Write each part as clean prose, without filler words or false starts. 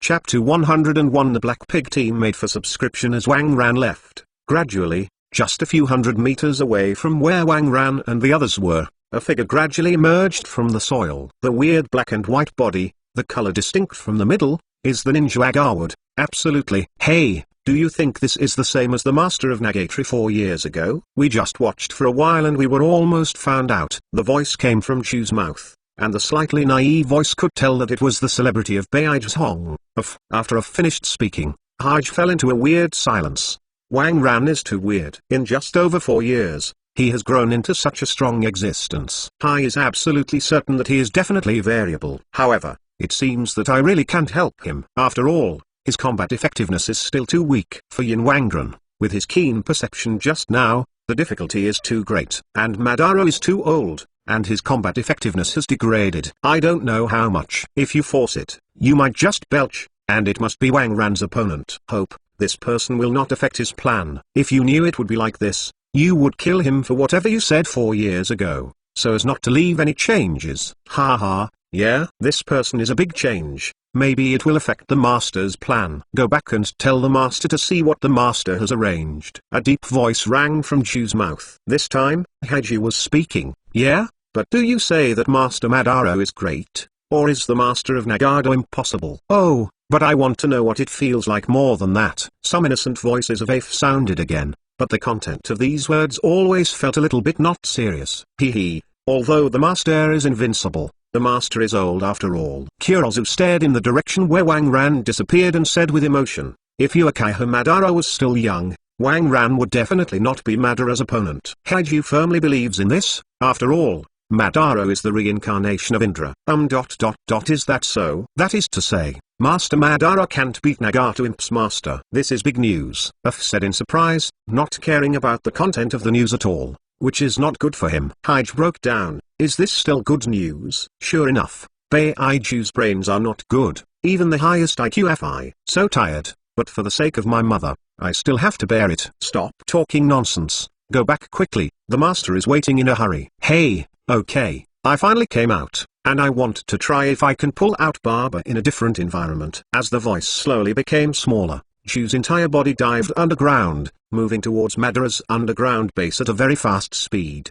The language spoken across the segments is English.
Chapter 101. The Black Pig team made for subscription as Wang Ran left. Gradually, just a few hundred meters away from where Wang Ran and the others were, a figure gradually emerged from the soil. The weird black and white body, the color distinct from the middle, is the ninja Agawad. Absolutely. Hey, do you think this is the same as the master of Nagatri 4 years ago? We just watched for a while and we were almost found out. The voice came from Chu's mouth, and the slightly naive voice could tell that it was the celebrity of Baiji's Hong. After finished speaking, Haj fell into a weird silence. Wang Ran is too weird. In just over 4 years, he has grown into such a strong existence. Hai is absolutely certain that he is definitely variable. However, it seems that I really can't help him. After all, his combat effectiveness is still too weak. For Yin Wangren, with his keen perception just now, the difficulty is too great. And Madara is too old, and his combat effectiveness has degraded. I don't know how much. If you force it, you might just belch, and it must be Wang Ran's opponent. Hope this person will not affect his plan. If you knew it would be like this, you would kill him for whatever you said 4 years ago, so as not to leave any changes. Haha, yeah, this person is a big change. Maybe it will affect the master's plan. Go back and tell the master to see what the master has arranged. A deep voice rang from Chu's mouth. This time, Haji was speaking. Yeah, but do you say that Master Madara is great, or is the master of Nagado impossible? Oh, but I want to know what it feels like more than that. Some innocent voices of Afe sounded again, but the content of these words always felt a little bit not serious. Hee. Although the master is invincible, the master is old after all. Kurozu stared in the direction where Wang Ran disappeared and said with emotion, if Uchiha Madara was still young, Wang Ran would definitely not be Madara's opponent. Haiju firmly believes in this. After all, Madara is the reincarnation of Indra. Is that so? That is to say, Master Madara can't beat Nagato Imp's master. This is big news, Afe said in surprise, not caring about the content of the news at all, which is not good for him. Haij broke down. Is this still good news? Sure enough, Baiju's brains are not good, even the highest IQ. So tired, but for the sake of my mother, I still have to bear it. Stop talking nonsense. Go back quickly, the master is waiting in a hurry. Hey, okay, I finally came out, and I want to try if I can pull out Baba in a different environment. As the voice slowly became smaller, Chu's entire body dived underground, moving towards Madara's underground base at a very fast speed.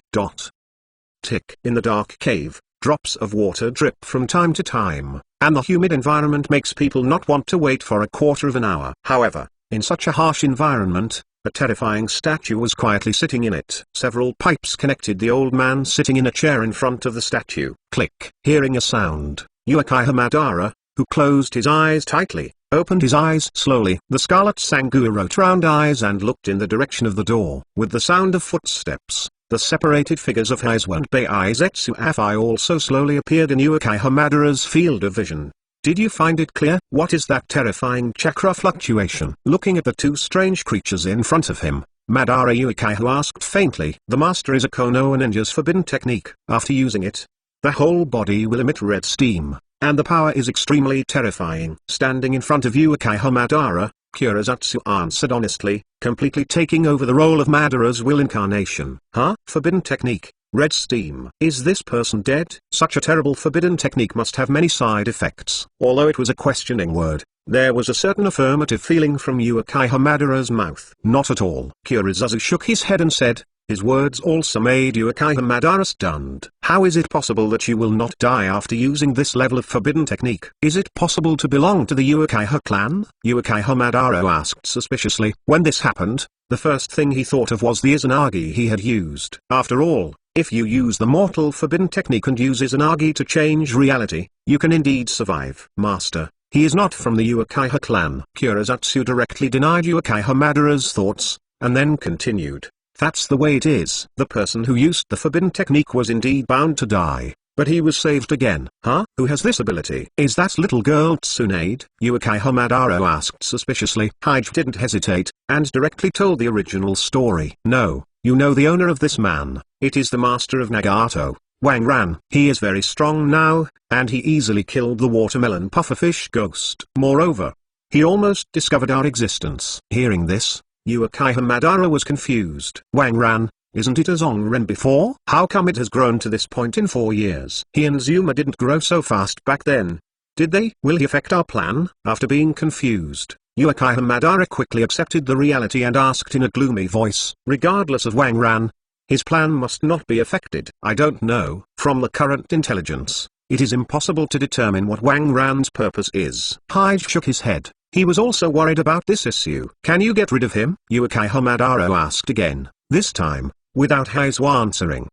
Tick. In the dark cave, drops of water drip from time to time, and the humid environment makes people not want to wait for a quarter of an hour. However, in such a harsh environment, a terrifying statue was quietly sitting in it. Several pipes connected the old man sitting in a chair in front of the statue. Click. Hearing a sound, Uchiha Madara, who closed his eyes tightly, opened his eyes slowly. The Scarlet Sangu wrote round eyes and looked in the direction of the door. With the sound of footsteps, the separated figures of Haizu and Baizetsu Afai also slowly appeared in Uchiha Madara's field of vision. Did you find it clear? What is that terrifying chakra fluctuation? Looking at the two strange creatures in front of him, Madara Uchiha asked faintly. The master is a Konoha ninja's forbidden technique. After using it, the whole body will emit red steam, and the power is extremely terrifying. Standing in front of Uchiha Madara, Kurazatsu answered honestly, completely taking over the role of Madara's will incarnation. Huh? Forbidden technique? Red steam. Is this person dead? Such a terrible forbidden technique must have many side effects. Although it was a questioning word, there was a certain affirmative feeling from Uchiha Madara's mouth. Not at all. Kurozu shook his head and said, his words also made Uchiha Madara stunned. How is it possible that you will not die after using this level of forbidden technique? Is it possible to belong to the Uchiha clan? Uchiha Madara asked suspiciously. When this happened, the first thing he thought of was the Izanagi he had used. After all, if you use the mortal forbidden technique and use Izanagi to change reality, you can indeed survive. Master, he is not from the Uchiha clan. Kurazatsu directly denied Uchiha Madara's thoughts, and then continued. That's the way it is. The person who used the forbidden technique was indeed bound to die, but he was saved again. Huh? Who has this ability? Is that little girl Tsunade? Uchiha Madara asked suspiciously. Haij didn't hesitate, and directly told the original story. No, you know the owner of this man. It is the master of Nagato, Wang Ran. He is very strong now, and he easily killed the watermelon pufferfish ghost. Moreover, he almost discovered our existence. Hearing this, Uchiha Madara was confused. Wang Ran, isn't it a Zongren before? How come it has grown to this point in 4 years? He and Zuma didn't grow so fast back then. Did they? Will he affect our plan? After being confused, Uchiha Madara quickly accepted the reality and asked in a gloomy voice, regardless of Wang Ran, his plan must not be affected. I don't know. From the current intelligence, it is impossible to determine what Wang Ran's purpose is. Hokage shook his head. He was also worried about this issue. Can you get rid of him? Uchiha Madara asked again, this time, without Heizo answering.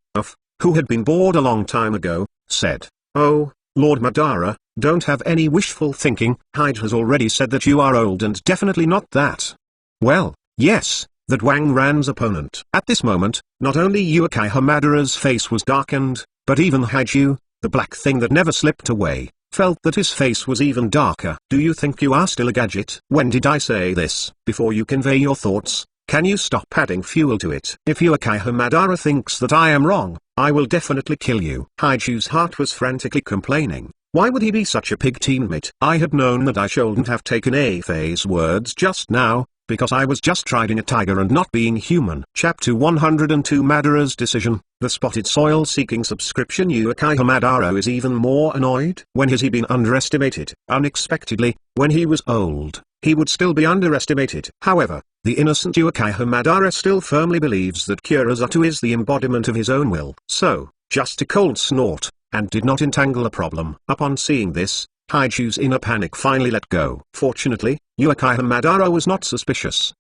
Who had been bored a long time ago, said, "Oh, Lord Madara, don't have any wishful thinking. Hokage has already said that you are old and definitely not that." Well, yes, that Wang Ran's opponent. At this moment, not only Uchiha Madara's face was darkened, but even Hokage, the black thing that never slipped away, felt that his face was even darker. Do you think you are still a gadget? When did I say this? Before you convey your thoughts, can you stop adding fuel to it? If Uchiha Madara thinks that I am wrong, I will definitely kill you. Haichu's heart was frantically complaining. Why would he be such a pig teammate? I had known that I shouldn't have taken Afei's words just now, because I was just riding a tiger and not being human. Chapter 102 Madara's Decision. The spotted soil-seeking subscription. Uchiha Madara is even more annoyed. When has he been underestimated? Unexpectedly, when he was old, he would still be underestimated. However, the innocent Uchiha Madara still firmly believes that Kurosato is the embodiment of his own will. So, just a cold snort, and did not entangle a problem. Upon seeing this, Haichu's inner panic finally let go. Fortunately, Uchiha Madara was not suspicious.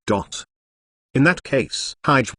In that case, Haichu,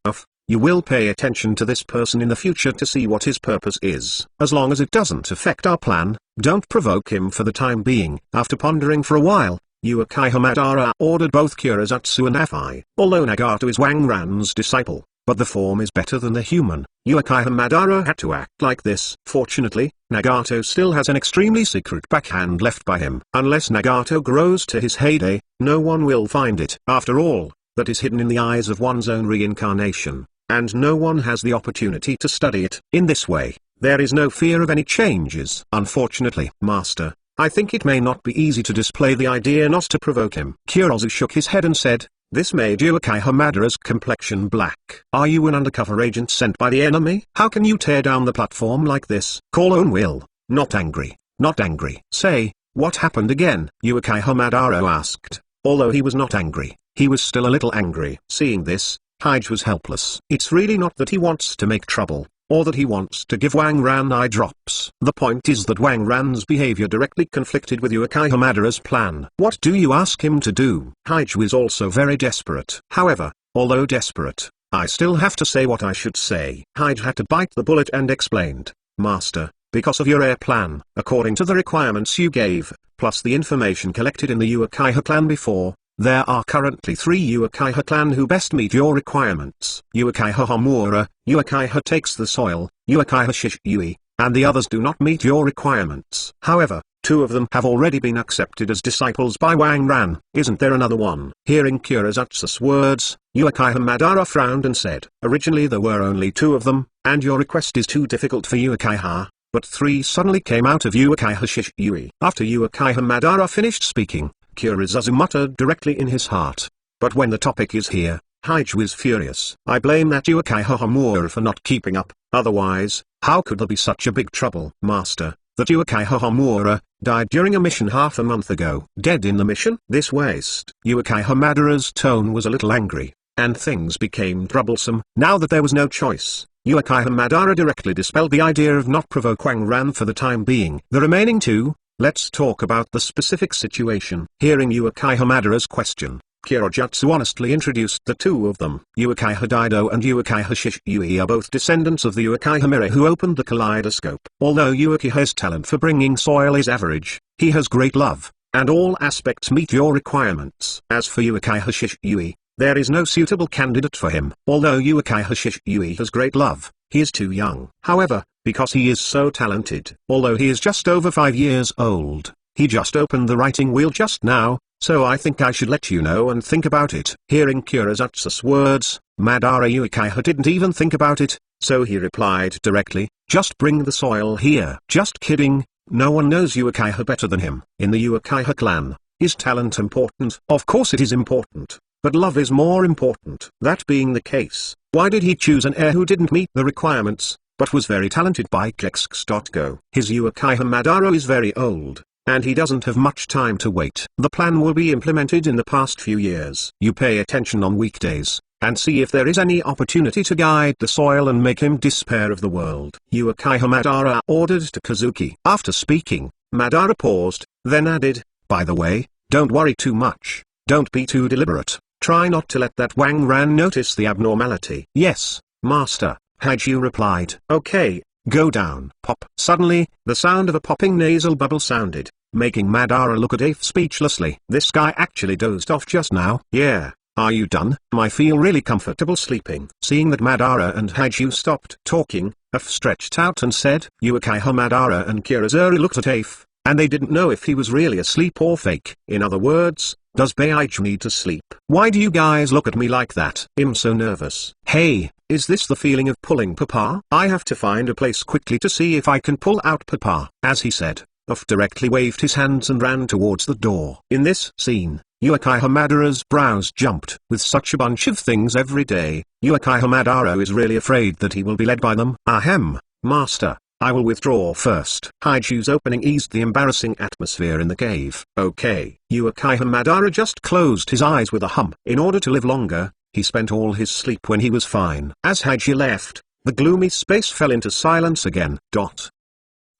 you will pay attention to this person in the future to see what his purpose is. As long as it doesn't affect our plan, don't provoke him for the time being. After pondering for a while, Uchiha Madara ordered both Kurosato and Afei. Although Nagato is Wang Ran's disciple, but the form is better than the human, Uchiha Madara had to act like this. Fortunately, Nagato still has an extremely secret backhand left by him. Unless Nagato grows to his heyday, no one will find it. After all, that is hidden in the eyes of one's own reincarnation, and no one has the opportunity to study it. In this way, there is no fear of any changes. Unfortunately, Master, I think it may not be easy to display the idea not to provoke him. Kurosato shook his head and said, this made Uchiha Madara's complexion black. Are you an undercover agent sent by the enemy? How can you tear down the platform like this? Call own will. Not angry. Not angry. Say, what happened again? Uchiha Madara asked. Although he was not angry, he was still a little angry. Seeing this, Haichu was helpless. It's really not that he wants to make trouble, or that he wants to give Wang Ran eye drops. The point is that Wang Ran's behavior directly conflicted with Uchiha Madara's plan. What do you ask him to do? Haichu is also very desperate. However, although desperate, I still have to say what I should say. Haichu had to bite the bullet and explained, Master, because of your air plan, according to the requirements you gave, plus the information collected in the Uchiha clan before, there are currently 3 Uchiha clan who best meet your requirements. Uchiha Homura, Uchiha takes the soil, Uchiha Shisui, and the others do not meet your requirements. However, 2 of them have already been accepted as disciples by Wang Ran. Isn't there another one? Hearing Kurosatsu's words, Uchiha Madara frowned and said, originally there were only 2 of them, and your request is too difficult for Uchiha, but 3 suddenly came out of Uchiha Shisui. After Uchiha Madara finished speaking, Kurosato muttered directly in his heart. But when the topic is here, Haichu is furious. I blame that Uchiha Homura for not keeping up, otherwise, how could there be such a big trouble? Master, that Uchiha Homura died during a mission half a month ago. Dead in the mission? This waste. Uchiha Madara's tone was a little angry, and things became troublesome. Now that there was no choice, Uchiha Madara directly dispelled the idea of not provoke Wang Ran for the time being. The remaining 2, let's talk about the specific situation. Hearing Uchiha Madara's question, Kurosato honestly introduced the 2 of them. Uchiha Daido and Uchiha Shisui are both descendants of the Uchiha Mirror who opened the kaleidoscope. Although Uchiha's talent for bringing soil is average, he has great love, and all aspects meet your requirements. As for Uchiha Shisui, there is no suitable candidate for him. Although Uchiha Shisui has great love, he is too young. However, because he is so talented, although he is just over 5 years old, he just opened the writing wheel just now, so I think I should let you know and think about it. Hearing Kurosatsu's words, Madara Uchiha didn't even think about it, so he replied directly, just bring the soil here. Just kidding, no one knows Uchiha better than him. In the Uchiha clan, is talent important? Of course it is important, but love is more important. That being the case, why did he choose an heir who didn't meet the requirements, but was very talented by Kex.go? His Uchiha Madara is very old, and he doesn't have much time to wait. The plan will be implemented in the past few years. You pay attention on weekdays, and see if there is any opportunity to guide the soil and make him despair of the world. Uchiha Madara ordered to Kazuki. After speaking, Madara paused, then added, by the way, don't worry too much, don't be too deliberate, try not to let that Wang Ran notice the abnormality. Yes, Master, Haju replied. Okay, go down. Pop. Suddenly, the sound of a popping nasal bubble sounded, making Madara look at Ape speechlessly. This guy actually dozed off just now. Yeah. Are you done? I feel really comfortable sleeping. Seeing that Madara and Haju stopped talking, Ape stretched out and said, Uchiha Madara and Kirazuri looked at Ape, and they didn't know if he was really asleep or fake. In other words, does Baiju need to sleep? Why do you guys look at me like that? I'm so nervous. Hey, is this the feeling of pulling Papa? I have to find a place quickly to see if I can pull out Papa. As he said, Uff directly waved his hands and ran towards the door. In this scene, Uchiha Madara's brows jumped. With such a bunch of things every day, Uchiha Madara is really afraid that he will be led by them. Ahem, Master, I will withdraw first. Haiju's opening eased the embarrassing atmosphere in the cave. Okay. Uchiha Madara just closed his eyes with a hum. In order to live longer, he spent all his sleep when he was fine. As Haiju left, the gloomy space fell into silence again.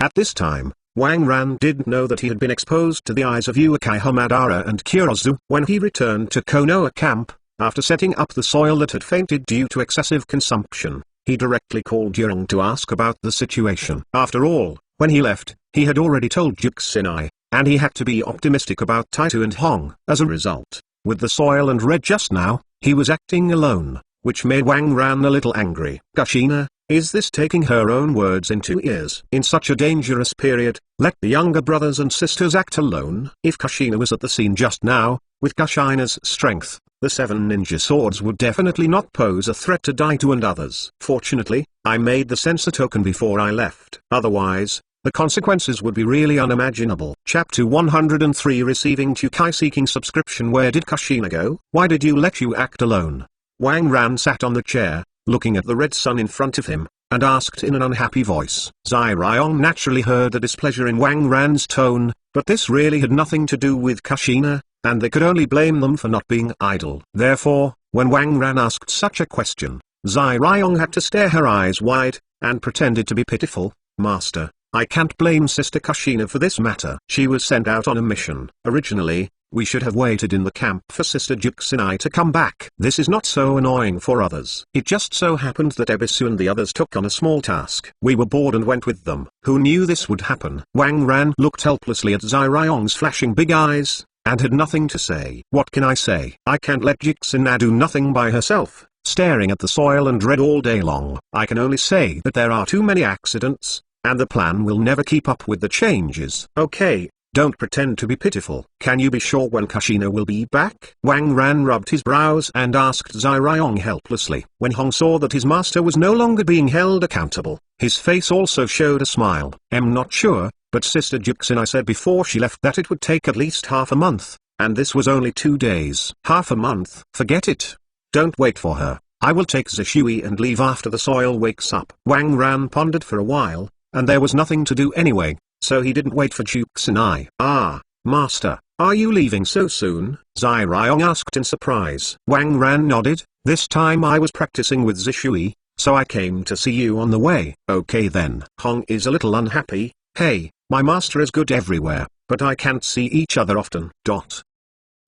At this time, Wang Ran didn't know that he had been exposed to the eyes of Uchiha Madara and Kurozu. When he returned to Konoha camp, after setting up the soil that had fainted due to excessive consumption, he directly called Yurong to ask about the situation. After all, when he left, he had already told Juxinai, and he had to be optimistic about Taito and Hong. As a result, with the soil and red just now, he was acting alone, which made Wang Ran a little angry. Kushina, is this taking her own words into ears? In such a dangerous period, let the younger brothers and sisters act alone. If Kushina was at the scene just now, with Kushina's strength, the 7 ninja swords would definitely not pose a threat to Daito and others. Fortunately, I made the sensor token before I left. Otherwise, the consequences would be really unimaginable. Chapter 103 Receiving Tukai Seeking Subscription. Where did Kushina go? Why did you let you act alone? Wang Ran sat on the chair, looking at the red sun in front of him, and asked in an unhappy voice. Zai Ryong naturally heard the displeasure in Wang Ran's tone, but this really had nothing to do with Kushina, and they could only blame them for not being idle. Therefore, when Wang Ran asked such a question, Zai Ryong had to stare her eyes wide, and pretended to be pitiful. Master, I can't blame Sister Kushina for this matter. She was sent out on a mission. Originally, we should have waited in the camp for Sister Juxinai to come back. This is not so annoying for others. It just so happened that Ebisu and the others took on a small task. We were bored and went with them. Who knew this would happen? Wang Ran looked helplessly at Zai Ryong's flashing big eyes, and had nothing to say. What can I say? I can't let Juxina do nothing by herself, staring at the soil and red all day long. I can only say that there are too many accidents, and the plan will never keep up with the changes. Okay. Don't pretend to be pitiful. Can you be sure when Kushina will be back? Wang Ran rubbed his brows and asked Zai Ryong helplessly. When Hong saw that his master was no longer being held accountable, his face also showed a smile. I'm not sure, but Sister Juxinai said before she left that it would take at least half a month, and this was only 2 days. Half a month? Forget it. Don't wait for her. I will take Zishui and leave after the soil wakes up. Wang Ran pondered for a while, and there was nothing to do anyway, so he didn't wait for Juxinai. Ah, Master, are you leaving so soon? Zai Ryong asked in surprise. Wang Ran nodded. This time I was practicing with Zishui, so I came to see you on the way. Okay then. Hong is a little unhappy. Hey, my master is good everywhere, but I can't see each other often.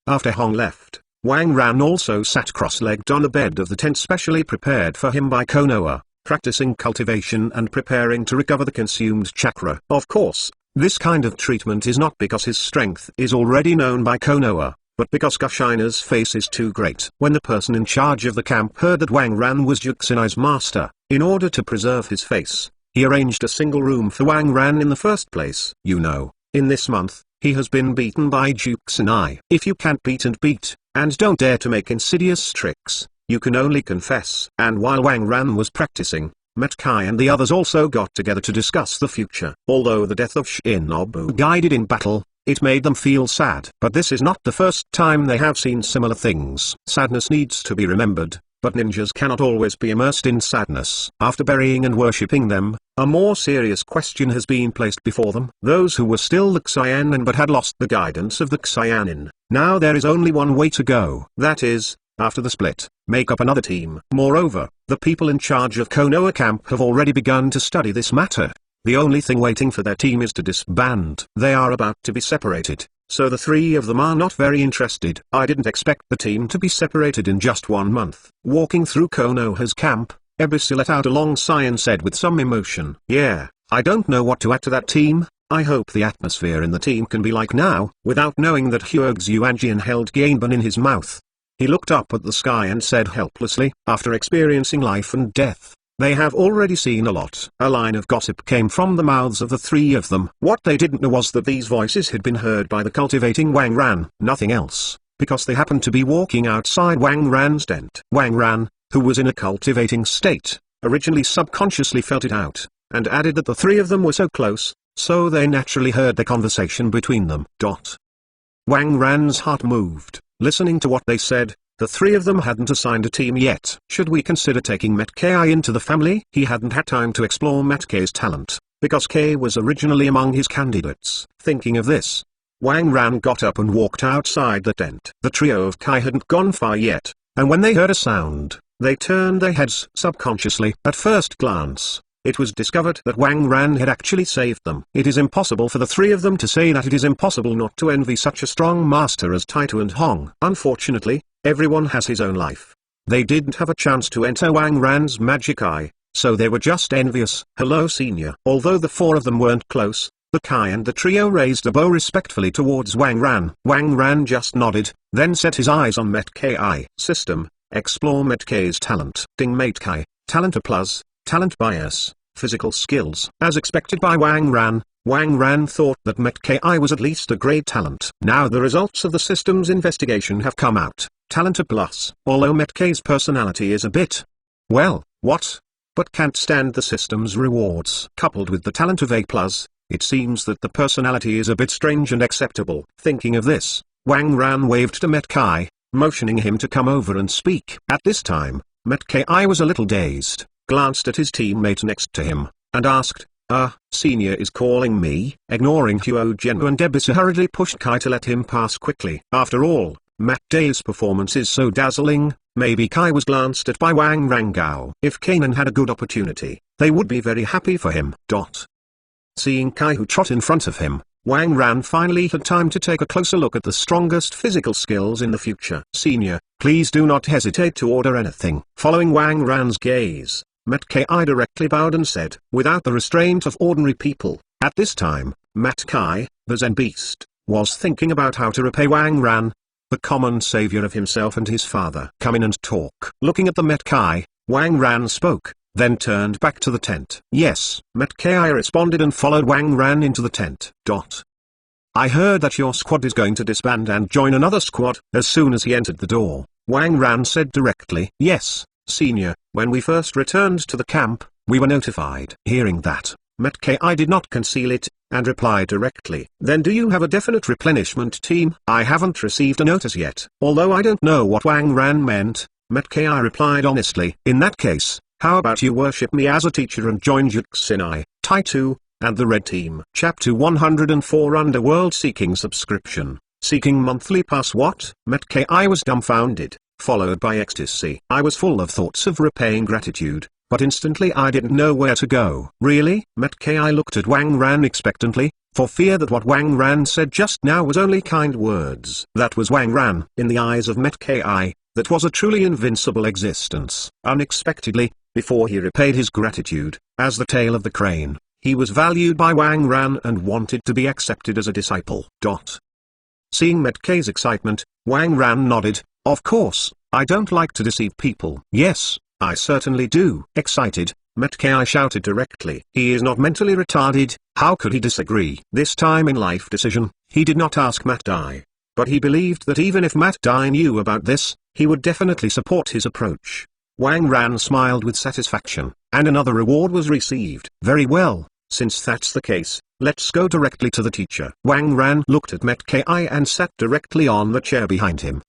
After Hong left, Wang Ran also sat cross-legged on a bed of the tent specially prepared for him by Konoha, practicing cultivation and preparing to recover the consumed chakra. Of course, this kind of treatment is not because his strength is already known by Konoha, but because Kushina's face is too great. When the person in charge of the camp heard that Wang Ran was Juxinai's master, in order to preserve his face, he arranged a single room for Wang Ran in the first place. You know, in this month, he has been beaten by Juxinai. If you can't beat and beat, and don't dare to make insidious tricks, you can only confess. And while Wang Ran was practicing, Matkai and the others also got together to discuss the future. Although the death of Shinobu guided in battle, it made them feel sad. But this is not the first time they have seen similar things. Sadness needs to be remembered, but ninjas cannot always be immersed in sadness. After burying and worshipping them, a more serious question has been placed before them. Those who were still the Xayanin but had lost the guidance of the Xayanin, now there is only one way to go. That is, after the split, make up another team. Moreover, the people in charge of Konoha camp have already begun to study this matter. The only thing waiting for their team is to disband. They are about to be separated, so the three of them are not very interested. I didn't expect the team to be separated in just 1 month. Walking through Konoha's camp, Ebisu let out a long sigh and said with some emotion, "Yeah, I don't know what to add to that team. I hope the atmosphere in the team can be like now." Without knowing that Hyogo's Yuanjian held Gainban in his mouth, he looked up at the sky and said helplessly, "After experiencing life and death, they have already seen a lot." A line of gossip came from the mouths of the three of them. What they didn't know was that these voices had been heard by the cultivating Wang Ran. Nothing else, because they happened to be walking outside Wang Ran's tent. Wang Ran, who was in a cultivating state, originally subconsciously felt it out, and added that the three of them were so close, so they naturally heard the conversation between them. Wang Ran's heart moved, listening to what they said. The three of them hadn't assigned a team yet. Should we consider taking Met Ki into the family? He hadn't had time to explore Met K's talent, because K was originally among his candidates. Thinking of this, Wang Ran got up and walked outside the tent. The trio of Kai hadn't gone far yet, and when they heard a sound, they turned their heads subconsciously. At first glance, it was discovered that Wang Ran had actually saved them. It is impossible for the three of them to say that it is impossible not to envy such a strong master as Taito and Hong. Unfortunately, everyone has his own life. They didn't have a chance to enter Wang Ran's magic eye, so they were just envious. "Hello, senior." Although the four of them weren't close, the Kai and the trio raised a bow respectfully towards Wang Ran. Wang Ran just nodded, then set his eyes on Met Ki. System: explore Met K's talent. Met Ki, talent plus, talent bias, physical skills. As expected by Wang Ran thought that Met Ki was at least a great talent. Now the results of the system's investigation have come out. Talent plus. Although Met K's personality is a bit, well, what? But can't stand the system's rewards. Coupled with the talent of A+, it seems that the personality is a bit strange and acceptable. Thinking of this, Wang Ran waved to Met Ki, motioning him to come over and speak. At this time, Met Ki was a little dazed, glanced at his teammate next to him, and asked, Senior is calling me?" Ignoring Hyogo and Ebisu hurriedly pushed Kai to let him pass quickly. After all, Matt Day's performance is so dazzling. Maybe Kai was glanced at by Wang Rangao. If Kanan had a good opportunity, they would be very happy for him. Seeing Kai who trot in front of him, Wang Ran finally had time to take a closer look at the strongest physical skills in the future. "Senior, please do not hesitate to order anything." Following Wang Ran's gaze, Met Ki directly bowed and said, without the restraint of ordinary people, at this time, Met Ki, the Zen beast, was thinking about how to repay Wang Ran, the common savior of himself and his father. "Come in and talk." Looking at the Met Ki, Wang Ran spoke, then turned back to the tent. "Yes." Met Ki responded and followed Wang Ran into the tent. "I heard that your squad is going to disband and join another squad." As soon as he entered the door, Wang Ran said directly, "Yes, senior, when we first returned to the camp, we were notified." Hearing that, Met Ki did not conceal it, and replied directly, "Then do you have a definite replenishment team?" "I haven't received a notice yet." Although I don't know what Wang Ran meant, Met Ki replied honestly, "In that case, how about you worship me as a teacher and join Jutsunai, Taito, and the red team?" Chapter 104 Underworld Seeking Subscription. Seeking monthly pass. What? Met Ki was dumbfounded, followed by ecstasy. I was full of thoughts of repaying gratitude, but instantly I didn't know where to go. "Really?" Met Ki looked at Wang Ran expectantly, for fear that what Wang Ran said just now was only kind words. That was Wang Ran. In the eyes of Met Ki, that was a truly invincible existence. Unexpectedly, before he repaid his gratitude, as the tail of the crane, he was valued by Wang Ran and wanted to be accepted as a disciple. Seeing Met Ki's excitement, Wang Ran nodded. "Of course, I don't like to deceive people." "Yes, I certainly do." Excited, Met Ki shouted directly. He is not mentally retarded, how could he disagree? This time in life decision, he did not ask Matt Dai, but he believed that even if Matt Dai knew about this, he would definitely support his approach. Wang Ran smiled with satisfaction, and another reward was received. "Very well, Since that's the case, let's go directly to the teacher. Wang Ran looked at Met Ki and sat directly on the chair behind him.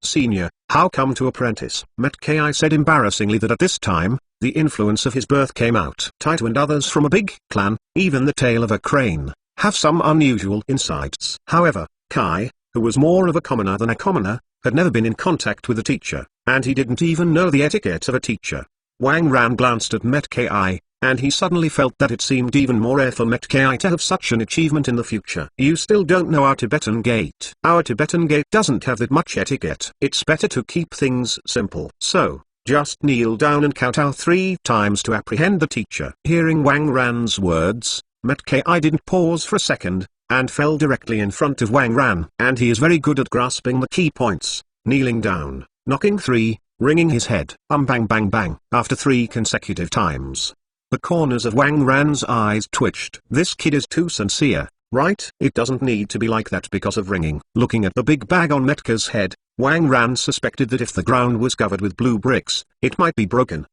Senior, how come to apprentice? Met Ki said embarrassingly that at this time, the influence of his birth came out. Taito and others from a big clan, even the tail of a crane, have some unusual insights. However, Kai, who was more of a commoner than a commoner, had never been in contact with a teacher, and he didn't even know the etiquette of a teacher. Wang Ran glanced at Met Ki, and he suddenly felt that it seemed even more rare for Met Ki to have such an achievement in the future. You still don't know our Tibetan gate. Our Tibetan gate doesn't have that much etiquette. It's better to keep things simple. So, just kneel down and kowtow 3 times to apprehend the teacher. Hearing Wang Ran's words, Met Ki didn't pause for a second, and fell directly in front of Wang Ran. And he is very good at grasping the key points, kneeling down, knocking 3, ringing his head. Bang bang bang. After 3 consecutive times, the corners of Wang Ran's eyes twitched. This kid is too sincere, right? It doesn't need to be like that because of ringing. Looking at the big bag on Metka's head, Wang Ran suspected that if the ground was covered with blue bricks, it might be broken.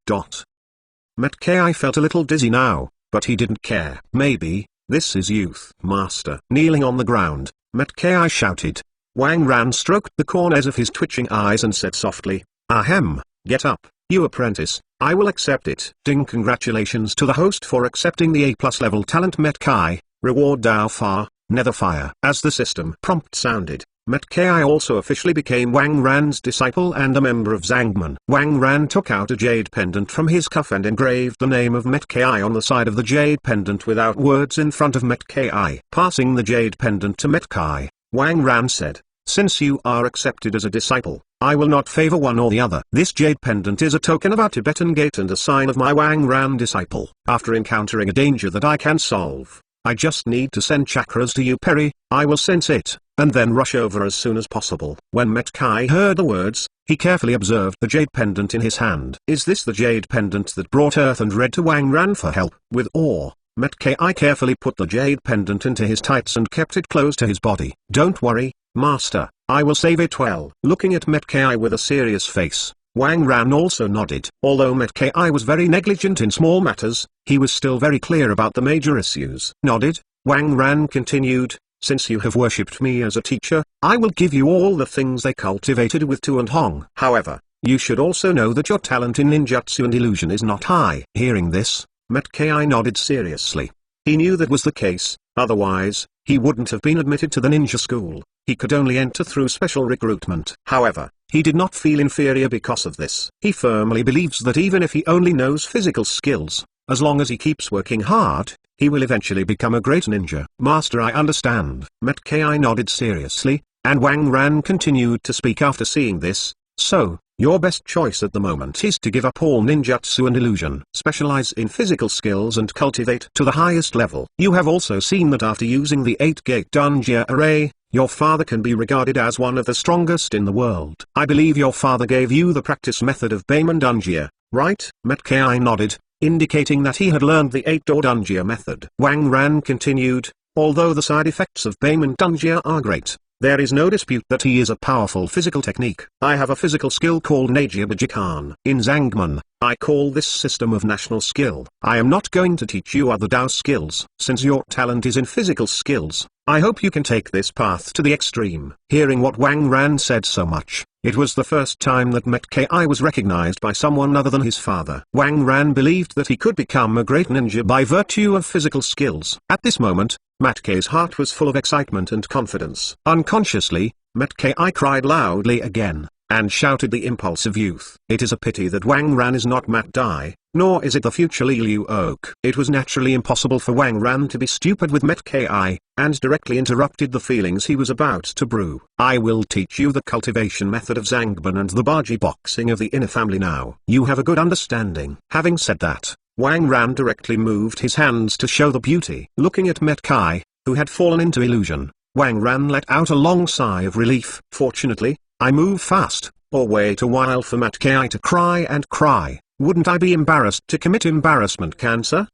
Met Ki felt a little dizzy now, but he didn't care. Maybe, this is youth. Master. Kneeling on the ground, Met Ki shouted. Wang Ran stroked the corners of his twitching eyes and said softly, Ahem, get up, you apprentice, I will accept it. Ding. Congratulations to the host for accepting the A+ level talent Met Ki, reward Dao Fa, Nether Fire. As the system prompt sounded, Met Ki also officially became Wang Ran's disciple and a member of Zangman. Wang Ran took out a jade pendant from his cuff and engraved the name of Met Ki on the side of the jade pendant without words in front of Met Ki. Passing the jade pendant to Met Ki, Wang Ran said, since you are accepted as a disciple, I will not favor one or the other. This jade pendant is a token of our Tibetan gate and a sign of my Wang Ran disciple. After encountering a danger that I can solve, I just need to send chakras to you Peri, I will sense it, and then rush over as soon as possible. When Met Ki heard the words, he carefully observed the jade pendant in his hand. Is this the jade pendant that brought Earth and Red to Wang Ran for help? With awe, Met Ki carefully put the jade pendant into his tights and kept it close to his body. Don't worry, Master, I will save it well. Looking at Met Ki with a serious face, Wang Ran also nodded. Although Met Ki was very negligent in small matters, he was still very clear about the major issues. Nodded, Wang Ran continued, since you have worshipped me as a teacher, I will give you all the things they cultivated with Tu and Hong. However, you should also know that your talent in ninjutsu and illusion is not high. Hearing this, Met Ki nodded seriously. He knew that was the case, otherwise, he wouldn't have been admitted to the ninja school. He could only enter through special recruitment. However, he did not feel inferior because of this. He firmly believes that even if he only knows physical skills, as long as he keeps working hard, he will eventually become a great ninja. Master, I understand. Met Ki nodded seriously, and Wang Ran continued to speak after seeing this. So, your best choice at the moment is to give up all ninjutsu and illusion. Specialize in physical skills and cultivate to the highest level. You have also seen that after using the 8-gate Dunjia array, your father can be regarded as one of the strongest in the world. I believe your father gave you the practice method of Beiman Dunjia, right? Met Ki nodded, indicating that he had learned the 8-door Dunjia method. Wang Ran continued, although the side effects of Beiman Dunjia are great, there is no dispute that he is a powerful physical technique. I have a physical skill called Najia Bajikan. In Zangman, I call this system of national skill. I am not going to teach you other Dao skills. Since your talent is in physical skills, I hope you can take this path to the extreme. Hearing what Wang Ran said so much, it was the first time that Met Ki was recognized by someone other than his father. Wang Ran believed that he could become a great ninja by virtue of physical skills. At this moment, Met Ki's heart was full of excitement and confidence. Unconsciously, Met Ki cried loudly again, and shouted the impulse of youth. It is a pity that Wang Ran is not Mat Dai, nor is it the future Li Liu Oak. It was naturally impossible for Wang Ran to be stupid with Met Ki, and directly interrupted the feelings he was about to brew. I will teach you the cultivation method of Zangban and the Baji boxing of the inner family now. You have a good understanding. Having said that, Wang Ran directly moved his hands to show the beauty. Looking at Met Ki, who had fallen into illusion, Wang Ran let out a long sigh of relief. Fortunately, I move fast, or wait a while for Met Ki to cry and cry. Wouldn't I be embarrassed to commit embarrassment cancer?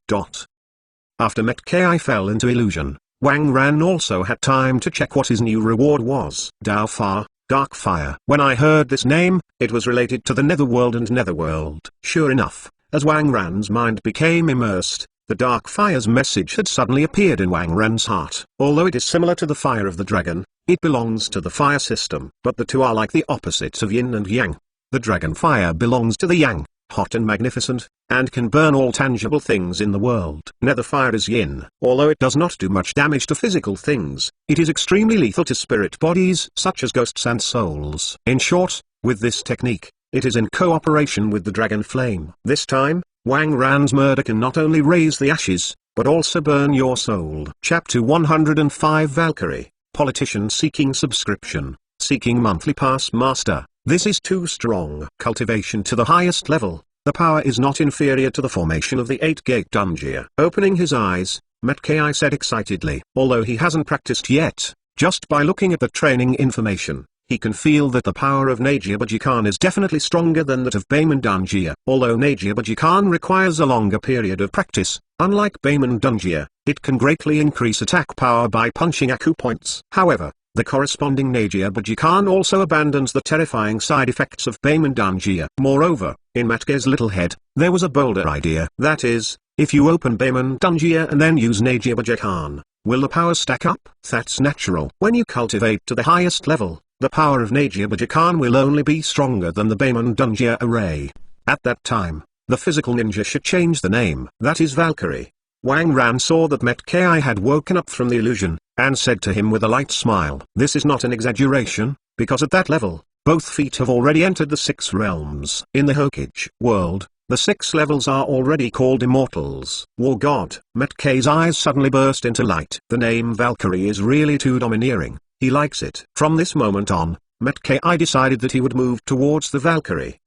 After Met Ki fell into illusion, Wang Ran also had time to check what his new reward was. Dao Fa, Dark Fire. When I heard this name, it was related to the Netherworld and Netherworld. Sure enough, as Wang Ran's mind became immersed, The dark fire's message had suddenly appeared in Wang Ran's heart. Although it is similar to the fire of the dragon, it belongs to the fire system. But the two are like the opposites of yin and yang. The dragon fire belongs to the yang, hot and magnificent, and can burn all tangible things in the world. Nether fire is yin. Although it does not do much damage to physical things, it is extremely lethal to spirit bodies such as ghosts and souls. In short, with this technique, it is in cooperation with the dragon flame. This time, Wang Ran's murder can not only raise the ashes, but also burn your soul. Chapter 105 Valkyrie, Politician seeking subscription, seeking monthly pass master. This is too strong. Cultivation to the highest level, the power is not inferior to the formation of the 8-gate Dungeon. Opening his eyes, Metkai said excitedly. Although he hasn't practiced yet, just by looking at the training information, he can feel that the power of Nagia Bajikan is definitely stronger than that of Beiman Dunjia. Although Nagia Bajikan requires a longer period of practice, unlike Beiman Dunjia, it can greatly increase attack power by punching acupoints. However, the corresponding Nagia Bajikan also abandons the terrifying side effects of Beiman Dunjia. Moreover, in Matkai's little head, there was a bolder idea. That is, if you open Beiman Dunjia and then use Nagia Bajikan, will the power stack up? That's natural. When you cultivate to the highest level, the power of Nagia Bajikan will only be stronger than the Beiman Dunjia array. At that time, the physical ninja should change the name. That is Valkyrie. Wang Ran saw that Metkai had woken up from the illusion, and said to him with a light smile. This is not an exaggeration, because at that level, both feet have already entered the 6 realms. In the Hokage world, the 6 levels are already called immortals. War God. Metkai's eyes suddenly burst into light. The name Valkyrie is really too domineering. He likes it. From this moment on, Metkai decided that he would move towards the Valkyrie.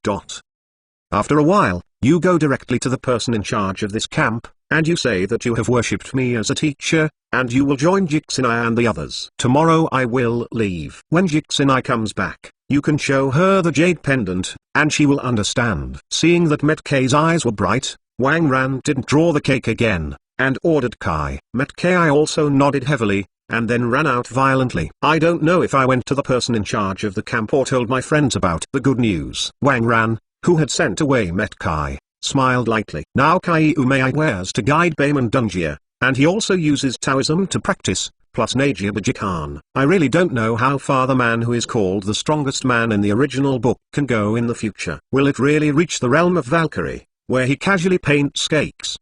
After a while, you go directly to the person in charge of this camp, and you say that you have worshipped me as a teacher, and you will join Jixinai and the others. Tomorrow I will leave. When Jixinai comes back, you can show her the jade pendant, and she will understand. Seeing that Metkai's eyes were bright, Wang Ran didn't draw the cake again, and ordered Kai. Metkai also nodded heavily, and then ran out violently. I don't know if I went to the person in charge of the camp or told my friends about the good news. Wang Ran, who had sent away Metkai, smiled lightly. Now Kai Umei wears to guide Beiman Dunjia, and he also uses Taoism to practice, plus Nagia Bajikan. I really don't know how far the man who is called the strongest man in the original book can go in the future. Will it really reach the realm of Valkyrie, where he casually paints cakes?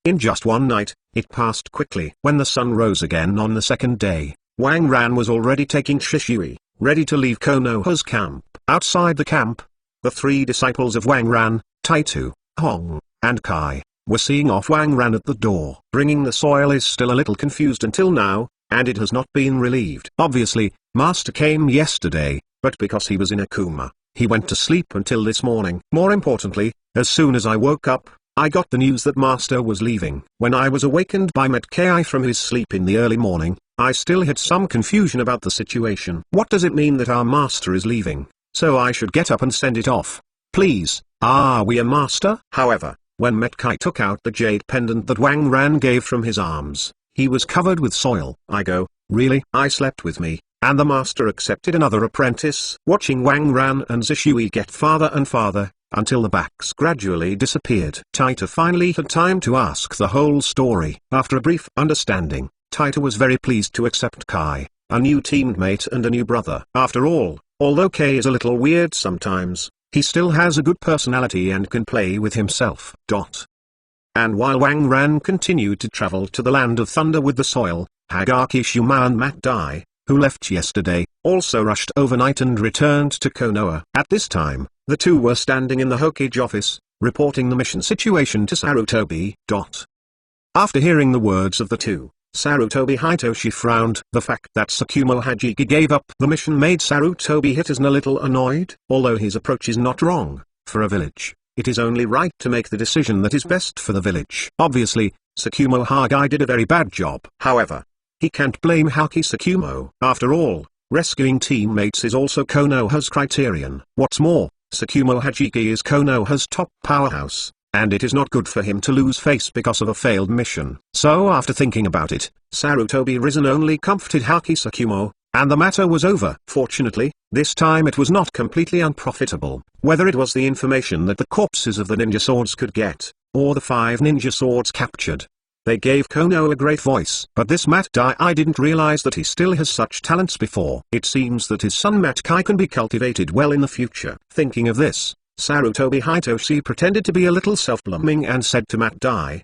In just one night, it passed quickly. When the sun rose again on the second day, Wang Ran was already taking Shishui, ready to leave Konoha's camp. Outside the camp, the 3 disciples of Wang Ran, Taitu, Hong, and Kai, were seeing off Wang Ran at the door. Bringing the soil is still a little confused until now, and it has not been relieved. Obviously, Master came yesterday, but because he was in a coma, he went to sleep until this morning. More importantly, as soon as I woke up, I got the news that Master was leaving. When I was awakened by Metkai from his sleep in the early morning, I still had some confusion about the situation. What does it mean that our Master is leaving? So I should get up and send it off. Please, are we a master? However, when Metkai took out the jade pendant that Wang Ran gave from his arms, he was covered with soil. I go, really? I slept with me, and the master accepted another apprentice. Watching Wang Ran and Zishui get farther and farther, until the backs gradually disappeared. Taita finally had time to ask the whole story. After a brief understanding, Taita was very pleased to accept Kai, a new teammate and a new brother. After all, although Kai is a little weird sometimes, he still has a good personality and can play with himself. And while Wang Ran continued to travel to the land of thunder with the soil, Hagaki Shuma and Mat Dai, who left yesterday, also rushed overnight and returned to Konoha. At this time, the two were standing in the Hokage office, reporting the mission situation to Sarutobi. After hearing the words of the two, Sarutobi Hitoshi frowned. The fact that Tsukumo Hajiki gave up the mission made Sarutobi Hitoshi a little annoyed. Although his approach is not wrong, for a village, it is only right to make the decision that is best for the village. Obviously, Tsukumo Hagi did a very bad job. However, he can't blame Haki Tsukumo. After all, rescuing teammates is also Konoha's criterion. What's more, Tsukumo Hajiki is Konoha's top powerhouse, and it is not good for him to lose face because of a failed mission. So after thinking about it, Sarutobi Risen only comforted Haki Tsukumo, and the matter was over. Fortunately, this time it was not completely unprofitable. Whether it was the information that the corpses of the ninja swords could get, or the 5 ninja swords captured. They gave Konoha a great voice. But this Matt Dai didn't realize that he still has such talents before. It seems that his son Matt Kai can be cultivated well in the future. Thinking of this, Sarutobi Hitoshi pretended to be a little self-blooming and said to Matt Dai,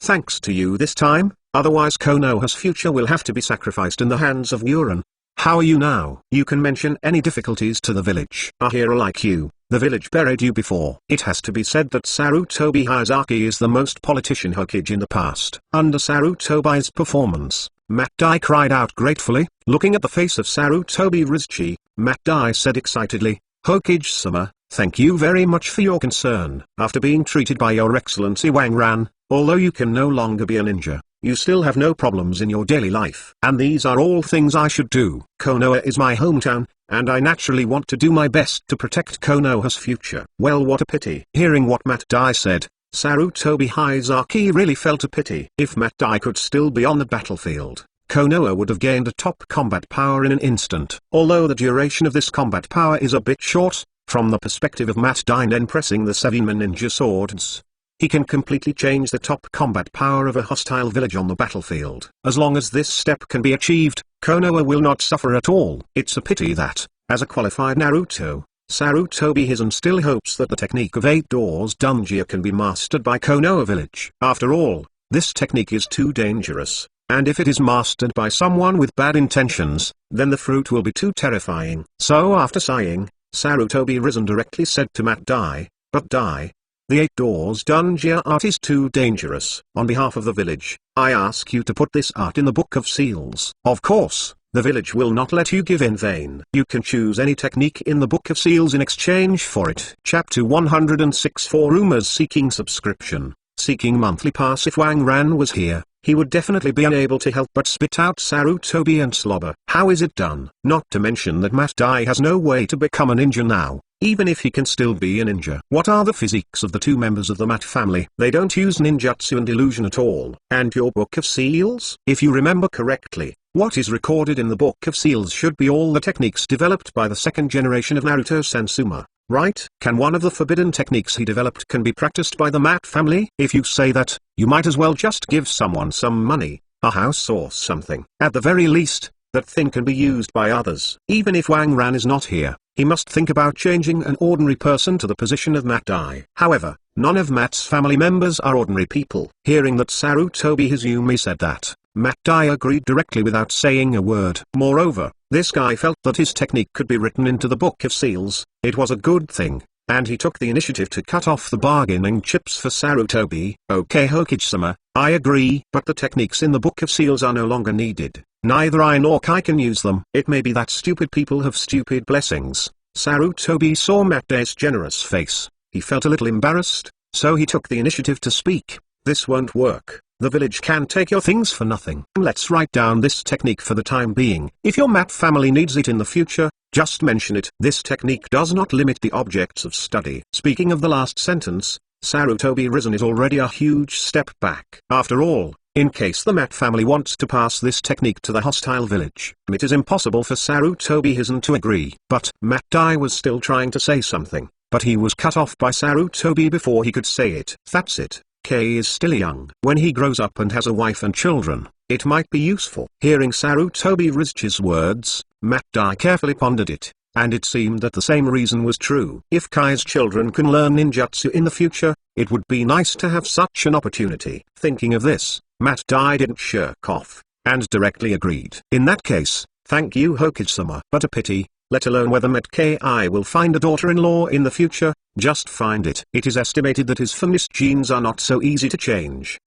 thanks to you this time, otherwise Konoha's future will have to be sacrificed in the hands of Uran. How are you now? You can mention any difficulties to the village. A hero like you, the village buried you before. It has to be said that Sarutobi Hizaki is the most politician Hokage in the past. Under Sarutobi's performance, Matt Dai cried out gratefully. Looking at the face of Sarutobi Rizchi, Matt Dai said excitedly, Hokage-sama, thank you very much for your concern. After being treated by your excellency Wang Ran, although you can no longer be a ninja, you still have no problems in your daily life. And these are all things I should do. Konoha is my hometown, and I naturally want to do my best to protect Konoha's future. Well, what a pity. Hearing what Matt Dai said, Sarutobi Hizaki really felt a pity. If Matt Dai could still be on the battlefield, Konoha would have gained a top combat power in an instant. Although the duration of this combat power is a bit short, from the perspective of Matt Dai then pressing the 7 ninja swords, he can completely change the top combat power of a hostile village on the battlefield. As long as this step can be achieved, Konoha will not suffer at all. It's a pity that, as a qualified Naruto, Sarutobi Hizen still hopes that the technique of 8 doors Dunjia can be mastered by Konoha village. After all, this technique is too dangerous, and if it is mastered by someone with bad intentions, then the fruit will be too terrifying. So after sighing, Sarutobi Risen directly said to Matt Dai, but Dai, the 8 doors Dunjia art is too dangerous. On behalf of the village, I ask you to put this art in the Book of Seals. Of course, the village will not let you give in vain. You can choose any technique in the Book of Seals in exchange for it. Chapter 106 For Rumors Seeking Subscription, Seeking Monthly Pass. If Wang Ran was here, he would definitely be unable to help but spit out Sarutobi and slobber. How is it done? Not to mention that Matt Dai has no way to become a ninja now, even if he can still be a ninja. What are the physiques of the 2 members of the Matt family? They don't use ninjutsu and illusion at all. And your Book of Seals? If you remember correctly, what is recorded in the Book of Seals should be all the techniques developed by the 2nd generation of Naruto Sansuma, right? Can one of the forbidden techniques he developed can be practiced by the Matt family? If you say that, you might as well just give someone some money, a house or something. At the very least, that thing can be used by others. Even if Wang Ran is not here, he must think about changing an ordinary person to the position of Matt Dai. However, none of Matt's family members are ordinary people. Hearing that Sarutobi Hizumi said that, Matt Dai agreed directly without saying a word. Moreover, this guy felt that his technique could be written into the Book of Seals. It was a good thing, and he took the initiative to cut off the bargaining chips for Sarutobi. Okay Hokage-sama, I agree. But the techniques in the Book of Seals are no longer needed. Neither I nor Kai can use them. It may be that stupid people have stupid blessings. Sarutobi saw Matt Dai's generous face. He felt a little embarrassed, so he took the initiative to speak. This won't work. The village can take your things for nothing. Let's write down this technique for the time being. If your Matt family needs it in the future, just mention it. This technique does not limit the objects of study. Speaking of the last sentence, Sarutobi Risen is already a huge step back. After all, in case the Matt family wants to pass this technique to the hostile village, it is impossible for Sarutobi Hizen to agree. But Matt Dai was still trying to say something, but he was cut off by Sarutobi before he could say it. That's it. Kei is still young. When he grows up and has a wife and children, it might be useful. Hearing Sarutobi Rizchi's words, Matt Dai carefully pondered it, and it seemed that the same reason was true. If Kai's children can learn ninjutsu in the future, it would be nice to have such an opportunity. Thinking of this, Matt Dai didn't shirk off, and directly agreed. In that case, thank you Hokage-sama. But a pity, let alone whether Matt Ki will find a daughter-in-law in the future, just find it. It is estimated that his feminist genes are not so easy to change.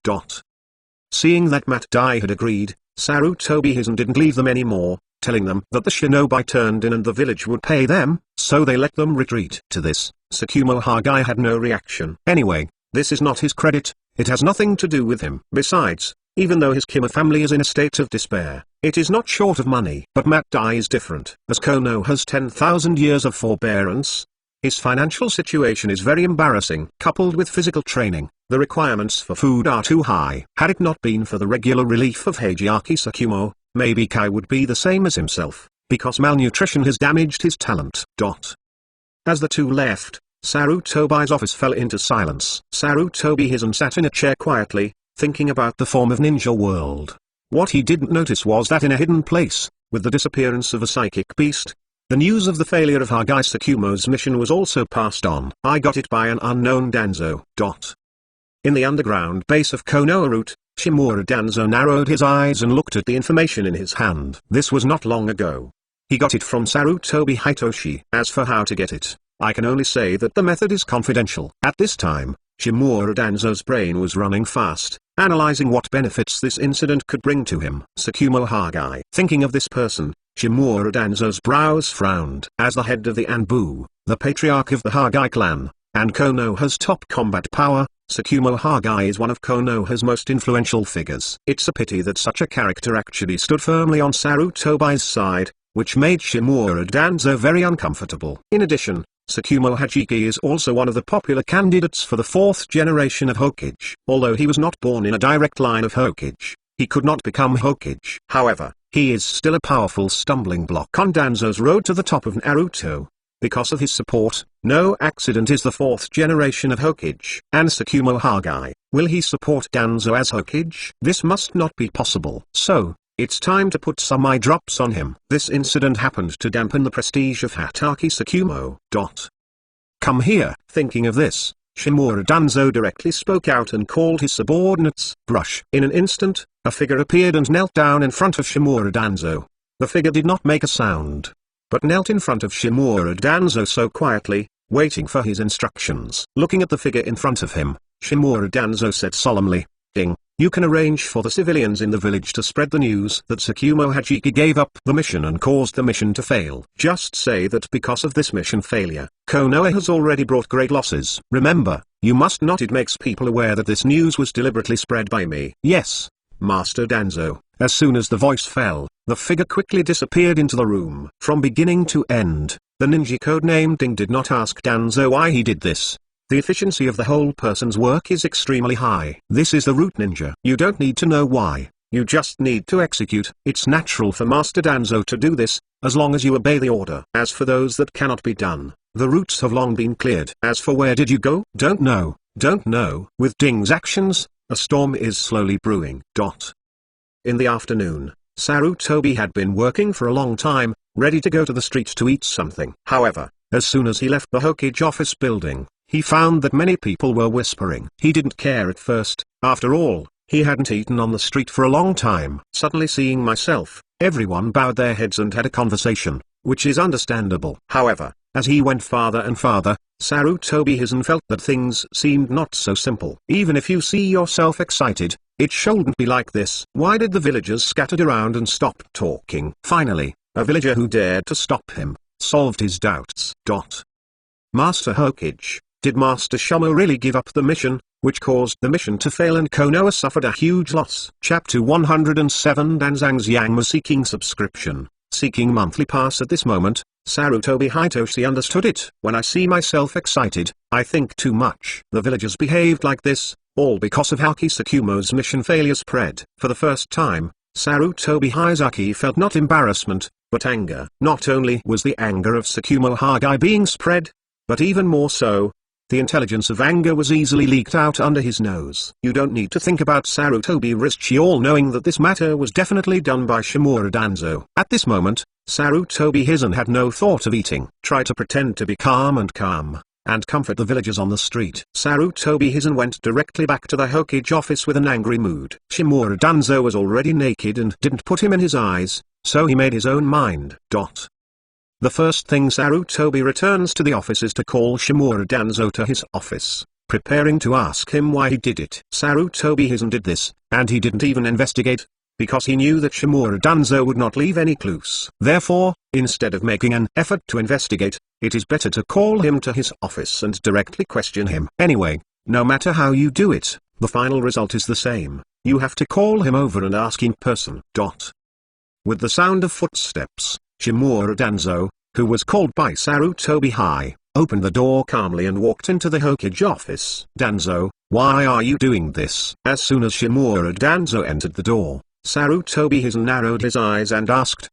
Seeing that Matt Dai had agreed, Sarutobi Hizen didn't leave them anymore, telling them that the shinobi turned in and the village would pay them, so they let them retreat. To this, Tsukumo Hokage had no reaction. Anyway, this is not his credit, it has nothing to do with him. Besides, even though his Kima family is in a state of despair, it is not short of money. But Matt Dai is different. As Kono has 10,000 years of forbearance, his financial situation is very embarrassing. Coupled with physical training, the requirements for food are too high. Had it not been for the regular relief of Heijiaki Tsukumo, maybe Kai would be the same as himself, because malnutrition has damaged his talent. As the two left, Sarutobi's office fell into silence. Sarutobi Hizen sat in a chair quietly, thinking about the form of ninja world. What he didn't notice was that in a hidden place, with the disappearance of a psychic beast, the news of the failure of Hokage Tsukumo's mission was also passed on. I got it by an unknown Danzo. In the underground base of Konoha Route, Shimura Danzo narrowed his eyes and looked at the information in his hand. This was not long ago. He got it from Sarutobi Hitoshi. As for how to get it, I can only say that the method is confidential. At this time, Shimura Danzo's brain was running fast, analyzing what benefits this incident could bring to him. Tsukumo Hokage. Thinking of this person, Shimura Danzo's brows frowned. As the head of the Anbu, the patriarch of the Hokage clan, and Konoha's top combat power, Tsukumo Hokage is one of Konoha's most influential figures. It's a pity that such a character actually stood firmly on Sarutobi's side, which made Shimura Danzo very uncomfortable. In addition, Tsukumo Hachiki is also one of the popular candidates for the fourth generation of Hokage. Although he was not born in a direct line of Hokage, he could not become Hokage. However, he is still a powerful stumbling block on Danzo's road to the top of Naruto. Because of his support, no accident is the fourth generation of Hokage. And Tsukumo Hokage, will he support Danzo as Hokage? This must not be possible. So, it's time to put some eye drops on him. This incident happened to dampen the prestige of Hatake Tsukumo. Come here. Thinking of this, Shimura Danzo directly spoke out and called his subordinates. Brush. In an instant, a figure appeared and knelt down in front of Shimura Danzo. The figure did not make a sound, but knelt in front of Shimura Danzo so quietly, waiting for his instructions. Looking at the figure in front of him, Shimura Danzo said solemnly, "Ding, you can arrange for the civilians in the village to spread the news that Tsukumo Hachiki gave up the mission and caused the mission to fail. Just say that because of this mission failure, Konoha has already brought great losses. Remember, you must not. It makes people aware that this news was deliberately spread by me." "Yes, Master Danzo." As soon as the voice fell, the figure quickly disappeared into the room. From beginning to end, the ninja codenamed Ding did not ask Danzo why he did this. The efficiency of the whole person's work is extremely high. This is the root ninja. You don't need to know why, you just need to execute. It's natural for Master Danzo to do this, as long as you obey the order. As for those that cannot be done, the routes have long been cleared. As for where did you go? Don't know. With Ding's actions, a storm is slowly brewing. In the afternoon, Sarutobi had been working for a long time, ready to go to the street to eat something. However, as soon as he left the Hokage office building, he found that many people were whispering. He didn't care at first. After all, he hadn't eaten on the street for a long time. Suddenly seeing myself, everyone bowed their heads and had a conversation, which is understandable. However, as he went farther and farther, Sarutobi Hizen felt that things seemed not so simple. Even if you see yourself excited, it shouldn't be like this. Why did the villagers scattered around and stop talking? Finally, a villager who dared to stop him, solved his doubts. Master Hokage, did Master Shamo really give up the mission, which caused the mission to fail and Konoha suffered a huge loss? Chapter 107. Danzang's Yang was seeking subscription, seeking monthly pass. At this moment, Sarutobi Hitoshi understood it. When I see myself excited, I think too much. The villagers behaved like this, all because of Hokage Tsukumo's mission failure spread. For the first time, Sarutobi Hizaki felt not embarrassment, but anger. Not only was the anger of Tsukumo Hokage being spread, but even more so, the intelligence of anger was easily leaked out under his nose. You don't need to think about Sarutobi Rizchi all knowing that this matter was definitely done by Shimura Danzo. At this moment, Sarutobi Hizen had no thought of eating. Try to pretend to be calm, and comfort the villagers on the street. Sarutobi Hizen went directly back to the Hokage office with an angry mood. Shimura Danzo was already naked and didn't put him in his eyes, so he made his own mind. The first thing Sarutobi returns to the office is to call Shimura Danzo to his office, preparing to ask him why he did it. Sarutobi Hizen did this, and he didn't even investigate, because he knew that Shimura Danzo would not leave any clues. Therefore, instead of making an effort to investigate, it is better to call him to his office and directly question him. Anyway, no matter how you do it, the final result is the same. You have to call him over and ask in person. With the sound of footsteps, Shimura Danzo, who was called by Sarutobi opened the door calmly and walked into the Hokage office. Danzo, why are you doing this? As soon as Shimura Danzo entered the door, Sarutobi Hizen narrowed his eyes and asked,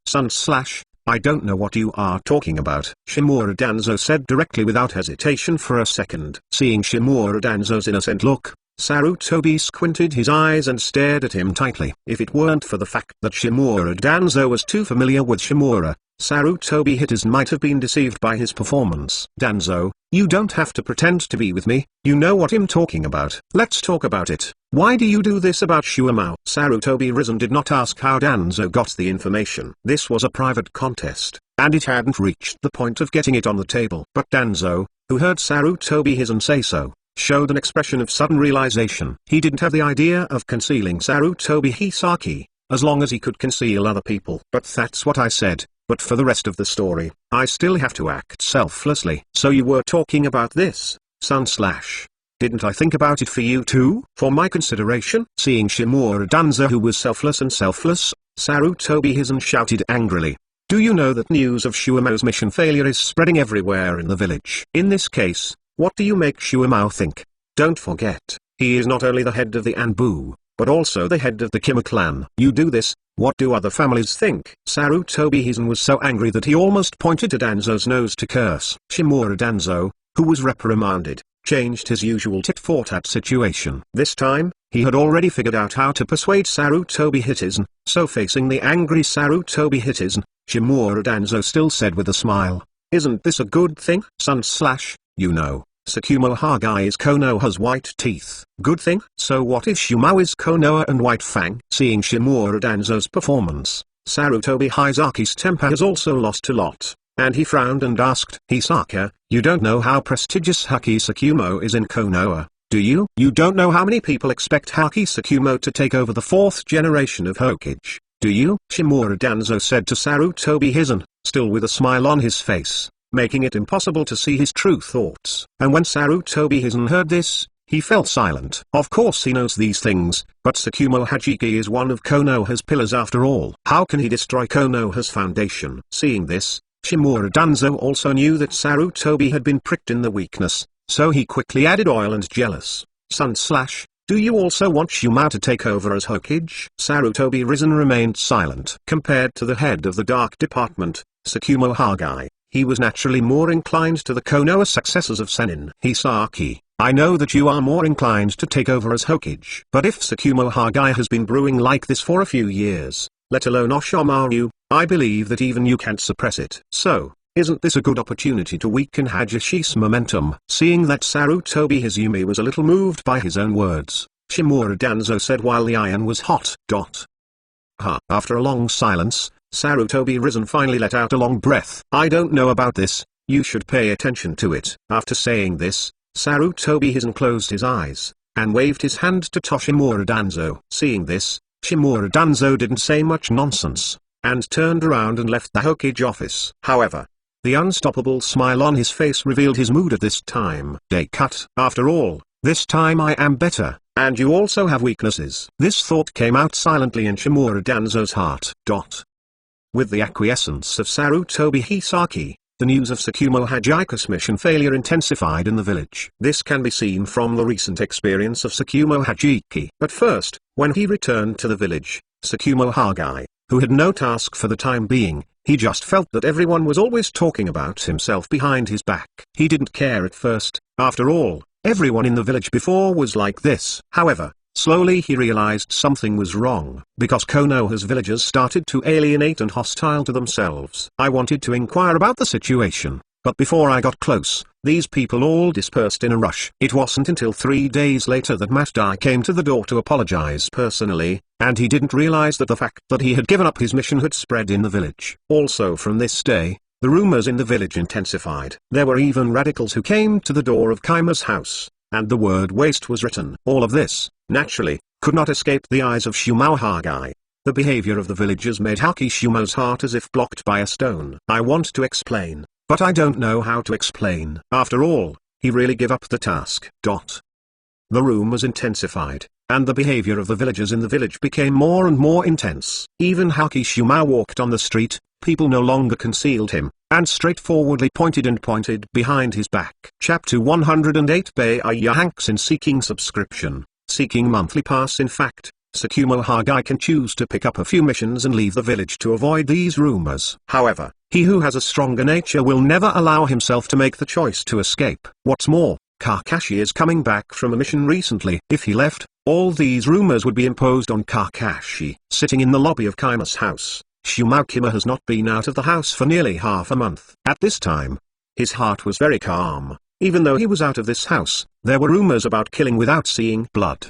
I don't know what you are talking about, Shimura Danzo said directly without hesitation for a second. Seeing Shimura Danzo's innocent look, Sarutobi squinted his eyes and stared at him tightly. If it weren't for the fact that Shimura Danzo was too familiar with Shimura, Sarutobi Hitters might have been deceived by his performance. Danzo, you don't have to pretend to be with me, you know what I'm talking about. Let's talk about it. Why do you do this about Shuamao? Sarutobi Risen did not ask how Danzo got the information. This was a private contest, and it hadn't reached the point of getting it on the table. But Danzo, who heard Sarutobi Hizen say so, showed an expression of sudden realization. He didn't have the idea of concealing Sarutobi Hisaki, as long as he could conceal other people. But that's what I said. But for the rest of the story, I still have to act selflessly. So you were talking about this, Sun Slash. Didn't I think about it for you too? For my consideration? Seeing Shimura Danzo who was selfless, Sarutobi Hizen shouted angrily. Do you know that news of Shuamao's mission failure is spreading everywhere in the village? In this case, what do you make Shuamao think? Don't forget, he is not only the head of the Anbu, but also the head of the Kima clan. You do this, what do other families think? Sarutobi Hizen was so angry that he almost pointed to Danzo's nose to curse. Shimura Danzo, who was reprimanded, changed his usual tit-for-tat situation. This time, he had already figured out how to persuade Sarutobi Hizen, so facing the angry Sarutobi Hizen, Shimura Danzo still said with a smile, isn't this a good thing? Sun Slash, you know, Tsukumo Hagai's Konoha's white teeth. Good thing? So what if Shumao's Konoha and White Fang? Seeing Shimura Danzo's performance, Sarutobi Hisaki's temper has also lost a lot, and he frowned and asked, Hisaka, you don't know how prestigious Haki Tsukumo is in Konoha, do you? You don't know how many people expect Haki Tsukumo to take over the fourth generation of Hokage, do you? Shimura Danzo said to Sarutobi Hizen, still with a smile on his face, making it impossible to see his true thoughts. And when Sarutobi Hizen heard this, he fell silent. Of course he knows these things, but Tsukumo Hajiki is one of Konoha's pillars after all. How can he destroy Konoha's foundation? Seeing this, Shimura Danzo also knew that Sarutobi had been pricked in the weakness, so he quickly added oil and jealous. Sun Slash, do you also want Shumao to take over as Hokage? Sarutobi Risen remained silent. Compared to the head of the Dark Department, Tsukumo Hagai, he was naturally more inclined to the Konoha successors of Sennin. Hisaki, I know that you are more inclined to take over as Hokage. But if Tsukumo Hagai has been brewing like this for a few years, let alone Oshimaru, I believe that even you can't suppress it. So, isn't this a good opportunity to weaken Hajishi's momentum? Seeing that Sarutobi Hizumi was a little moved by his own words, Shimura Danzo said while the iron was hot. After a long silence, Sarutobi Risen finally let out a long breath. I don't know about this, you should pay attention to it. After saying this, Sarutobi Hizen closed his eyes, and waved his hand to Shimura Danzo. Seeing this, Shimura Danzo didn't say much nonsense, and turned around and left the Hokage office. However, the unstoppable smile on his face revealed his mood at this time. Day cut. After all, this time I am better, and you also have weaknesses. This thought came out silently in Shimura Danzo's heart. With the acquiescence of Sarutobi Hisaki, the news of Tsukumo Hajika's mission failure intensified in the village. This can be seen from the recent experience of Tsukumo Hajiki. But first, when he returned to the village, Tsukumo Hagai, who had no task for the time being, he just felt that everyone was always talking about himself behind his back. He didn't care at first, after all, everyone in the village before was like this. However, slowly he realized something was wrong, because Konoha's villagers started to alienate and hostile to themselves. I wanted to inquire about the situation, but before I got close, these people all dispersed in a rush. It wasn't until 3 days later that Matdai came to the door to apologize personally, and he didn't realize that the fact that he had given up his mission had spread in the village. Also from this day, the rumors in the village intensified. There were even radicals who came to the door of Kaima's house, and the word waste was written. All of this, naturally, could not escape the eyes of Shumao Hagai. The behavior of the villagers made Haki Shumao's heart as if blocked by a stone. I want to explain, but I don't know how to explain. After all, he really gave up the task. The rumors intensified, and the behavior of the villagers in the village became more and more intense. Even Haki Shumao walked on the street, people no longer concealed him, and straightforwardly pointed behind his back. Chapter 108 Bay Hanks in seeking subscription, seeking monthly pass. In fact, Tsukumo Hagai can choose to pick up a few missions and leave the village to avoid these rumors. However, He who has a stronger nature will never allow himself to make the choice to escape. What's more, Kakashi is coming back from a mission recently. If he left, all these rumors would be imposed on Kakashi. Sitting in the lobby of Kaima's house, Shumaukima has not been out of the house for nearly half a month. At this time, his heart was very calm. Even though he was out of this house, there were rumors about killing without seeing blood.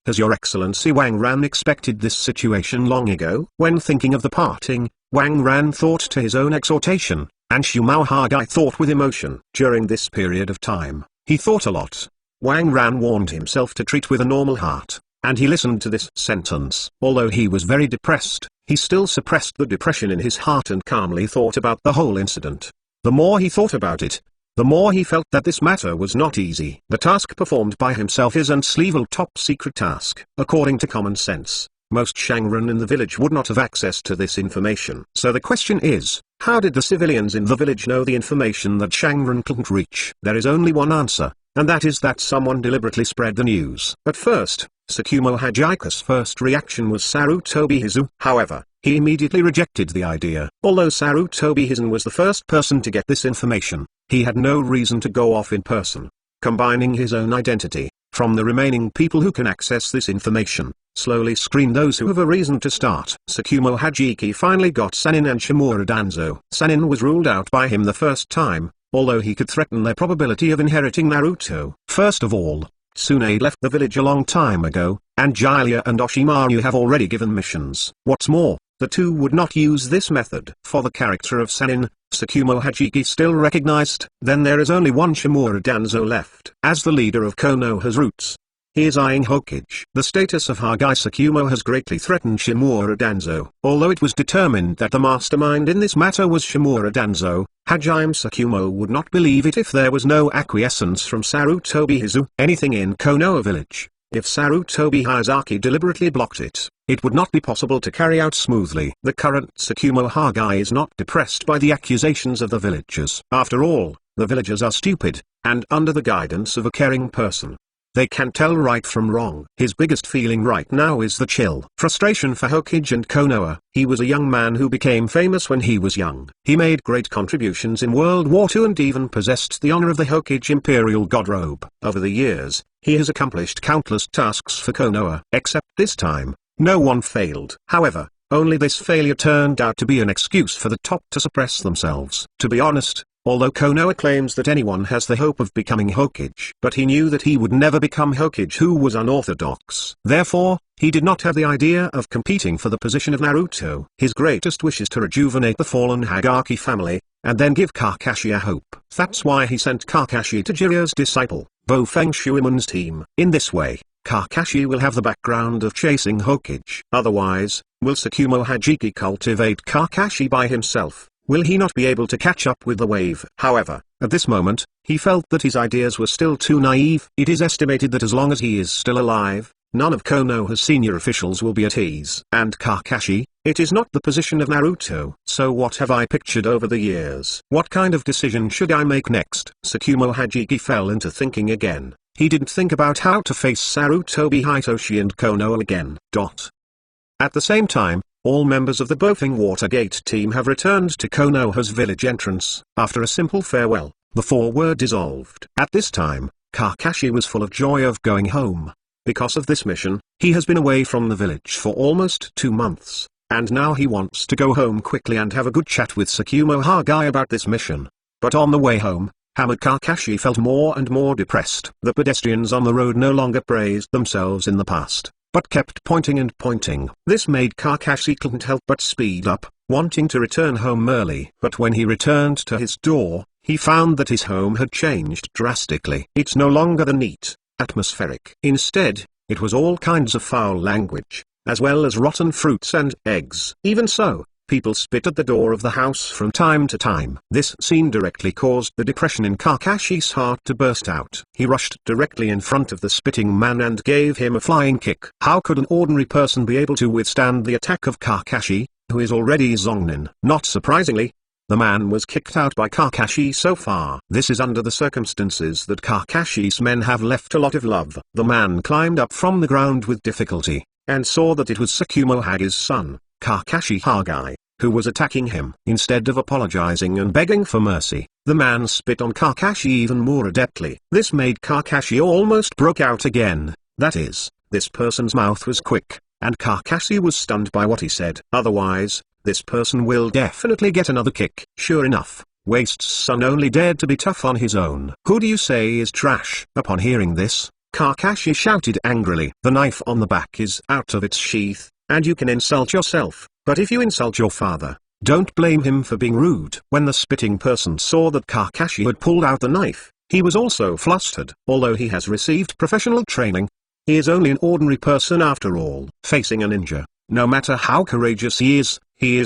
Has Your Excellency Wang Ran expected this situation long ago? When thinking of the parting, Wang Ran thought to his own exhortation, and Shumao Hagai thought with emotion. During this period of time, he thought a lot. Wang Ran warned himself to treat with a normal heart, and he listened to this sentence. Although he was very depressed, he still suppressed the depression in his heart and calmly thought about the whole incident. The more he thought about it, the more he felt that this matter was not easy. The task performed by himself is an level top secret task. According to common sense, most Shangren in the village would not have access to this information. So the question is, how did the civilians in the village know the information that Shangren couldn't reach? There is only one answer, and that is that someone deliberately spread the news. At first, Tsukumo Hajika's first reaction was Sarutobi. However, he immediately rejected the idea. Although Sarutobi was the first person to get this information, he had no reason to go off in person. Combining his own identity, from the remaining people who can access this information, slowly screen those who have a reason to start. Tsukumo Hajiki finally got Sanin and Shimura Danzo. Sanin was ruled out by him the first time, although he could threaten their probability of inheriting Naruto. First of all, Tsunade left the village a long time ago, and Jiraiya and Oshimaru have already given missions. What's more, the two would not use this method. For the character of Sanin, Tsukumo Hajiki still recognized. Then there is only one Shimura Danzo left. As the leader of Konoha's roots, he is eyeing Hokage. The status of Hagai Tsukumo has greatly threatened Shimura Danzo. Although it was determined that the mastermind in this matter was Shimura Danzo, Hajime Tsukumo would not believe it if there was no acquiescence from Sarutobi anything in Konoha village. If Sarutobi Hizaki deliberately blocked it, it would not be possible to carry out smoothly. The current Tsukumo Hagai is not depressed by the accusations of the villagers. After all, the villagers are stupid, and under the guidance of a caring person, they can tell right from wrong. His biggest feeling right now is the chill frustration for Hokage and Konoha. He was a young man who became famous when he was young. He made great contributions in World War II and even possessed the honor of the Hokage Imperial God Robe. Over the years, he has accomplished countless tasks for Konoha. Except this time, no one failed. However, only this failure turned out to be an excuse for the top to suppress themselves. To be honest, although Konoha claims that anyone has the hope of becoming Hokage, but he knew that he would never become Hokage who was unorthodox. Therefore, he did not have the idea of competing for the position of Naruto. His greatest wish is to rejuvenate the fallen Hagaki family, and then give Kakashi a hope. That's why he sent Kakashi to Jiraiya's disciple, Bofeng Shuiman's team. In this way, Kakashi will have the background of chasing Hokage. Otherwise, will Tsukumo Hajiki cultivate Kakashi by himself? Will he not be able to catch up with the wave? However, at this moment, he felt that his ideas were still too naive. It is estimated that as long as he is still alive, none of Konoha's senior officials will be at ease. And Kakashi, it is not the position of Naruto. So what have I pictured over the years? What kind of decision should I make next? Tsukumo Hajiki fell into thinking again. He didn't think about how to face Sarutobi Hitoshi and Konoha again. At the same time, all members of the Bofeng Watergate team have returned to Konoha's village entrance. After a simple farewell, the four were dissolved. At this time, Kakashi was full of joy of going home. Because of this mission, he has been away from the village for almost 2 months, and now he wants to go home quickly and have a good chat with Tsukumo Hagai about this mission. But on the way home, Kakashi felt more and more depressed. The pedestrians on the road no longer praised themselves in the past, but kept pointing and pointing. This made Kakashi couldn't help but speed up, wanting to return home early. But when he returned to his door, he found that his home had changed drastically. It's no longer the neat, atmospheric. Instead, it was all kinds of foul language, as well as rotten fruits and eggs. Even so, people spit at the door of the house from time to time. This scene directly caused the depression in Kakashi's heart to burst out. He rushed directly in front of the spitting man and gave him a flying kick. How could an ordinary person be able to withstand the attack of Kakashi, who is already Zonnin? Not surprisingly, the man was kicked out by Kakashi so far. This is under the circumstances that Kakashi's men have left a lot of love. The man climbed up from the ground with difficulty, and saw that it was Tsukumo Hage's son, Kakashi Hagai. who was attacking him. Instead of apologizing and begging for mercy, the man spit on Kakashi even more adeptly. This made Kakashi almost broke out again. That is, this person's mouth was quick, and Kakashi was stunned by what he said. Otherwise, this person will definitely get another kick. Sure enough, Waste's son only dared to be tough on his own. Who do you say is trash? Upon hearing this, Kakashi shouted angrily. The knife on the back is out of its sheath, and you can insult yourself, but if you insult your father, don't blame him for being rude. When the spitting person saw that Kakashi had pulled out the knife, he was also flustered. Although he has received professional training, he is only an ordinary person after all. Facing a ninja, no matter how courageous he is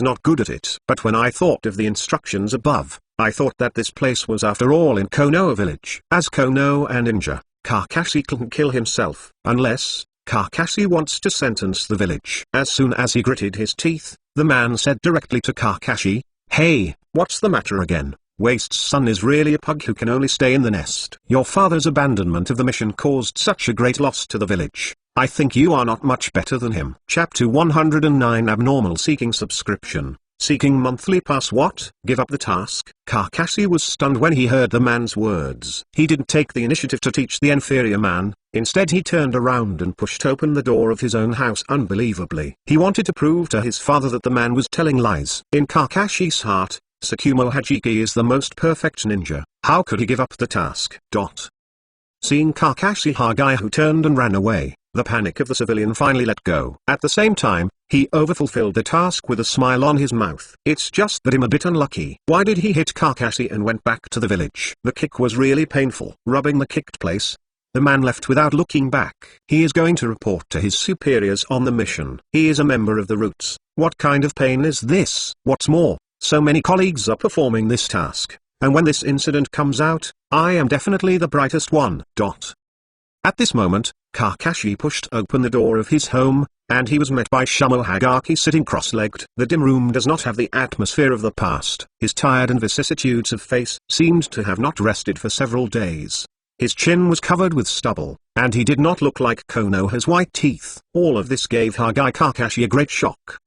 not good at it. But when I thought of the instructions above, I thought that this place was after all in Konoha village. As Konoha a ninja, Kakashi can kill himself, unless Kakashi wants to sentence the village. As soon as he gritted his teeth, the man said directly to Kakashi, "Hey, what's the matter again? Waste's son is really a pug who can only stay in the nest. Your father's abandonment of the mission caused such a great loss to the village. I think you are not much better than him." Chapter 109 Abnormal Seeking Subscription. Seeking monthly pass. What? Give up the task? Kakashi was stunned when he heard the man's words. He didn't take the initiative to teach the inferior man. Instead he turned around and pushed open the door of his own house unbelievably. He wanted to prove to his father that the man was telling lies. In Kakashi's heart, Tsukumo Hajiki is the most perfect ninja. How could he give up the task? Seeing Kakashi Hokage who turned and ran away, the panic of the civilian finally let go. At the same time, he overfulfilled the task with a smile on his mouth. It's just that I'm a bit unlucky. Why did he hit Kakashi and went back to the village? The kick was really painful. Rubbing the kicked place, the man left without looking back. He is going to report to his superiors on the mission. He is a member of the Roots. What kind of pain is this? What's more, so many colleagues are performing this task, and when this incident comes out, I am definitely the brightest one. At this moment, Kakashi pushed open the door of his home, and he was met by Shumo Hagaki sitting cross-legged. The dim room does not have the atmosphere of the past. His tired and vicissitudes of face seemed to have not rested for several days. His chin was covered with stubble, and he did not look like Konoha's white teeth. All of this gave Hagaki Kakashi a great shock.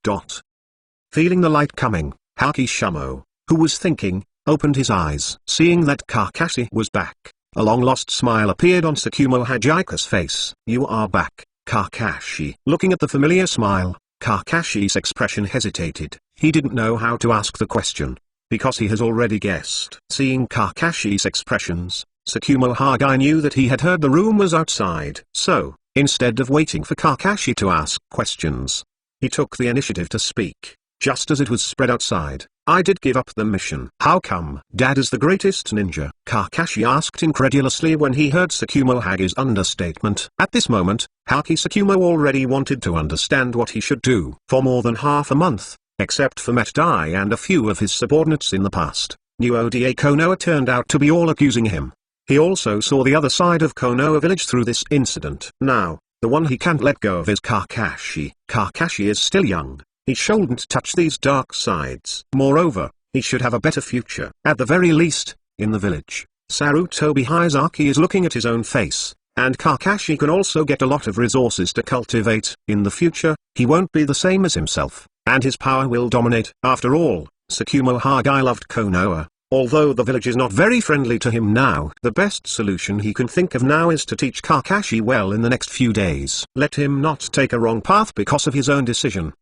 Feeling the light coming, Haki Shumo, who was thinking, opened his eyes. Seeing that Kakashi was back, a long-lost smile appeared on Tsukumo Hajika's face. You are back, Kakashi. Looking at the familiar smile, Kakashi's expression hesitated. He didn't know how to ask the question, because he has already guessed. Seeing Kakashi's expressions, Tsukumo Hagaki knew that he had heard the rumors outside. So, instead of waiting for Kakashi to ask questions, he took the initiative to speak. Just as it was spread outside, I did give up the mission. How come? Dad is the greatest ninja, Kakashi asked incredulously when he heard Tsukumo Hagi's understatement. At this moment, Haki Tsukumo already wanted to understand what he should do. For more than half a month, except for Met Dai and a few of his subordinates in the past, New Oda Konoha turned out to be all accusing him. He also saw the other side of Konoha village through this incident. Now, the one he can't let go of is Kakashi. Kakashi is still young. He shouldn't touch these dark sides. Moreover, he should have a better future. At the very least, in the village, Sarutobi Hizaki is looking at his own face, and Kakashi can also get a lot of resources to cultivate. In the future, he won't be the same as himself, and his power will dominate. After all, Tsukumo Hagaki loved Konoha. Although the village is not very friendly to him now, the best solution he can think of now is to teach Kakashi well in the next few days. Let him not take a wrong path because of his own decision.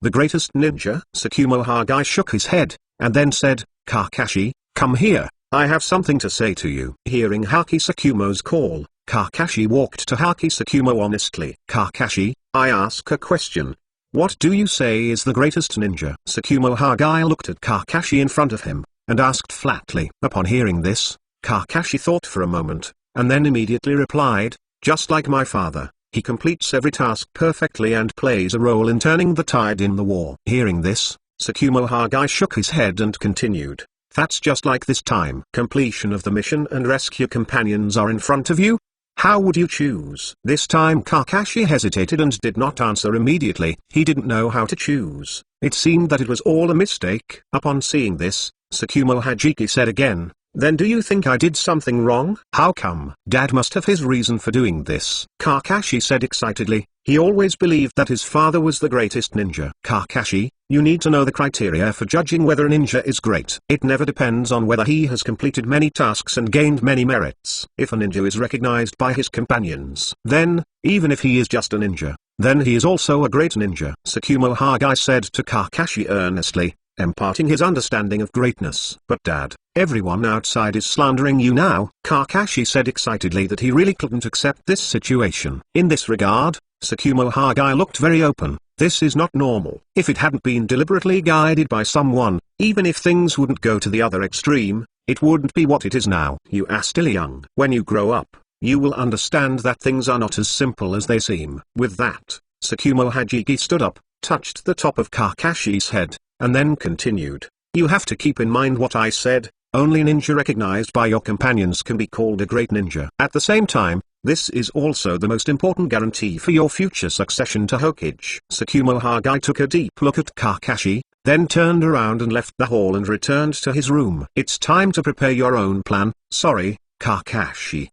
The greatest ninja? Tsukumo Hagaki shook his head, and then said, Kakashi, come here, I have something to say to you. Hearing Haki Tsukumo's call, Kakashi walked to Haki Tsukumo honestly. Kakashi, I ask a question. What do you say is the greatest ninja? Tsukumo Hagaki looked at Kakashi in front of him, and asked flatly. Upon hearing this, Kakashi thought for a moment, and then immediately replied, just like my father. He completes every task perfectly and plays a role in turning the tide in the war. Hearing this, Tsukumo Hagaki shook his head and continued. That's just like this time. Completion of the mission and rescue companions are in front of you? How would you choose? This time Kakashi hesitated and did not answer immediately. He didn't know how to choose. It seemed that it was all a mistake. Upon seeing this, Tsukumo Hajiki said again, then do you think I did something wrong? How come? Dad must have his reason for doing this. Kakashi said excitedly. He always believed that his father was the greatest ninja. Kakashi, you need to know the criteria for judging whether a ninja is great. It never depends on whether he has completed many tasks and gained many merits. If a ninja is recognized by his companions, then, even if he is just a ninja, then he is also a great ninja. Tsukumo Hokage said to Kakashi earnestly, imparting his understanding of greatness. But Dad, everyone outside is slandering you now. Kakashi said excitedly that he really couldn't accept this situation. In this regard, Tsukumo Hokage looked very open. This is not normal. If it hadn't been deliberately guided by someone, even if things wouldn't go to the other extreme, it wouldn't be what it is now. You are still young. When you grow up, you will understand that things are not as simple as they seem. With that, Tsukumo Hajiki stood up, touched the top of Kakashi's head, and then continued. You have to keep in mind what I said. Only ninja recognized by your companions can be called a great ninja. At the same time, this is also the most important guarantee for your future succession to Hokage. Tsukumo Hokage took a deep look at Kakashi, then turned around and left the hall and returned to his room. It's time to prepare your own plan. Sorry, Kakashi.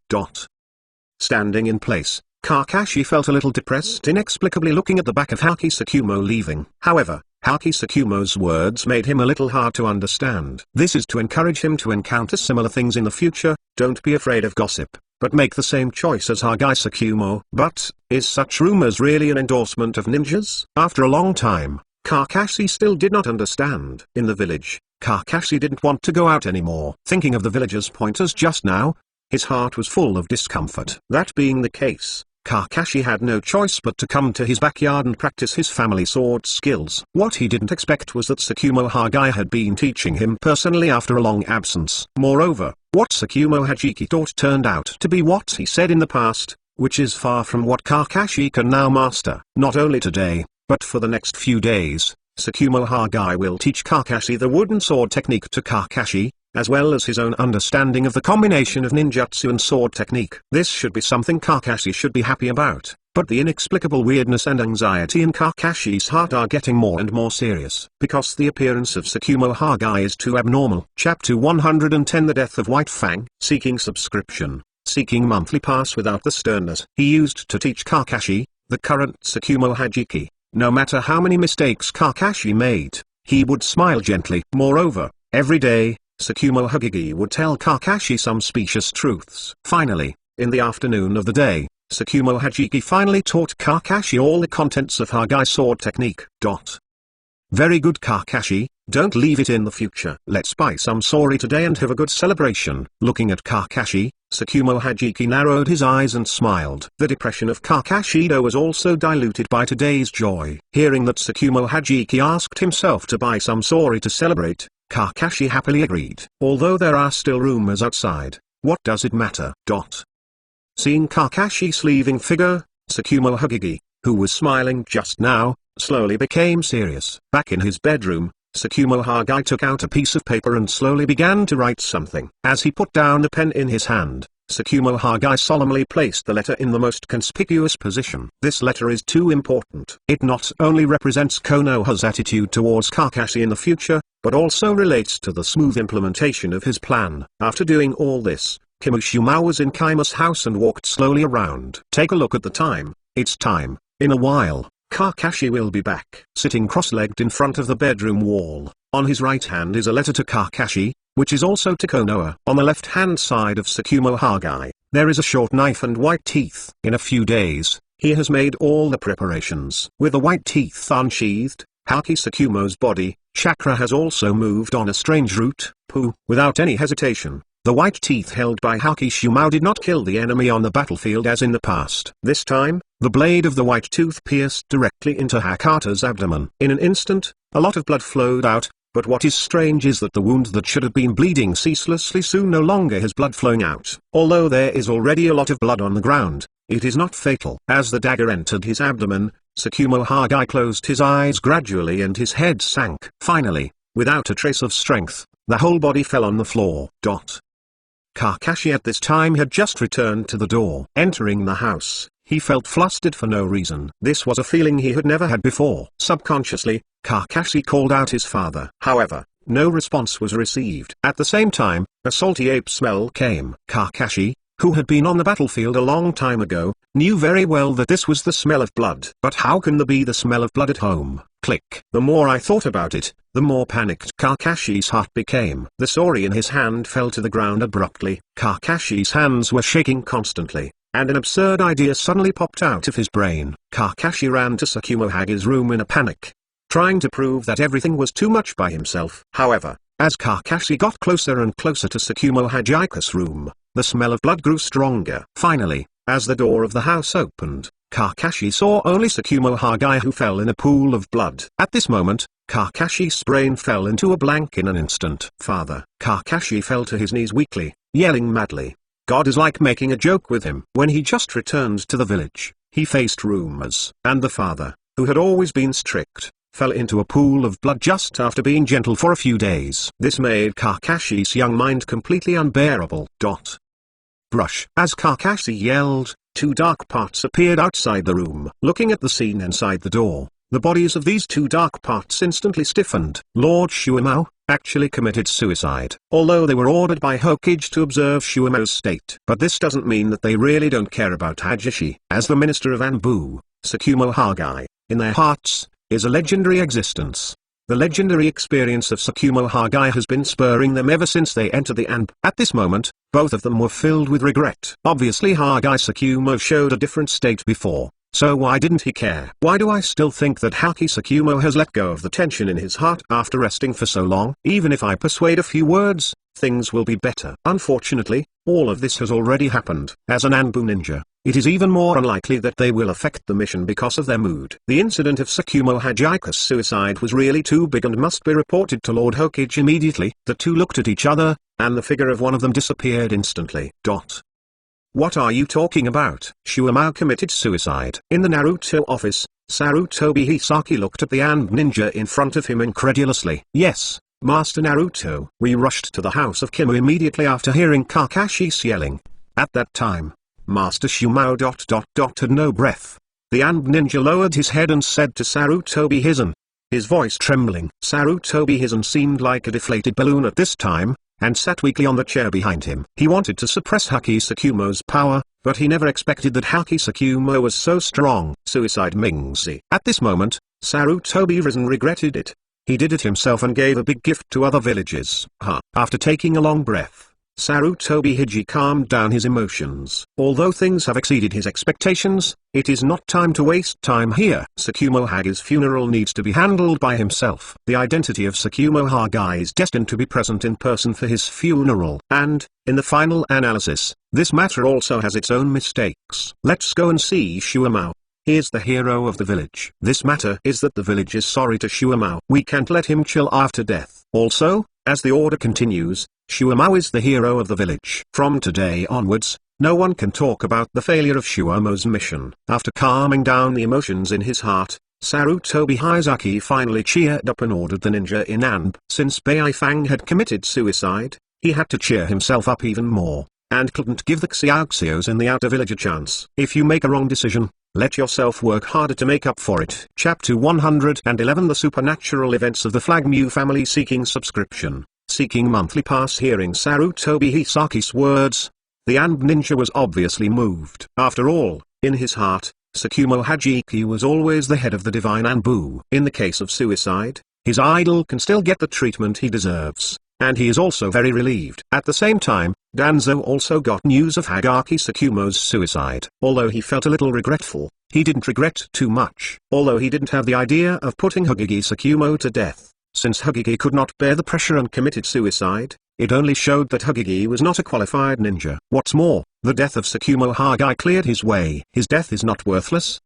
Standing in place, Kakashi felt a little depressed, inexplicably looking at the back of Haki Tsukumo leaving. However, Haki Tsukumo's words made him a little hard to understand. This is to encourage him to encounter similar things in the future. Don't be afraid of gossip, but make the same choice as Hokage Tsukumo. But, is such rumors really an endorsement of ninjas? After a long time, Kakashi still did not understand. In the village, Kakashi didn't want to go out anymore. Thinking of the villagers' pointers just now, his heart was full of discomfort. That being the case, Kakashi had no choice but to come to his backyard and practice his family sword skills. What he didn't expect was that Tsukumo Hokage had been teaching him personally after a long absence. Moreover, what Tsukumo Hajiki taught turned out to be what he said in the past, which is far from what Kakashi can now master. Not only today, but for the next few days, Tsukumo Hokage will teach Kakashi the wooden sword technique to Kakashi, as well as his own understanding of the combination of ninjutsu and sword technique. This should be something Kakashi should be happy about, but the inexplicable weirdness and anxiety in Kakashi's heart are getting more and more serious, because the appearance of Tsukumo Hokage is too abnormal. Chapter 110 The Death of White Fang. Seeking subscription, seeking monthly pass without the sternness he used to teach Kakashi, the current Tsukumo Hajiki. No matter how many mistakes Kakashi made, he would smile gently. Moreover, every day, Tsukumo Hokage would tell Kakashi some specious truths. Finally, in the afternoon of the day, Tsukumo Hajiki finally taught Kakashi all the contents of Hokage sword technique. Very good Kakashi, don't leave it in the future. Let's buy some sori today and have a good celebration. Looking at Kakashi, Tsukumo Hajiki narrowed his eyes and smiled. The depression of Kakashido was also diluted by today's joy. Hearing that Tsukumo Hajiki asked himself to buy some sori to celebrate, Kakashi happily agreed. Although there are still rumors outside, what does it matter? Seeing Kakashi's leaving figure, Tsukumo Hokage, who was smiling just now, slowly became serious. Back in his bedroom, Tsukumo Hokage took out a piece of paper and slowly began to write something. As he put down the pen in his hand, Tsukumo Hokage solemnly placed the letter in the most conspicuous position. This letter is too important. It not only represents Konoha's attitude towards Kakashi in the future, but also relates to the smooth implementation of his plan. After doing all this, Kimushima was in Kaima's house and walked slowly around. Take a look at the time. It's time. In a while, Kakashi will be back. Sitting cross-legged in front of the bedroom wall, on his right hand is a letter to Kakashi, which is also to Konoha. On the left-hand side of Tsukumo Hokage, there is a short knife and white teeth. In a few days, he has made all the preparations. With the white teeth unsheathed, Haki Tsukumo's body, chakra has also moved on a strange route. Without any hesitation, the white teeth held by Haki Shumao did not kill the enemy on the battlefield as in the past. This time, the blade of the white tooth pierced directly into Hakata's abdomen. In an instant, a lot of blood flowed out, but what is strange is that the wound that should have been bleeding ceaselessly soon no longer has blood flowing out. Although there is already a lot of blood on the ground, it is not fatal. As the dagger entered his abdomen, Tsukumo Hokage closed his eyes gradually and his head sank. Finally, without a trace of strength, the whole body fell on the floor. Kakashi at this time had just returned to the door. Entering the house, he felt flustered for no reason. This was a feeling he had never had before. Subconsciously, Kakashi called out his father. However, no response was received. At the same time, a salty ape smell came. Kakashi, who had been on the battlefield a long time ago, knew very well that this was the smell of blood. But how can there be the smell of blood at home? Click. The more I thought about it, the more panicked Kakashi's heart became. The sword in his hand fell to the ground abruptly. Kakashi's hands were shaking constantly, and an absurd idea suddenly popped out of his brain. Kakashi ran to Tsukumo Hage's room in a panic, trying to prove that everything was too much by himself. However, as Kakashi got closer and closer to Tsukumo Hage's room, the smell of blood grew stronger. Finally, as the door of the house opened, Kakashi saw only Tsukumo Hage, who fell in a pool of blood. At this moment, Kakashi's brain fell into a blank in an instant. Father! Kakashi fell to his knees weakly, yelling madly. God is like making a joke with him. When he just returned to the village, he faced rumors, and the father, who had always been strict, fell into a pool of blood just after being gentle for a few days. This made Kakashi's young mind completely unbearable. Brush. As Kakashi yelled, two dark parts appeared outside the room. Looking at the scene inside the door, the bodies of these two dark parts instantly stiffened. Lord Shuimao actually committed suicide, although they were ordered by Hokage to observe Shuimao's state. But this doesn't mean that they really don't care about Hajishi. As the minister of Anbu, Tsukumo Hage, in their hearts, is a legendary existence. The legendary experience of Tsukumo Hage has been spurring them ever since they entered the Anbu. At this moment, both of them were filled with regret. Obviously Hage Tsukumo showed a different state before, so why didn't he care? Why do I still think that Hage Tsukumo has let go of the tension in his heart after resting for so long? Even if I persuade a few words, things will be better. Unfortunately, all of this has already happened. As an Anbu ninja, it is even more unlikely that they will affect the mission because of their mood. The incident of Tsukumo Hage's suicide was really too big and must be reported to Lord Hokage immediately. The two looked at each other, and the figure of one of them disappeared instantly. What are you talking about? Shuimao committed suicide. In the Naruto office, Sarutobi Hisaki looked at the Anbu ninja in front of him incredulously. Yes, Master Naruto. We rushed to the house of Kimu immediately after hearing Kakashi's yelling. At that time, Master Shuimao had no breath. The Anbu ninja lowered his head and said to Sarutobi Hizen, his voice trembling. Sarutobi Hizen seemed like a deflated balloon at this time, and sat weakly on the chair behind him. He wanted to suppress Hage Tsukumo's power, but he never expected that Hage Tsukumo was so strong. Suicide Mingzi. At this moment, Sarutobi Hizen regretted it. He did it himself and gave a big gift to other villages. After taking a long breath, Sarutobi Hiji calmed down his emotions. Although things have exceeded his expectations, it is not time to waste time here. Tsukumo Hage's funeral needs to be handled by himself. The identity of Tsukumo Hage is destined to be present in person for his funeral. And, in the final analysis, this matter also has its own mistakes. Let's go and see Shuimao. He is the hero of the village. This matter is that the village is sorry to Shuimao. We can't let him chill after death. Also, as the order continues, Shuimao is the hero of the village. From today onwards, no one can talk about the failure of Shuimao's mission. After calming down the emotions in his heart, Sarutobi Hisaki finally cheered up and ordered the ninja in Anbu. Since Beifang had committed suicide, he had to cheer himself up even more, and couldn't give the Xiaoxios in the outer village a chance. If you make a wrong decision, let yourself work harder to make up for it. Chapter 111 The Supernatural Events of the Flag Mu Family Seeking Subscription. Seeking monthly pass. Hearing Sarutobi Hisaki's words, the Anbu ninja was obviously moved. After all, in his heart, Tsukumo Hajiki was always the head of the divine Anbu. In the case of suicide, his idol can still get the treatment he deserves, and he is also very relieved. At the same time, Danzo also got news of Hagaki Tsukumo's suicide. Although he felt a little regretful, he didn't regret too much. Although he didn't have the idea of putting Hokage Tsukumo to death, since Hokage could not bear the pressure and committed suicide, it only showed that Hokage was not a qualified ninja. What's more, the death of Tsukumo Hage cleared his way. His death is not worthless.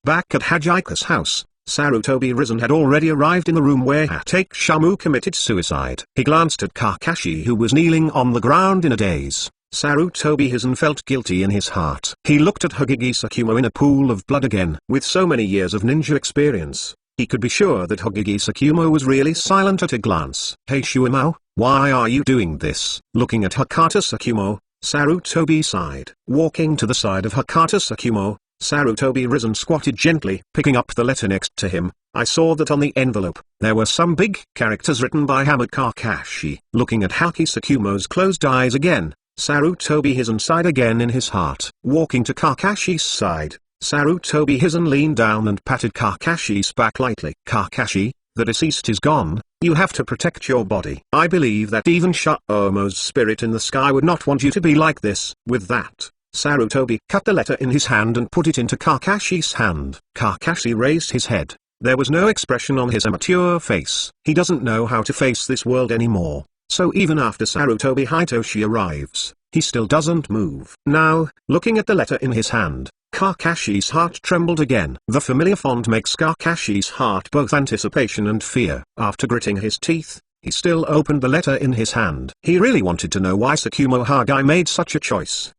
Back at Hajika's house, Sarutobi Hizen had already arrived in the room where Hatake Shamu committed suicide. He glanced at Kakashi, who was kneeling on the ground in a daze. Sarutobi Hizen felt guilty in his heart. He looked at Hokage Tsukumo in a pool of blood again. With so many years of ninja experience, he could be sure that Hokage Tsukumo was really silent at a glance. Hey Shuimao, why are you doing this? Looking at Hakata Tsukumo, Sarutobi sighed. Walking to the side of Hakata Tsukumo, Sarutobi Hizen squatted gently. Picking up the letter next to him, I saw that on the envelope, there were some big characters written by Hamid Kakashi. Looking at Haki Tsukumo's closed eyes again, Sarutobi Hizen sighed again in his heart. Walking to Kakashi's side, Sarutobi Hizen leaned down and patted Kakashi's back lightly. Kakashi, the deceased is gone, you have to protect your body. I believe that even Shomo's spirit in the sky would not want you to be like this. With that, Sarutobi cut the letter in his hand and put it into Kakashi's hand. Kakashi raised his head. There was no expression on his immature face. He doesn't know how to face this world anymore. So even after Sarutobi Hitoshi arrives, he still doesn't move. Now, looking at the letter in his hand, Kakashi's heart trembled again. The familiar font makes Kakashi's heart both anticipation and fear. After gritting his teeth, he still opened the letter in his hand. He really wanted to know why Tsukumo Hage made such a choice.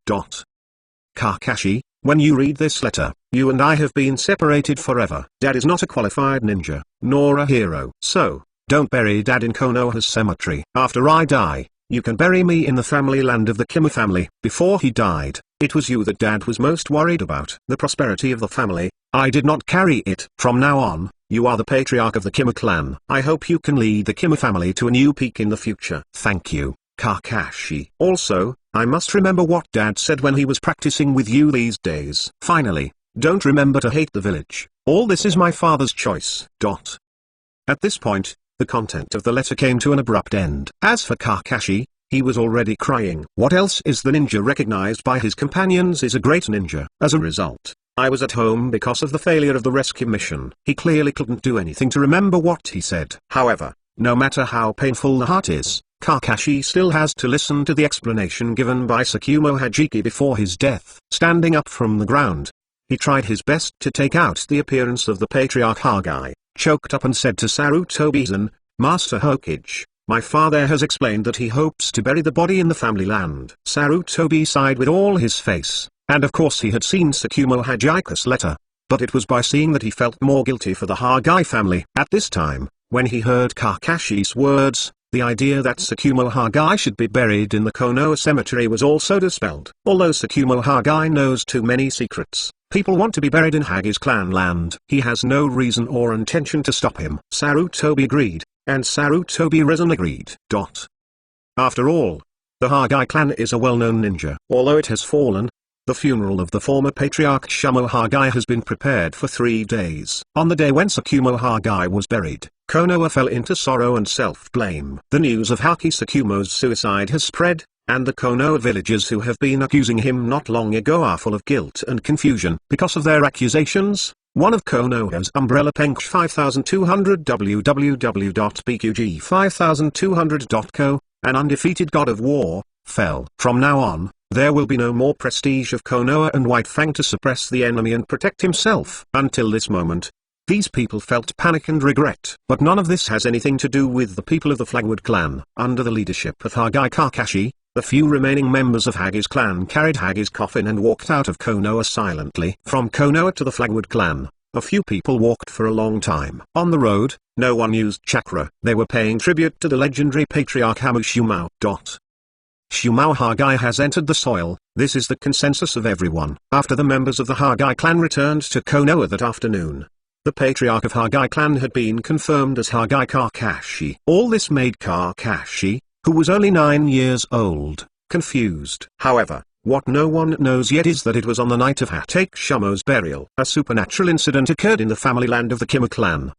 Kakashi, when you read this letter, you and I have been separated forever. Dad is not a qualified ninja, nor a hero. So, don't bury Dad in Konoha's cemetery. After I die, you can bury me in the family land of the Kimo family. Before he died, it was you that Dad was most worried about. The prosperity of the family. I did not carry it. From now on, you are the patriarch of the Kimo clan. I hope you can lead the Kimo family to a new peak in the future. Thank you, Kakashi. Also, I must remember what Dad said when he was practicing with you these days. Finally, don't remember to hate the village. All this is my father's choice. At this point, the content of the letter came to an abrupt end. As for Kakashi, he was already crying. What else is the ninja recognized by his companions is a great ninja. As a result, I was at home because of the failure of the rescue mission. He clearly couldn't do anything to remember what he said. However, no matter how painful the heart is, Kakashi still has to listen to the explanation given by Tsukumo Hajiki before his death. Standing up from the ground, he tried his best to take out the appearance of the patriarch Hage, choked up and said to Sarutobi Hizen, Master Hokage, my father has explained that he hopes to bury the body in the family land. Sarutobi sighed with all his face, and of course he had seen Tsukumo Hajika's letter, but it was by seeing that he felt more guilty for the Hage family. At this time, when he heard Kakashi's words, the idea that Tsukumo Hage should be buried in the Konoha cemetery was also dispelled. Although Tsukumo Hage knows too many secrets, people want to be buried in Hage's clan land. He has no reason or intention to stop him. Sarutobi agreed, and Sarutobi Hizen agreed. After all, the Hage clan is a well-known ninja. Although it has fallen, the funeral of the former patriarch Shomo Hage has been prepared for 3 days. On the day when Tsukumo Hage was buried, Konoha fell into sorrow and self-blame. The news of Haki Tsukumo's suicide has spread, and the Konoha villagers who have been accusing him not long ago are full of guilt and confusion. Because of their accusations, one of Konoha's umbrella Pench 5200 www.bqg5200.co, an undefeated god of war, fell. From now on, there will be no more prestige of Konoha and White Fang to suppress the enemy and protect himself. Until this moment, these people felt panic and regret. But none of this has anything to do with the people of the Flagwood clan. Under the leadership of Hage Kakashi, the few remaining members of Hage's clan carried Hage's coffin and walked out of Konoha silently. From Konoha to the Flagwood clan, a few people walked for a long time. On the road, no one used chakra. They were paying tribute to the legendary patriarch Shumao. Shumao Hage has entered the soil. This is the consensus of everyone. After the members of the Hage clan returned to Konoha that afternoon, the patriarch of Hage clan had been confirmed as Hage Kakashi. All this made Kakashi, who was only 9 years old, confused. However, what no one knows yet is that it was on the night of Hatake Shumo's burial. A supernatural incident occurred in the family land of the Kimo clan.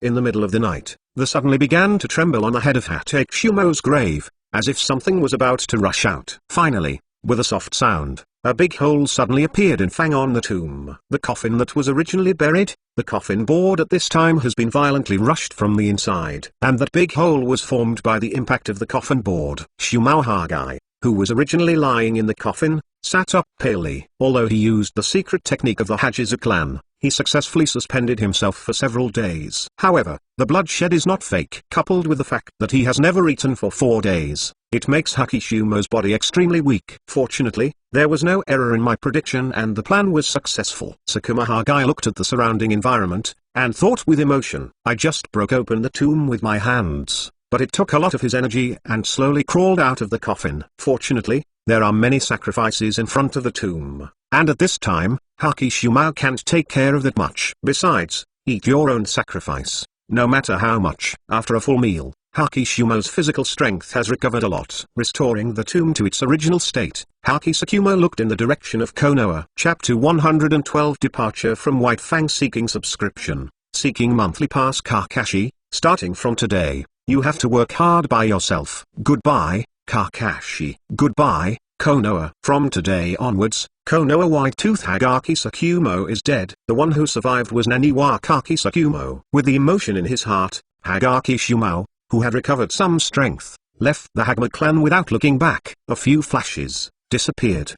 In the middle of the night, the suddenly began to tremble on the head of Hatake Shumo's grave, as if something was about to rush out. Finally, with a soft sound, a big hole suddenly appeared in Fang on the tomb. The coffin that was originally buried, the coffin board at this time has been violently rushed from the inside. And that big hole was formed by the impact of the coffin board. Shumao Hage, who was originally lying in the coffin, sat up palely. Although he used the secret technique of the Hachizu clan, he successfully suspended himself for several days. However, the bloodshed is not fake. Coupled with the fact that he has never eaten for 4 days, it makes Hakishumo's body extremely weak. Fortunately, there was no error in my prediction and the plan was successful. Tsukumo Hage looked at the surrounding environment, and thought with emotion. I just broke open the tomb with my hands, but it took a lot of his energy and slowly crawled out of the coffin. Fortunately, there are many sacrifices in front of the tomb, and at this time, Hakishumo can't take care of that much. Besides, eat your own sacrifice, no matter how much. After a full meal, Hakishumo's physical strength has recovered a lot, restoring the tomb to its original state. Hakishumo looked in the direction of Konoha. Chapter 112 Departure from White Fang. Seeking subscription. Seeking monthly pass. Kakashi, starting from today, you have to work hard by yourself. Goodbye, Kakashi. Goodbye, Konoha. From today onwards, Konoha White-Tooth Hakishumo is dead. The one who survived was Naniwa Hakishumo. With the emotion in his heart, Hakishumo, who had recovered some strength, left the Hagama clan without looking back. A few flashes, disappeared.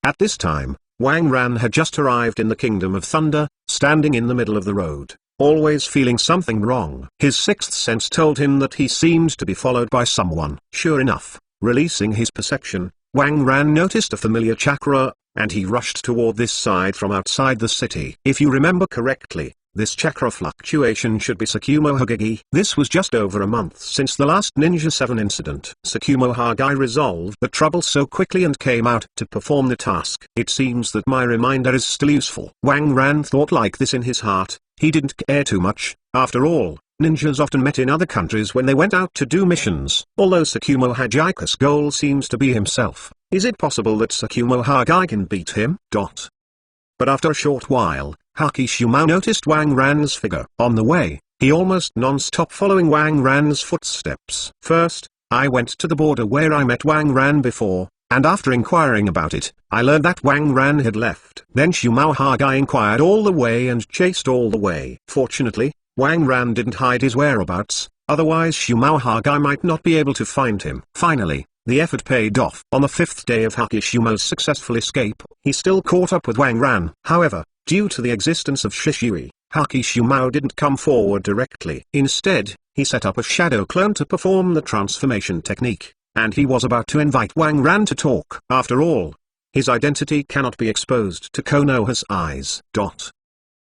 At this time, Wang Ran had just arrived in the Kingdom of Thunder, standing in the middle of the road, always feeling something wrong. His sixth sense told him that he seemed to be followed by someone. Sure enough, releasing his perception, Wang Ran noticed a familiar chakra, and he rushed toward this side from outside the city. If you remember correctly, this chakra fluctuation should be Tsukumo Hokage. This was just over a month since the last Ninja 7 incident. Tsukumo Hokage resolved the trouble so quickly and came out to perform the task. It seems that my reminder is still useful. Wang Ran thought like this in his heart. He didn't care too much. After all, ninjas often met in other countries when they went out to do missions. Although Tsukumo Hajaika's goal seems to be himself, is it possible that Tsukumo Hokage can beat him? But after a short while, Hakishumo noticed Wang Ran's figure. On the way, he almost non-stop following Wang Ran's footsteps. First, I went to the border where I met Wang Ran before, and after inquiring about it, I learned that Wang Ran had left. Then Shumao Haggai inquired all the way and chased all the way. Fortunately, Wang Ran didn't hide his whereabouts, otherwise Shumao Haggai might not be able to find him. Finally, the effort paid off. On the fifth day of Hakishumo's successful escape, he still caught up with Wang Ran. However, due to the existence of Shishui, Hakishumo didn't come forward directly. Instead, he set up a shadow clone to perform the transformation technique, and he was about to invite Wang Ran to talk. After all, his identity cannot be exposed to Konoha's eyes.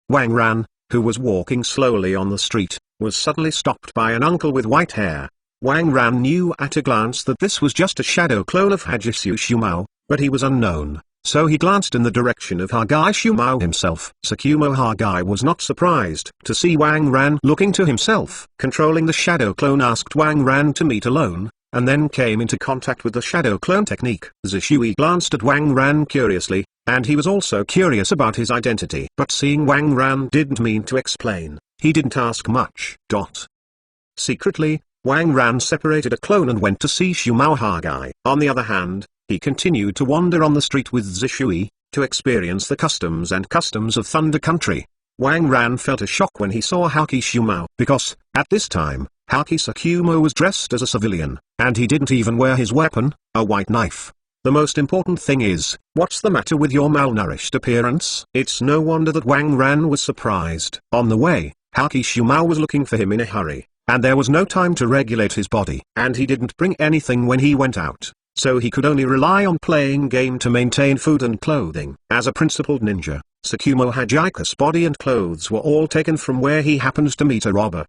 Wang Ran, who was walking slowly on the street, was suddenly stopped by an uncle with white hair. Wang Ran knew at a glance that this was just a shadow clone of Hakishumo, but he was unknown, so he glanced in the direction of Hakishumo himself. Tsukumo Haggai was not surprised to see Wang Ran looking to himself. Controlling the shadow clone asked Wang Ran to meet alone, and then came into contact with the shadow clone technique. Zishui glanced at Wang Ran curiously, and he was also curious about his identity. But seeing Wang Ran didn't mean to explain, he didn't ask much. Secretly, Wang Ran separated a clone and went to see Shumao Haggai. On the other hand, he continued to wander on the street with Zishui, to experience the customs of Thunder Country. Wang Ran felt a shock when he saw Hakishumo, because, at this time, Hakishumo was dressed as a civilian, and he didn't even wear his weapon, a white knife. The most important thing is, what's the matter with your malnourished appearance? It's no wonder that Wang Ran was surprised. On the way, Hakishumo was looking for him in a hurry, and there was no time to regulate his body. And he didn't bring anything when he went out, so he could only rely on playing game to maintain food and clothing. As a principled ninja, Tsukumo Hajaika's body and clothes were all taken from where he happened to meet a robber.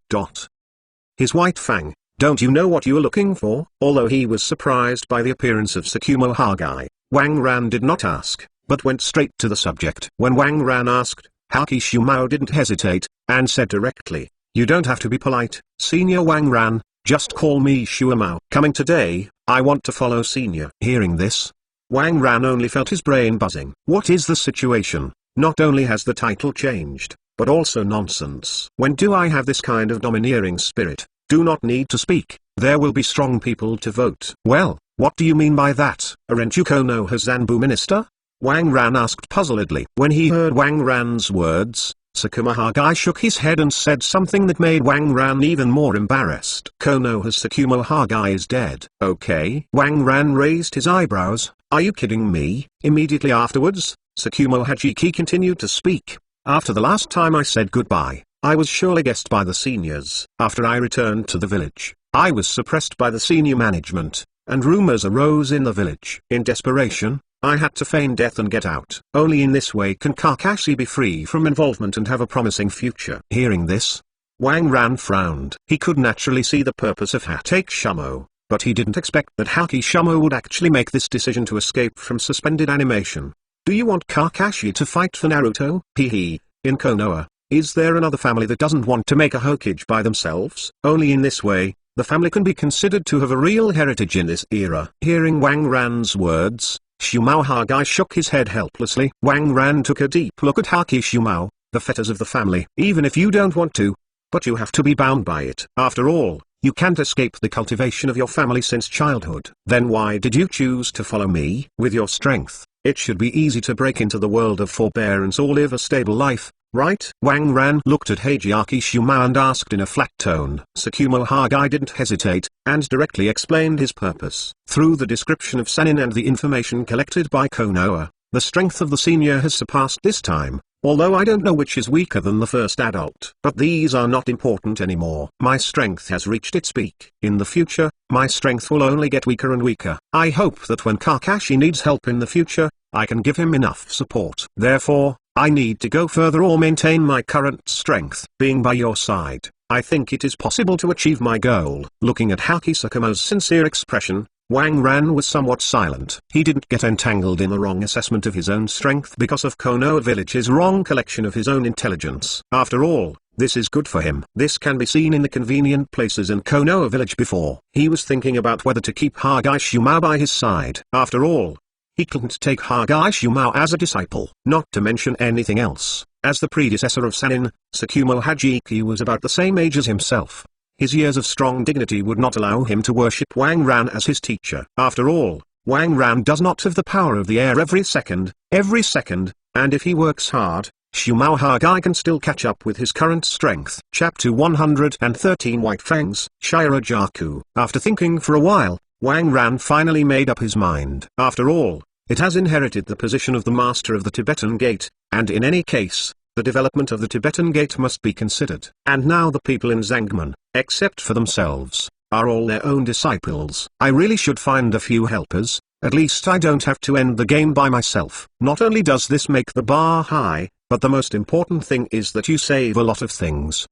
His white fang, don't you know what you're looking for? Although he was surprised by the appearance of Tsukumo Haggai, Wang Ran did not ask, but went straight to the subject. When Wang Ran asked, Hakishumo didn't hesitate, and said directly, "You don't have to be polite, Senior Wang Ran, just call me Shuamao. Coming today, I want to follow Senior." Hearing this, Wang Ran only felt his brain buzzing. What is the situation? Not only has the title changed, but also nonsense. When do I have this kind of domineering spirit? Do not need to speak, there will be strong people to vote. Well, what do you mean by that? Aren't you Konoha's Zanbu minister? Wang Ran asked puzzledly. When he heard Wang Ran's words, Tsukumo Haggai shook his head and said something that made Wang Ran even more embarrassed. Konoha's Tsukumo Haggai is dead. Okay. Wang Ran raised his eyebrows. Are you kidding me? Immediately afterwards, Tsukumo Hajiki continued to speak. After the last time I said goodbye, I was surely guessed by the seniors. After I returned to the village, I was suppressed by the senior management, and rumors arose in the village. In desperation, I had to feign death and get out. Only in this way can Kakashi be free from involvement and have a promising future. Hearing this, Wang Ran frowned. He could naturally see the purpose of Hakishumo, but he didn't expect that Hakishumo would actually make this decision to escape from suspended animation. Do you want Kakashi to fight for Naruto? In Konoha, Is there another family that doesn't want to make a Hokage by themselves? Only in this way, the family can be considered to have a real heritage in this era. Hearing Wang Ran's words, Shumao Hokage shook his head helplessly. Wang Ran took a deep look at Haki Shumao, the fetters of the family. Even if you don't want to, but you have to be bound by it. After all, you can't escape the cultivation of your family since childhood. Then why did you choose to follow me? With your strength, it should be easy to break into the world of forbearance or live a stable life, right? Wang Ran looked at Haki Shumao and asked in a flat tone. Tsukumo Hokage didn't hesitate, and directly explained his purpose. Through the description of Sannin and the information collected by Konoha, the strength of the senior has surpassed this time, although I don't know which is weaker than the first adult. But these are not important anymore. My strength has reached its peak. In the future, my strength will only get weaker and weaker. I hope that when Kakashi needs help in the future, I can give him enough support. Therefore, I need to go further or maintain my current strength. Being by your side, I think it is possible to achieve my goal. Looking at Haki Tsukumo's sincere expression, Wang Ran was somewhat silent. He didn't get entangled in the wrong assessment of his own strength because of Konoha Village's wrong collection of his own intelligence. After all, this is good for him. This can be seen in the convenient places in Konoha Village before. He was thinking about whether to keep Hokage Shumao by his side. After all, he couldn't take Hokage Shumao as a disciple. Not to mention anything else, as the predecessor of Sannin, Tsukumo Hajiki was about the same age as himself. His years of strong dignity would not allow him to worship Wang Ran as his teacher. After all, Wang Ran does not have the power of the air every second, and if he works hard, Shumao Hokage can still catch up with his current strength. Chapter 113 White Fangs, Shirajaku. After thinking for a while, Wang Ran finally made up his mind. After all, it has inherited the position of the master of the Tibetan Gate, and in any case, the development of the Tibetan Gate must be considered. And now the people in Zangman, except for themselves, are all their own disciples. I really should find a few helpers, at least I don't have to end the game by myself. Not only does this make the bar high, but the most important thing is that you save a lot of things.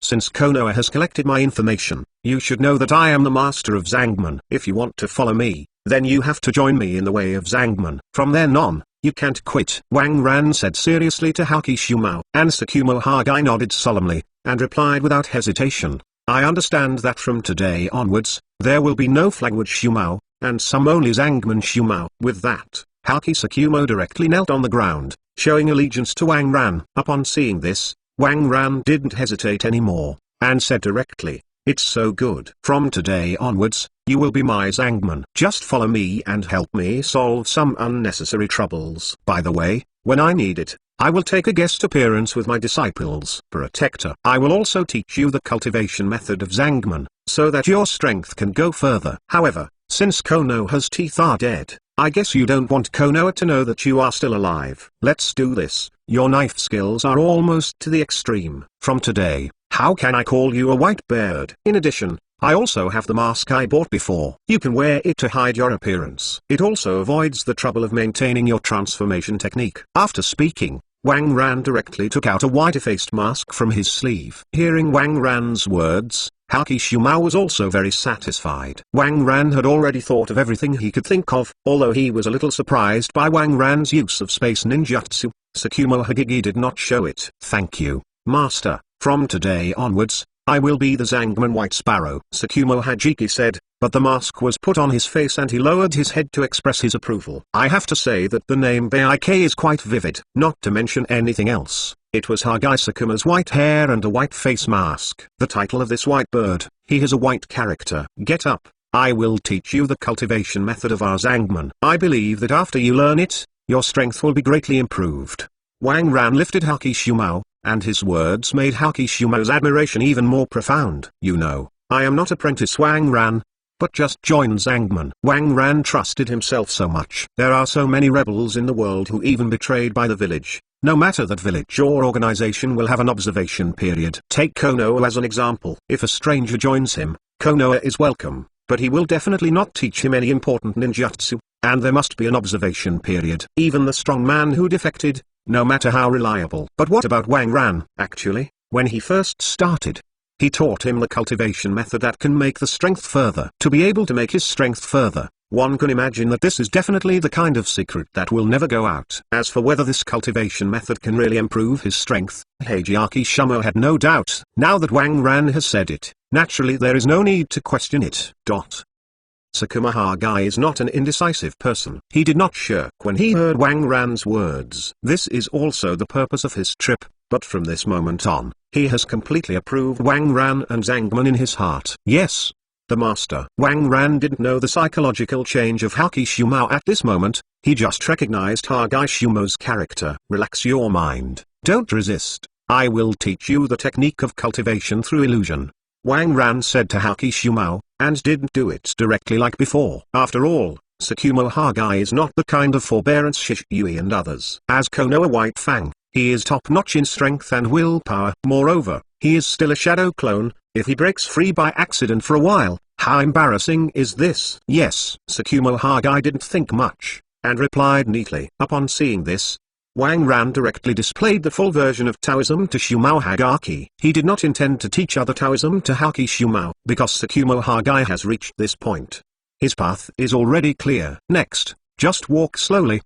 Since Konoha has collected my information, you should know that I am the master of Zangman. If you want to follow me, then you have to join me in the way of Zangman. From then on, you can't quit. Wang Ran said seriously to Haki Shumao. And Tsukumo Hokage nodded solemnly, and replied without hesitation, I understand that from today onwards, there will be no Flagwood Shumao, and some only Zangman Shumao. With that, Haki Tsukumo directly knelt on the ground, showing allegiance to Wang Ran. Upon seeing this, Wang Ran didn't hesitate anymore, and said directly, it's so good. From today onwards, you will be my Zangman. Just follow me and help me solve some unnecessary troubles. By the way, when I need it, I will take a guest appearance with my disciples. Protector. I will also teach you the cultivation method of Zangman, so that your strength can go further. However, since Konoha's teeth are dead, I guess you don't want Konoha to know that you are still alive. Let's do this. Your knife skills are almost to the extreme. From today, how can I call you a white bird? In addition, I also have the mask I bought before. You can wear it to hide your appearance. It also avoids the trouble of maintaining your transformation technique. After speaking, Wang Ran directly took out a white-faced mask from his sleeve. Hearing Wang Ran's words, Haki Shumao was also very satisfied. Wang Ran had already thought of everything he could think of. Although he was a little surprised by Wang Ran's use of space ninjutsu, Tsukumo Hokage did not show it. Thank you, Master. From today onwards, I will be the Zangman White Sparrow. Tsukumo Hajiki said, but the mask was put on his face and he lowered his head to express his approval. I have to say that the name Baike is quite vivid. Not to mention anything else, it was Hokage Tsukumo's white hair and a white face mask. The title of this white bird, he is a white character. Get up, I will teach you the cultivation method of our Zangman. I believe that after you learn it, your strength will be greatly improved. Wang Ran lifted Haki Shumao, and his words made Haki Shumao's admiration even more profound. You know, I am not apprentice Wang Ran, but just joined Zangman. Wang Ran trusted himself so much. There are so many rebels in the world who even betrayed by the village. No matter that village or organization will have an observation period. Take Konoha as an example. If a stranger joins him, Konoha is welcome, but he will definitely not teach him any important ninjutsu, and there must be an observation period. Even the strong man who defected, no matter how reliable. But what about Wang Ran? Actually, when he first started, he taught him the cultivation method that can make the strength further. To be able to make his strength further, One can imagine that this is definitely the kind of secret that will never go out. As for whether this cultivation method can really improve his strength, Hokage Shumo had no doubt. Now that Wang Ran has said it, naturally there is no need to question it. Sakuma Hokage is not an indecisive person. He did not shirk when he heard Wang Ran's words. This is also the purpose of his trip, but from this moment on, he has completely approved Wang Ran and Zangman in his heart. Yes, the master. Wang Ran didn't know the psychological change of Hokage Shumo at this moment, he just recognized Hokage Shumo's character. Relax your mind, don't resist, I will teach you the technique of cultivation through illusion. Wang Ran said to Hokage Shumo, and didn't do it directly like before. After all, Sakuma Hokage is not the kind of forbearance Shishui and others. As Konoha White Fang, he is top-notch in strength and willpower. Moreover, he is still a shadow clone. If he breaks free by accident for a while, how embarrassing is this? Yes. Sakuma Hokage didn't think much, and replied neatly. Upon seeing this, Wang Ran directly displayed the full version of Taoism to Shumo Hagaki. He did not intend to teach other Taoism to Hokage Shumo, because Sakuma Hokage has reached this point. His path is already clear. Next, just walk slowly.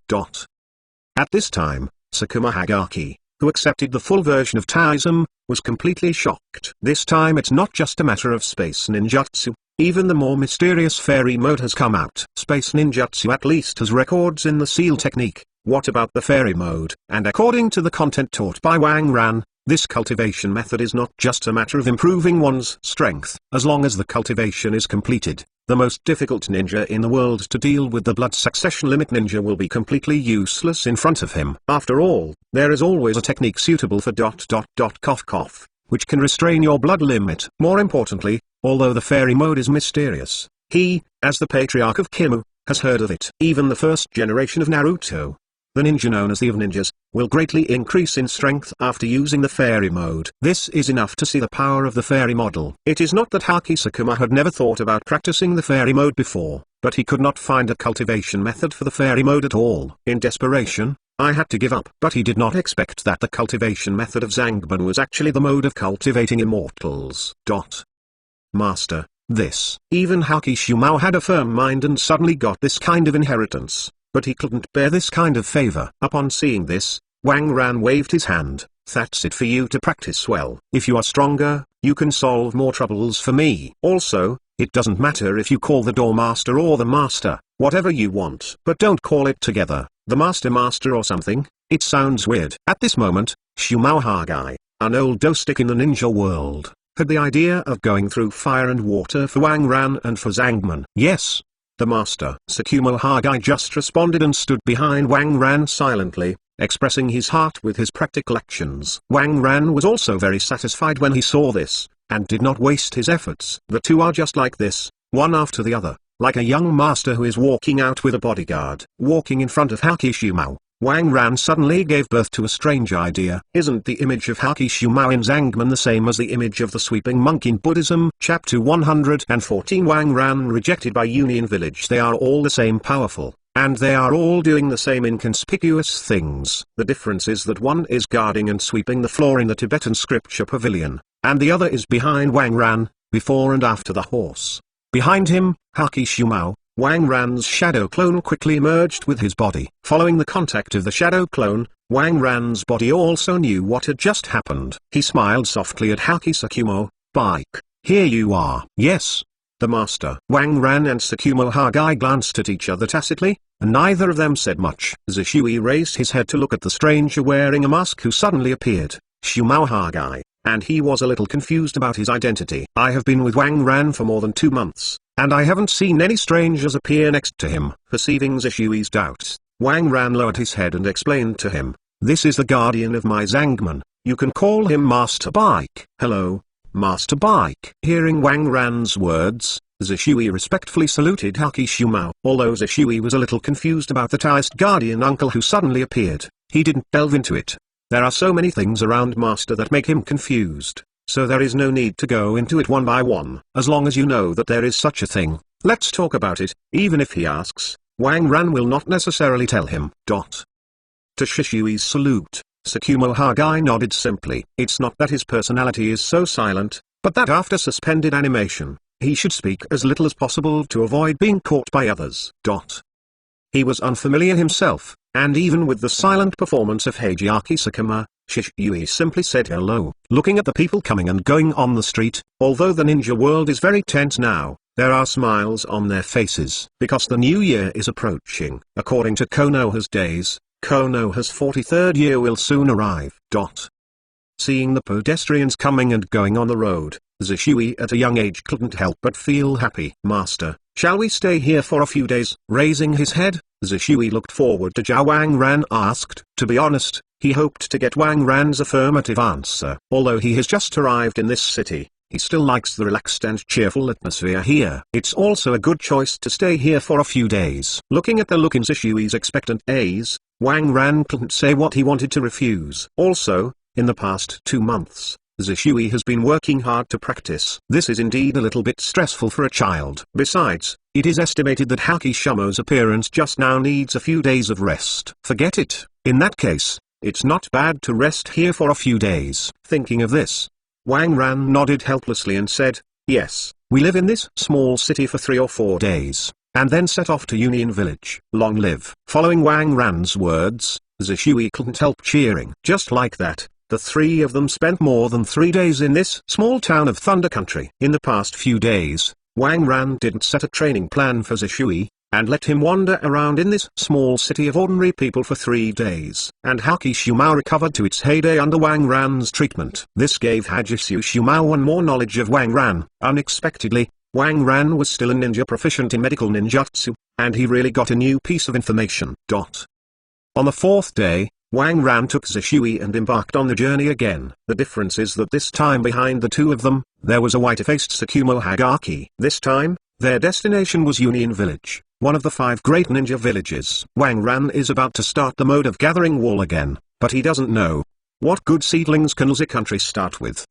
At this time, Sakuma Hagaki, who accepted the full version of Taoism, was completely shocked. This time it's not just a matter of space ninjutsu, even the more mysterious fairy mode has come out. Space ninjutsu at least has records in the seal technique. What about the fairy mode? And according to the content taught by Wang Ran, this cultivation method is not just a matter of improving one's strength. As long as the cultivation is completed, the most difficult ninja in the world to deal with, the blood succession limit ninja, will be completely useless in front of him. After all, there is always a technique suitable for ... which can restrain your blood limit. More importantly, although the fairy mode is mysterious, he, as the patriarch of Kimu, has heard of it. Even the first generation of Naruto, the ninja known as the of ninjas, will greatly increase in strength after using the fairy mode. This is enough to see the power of the fairy model. It is not that Haki Sakuma had never thought about practicing the fairy mode before, but he could not find a cultivation method for the fairy mode at all. In desperation, I had to give up. But he did not expect that the cultivation method of Zangban was actually the mode of cultivating immortals. Master, this. Even Haki Shumo had a firm mind and suddenly got this kind of inheritance. But he couldn't bear this kind of favor. Upon seeing this, Wang Ran waved his hand. That's it for you to practice well. If you are stronger, you can solve more troubles for me. Also, it doesn't matter if you call the door master or the master, whatever you want. But don't call it together, the master or something, it sounds weird. At this moment, Shumo Hagage, an old stick in the ninja world, had the idea of going through fire and water for Wang Ran and for Zangman. Yes, the master. Sakuma Hagage just responded and stood behind Wang Ran silently, expressing his heart with his practical actions. Wang Ran was also very satisfied when he saw this, and did not waste his efforts. The two are just like this, one after the other, like a young master who is walking out with a bodyguard. Walking in front of Haki Shumo, Wang Ran suddenly gave birth to a strange idea. Isn't the image of Haki Shumo in Zangman the same as the image of the sweeping monk in Buddhism? Chapter 114. Wang Ran rejected by Union Village. They are all the same powerful, and they are all doing the same inconspicuous things. The difference is that one is guarding and sweeping the floor in the Tibetan scripture pavilion, and the other is behind Wang Ran, before and after the horse. Behind him, Haki Shumo, Wang Ran's shadow clone, quickly emerged with his body. Following the contact of the shadow clone, Wang Ran's body also knew what had just happened. He smiled softly at Haki Sakuma. Bike, here you are. Yes, the master. Wang Ran and Sakuma Hagage glanced at each other tacitly, and neither of them said much. Shishui raised his head to look at the stranger wearing a mask who suddenly appeared, Shumo Hagage, and he was a little confused about his identity. I have been with Wang Ran for more than 2 months, and I haven't seen any strangers appear next to him. Perceiving Shishui's doubts, Wang Ran lowered his head and explained to him, this is the guardian of my Zangman, you can call him Master Bike. Hello, Master Bike. Hearing Wang Ran's words, Shishui respectfully saluted Haki Shumo. Although Shishui was a little confused about the Taoist guardian uncle who suddenly appeared, he didn't delve into it. There are so many things around Master that make him confused, so there is no need to go into it one by one. As long as you know that there is such a thing, let's talk about it. Even if he asks, Wang Ran will not necessarily tell him. To Shishui's salute, Sakuma Hagage nodded simply. It's not that his personality is so silent, but that after suspended animation, he should speak as little as possible to avoid being caught by others. He was unfamiliar himself, and even with the silent performance of Hajiaki Sakuma, Shisui simply said hello. Looking at the people coming and going on the street, although the ninja world is very tense now, there are smiles on their faces. Because the new year is approaching. According to Konoha's days, Konoha's 43rd year will soon arrive. Seeing the pedestrians coming and going on the road, Shisui at a young age couldn't help but feel happy. Master, shall we stay here for a few days? Raising his head, Shisui looked forward to Zhao Wang Ran asked. To be honest, he hoped to get Wang Ran's affirmative answer. Although he has just arrived in this city, he still likes the relaxed and cheerful atmosphere here. It's also a good choice to stay here for a few days. Looking at the look in Shishui's expectant gaze, Wang Ran couldn't say what he wanted to refuse. Also, in the past 2 months, Shisui has been working hard to practice. This is indeed a little bit stressful for a child. Besides, it is estimated that Hakishamo's appearance just now needs a few days of rest. Forget it. In that case, it's not bad to rest here for a few days. Thinking of this, Wang Ran nodded helplessly and said, yes, we live in this small city for 3 or 4 days, and then set off to Union Village. Long live. Following Wang Ran's words, Shisui couldn't help cheering. Just like that, the 3 of them spent more than 3 days in this small town of Thunder Country. In the past few days, Wang Ran didn't set a training plan for Shisui, and let him wander around in this small city of ordinary people for 3 days. And Hakishimao recovered to its heyday under Wang Ran's treatment. This gave Hakishimao one more knowledge of Wang Ran. Unexpectedly, Wang Ran was still a ninja proficient in medical ninjutsu, and he really got a new piece of information. On the 4th day, Wang Ran took Shisui and embarked on the journey again. The difference is that this time behind the 2 of them, there was a white-faced Tsukumo Hagaki. This time, their destination was Union Village, one of the 5 great ninja villages. Wang Ran is about to start the mode of gathering wool again, but he doesn't know what good seedlings can the country start with.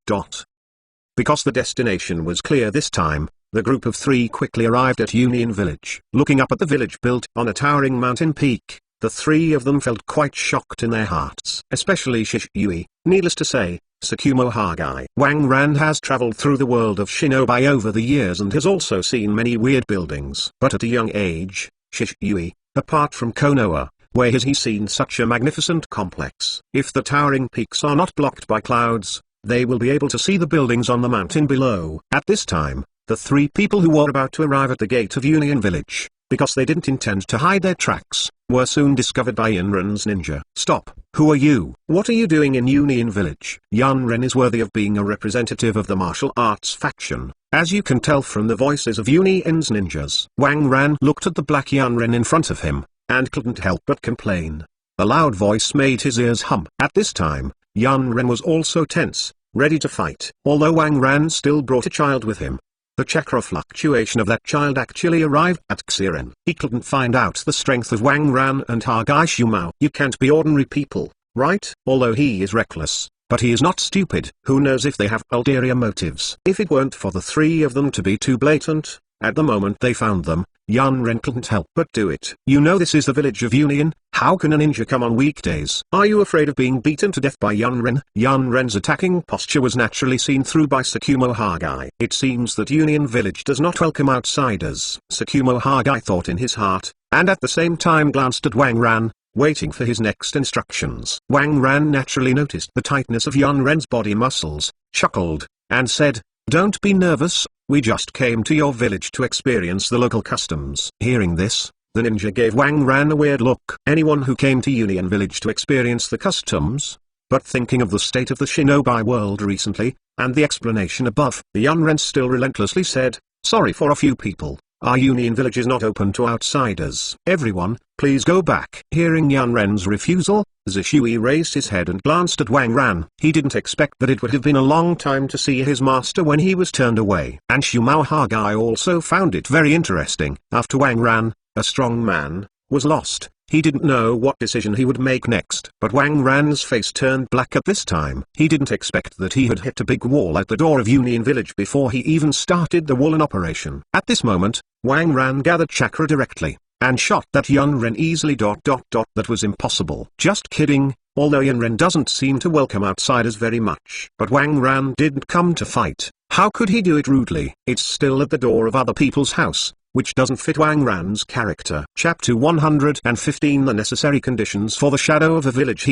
Because the destination was clear this time, the group of 3 quickly arrived at Union Village. Looking up at the village built on a towering mountain peak, the 3 of them felt quite shocked in their hearts. Especially Shisui. Needless to say, Tsukumo Hagai. Wang Ran has traveled through the world of shinobi over the years and has also seen many weird buildings. But at a young age, Shisui, apart from Konoha, where has he seen such a magnificent complex? If the towering peaks are not blocked by clouds, they will be able to see the buildings on the mountain below. At this time, the 3 people who were about to arrive at the gate of Union Village, because they didn't intend to hide their tracks, were soon discovered by Yunren's ninja. Stop! Who are you? What are you doing in Union Village? Yunren is worthy of being a representative of the martial arts faction, as you can tell from the voices of Union's ninjas. Wang Ran looked at the black Yunren in front of him, and couldn't help but complain. The loud voice made his ears hum. At this time, Yunren was also tense, ready to fight. Although Wang Ran still brought a child with him, the chakra fluctuation of that child actually arrived at Xiren. He couldn't find out the strength of Wang Ran and Hagishimao. You can't be ordinary people, right? Although he is reckless, but he is not stupid. Who knows if they have ulterior motives? If it weren't for the 3 of them to be too blatant, at the moment they found them, Yunren couldn't help but do it. You know this is the village of Union, how can a ninja come on weekdays? Are you afraid of being beaten to death by Yunren? Yunren's attacking posture was naturally seen through by Tsukumo Hagai. It seems that Union Village does not welcome outsiders. Tsukumo Hagai thought in his heart, and at the same time glanced at Wang Ran, waiting for his next instructions. Wang Ran naturally noticed the tightness of Yunren's body muscles, chuckled, and said, "Don't be nervous, we just came to your village to experience the local customs." Hearing this, the ninja gave Wang Ran a weird look. Anyone who came to Union Village to experience the customs? But thinking of the state of the shinobi world recently, and the explanation above, the Yunren still relentlessly said, "Sorry for a few people. Our Union Village is not open to outsiders. Everyone, please go back." Hearing Yunren's refusal, Shisui raised his head and glanced at Wang Ran. He didn't expect that it would have been a long time to see his master when he was turned away. And Shumao Hagai also found it very interesting. After Wang Ran, a strong man, was lost, he didn't know what decision he would make next. But Wang Ran's face turned black at this time. He didn't expect that he had hit a big wall at the door of Union Village before he even started the woolen operation. At this moment, Wang Ran gathered chakra directly, and shot that Yunren easily. That was impossible. Just kidding, although Yunren doesn't seem to welcome outsiders very much. But Wang Ran didn't come to fight. how could he do it rudely? It's still at the door of other people's house, which doesn't fit Wang Ran's character. Chapter 115 The necessary conditions for the shadow of a village.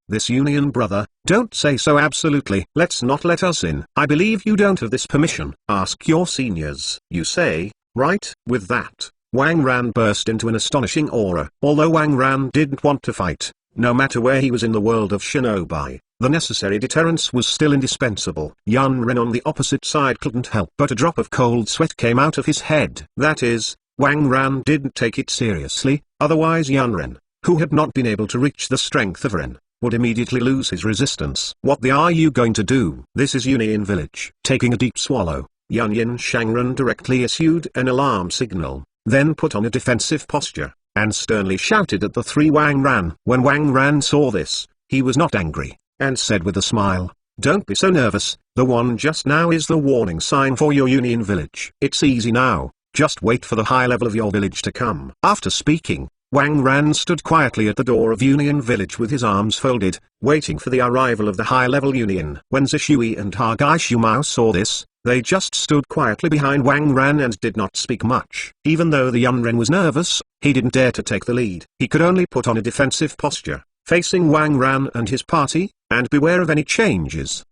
This union brother, don't say so. Absolutely. Let's not let us in. I believe you don't have this permission. Ask your seniors. You say, right? With that, Wang Ran burst into an astonishing aura. Although Wang Ran didn't want to fight, no matter where he was in the world of shinobi, the necessary deterrence was still indispensable. Yan Ren on the opposite side couldn't help but a drop of cold sweat came out of his head. That is, Wang Ran didn't take it seriously, otherwise Yan Ren, who had not been able to reach the strength of Ren, would immediately lose his resistance. What are you going to do? This is Union Village. Taking a deep swallow, Yan Yin Shangren directly issued an alarm signal, then put on a defensive posture, and sternly shouted at the three Wang Ran. When Wang Ran saw this, he was not angry, and said with a smile, "Don't be so nervous, the one just now is the warning sign for your Union Village. It's easy now, just wait for the high level of your village to come." After speaking, Wang Ran stood quietly at the door of Union Village with his arms folded, waiting for the arrival of the high-level Union. When Zishui and Hokage Shumao saw this, they just stood quietly behind Wang Ran and did not speak much. Even though the young Ren was nervous, he didn't dare to take the lead. He could only put on a defensive posture, facing Wang Ran and his party, and beware of any changes.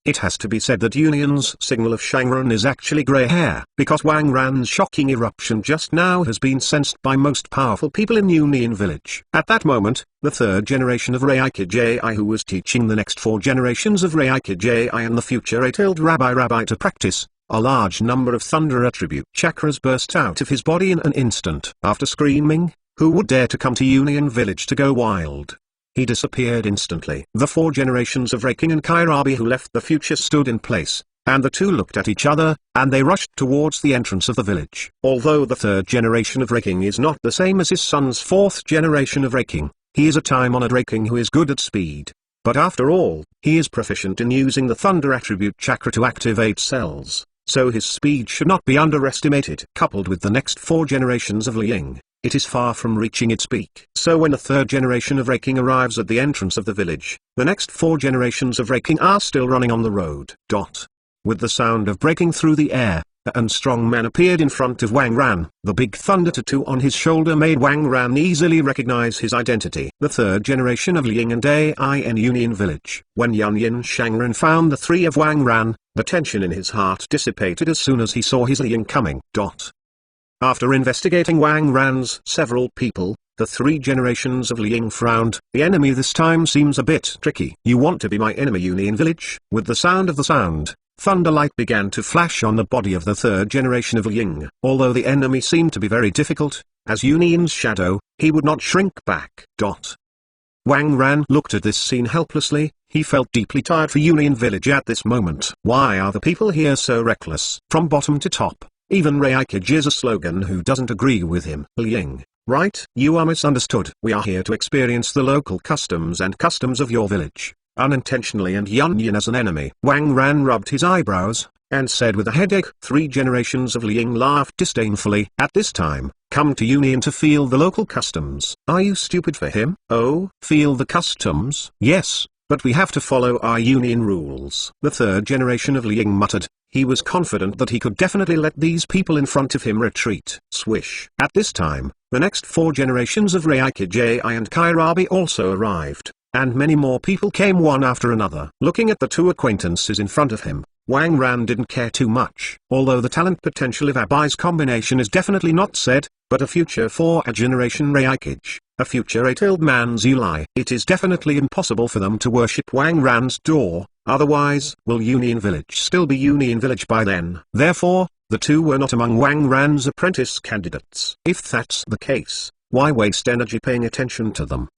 It has to be said that Union's signal of Shangren is actually grey hair, because Wang Ran's shocking eruption just now has been sensed by most powerful people in Union Village. At that moment, the third generation of Hokage, who was teaching the next four generations of Hokage and the future 8-tailed Rabbi to practice, a large number of thunder attribute chakras burst out of his body in an instant. After screaming, "Who would dare to come to Union Village to go wild?" he disappeared instantly. The four generations of Raking and Kairabi who left the future stood in place, and the two looked at each other, and they rushed towards the entrance of the village. Although the third generation of Raking is not the same as his son's fourth generation of Raking, he is a time-honored Raking who is good at speed. But after all, he is proficient in using the thunder attribute chakra to activate cells, so his speed should not be underestimated. Coupled with the next four generations of Liang, it is far from reaching its peak. So when the third generation of Raking arrives at the entrance of the village, the next four generations of Raking are still running on the road. With the sound of breaking through the air, a strong man appeared in front of Wang Ran. The big thunder tattoo on his shoulder made Wang Ran easily recognize his identity. The third generation of Liang and Ai in Union Village. When Yan Yin Shangren found the three of Wang Ran, the tension in his heart dissipated as soon as he saw his Liang coming. After investigating Wang Ran's several people, the three generations of Liang frowned. The enemy this time seems a bit tricky. You want to be my enemy, Union Village? With the sound of the sound, thunder light began to flash on the body of the third generation of Liang. Although the enemy seemed to be very difficult, as Union's shadow, he would not shrink back. Wang Ran looked at this scene helplessly. He felt deeply tired for Union Village at this moment. Why are the people here so reckless? From bottom to top, even Hokage is a slogan who doesn't agree with him. Liang, right? You are misunderstood. We are here to experience the local customs and customs of your village. Unintentionally and Yan Yin as an enemy. Wang Ran rubbed his eyebrows, and said with a headache. Three generations of Liang laughed disdainfully. At this time, come to Union to feel the local customs. Are you stupid for him? Oh, feel the customs? Yes, but we have to follow our Union rules. The third generation of Liang muttered. He was confident that he could definitely let these people in front of him retreat. Swish. At this time, the next four generations of Hokage and Kairabi also arrived, and many more people came one after another. Looking at the two acquaintances in front of him, Wang Ran didn't care too much. Although the talent potential of Abi's combination is definitely not said, but a future for a generation Hokage, a future 8-tailed man's Uli. It is definitely impossible for them to worship Wang Ran's door, otherwise will Union Village still be Union Village by then. Therefore, the two were not among Wang Ran's apprentice candidates. If that's the case, why waste energy paying attention to them?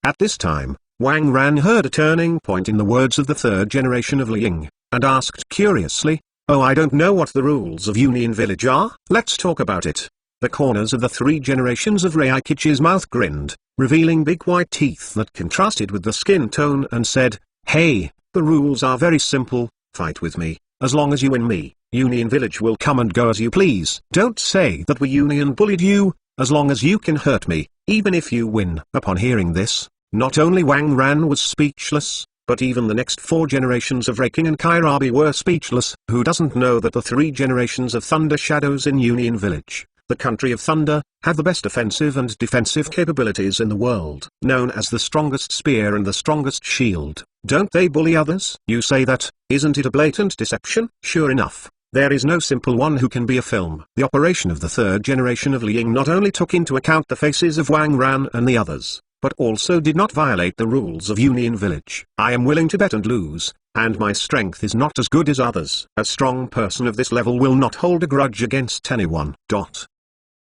At this time, Wang Ran heard a turning point in the words of the third generation of Liang, and asked curiously, "Oh, I don't know what the rules of Union Village are? Let's talk about it." The corners of the three generations of Hokage's mouth grinned, revealing big white teeth that contrasted with the skin tone, and said, "Hey, the rules are very simple. Fight with me. As long as you win me, Union Village will come and go as you please. Don't say that we Union bullied you. As long as you can hurt me, even if you win." Upon hearing this, not only Wang Ran was speechless, But even the next 4 generations of Raking and Kairabi were speechless. Who doesn't know that the 3 generations of Thunder Shadows in Union Village, the country of thunder, have the best offensive and defensive capabilities in the world, known as the strongest spear and the strongest shield? Don't they bully others? You say that, isn't it a blatant deception? Sure enough, there is no simple one who can be a film. The operation of the 3rd generation of Liang not only took into account the faces of Wang Ran and the others, but also did not violate the rules of Union Village. I am willing to bet and lose, and my strength is not as good as others. A strong person of this level will not hold a grudge against anyone.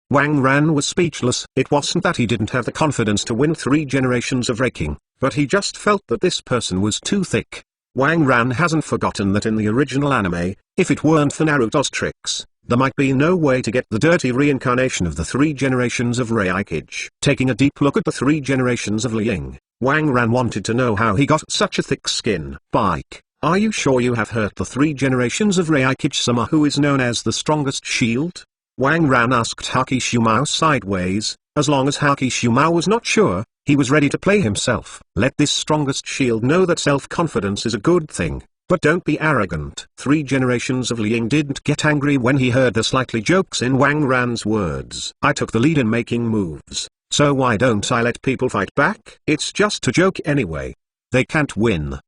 Wang Ran was speechless. It wasn't that he didn't have the confidence to win 3 generations of Raking, but he just felt that this person was too thick. Wang Ran hasn't forgotten that in the original anime, if it weren't for Naruto's tricks, there might be no way to get the dirty reincarnation of the 3 generations of Hokage. Taking a deep look at the 3 generations of Liang, Wang Ran wanted to know how he got such a thick skin. Bike, are you sure you have hurt the 3 generations of Hokage-sama, who is known as the strongest shield? Wang Ran asked Haki Shumao sideways. As long as Haki Shumao was not sure, he was ready to play himself. Let this strongest shield know that self-confidence is a good thing, but don't be arrogant. 3 generations of Liang didn't get angry when he heard the slightly jokes in Wang Ran's words. I took the lead in making moves, so why don't I let people fight back? It's just a joke anyway. They can't win.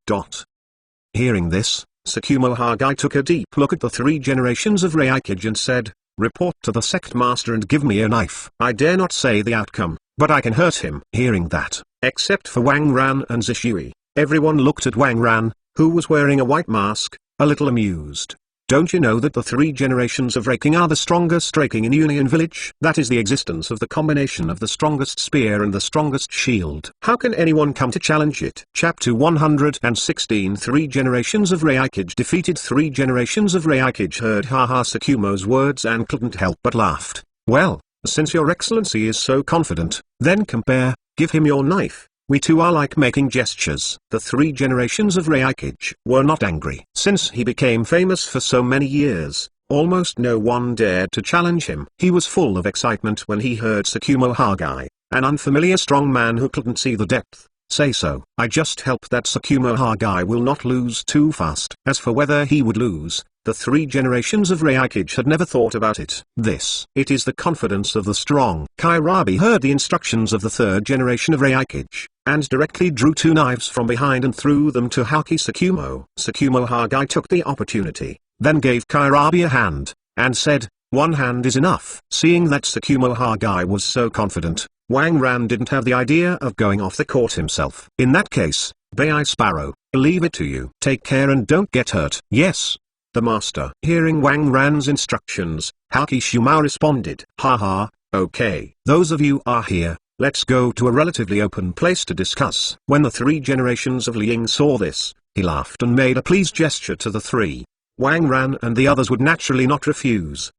Hearing this, Tsukumo Hokage took a deep look at the 3 generations of Hokage and said, "Report to the sect master and give me a knife." I dare not say the outcome, but I can hurt him. Hearing that, except for Wang Ran and Zishui, everyone looked at Wang Ran, who was wearing a white mask, a little amused. Don't you know that the 3 generations of Raking are the strongest Raking in Union Village? That is the existence of the combination of the strongest spear and the strongest shield. How can anyone come to challenge it? Chapter 116. 3 generations of Hokage defeated. 3 generations of Hokage heard Haha Tsukumo's words and couldn't help but laughed. Well, since your excellency is so confident, then compare, give him your knife. We too are like making gestures. The 3 generations of Hokage were not angry. Since he became famous for so many years, almost no one dared to challenge him. He was full of excitement when he heard Tsukumo Hokage, an unfamiliar strong man who couldn't see the depth, say so. I just hope that Tsukumo Hokage will not lose too fast. As for whether he would lose, the 3 generations of Hokage had never thought about it. It is the confidence of the strong. Kairabi heard the instructions of the 3rd generation of Hokage, and directly drew 2 knives from behind and threw them to Haki Tsukumo. Tsukumo Hokage took the opportunity, then gave Kairabi a hand, and said, "One hand is enough." Seeing that Tsukumo Hokage was so confident, Wang Ran didn't have the idea of going off the court himself. In that case, Bei Sparrow, I leave it to you. Take care and don't get hurt. Yes, the master. Hearing Wang Ran's instructions, Haki Shumao responded, "Haha, okay. Those of you are here, let's go to a relatively open place to discuss." When the 3 generations of Liang saw this, he laughed and made a pleased gesture to the 3. Wang Ran and the others would naturally not refuse.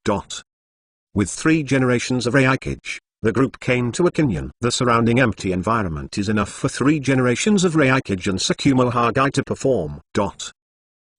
With 3 generations of Hokage, the group came to a canyon. The surrounding empty environment is enough for 3 generations of Hokage and Tsukumo Hokage to perform.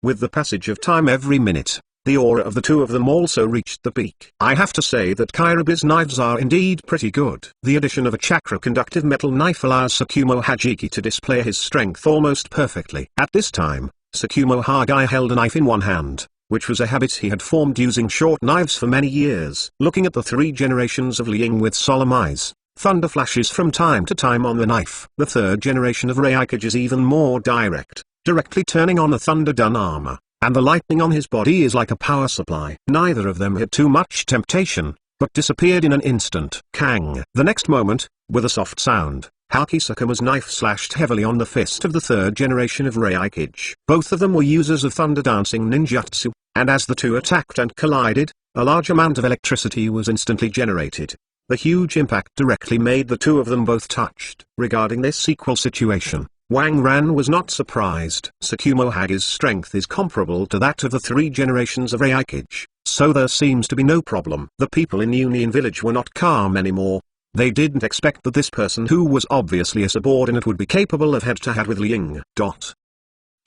With the passage of time every minute, the aura of the 2 of them also reached the peak. I have to say that Kairabi's knives are indeed pretty good. The addition of a chakra-conductive metal knife allows Tsukumo Hajiki to display his strength almost perfectly. At this time, Tsukumo Hokage held a knife in one hand, which was a habit he had formed using short knives for many years. Looking at the 3 generations of Liang with solemn eyes, thunder flashes from time to time on the knife. The 3rd generation of Hokage is even more direct, directly turning on the thunder-done armor, and the lightning on his body is like a power supply. Neither of them had too much temptation, but disappeared in an instant. Kang! The next moment, with a soft sound, Haki Tsukumo's knife slashed heavily on the fist of the 3rd generation of Hokage. Both of them were users of thunder dancing ninjutsu, and as the 2 attacked and collided, a large amount of electricity was instantly generated. The huge impact directly made the 2 of them both touched. Regarding this equal situation, Wang Ran was not surprised. Tsukumo Hage's strength is comparable to that of the 3 generations of Hokage, so there seems to be no problem. The people in Union Village were not calm anymore. They didn't expect that this person who was obviously a subordinate would be capable of head-to-head with Liang.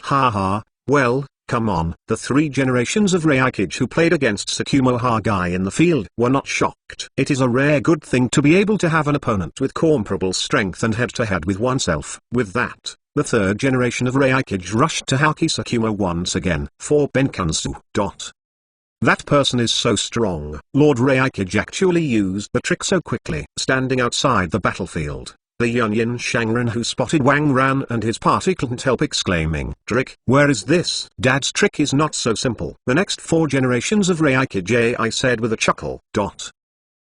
Haha, well, come on. The 3 generations of Hokage who played against Tsukumo Hokage in the field were not shocked. It is a rare good thing to be able to have an opponent with comparable strength and head-to-head with oneself. With that, The third generation of Hokage rushed to Haki Sakuma once again. For Benkansu. That person is so strong. Lord Hokage actually used the trick so quickly. Standing outside the battlefield, the Yunyin Shangren who spotted Wang Ran and his party couldn't help exclaiming, "Trick, where is this?" Dad's trick is not so simple. The next 4 generations of Hokage, I said with a chuckle.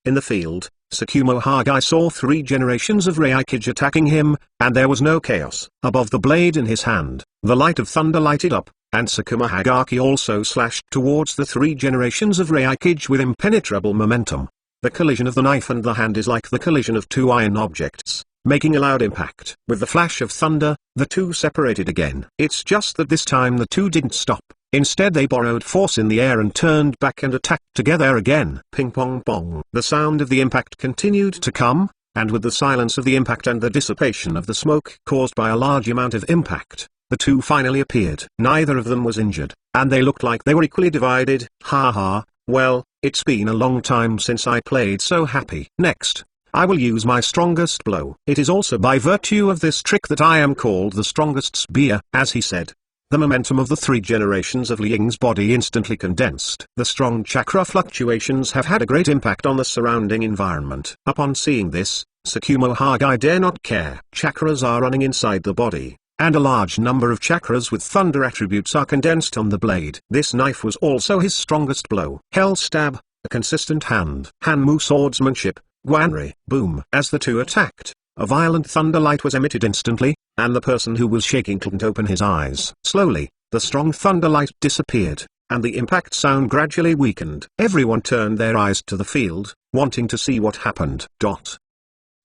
In the field, Sakuma Hokage saw 3 generations of Hokage attacking him, and there was no chaos. Above the blade in his hand, the light of thunder lighted up, and Sakuma Hagaki also slashed towards the 3 generations of Hokage with impenetrable momentum. The collision of the knife and the hand is like the collision of 2 iron objects, making a loud impact. With the flash of thunder, the 2 separated again. It's just that this time the 2 didn't stop. Instead they borrowed force in the air and turned back and attacked together again. Ping pong pong. The sound of the impact continued to come, and with the silence of the impact and the dissipation of the smoke caused by a large amount of impact, the 2 finally appeared. Neither of them was injured, and they looked like they were equally divided. Ha ha, well, it's been a long time since I played so happy. Next, I will use my strongest blow. It is also by virtue of this trick that I am called the strongest spear. As he said, the momentum of the 3 generations of Liang's body instantly condensed. The strong chakra fluctuations have had a great impact on the surrounding environment. Upon seeing this, Sakuma Hagaki dare not care. Chakras are running inside the body, and a large number of chakras with thunder attributes are condensed on the blade. This knife was also his strongest blow. Hell stab, a consistent hand. Hanmu swordsmanship, Guanri. Boom. As the 2 attacked, a violent thunder light was emitted instantly, and the person who was shaking couldn't open his eyes. Slowly, the strong thunder light disappeared, and the impact sound gradually weakened. Everyone turned their eyes to the field, wanting to see what happened.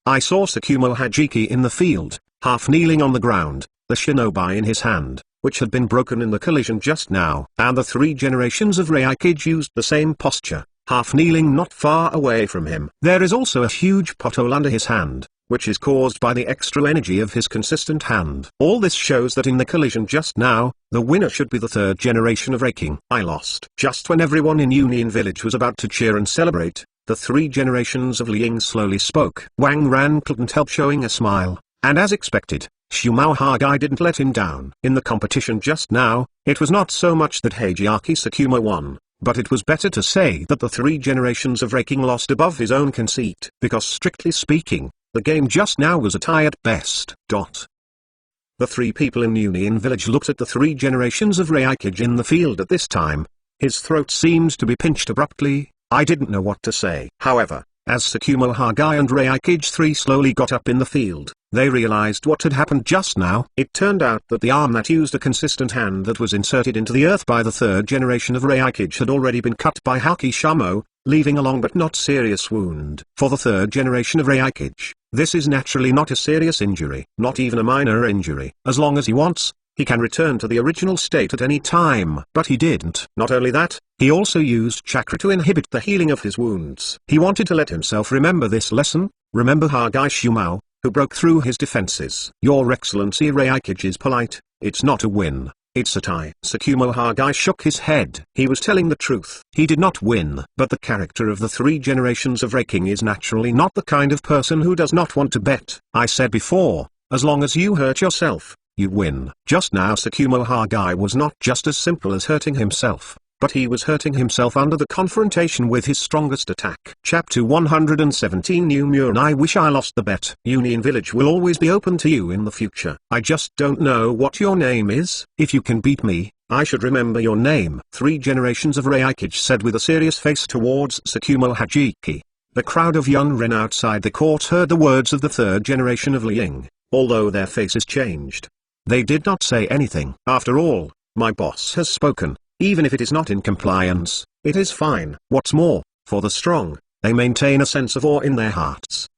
I saw Sakuma Hagaki in the field, half kneeling on the ground, the shinobi in his hand, which had been broken in the collision just now, and the 3 generations of Hokage used the same posture, half kneeling not far away from him. There is also a huge pothole under his hand, which is caused by the extra energy of his consistent hand. All this shows that in the collision just now, the winner should be the 3rd generation of Hokage. I lost. Just when everyone in Union Village was about to cheer and celebrate, the 3 generations of Liang slowly spoke. Wang Ran couldn't help showing a smile, and as expected, Shumao Hagaki didn't let him down. In the competition just now, it was not so much that Hagaki Sakuma won, but it was better to say that the 3 generations of Hokage lost above his own conceit, because strictly speaking, the game just now was a tie at best. The 3 people in Union Village looked at the 3 generations of Hokage in the field at this time. His throat seemed to be pinched abruptly. I didn't know what to say. However, as Sakuma Hagaki and Hokage 3 slowly got up in the field, they realized what had happened just now. It turned out that the arm that used a consistent hand that was inserted into the earth by the 3rd generation of Hokage had already been cut by Haki Shamo, leaving a long but not serious wound. For the 3rd generation of Hokage, this is naturally not a serious injury, not even a minor injury. As long as he wants, he can return to the original state at any time. But he didn't. Not only that, he also used chakra to inhibit the healing of his wounds. He wanted to let himself remember this lesson, remember Hagaki Shumao, who broke through his defenses. Your Excellency Hokage is polite, it's not a win, it's a tie. Sakuma Hagaki shook his head. He was telling the truth. He did not win. But the character of the 3 generations of Hokage is naturally not the kind of person who does not want to bet. I said before, as long as you hurt yourself, you win. Just now Sakuma Hagaki was not just as simple as hurting himself, but he was hurting himself under the confrontation with his strongest attack. Chapter 117 New Muran. I wish I lost the bet. Union Village will always be open to you in the future. I just don't know what your name is. If you can beat me, I should remember your name. 3 generations of Hokage said with a serious face towards Sakuma Hagaki. The crowd of Yunren outside the court heard the words of the 3rd generation of Liang, although their faces changed. They did not say anything. After all, my boss has spoken. Even if it is not in compliance, it is fine. What's more, for the strong, they maintain a sense of awe in their hearts.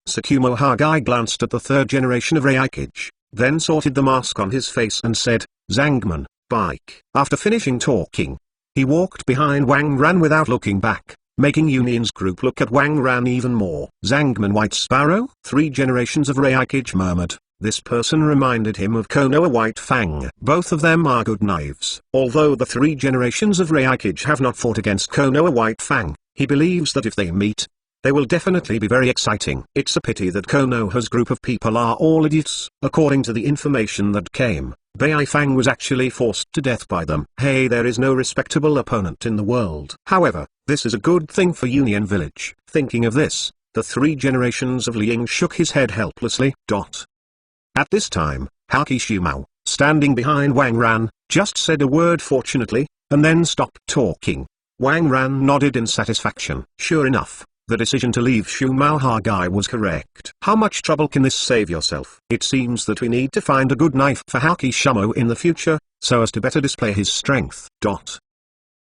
Sakuma Hagaki glanced at the 3rd generation of Hokage, then sorted the mask on his face and said, Zangman, bike. After finishing talking, he walked behind Wang Ran without looking back, making Union's group look at Wang Ran even more. Zangman White Sparrow? 3 generations of Hokage murmured. This person reminded him of Konoha White Fang. Both of them are good knives. Although the 3 generations of Hokage have not fought against Konoha White Fang, he believes that if they meet, They will definitely be very exciting. It's a pity that Konoha's group of people are all idiots. According to the information that came, Beifang was actually forced to death by them. Hey, there is no respectable opponent in the world. However, this is a good thing for Union Village. Thinking of this, the 3 generations of Liang shook his head helplessly. At this time, Haki Shumao, standing behind Wang Ran, just said a word fortunately, and then stopped talking. Wang Ran nodded in satisfaction. Sure enough, the decision to leave Shumao Hokage was correct. How much trouble can this save yourself? It seems that we need to find a good knife for Haki Shumao in the future, so as to better display his strength.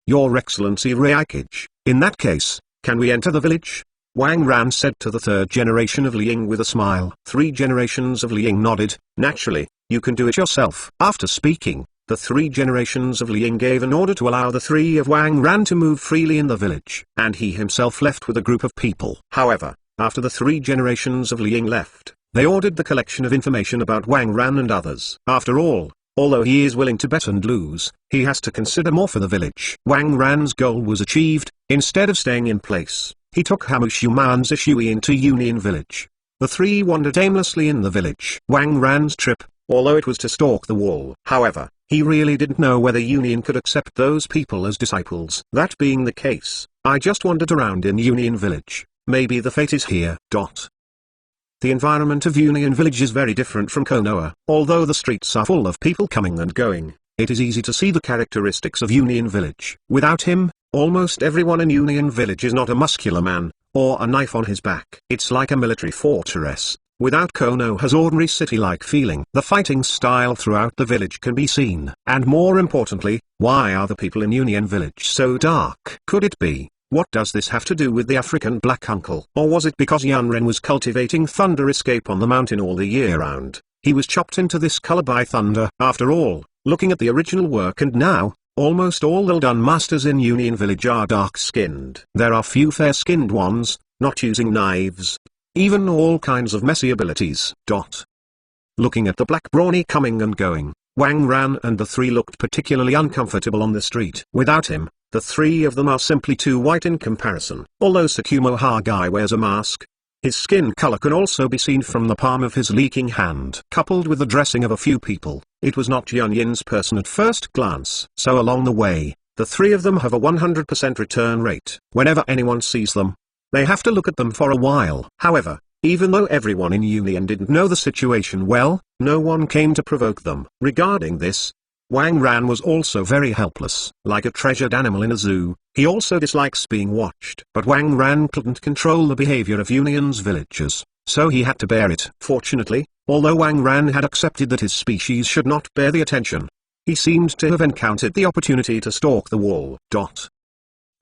Your Excellency Hokage, in that case, can we enter the village? Wang Ran said to the 3rd generation of Liang with a smile. 3 generations of Liang nodded. Naturally, you can do it yourself. After speaking, the 3 generations of Liang gave an order to allow the 3 of Wang Ran to move freely in the village, and he himself left with a group of people. However, after the 3 generations of Liang left, they ordered the collection of information about Wang Ran and others. After all, although he is willing to bet and lose, he has to consider more for the village. Wang Ran's goal was achieved. Instead of staying in place, he took Hamushu and Zishui into Union Village. The 3 wandered aimlessly in the village. Wang Ran's trip, although it was to stalk the wall. However, he really didn't know whether Union could accept those people as disciples. That being the case, I just wandered around in Union Village. Maybe the fate is here. The environment of Union Village is very different from Konoha. Although the streets are full of people coming and going, it is easy to see the characteristics of Union Village. Without him, almost everyone in Union Village is not a muscular man, or a knife on his back. It's like a military fortress. Without Konoha's ordinary city-like feeling, the fighting style throughout the village can be seen. And more importantly, why are the people in Union Village so dark? Could it be, what does this have to do with the African black uncle? Or was it because Yanren was cultivating thunder escape on the mountain all the year round? He was chopped into this color by thunder. After all, looking at the original work and now, almost all the Dun masters in Union Village are dark-skinned. There are few fair-skinned ones, not using knives. Even all kinds of messy abilities. Looking at the black brawny coming and going, Wang Ran and the 3 looked particularly uncomfortable on the street. Without him, the 3 of them are simply too white in comparison. Although Tsukumo Hokage wears a mask, his skin color can also be seen from the palm of his leaking hand. Coupled with the dressing of a few people, it was not Yunyin's person at first glance. So along the way, the 3 of them have a 100% return rate. Whenever anyone sees them, they have to look at them for a while. However, even though everyone in Union didn't know the situation well, no one came to provoke them. Regarding this, Wang Ran was also very helpless. Like a treasured animal in a zoo, he also dislikes being watched. But Wang Ran couldn't control the behavior of Union's villagers, so he had to bear it. Fortunately, although Wang Ran had accepted that his species should not bear the attention, he seemed to have encountered the opportunity to stalk the wall.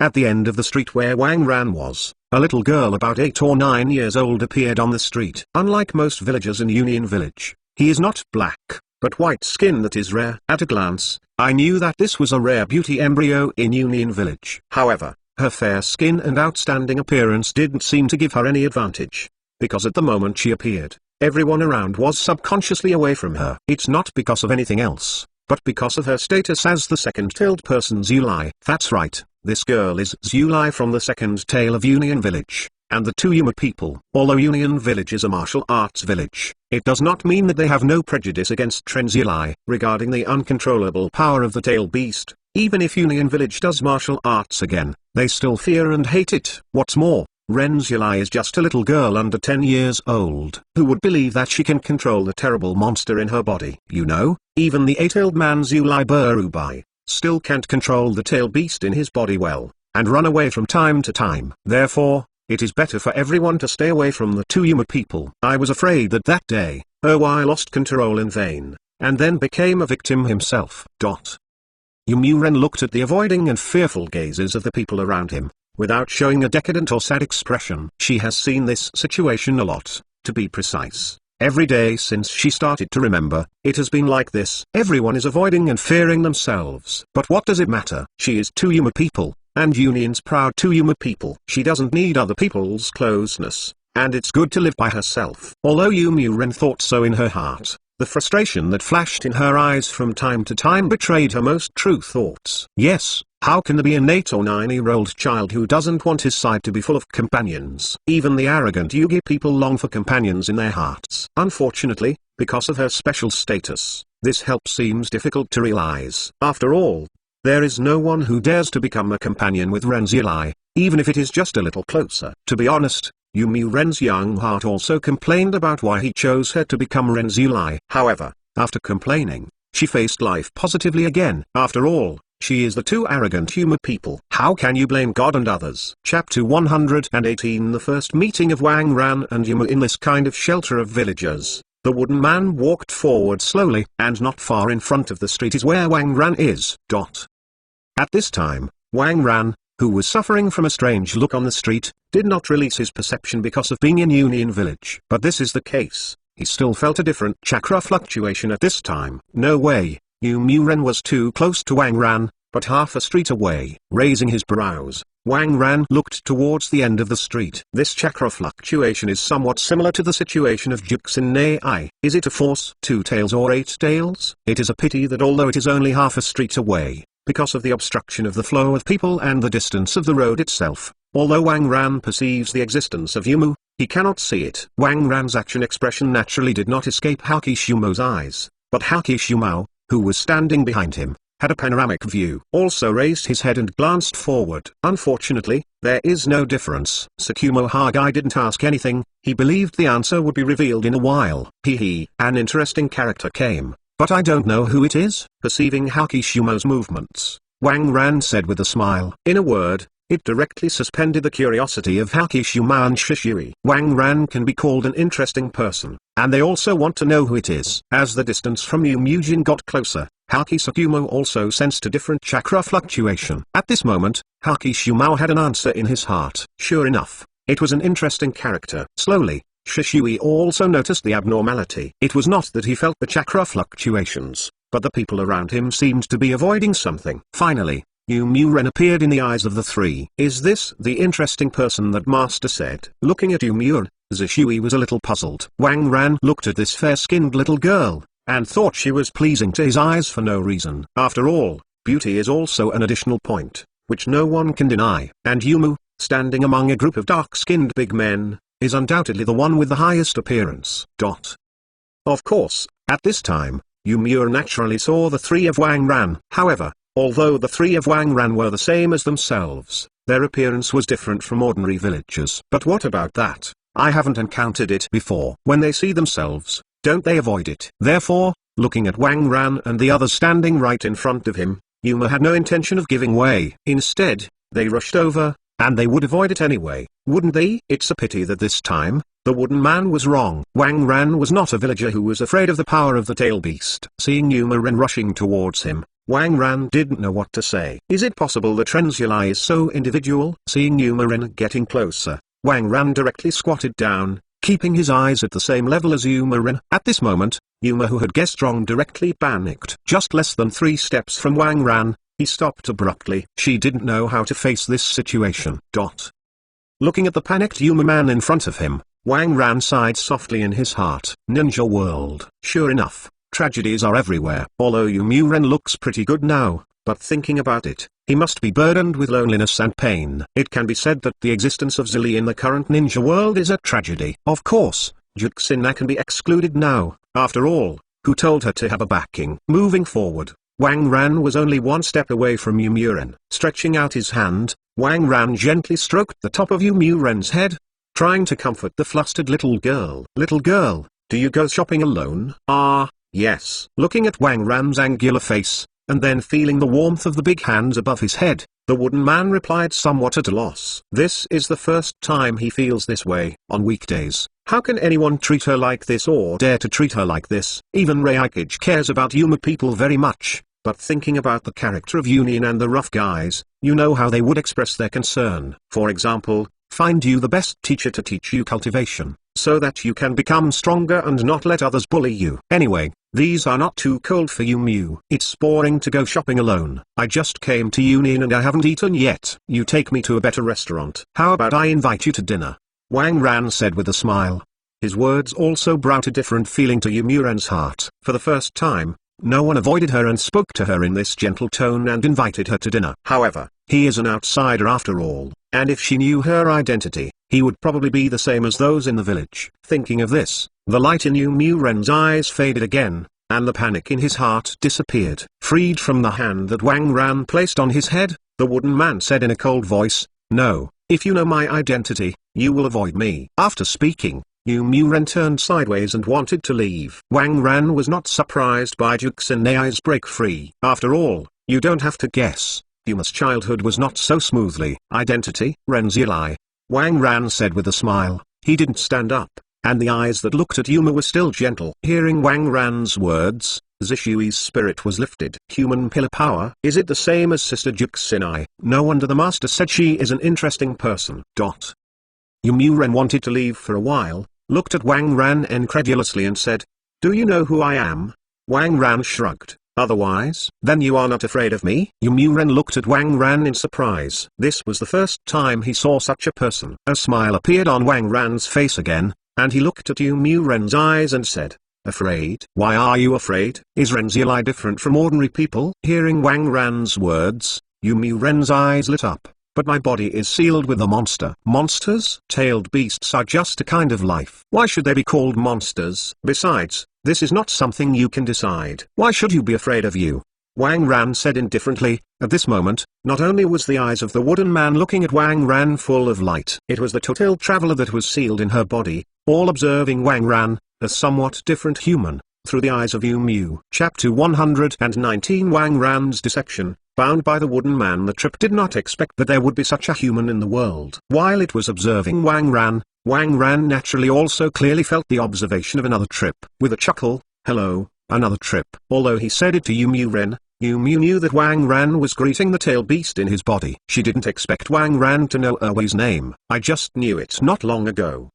At the end of the street where Wang Ran was, a little girl about 8 or 9 years old appeared on the street. Unlike most villagers in Union Village, he is not black, but white skin that is rare. At a glance, I knew that this was a rare beauty embryo in Union Village. However, her fair skin and outstanding appearance didn't seem to give her any advantage, because at the moment she appeared, everyone around was subconsciously away from her. It's not because of anything else, but because of her status as the second-tailed person Zulai. That's right, this girl is Zulai from the second tail of Union Village, and the 2 Yuma people. Although Union Village is a martial arts village, it does not mean that they have no prejudice against Zulai. Regarding the uncontrollable power of the tail beast, even if Union Village does martial arts again, they still fear and hate it. What's more, Zulai is just a little girl under 10 years old. Who would believe that she can control the terrible monster in her body? You know, even the 8-tailed man Zulai Burubai still can't control the tail beast in his body well, and run away from time to time. Therefore, it is better for everyone to stay away from the 2 Yuma people. I was afraid that day, Irwai lost control in vain, and then became a victim himself. Yomuren looked at the avoiding and fearful gazes of the people around him, without showing a decadent or sad expression. She has seen this situation a lot, to be precise. Every day since she started to remember, it has been like this. Everyone is avoiding and fearing themselves. But what does it matter? She is 2 Yuma people, and Union's proud 2 Yuma people. She doesn't need other people's closeness, and it's good to live by herself. Although Yomuren thought so in her heart, the frustration that flashed in her eyes from time to time betrayed her most true thoughts. Yes, How can there be an 8 or 9-year-old child who doesn't want his side to be full of companions? Even the arrogant Yugi people long for companions in their hearts. Unfortunately, because of her special status, this help seems difficult to realize. After all, there is no one who dares to become a companion with Ren's Yulai, even if it is just a little closer. To be honest, Yumi Ren's young heart also complained about why he chose her to become Ren's Yulai. However, after complaining, she faced life positively again. After all, she is the two arrogant Yuma people. How can you blame God and others? Chapter 118. The first meeting of Wang Ran and Yuma in this kind of shelter of villagers. The wooden man walked forward slowly, and not far in front of the street is where Wang Ran is. At this time, Wang Ran, who was suffering from a strange look on the street, did not release his perception because of being in Union Village. But this is the case, he still felt a different chakra fluctuation at this time. No way, Yumi Ren was too close to Wang Ran, but half a street away. Raising his brows, Wang Ran looked towards the end of the street. This chakra fluctuation is somewhat similar to the situation of Juxin Nei. Is it a force, 2 tails or 8 tails? It is a pity that although it is only half a street away, because of the obstruction of the flow of people and the distance of the road itself, although Wang Ran perceives the existence of Yumu, he cannot see it. Wang Ran's action expression naturally did not escape Hakishumo's eyes, but Hakishumo, who was standing behind him, had a panoramic view. Also raised his head and glanced forward. Unfortunately, there is no difference. Tsukumo Hokage didn't ask anything, he believed the answer would be revealed in a while. An interesting character came, but I don't know who it is. Perceiving Hakishumo's movements, Wang Ran said with a smile. In a word, it directly suspended the curiosity of Hakishumo and Shishui. Wang Ran can be called an interesting person, and they also want to know who it is. As the distance from Yumujin got closer, Hakisukumo also sensed a different chakra fluctuation. At this moment, Hakishumo had an answer in his heart. Sure enough, it was an interesting character. Slowly, Shishui also noticed the abnormality. It was not that he felt the chakra fluctuations, but the people around him seemed to be avoiding something. Finally, Yumi Ren appeared in the eyes of the three. Is this the interesting person that Master said? Looking at Yumi Ren, Shishui was a little puzzled. Wang Ran looked at this fair-skinned little girl, and thought she was pleasing to his eyes for no reason. After all, beauty is also an additional point, which no one can deny. And Yumu, standing among a group of dark-skinned big men, is undoubtedly the one with the highest appearance. Of course, at this time, Yumi naturally saw the three of Wang Ran. However, although the three of Wang Ran were the same as themselves, their appearance was different from ordinary villagers. But what about that? I haven't encountered it before. When they see themselves, don't they avoid it? Therefore, looking at Wang Ran and the others standing right in front of him, Yuma had no intention of giving way. Instead, they rushed over, and they would avoid it anyway, wouldn't they? It's a pity that this time, the wooden man was wrong. Wang Ran was not a villager who was afraid of the power of the tail beast. Seeing Yuma Ren rushing towards him, Wang Ran didn't know what to say. Is it possible that Ren's Yulai is so individual? Seeing Yuma Ren getting closer, Wang Ran directly squatted down, keeping his eyes at the same level as Yuma Ren. At this moment, Yuma, who had guessed wrong, directly panicked. Just less than 3 steps from Wang Ran, he stopped abruptly. She didn't know how to face this situation. Looking at the panicked Yuma man in front of him, Wang Ran sighed softly in his heart. Ninja world. Sure enough, tragedies are everywhere. Although Yumi Ren looks pretty good now, but thinking about it, he must be burdened with loneliness and pain. It can be said that the existence of Zilly in the current ninja world is a tragedy. Of course, Juxina can be excluded now. After all, who told her to have a backing? Moving forward, Wang Ran was only 1 step away from Yumi Ren. Stretching out his hand, Wang Ran gently stroked the top of Yumi Ren's head, trying to comfort the flustered little girl. Little girl, do you go shopping alone? Ah, yes. Looking at Wang Ran's angular face, and then feeling the warmth of the big hands above his head, the wooden man replied somewhat at a loss. This is the first time he feels this way. On weekdays, how can anyone treat her like this or dare to treat her like this? Even Hokage cares about Yuma people very much, but thinking about the character of Union and the rough guys, you know how they would express their concern. For example, find you the best teacher to teach you cultivation, so that you can become stronger and not let others bully you. Anyway, these are not too cold for you. It's boring to go shopping alone. I just came to Union and I haven't eaten yet. You take me to a better restaurant. How about I invite you to dinner? Wang Ran said with a smile. His words also brought a different feeling to Yumi Ren's heart. For the first time, No one avoided her and spoke to her in this gentle tone and invited her to dinner. However, he is an outsider after all, and if she knew her identity, he would probably be the same as those in the village. Thinking of this, the light in Youmuu's eyes faded again, and the panic in his heart disappeared. Freed from the hand that Wang Ran placed on his head, the wooden man said in a cold voice, "No, if you know my identity, you will avoid me." After speaking, Youmuu turned sideways and wanted to leave. Wang Ran was not surprised by Juxinai's break free. After all, you don't have to guess. Yuma's childhood was not so smoothly. Identity, Renzilai. Wang Ran said with a smile. He didn't stand up, and the eyes that looked at Yuma were still gentle. Hearing Wang Ran's words, Zishui's spirit was lifted. Human pillar power. Is it the same as Sister Juxinai? No wonder the master said she is an interesting person. Youmuu wanted to leave for a while, looked at Wang Ran incredulously and said, "Do you know who I am?" Wang Ran shrugged. "Otherwise, then you are not afraid of me?" Youmuu looked at Wang Ran in surprise. This was the first time he saw such a person. A smile appeared on Wang Ran's face again, and he looked at Youmuu's eyes and said, "Afraid? Why are you afraid? Is Renzilai different from ordinary people?" Hearing Wang Ran's words, Youmuu's eyes lit up. "But my body is sealed with a monster." Monsters? Tailed beasts are just a kind of life. Why should they be called monsters? Besides, this is not something you can decide. Why should you be afraid of you? Wang Ran said indifferently. At this moment, not only was the eyes of the wooden man looking at Wang Ran full of light, it was the total traveler that was sealed in her body, all observing Wang Ran, a somewhat different human, through the eyes of Youmuu. Chapter 119 Wang Ran's Deception. Bound by the wooden man, the trip did not expect that there would be such a human in the world. While it was observing Wang Ran naturally also clearly felt the observation of another trip. With a chuckle, "Hello, another trip." Although he said it to Youmuu knew that Wang Ran was greeting the tail beast in his body. She didn't expect Wang Ran to know Erwei's name. "I just knew it not long ago."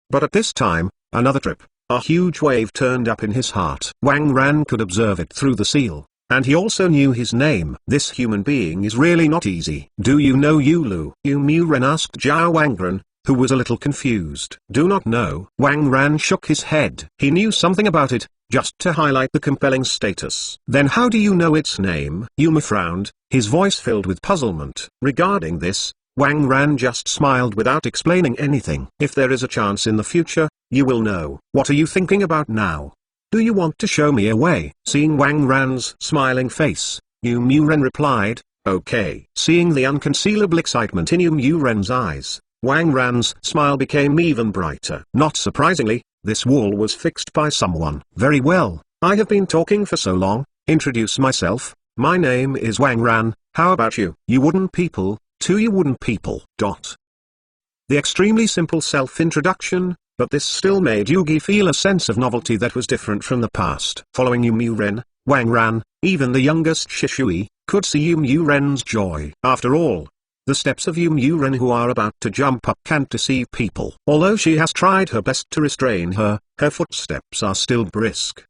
But at this time, another trip, a huge wave turned up in his heart. Wang Ran could observe it through the seal. And he also knew his name. This human being is really not easy. "Do you know Yulu?" Youmuu asked Zhao Wangran, who was a little confused. "Do not know." Wang Ran shook his head. He knew something about it, just to highlight the compelling status. "Then how do you know its name?" Yuma frowned, his voice filled with puzzlement. Regarding this, Wang Ran just smiled without explaining anything. "If there is a chance in the future, you will know." "What are you thinking about now? Do you want to show me a way?" Seeing Wang Ran's smiling face, Youmuu replied, "Okay." Seeing the unconcealable excitement in Youmuu's eyes, Wang Ran's smile became even brighter. Not surprisingly, this wall was fixed by someone. "Very well, I have been talking for so long. Introduce myself. My name is Wang Ran. How about you?" "You wooden people, too, you wooden people." The extremely simple self-introduction, but this still made Yugi feel a sense of novelty that was different from the past. Following Youmuu, Wang Ran, even the youngest Shishui, could see Youmuu's joy. After all, the steps of Youmuu who are about to jump up can't deceive people. Although she has tried her best to restrain her footsteps are still brisk.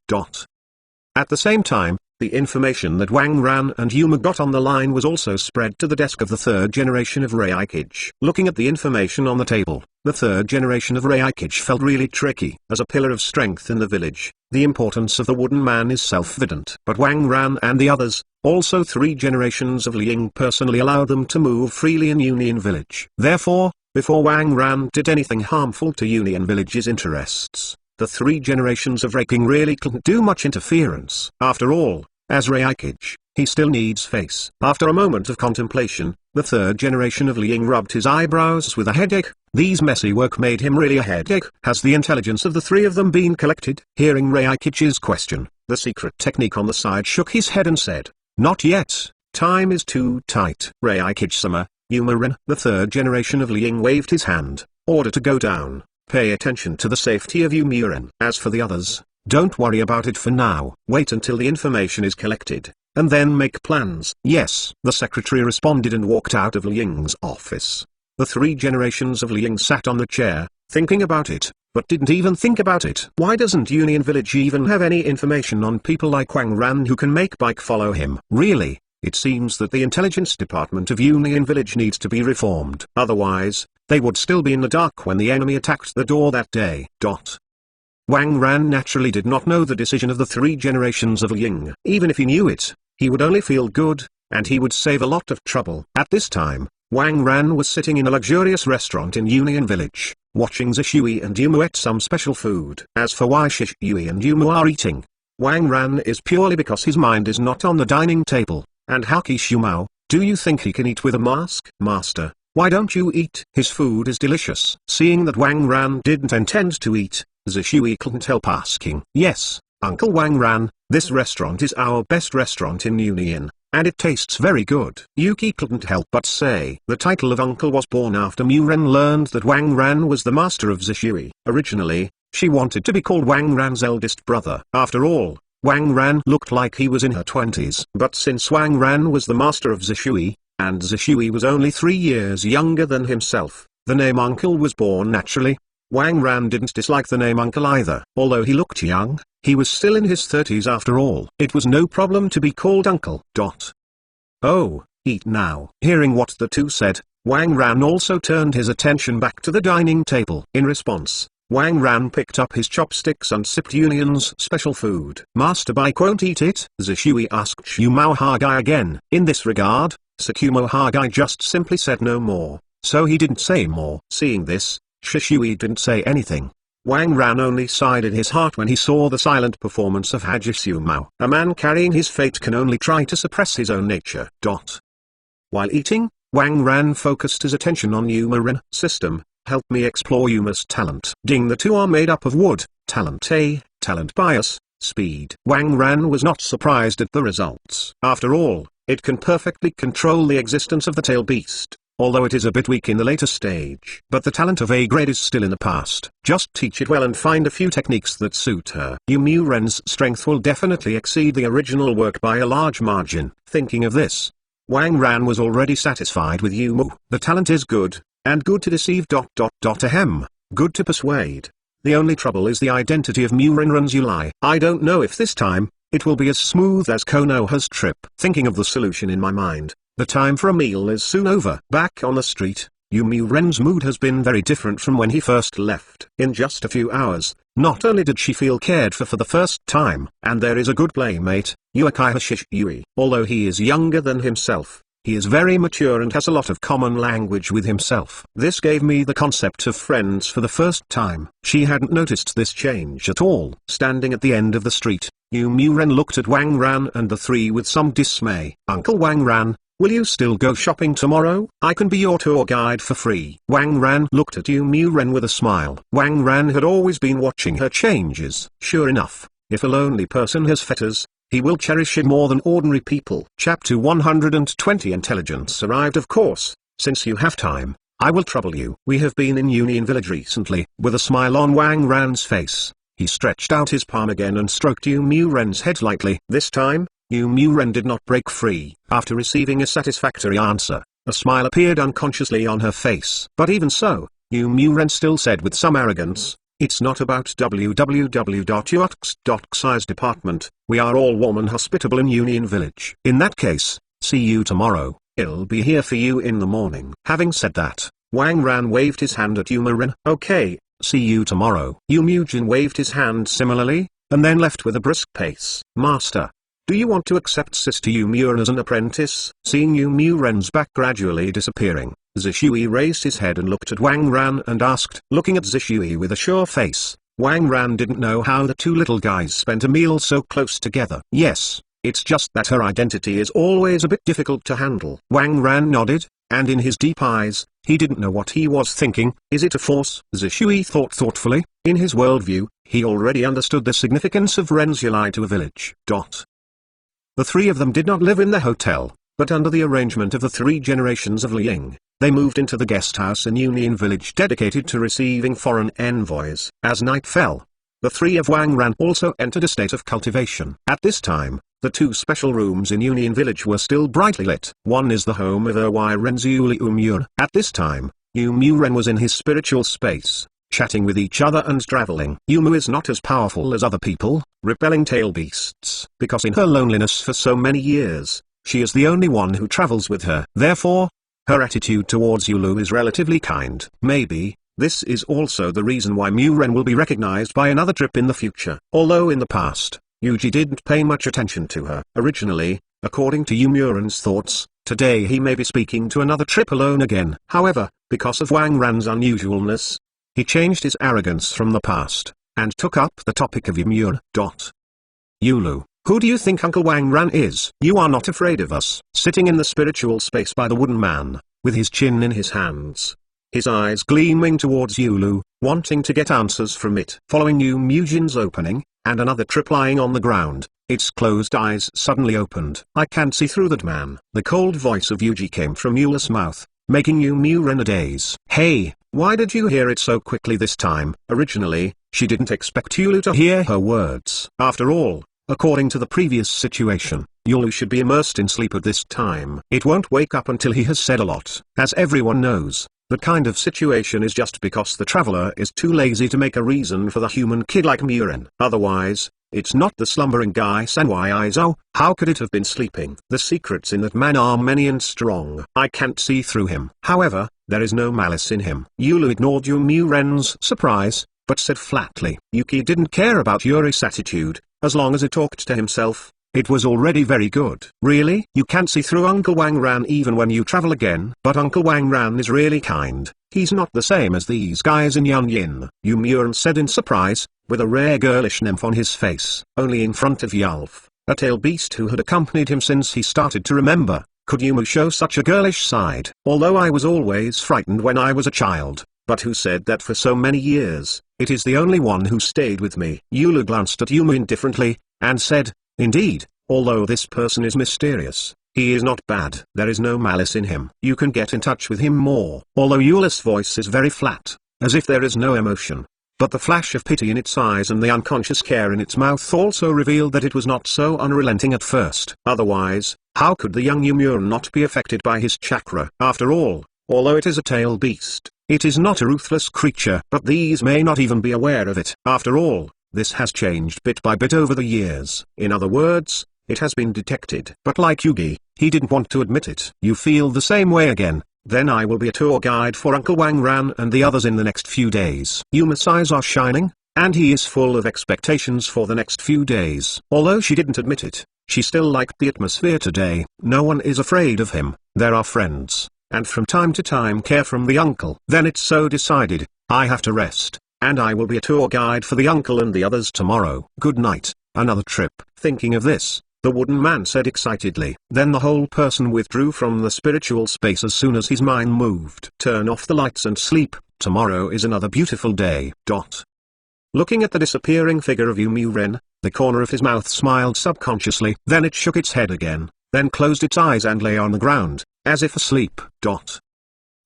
At the same time, the information that Wang Ran and Yuma got on the line was also spread to the desk of the third generation of Hokage. Looking at the information on the table, the third generation of Hokage felt really tricky. As a pillar of strength in the village, the importance of the wooden man is self-evident. But Wang Ran and the others, also 3 generations of Liang, personally allowed them to move freely in Union Village. Therefore, before Wang Ran did anything harmful to Union Village's interests, the 3 generations of King really couldn't do much interference. After all, as Hokage, he still needs face. After a moment of contemplation, the third generation of Liang rubbed his eyebrows with a headache. These messy work made him really a headache. Has the intelligence of the 3 of them been collected? Hearing Hokage's question, the secret technique on the side shook his head and said, "Not yet. Time is too tight." Hokage-sama, Yuma, the third generation of Liang waved his hand. "Order to go down. Pay attention to the safety of Youmuu. As for the others, don't worry about it for now. Wait until the information is collected, and then make plans." "Yes." The secretary responded and walked out of Liang's office. The 3 generations of Liang sat on the chair, thinking about it, but didn't even think about it. Why doesn't Union Village even have any information on people like Wang Ran who can make bike follow him? Really, it seems that the intelligence department of Union Village needs to be reformed. Otherwise, they would still be in the dark when the enemy attacked the door that day. Wang Ran naturally did not know the decision of the three generations of Ying. Even if he knew it, he would only feel good, and he would save a lot of trouble. At this time, Wang Ran was sitting in a luxurious restaurant in Union Village, watching Zhishui and Yumu eat some special food. As for why Zhishui and Yumu are eating, Wang Ran is purely because his mind is not on the dining table. And how Xiumao, do you think he can eat with a mask? Master, why don't you eat? His food is delicious. Seeing that Wang Ran didn't intend to eat, Zhishui couldn't help asking. Yes, Uncle Wang Ran, this restaurant is our best restaurant in Union, and it tastes very good. Yuki couldn't help but say. The title of uncle was born after Mu Ren learned that Wang Ran was the master of Zhishui. Originally, she wanted to be called Wang Ran's eldest brother. After all, Wang Ran looked like he was in her 20s. But since Wang Ran was the master of Zhishui, and Zhishui was only 3 years younger than himself, the name uncle was born naturally. Wang Ran didn't dislike the name uncle either. Although he looked young, he was still in his 30s after all. It was no problem to be called uncle. Oh, eat now. Hearing what the two said, Wang Ran also turned his attention back to the dining table. In response, Wang Ran picked up his chopsticks and sipped Union's special food. Master Bike won't eat it? Zhishui asked Shumao Hokage again. In this regard, Tsukumo Hokage just simply said no more, so he didn't say more. Seeing this, Zhishui didn't say anything. Wang Ran only sighed in his heart when he saw the silent performance of Hajisumo. A man carrying his fate can only try to suppress his own nature. While eating, Wang Ran focused his attention on Yuma Ren. System, help me explore Yuma's talent. Ding, the two are made up of wood, talent A, talent bias, speed. Wang Ran was not surprised at the results. After all, it can perfectly control the existence of the tail beast, although it is a bit weak in the later stage. But the talent of A grade is still in the past. Just teach it well and find a few techniques that suit her. Yumu Ren's strength will definitely exceed the original work by a large margin. Thinking of this, Wang Ran was already satisfied with Yumu. The talent is good, and good to deceive. Ahem, good to persuade. The only trouble is the identity of Murenran's Yulai. I don't know if this time, it will be as smooth as Konoha's trip. Thinking of the solution in my mind, the time for a meal is soon over. Back on the street, Muren's mood has been very different from when he first left. In just a few hours, not only did she feel cared for the first time, and there is a good playmate, Uchiha Shishui. Although he is younger than himself, he is very mature and has a lot of common language with himself. This gave me the concept of friends for the first time. She hadn't noticed this change at all. Standing at the end of the street, Muren looked at Wang Ran and the three with some dismay. Uncle Wang Ran, will you still go shopping tomorrow? I can be your tour guide for free. Wang Ran looked at Muren with a smile. Wang Ran had always been watching her changes. Sure enough, if a lonely person has fetters, he will cherish it more than ordinary people. Chapter 120 Intelligence arrived. Of course, since you have time, I will trouble you. We have been in Union Village recently. With a smile on Wang Ran's face, he stretched out his palm again and stroked Muren's head lightly. This time, Muren did not break free. After receiving a satisfactory answer, a smile appeared unconsciously on her face. But even so, Muren still said with some arrogance, it's not about www.ux.xi's department, we are all warm and hospitable in Union Village. In that case, see you tomorrow, I'll be here for you in the morning. Having said that, Wang Ran waved his hand at Muren. Okay, see you tomorrow. Yumujin waved his hand similarly, and then left with a brisk pace. Master, do you want to accept Sister Yumuren as an apprentice? Seeing Yumuren's back gradually disappearing, Zhishui raised his head and looked at Wang Ran and asked. Looking at Zhishui with a sure face, Wang Ran didn't know how the two little guys spent a meal so close together. Yes, it's just that her identity is always a bit difficult to handle. Wang Ran nodded, and in his deep eyes, he didn't know what he was thinking. Is it a force? Zhishui thought thoughtfully. In his worldview, he already understood the significance of Ren's Yulai to a village. The three of them did not live in the hotel, but under the arrangement of the three generations of Liang, they moved into the guest house in Union Village dedicated to receiving foreign envoys. As night fell, the three of Wang Ran also entered a state of cultivation. At this time, the two special rooms in Union Village were still brightly lit. One is the home of Erwai Renzuli Umur. At this time, Yumuren was in his spiritual space, chatting with each other and traveling. Yumu is not as powerful as other people, repelling tail beasts, because in her loneliness for so many years, she is the only one who travels with her. Therefore, her attitude towards Yulu is relatively kind. Maybe, This is also the reason why Muren will be recognized by another trip in the future. Although in the past, Yuji didn't pay much attention to her. Originally, according to Muren's thoughts, today he may be speaking to another trip alone again. However, because of Wang Ran's unusualness, he changed his arrogance from the past, and took up the topic of Ymure. Yulu, who do you think Uncle Wang Ran is? You are not afraid of us. Sitting in the spiritual space by the wooden man, with his chin in his hands, his eyes gleaming towards Yulu, wanting to get answers from it. Following Mujin's opening, and another trip lying on the ground, its closed eyes suddenly opened. I can't see through that man. The cold voice of Yuji came from Yula's mouth, making Muren a daze. Hey, why did you hear it so quickly this time? Originally, she didn't expect Yulu to hear her words. After all, according to the previous situation, Yulu should be immersed in sleep at this time. It won't wake up until he has said a lot. As everyone knows, that kind of situation is just because the traveler is too lazy to make a reason for the human kid like Muren. Otherwise, it's not the slumbering guy Sanwai-Izo. How could it have been sleeping? The secrets in that man are many and strong. I can't see through him. However, there is no malice in him. Yulu ignored Muren's surprise, but said flatly. Yuki didn't care about Yuri's attitude, as long as he talked to himself. It was already very good. Really? You can't see through Uncle Wang Ran even when you travel again? But Uncle Wang Ran is really kind. He's not the same as these guys in Yanyin, Muren said in surprise, with a rare girlish nymph on his face. Only in front of Yulf, a tail beast who had accompanied him since he started to remember, could Yumu show such a girlish side. Although I was always frightened when I was a child, but who said that for so many years, it is the only one who stayed with me. Yulu glanced at Yumu indifferently, and said, indeed, although this person is mysterious, he is not bad. There is no malice in him. You can get in touch with him more. Although Yula's voice is very flat, as if there is no emotion, but the flash of pity in its eyes and the unconscious care in its mouth also revealed that it was not so unrelenting at first. Otherwise, how could the young Ymure not be affected by his chakra? After all, although it is a tail beast, it is not a ruthless creature. But these may not even be aware of it. After all, this has changed bit by bit over the years. In other words, it has been detected. But like Yugi, he didn't want to admit it. You feel the same way again? Then I will be a tour guide for Uncle Wang Ran and the others in the next few days. Yuma's eyes are shining, and he is full of expectations for the next few days. Although she didn't admit it, she still liked the atmosphere today. No one is afraid of him. There are friends, and from time to time care from the uncle. Then it's so decided, I have to rest, and I will be a tour guide for the uncle and the others tomorrow. Good night, another trip. Thinking of this, the wooden man said excitedly. Then the whole person withdrew from the spiritual space as soon as his mind moved. Turn off the lights and sleep, tomorrow is another beautiful day. Looking at the disappearing figure of Muren, the corner of his mouth smiled subconsciously. Then it shook its head again, then closed its eyes and lay on the ground, as if asleep.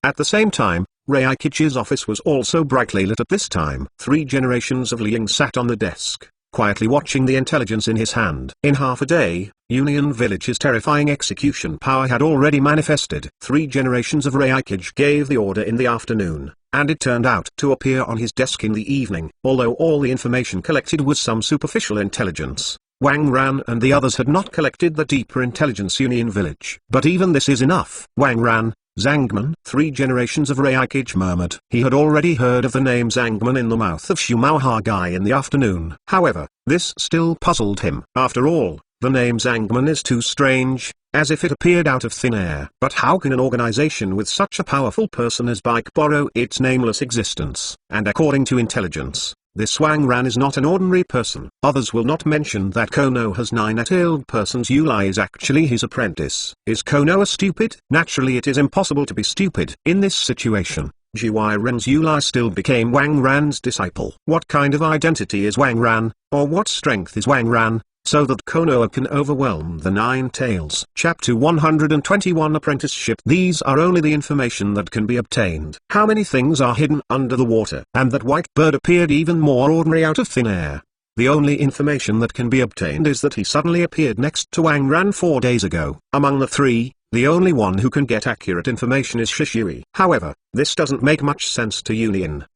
At the same time, Reikichi's office was also brightly lit at this time. 3 generations of Liang sat on the desk, quietly watching the intelligence in his hand. In half a day, Union Village's terrifying execution power had already manifested. 3 generations of Reikage gave the order in the afternoon, and it turned out to appear on his desk in the evening. Although all the information collected was some superficial intelligence, Wang Ran and the others had not collected the deeper intelligence Union Village. But even this is enough. Wang Ran, Zangman. 3 generations of Reikage murmured. He had already heard of the name Zangman in the mouth of Shumao Hokage in the afternoon. However, this still puzzled him. After all, the name Zangman is too strange, as if it appeared out of thin air. But how can an organization with such a powerful person as Bike borrow its nameless existence? And according to intelligence, this Wang Ran is not an ordinary person. Others will not mention that Kono has 9 persons. Yuli is actually his apprentice. Is Kono a stupid? Naturally it is impossible to be stupid. In this situation, Jiwai Ren's Yuli still became Wang Ran's disciple. What kind of identity is Wang Ran, or what strength is Wang Ran, so that Konoha can overwhelm the 9 tails? Chapter 121 Apprenticeship. These are only the information that can be obtained. How many things are hidden under the water? And that white bird appeared even more ordinary out of thin air. The only information that can be obtained is that he suddenly appeared next to Wang Ran 4 days ago. Among the 3, the only one who can get accurate information is Shishui. However, this doesn't make much sense to Union.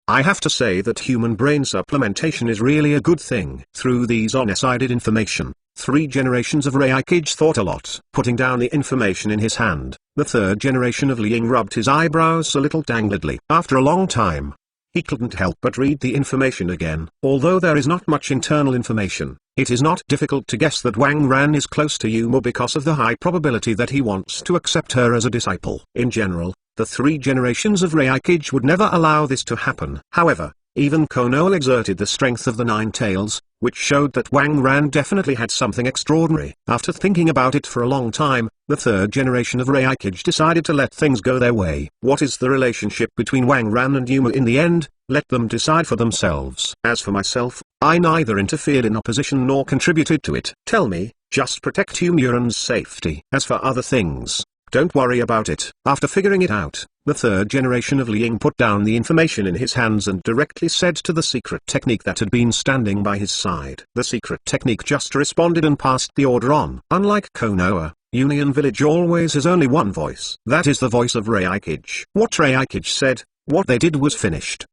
I have to say that human brain supplementation is really a good thing. Through these honest-sided information, 3 generations of Hokage thought a lot. Putting down the information in his hand, the 3rd generation of Liang rubbed his eyebrows a little tangledly. After a long time, he couldn't help but read the information again. Although there is not much internal information, it is not difficult to guess that Wang Ran is close to Yuma because of the high probability that he wants to accept her as a disciple. In general, the 3 generations of Hokage would never allow this to happen. However, even Konoha exerted the strength of the 9 tails, which showed that Wang Ran definitely had something extraordinary. After thinking about it for a long time, the 3rd generation of Hokage decided to let things go their way. What is the relationship between Wang Ran and Yuma in the end? Let them decide for themselves. As for myself, I neither interfered in opposition nor contributed to it. Tell me, just protect Yumiuran's safety. As for other things, don't worry about it. After figuring it out, the 3rd generation of Liang put down the information in his hands and directly said to the secret technique that had been standing by his side. The secret technique just responded and passed the order on. Unlike Konoha, Union Village always has only one voice. That is the voice of Hokage. What Hokage said, what they did was finished.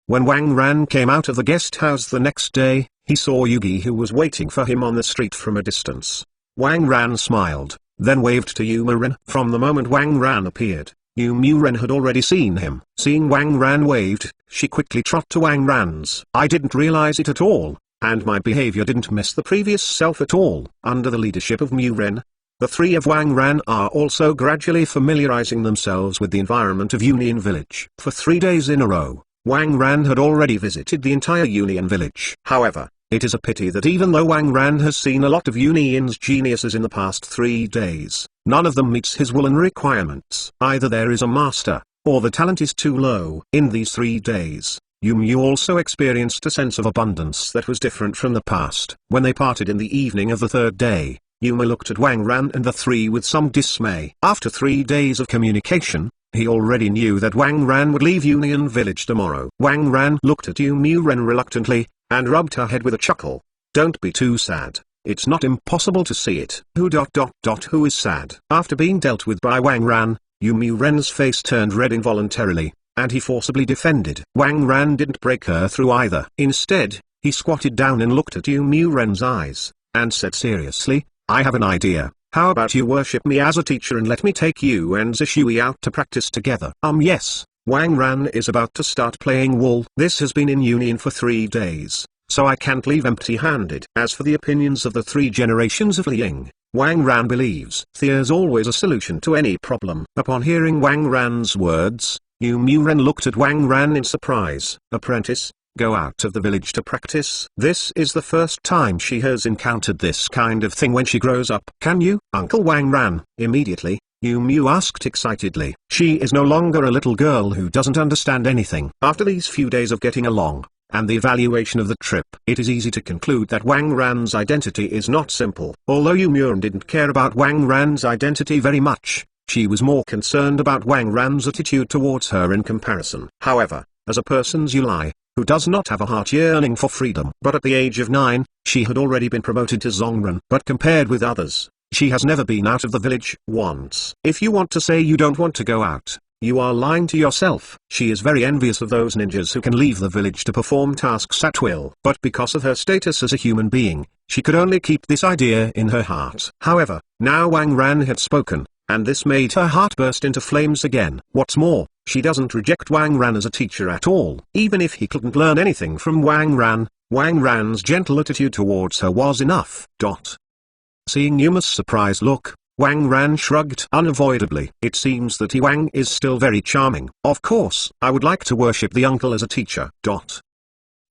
When Wang Ran came out of the guest house the next day, he saw Yugi who was waiting for him on the street from a distance. Wang Ran smiled, then waved to Yumiuran. From the moment Wang Ran appeared, Yumiuran had already seen him. Seeing Wang Ran waved, she quickly trotted to Wang Ran's. I didn't realize it at all, and my behavior didn't miss the previous self at all. Under the leadership of Muren, the 3 of Wang Ran are also gradually familiarizing themselves with the environment of Union Village. For 3 days in a row, Wang Ran had already visited the entire Union Village. However, it is a pity that even though Wang Ran has seen a lot of Union's geniuses in the past 3 days, none of them meets his woolen requirements. Either there is a master, or the talent is too low. In these 3 days, Yumiu also experienced a sense of abundance that was different from the past. When they parted in the evening of the 3rd day, Yuma looked at Wang Ran and the 3 with some dismay. After 3 days of communication, he already knew that Wang Ran would leave Union Village tomorrow. Wang Ran looked at Yumiuran reluctantly, and rubbed her head with a chuckle. Don't be too sad, it's not impossible to see it. Who is sad? After being dealt with by Wang Ran, Yumiuran's face turned red involuntarily, and he forcibly defended. Wang Ran didn't break her through either. Instead, he squatted down and looked at Yumiuran's eyes, and said seriously, I have an idea. How about you worship me as a teacher and let me take you and Zishui out to practice together? Yes. Wang Ran is about to start playing wool. This has been in Union for 3 days, so I can't leave empty-handed. As for the opinions of the 3 generations of Liang, Wang Ran believes there's always a solution to any problem. Upon hearing Wang Ran's words, Yumiuran looked at Wang Ran in surprise. Apprentice, go out of the village to practice. This is the first time she has encountered this kind of thing when she grows up. Can you? Uncle Wang Ran, immediately, Yumiu asked excitedly. She is no longer a little girl who doesn't understand anything. After these few days of getting along, and the evaluation of the trip, it is easy to conclude that Wang Ran's identity is not simple. Although Yumiuran didn't care about Wang Ran's identity very much, she was more concerned about Wang Ran's attitude towards her in comparison. However, as a person's Yulai, who does not have a heart yearning for freedom. But at the age of 9, she had already been promoted to Zongren. But compared with others, she has never been out of the village once. If you want to say you don't want to go out, you are lying to yourself. She is very envious of those ninjas who can leave the village to perform tasks at will. But because of her status as a human being, she could only keep this idea in her heart. However, now Wang Ran had spoken, and this made her heart burst into flames again. What's more, she doesn't reject Wang Ran as a teacher at all. Even if he couldn't learn anything from Wang Ran's gentle attitude towards her was enough. Seeing Yuma's surprised look, Wang Ran shrugged unavoidably. It seems that Wang is still very charming. Of course, I would like to worship the uncle as a teacher.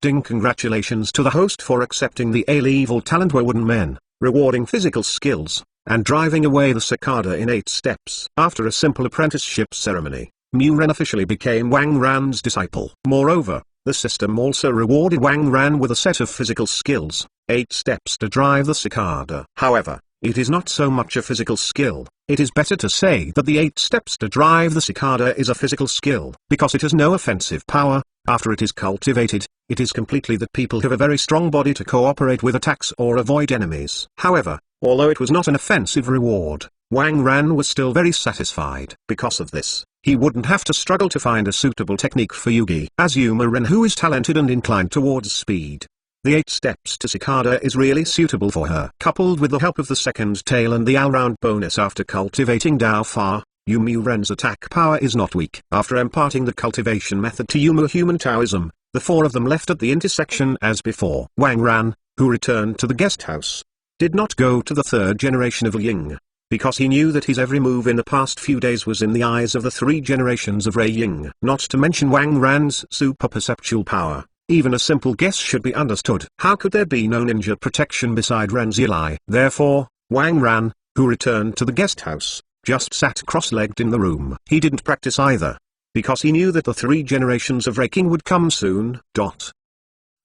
Ding! Congratulations to the host for accepting the A-level talent Wooden Men, rewarding physical skills, and driving away the cicada in 8 steps. After a simple apprenticeship ceremony, Muren officially became Wang Ran's disciple. Moreover, the system also rewarded Wang Ran with a set of physical skills, 8 steps to drive the cicada. However, it is not so much a physical skill. It is better to say that the 8 steps to drive the cicada is a physical skill, because it has no offensive power. After it is cultivated, it is completely that people have a very strong body to cooperate with attacks or avoid enemies. However, although it was not an offensive reward, Wang Ran was still very satisfied. Because of this, he wouldn't have to struggle to find a suitable technique for Yugi. As Yuma Ren, who is talented and inclined towards speed, the 8 steps to Cicada is really suitable for her. Coupled with the help of the second tail and the all-round bonus after cultivating Dao Fa, Yuma Ren's attack power is not weak. After imparting the cultivation method to Yuma Human Taoism, the 4 of them left at the intersection as before. Wang Ran, who returned to the guest house, did not go to the 3rd generation of Ying, because he knew that his every move in the past few days was in the eyes of the 3 generations of Rei Ying. Not to mention Wang Ran's super perceptual power, even a simple guess should be understood. How could there be no ninja protection beside Ren's Yilai? Therefore, Wang Ran, who returned to the guest house, just sat cross-legged in the room. He didn't practice either, because he knew that the 3 generations of Rei King would come soon.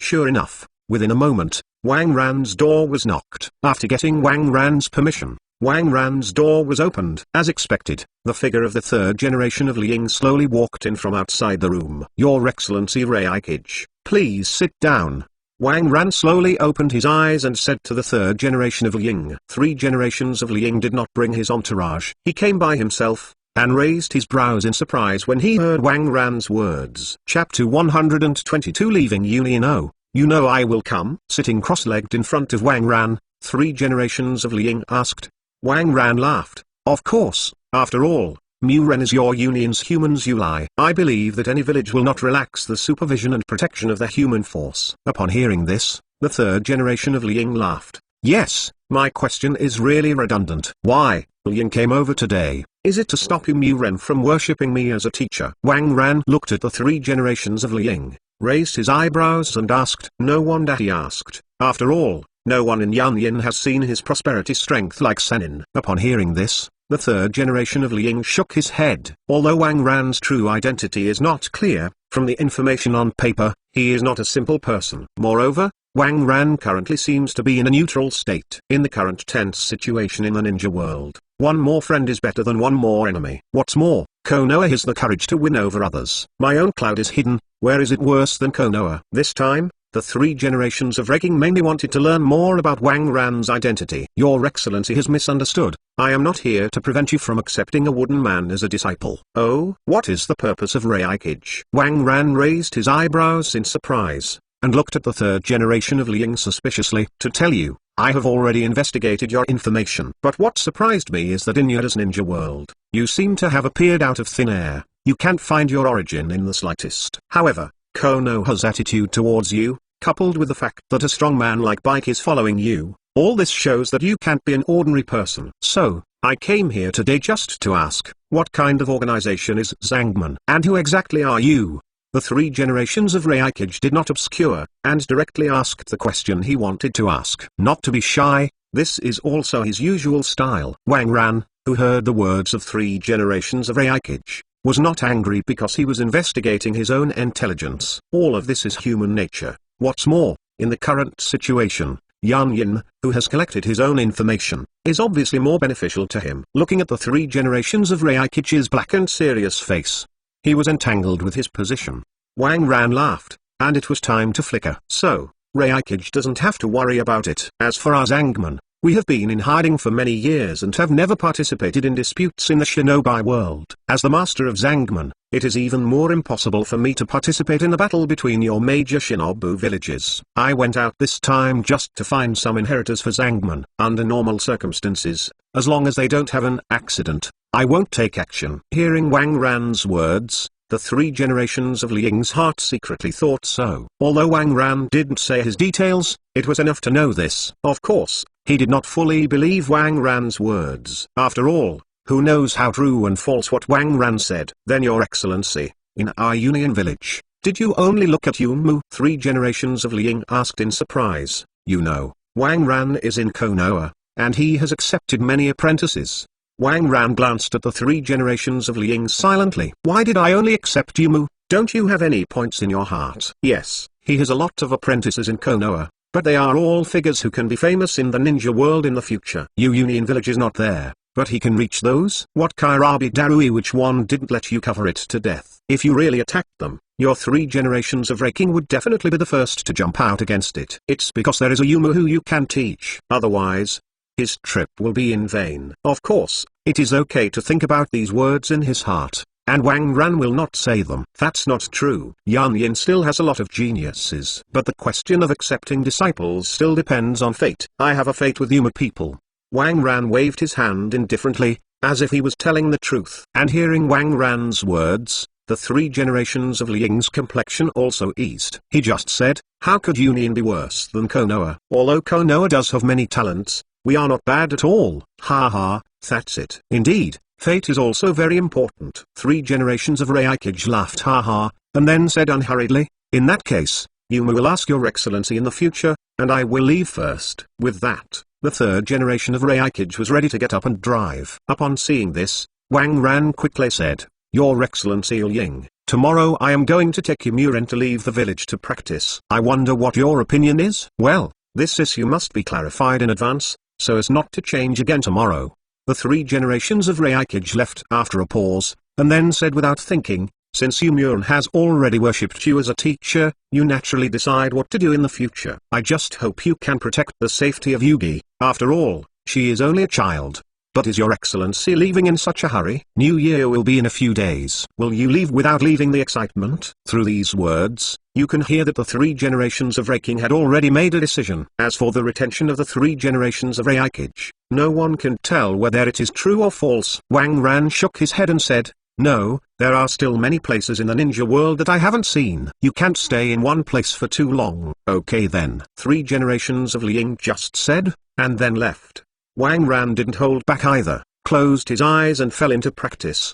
Sure enough, within a moment, Wang Ran's door was knocked. After getting Wang Ran's permission, Wang Ran's door was opened. As expected, the figure of the 3rd generation of Li Ying slowly walked in from outside the room. Your Excellency Rei Hokage, please sit down. Wang Ran slowly opened his eyes and said to the 3rd generation of Li Ying. 3 generations of Li Ying did not bring his entourage. He came by himself, and raised his brows in surprise when he heard Wang Ran's words. Chapter 122 Leaving Union. You know I will come. Sitting cross-legged in front of Wang Ran, 3 generations of Li Ying asked. Wang Ran laughed. Of course, after all, Mu Ren is your union's humans Yulai. I believe that any village will not relax the supervision and protection of their human force. Upon hearing this, the 3rd generation of Li Ying laughed. Yes, my question is really redundant. Why, Li Ying came over today. Is it to stop you Mu Ren from worshipping me as a teacher? Wang Ran looked at the 3 generations of Li Ying, raised his eyebrows and asked. No wonder he asked. After all, no one in Yanyin has seen his prosperity strength like Senin. Upon hearing this, the 3rd generation of Li Ying shook his head. Although Wang Ran's true identity is not clear, from the information on paper, he is not a simple person. Moreover, Wang Ran currently seems to be in a neutral state. In the current tense situation in the ninja world, one more friend is better than one more enemy. What's more, Konoha has the courage to win over others. My own cloud is hidden. Where is it worse than Konoha? This time, the 3 generations of Rei King mainly wanted to learn more about Wang Ran's identity. Your Excellency has misunderstood. I am not here to prevent you from accepting a wooden man as a disciple. Oh, what is the purpose of Rei Hokage? Wang Ran raised his eyebrows in surprise, and looked at the 3rd generation of Li Ying suspiciously. To tell you, I have already investigated your information. But what surprised me is that in Yada's ninja world, you seem to have appeared out of thin air. You can't find your origin in the slightest. However, Konoha's attitude towards you, coupled with the fact that a strong man like Bike is following you, all this shows that you can't be an ordinary person. So, I came here today just to ask, what kind of organization is Zangman? And who exactly are you? The 3 generations of Rei Hokage did not obscure, and directly asked the question he wanted to ask. Not to be shy, this is also his usual style. Wang Ran, who heard the words of 3 generations of Rei Hokage, was not angry because he was investigating his own intelligence. All of this is human nature. What's more, in the current situation, Yan Yin, who has collected his own information, is obviously more beneficial to him. Looking at the 3 generations of Rei Hokage's black and serious face, he was entangled with his position. Wang Ran laughed, and it was time to flicker. So, Rei Hokage doesn't have to worry about it. As for our Zangman, we have been in hiding for many years and have never participated in disputes in the shinobi world. As the master of Zangman, it is even more impossible for me to participate in the battle between your major shinobu villages. I went out this time just to find some inheritors for Zangman. Under normal circumstances, as long as they don't have an accident, I won't take action. Hearing Wang Ran's words, the 3 generations of Li Ying's heart secretly thought so. Although Wang Ran didn't say his details, it was enough to know this. Of course, he did not fully believe Wang Ran's words. After all, who knows how true and false what Wang Ran said? Then Your Excellency, in our Union village, did you only look at Yunmu? 3 generations of Li Ying asked in surprise. You know, Wang Ran is in Konoha, and he has accepted many apprentices. Wang Ran glanced at the 3 generations of Li Ying silently. Why did I only accept Yumu? Don't you have any points in your heart? Yes, he has a lot of apprentices in Konoha, but they are all figures who can be famous in the ninja world in the future. Union village is not there, but he can reach those. What Kairabi Darui, which one didn't let you cover it to death? If you really attacked them, your 3 generations of Rei King would definitely be the first to jump out against it. It's because there is a Yumu who you can teach. Otherwise, his trip will be in vain. Of course, It is okay to think about these words in his heart, and Wang Ran will not say them. That's not true. Yan Yin still has a lot of geniuses. But the question of accepting disciples still depends on fate. I have a fate with Yuma people. Wang Ran waved his hand indifferently, as if he was telling the truth. And hearing Wang Ran's words, the 3 generations of Liying's complexion also eased. He just said, how could Union be worse than Konoha? Although Konoha does have many talents, we are not bad at all. Ha ha, that's it. Indeed, fate is also very important. 3 generations of Hokage laughed ha ha, and then said unhurriedly, in that case, Yuma will ask your excellency in the future, and I will leave first. With that, the 3rd generation of Hokage was ready to get up and drive. Upon seeing this, Wang Ran quickly said, your excellency Ying, tomorrow I am going to take Yomuren to leave the village to practice. I wonder what your opinion is? Well, this issue must be clarified in advance, so as not to change again tomorrow. The 3 generations of Hokage left after a pause, and then said without thinking, since Yomuren has already worshipped you as a teacher, you naturally decide what to do in the future. I just hope you can protect the safety of Yugi. After all, she is only a child. But is your excellency leaving in such a hurry? New Year will be in a few days. Will you leave without leaving the excitement? Through these words, you can hear that the 3 generations of Reiking had already made a decision. As for the retention of the 3 generations of Hokage, no one can tell whether it is true or false. Wang Ran shook his head and said, no, there are still many places in the ninja world that I haven't seen. You can't stay in one place for too long. Okay then. 3 generations of Liying just said, and then left. Wang Ran didn't hold back either, closed his eyes and fell into practice.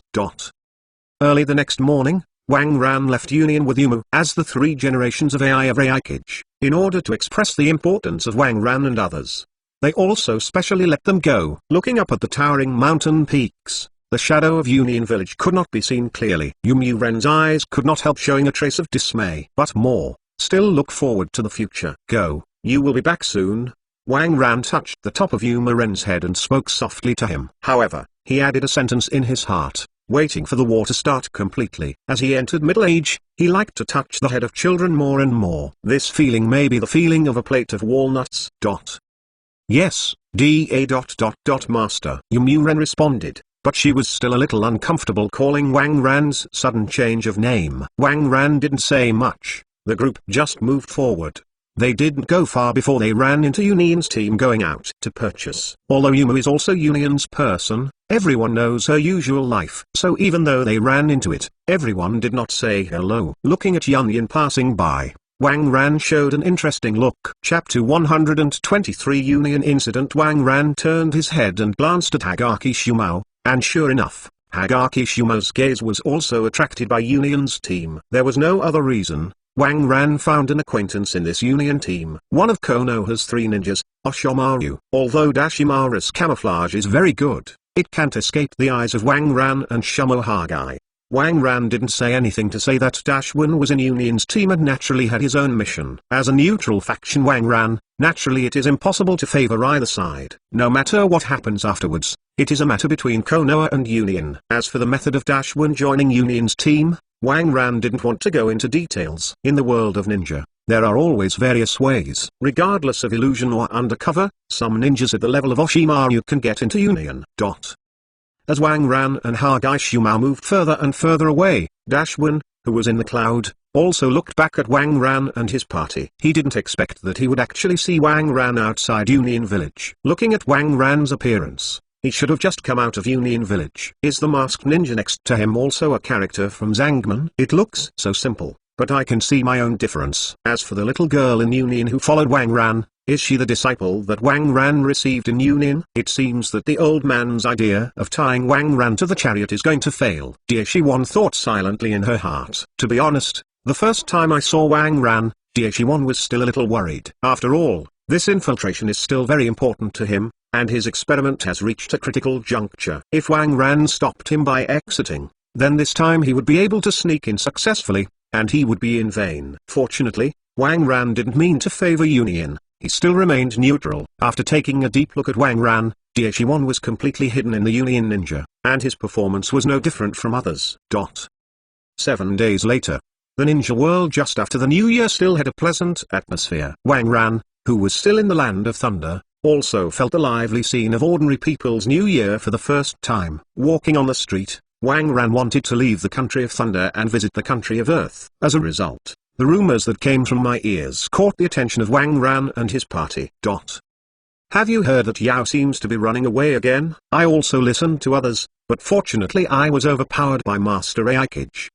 Early the next morning, Wang Ran left Union with Yuma as the 3 generations of AI of Hokage, in order to express the importance of Wang Ran and others. They also specially let them go. Looking up at the towering mountain peaks, the shadow of Union Village could not be seen clearly. Yomuren's eyes could not help showing a trace of dismay. But more, still look forward to the future. Go, you will be back soon. Wang Ran touched the top of Yomuren's head and spoke softly to him. However, he added a sentence in his heart, waiting for the war to start completely. As he entered middle age, he liked to touch the head of children more and more. This feeling may be the feeling of a plate of walnuts. Yes, master. Yomuren responded, but she was still a little uncomfortable calling Wang Ran's sudden change of name. Wang Ran didn't say much. The group just moved forward. They didn't go far before they ran into Union's team going out to purchase. Although Yuma is also Union's person, everyone knows her usual life. So even though they ran into it, everyone did not say hello. Looking at Union passing by, Wang Ran showed an interesting look. Chapter 123 Union Incident. Wang Ran turned his head and glanced at Hagaki Shumao, and sure enough, Hagaki Shumao's gaze was also attracted by Union's team. There was no other reason. Wang Ran found an acquaintance in this Union team. One of Konoha's 3 ninjas, Oshimaru. Although Dashimaru's camouflage is very good, it can't escape the eyes of Wang Ran and Shumo Haggai. Wang Ran didn't say anything to say that Dashwin was in Union's team and naturally had his own mission. As a neutral faction Wang Ran, naturally it is impossible to favor either side. No matter what happens afterwards, it is a matter between Konoha and Union. As for the method of Dashwin joining Union's team, Wang Ran didn't want to go into details. In the world of ninja, there are always various ways. Regardless of illusion or undercover, some ninjas at the level of Oshimaru can get into Union. As Wang Ran and Haggai Shumao moved further and further away, Dashwin, who was in the cloud, also looked back at Wang Ran and his party. He didn't expect that he would actually see Wang Ran outside Union Village. Looking at Wang Ran's appearance, he should have just come out of Union Village. Is the masked ninja next to him also a character from Zangman? It looks so simple, but I can see my own difference. As for the little girl in Union who followed Wang Ran, is she the disciple that Wang Ran received in Union? It seems that the old man's idea of tying Wang Ran to the chariot is going to fail. Daishiwan thought silently in her heart. To be honest, the first time I saw Wang Ran, Daishiwan was still a little worried. After all, this infiltration is still very important to him, and his experiment has reached a critical juncture. If Wang Ran stopped him by exiting, then this time he would be able to sneak in successfully, and he would be in vain. Fortunately, Wang Ran didn't mean to favor Union. He still remained neutral. After taking a deep look at Wang Ran, Daishiwan was completely hidden in the Union ninja, and his performance was no different from others. 7 days later, the ninja world just after the new year still had a pleasant atmosphere. Wang Ran, who was still in the land of thunder, also felt the lively scene of ordinary people's New Year for the first time. Walking on the street, Wang Ran wanted to leave the country of thunder and visit the country of earth. As a result, the rumors that came from my ears caught the attention of Wang Ran and his party. Have you heard that Yao seems to be running away again? I also listened to others, but fortunately I was overpowered by Master Hokage.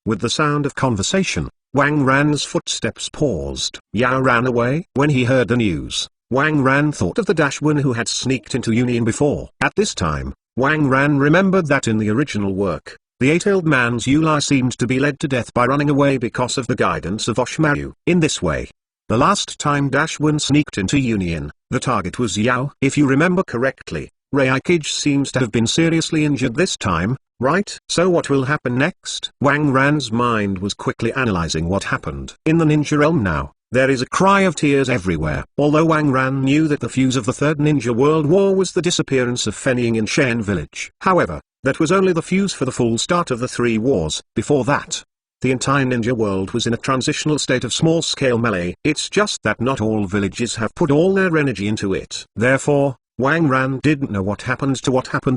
With the sound of conversation, Wang Ran's footsteps paused. Yao ran away? When he heard the news, Wang Ran thought of the Dashwon who had sneaked into Union before. At this time, Wang Ran remembered that in the original work, the eight-tailed man's Yulai seemed to be led to death by running away because of the guidance of Oshimaru. In this way, the last time Dashwon sneaked into Union, the target was Yao. If you remember correctly, Hokage seems to have been seriously injured this time, right? So what will happen next? Wang Ran's mind was quickly analyzing what happened. In the ninja realm now, there is a cry of tears everywhere. Although Wang Ran knew that the fuse of the Third Ninja World War was the disappearance of Fenying in Shen village. However, that was only the fuse for the full start of the three wars. Before that, the entire ninja world was in a transitional state of small-scale melee. It's just that not all villages have put all their energy into it. Therefore, Wang Ran didn't know what happened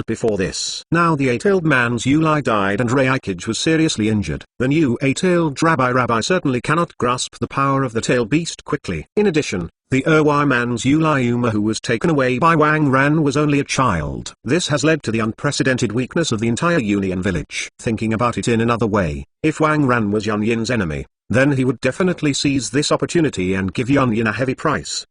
before this. Now the eight-tailed man's Yulai died and Hokage was seriously injured. The new eight-tailed rabbi certainly cannot grasp the power of the tail beast quickly. In addition, the Erwai man's Yulai Uma who was taken away by Wang Ran was only a child. This has led to the unprecedented weakness of the entire Union village. Thinking about it in another way, if Wang Ran was Yun Yin's enemy, then he would definitely seize this opportunity and give Yun Yin a heavy price.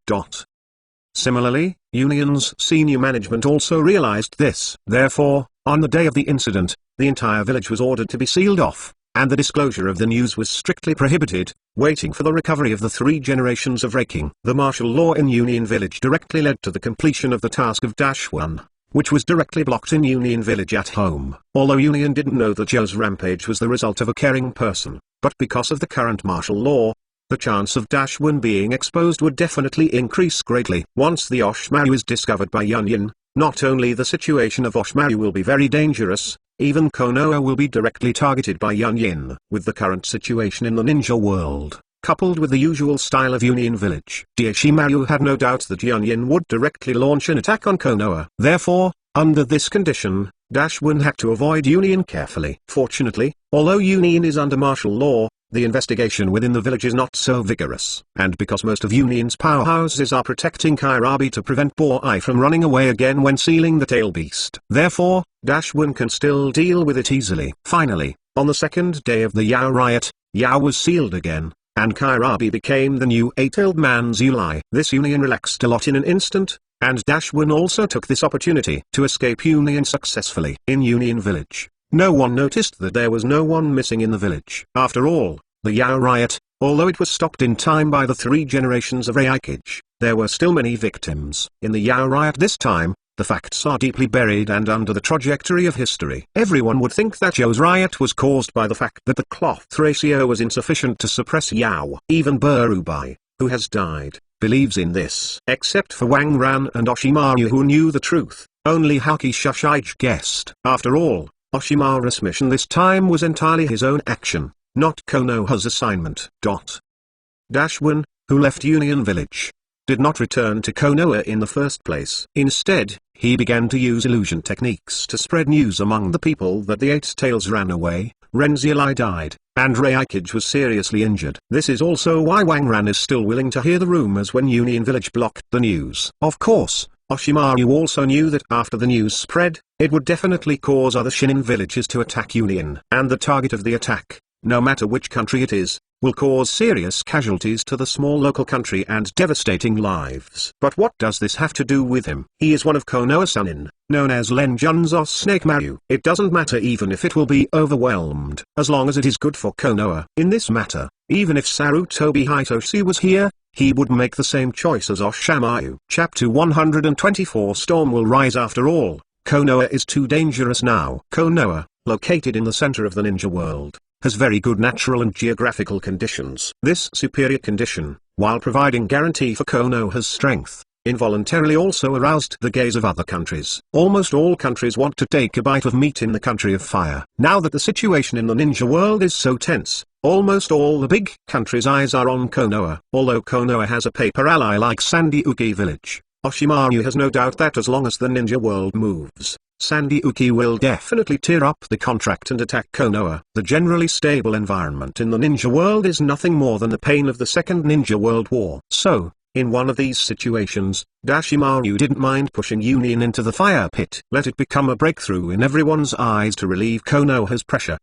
Similarly, Union's senior management also realized this. Therefore, on the day of the incident, the entire village was ordered to be sealed off, and the disclosure of the news was strictly prohibited, waiting for the recovery of the 3 generations of raking. The martial law in Union Village directly led to the completion of the task of Dash-1, which was directly blocked in Union Village at home. Although Union didn't know that Joe's rampage was the result of a caring person, but because of the current martial law, the chance of Dash-1 being exposed would definitely increase greatly. Once the Oshimaru is discovered by Yun Yin, not only the situation of Oshimaru will be very dangerous, even Konoha will be directly targeted by Yun Yin. With the current situation in the ninja world, coupled with the usual style of Union Village, Oshimaru had no doubt that Yun Yin would directly launch an attack on Konoha. Therefore, under this condition, Dash-1 had to avoid Union carefully. Fortunately, although Union is under martial law, the investigation within the village is not so vigorous. And because most of Union's powerhouses are protecting Kairabi to prevent Bo-Ai from running away again when sealing the tail beast. Therefore, Dash-1 can still deal with it easily. Finally, on the second day of the Yao riot, Yao was sealed again, and Kairabi became the new eight-tailed man's Yulai. This Union relaxed a lot in an instant, and Dash-1 also took this opportunity to escape Union successfully. In Union Village, no one noticed that there was no one missing in the village. After all, the Yao riot, although it was stopped in time by the 3 generations of Hokage, there were still many victims. In the Yao riot this time, the facts are deeply buried and under the trajectory of history. Everyone would think that Yao's riot was caused by the fact that the cloth ratio was insufficient to suppress Yao. Even Burubai, who has died, believes in this. Except for Wang Ran and Oshimaru who knew the truth, only Hokage guessed. After all, Oshimaru's mission this time was entirely his own action, not Konoha's assignment. Dash-1, who left Union Village, did not return to Konoha in the first place. Instead, he began to use illusion techniques to spread news among the people that the Eight Tails ran away, Renzilai died, and Hokage was seriously injured. This is also why Wang Ran is still willing to hear the rumors when Union Village blocked the news. Of course, Oshimaru also knew that after the news spread, it would definitely cause other Shinin villages to attack Union. And the target of the attack, no matter which country it is, will cause serious casualties to the small local country and devastating lives. But what does this have to do with him? He is one of Konoha Sannin, known as Lenjunzo Snake Maru. It doesn't matter even if it will be overwhelmed, as long as it is good for Konoha. In this matter, even if Sarutobi Hitoshi was here, he would make the same choice as Oshimaru. Chapter 124 Storm will rise. After all, Konoha is too dangerous now. Konoha, located in the center of the ninja world, has very good natural and geographical conditions. This superior condition, while providing guarantee for Konoha's strength, involuntarily also aroused the gaze of other countries. Almost all countries want to take a bite of meat in the country of fire. Now that the situation in the ninja world is so tense, almost all the big countries' eyes are on Konoha. Although Konoha has a paper ally like Sandyuki village, Oshimaru has no doubt that as long as the ninja world moves, Sandyuki will definitely tear up the contract and attack Konoha. The generally stable environment in the ninja world is nothing more than the pain of the Second Ninja World War. So, in one of these situations, Dashimaru didn't mind pushing Union into the fire pit. Let it become a breakthrough in everyone's eyes to relieve Konoha's pressure.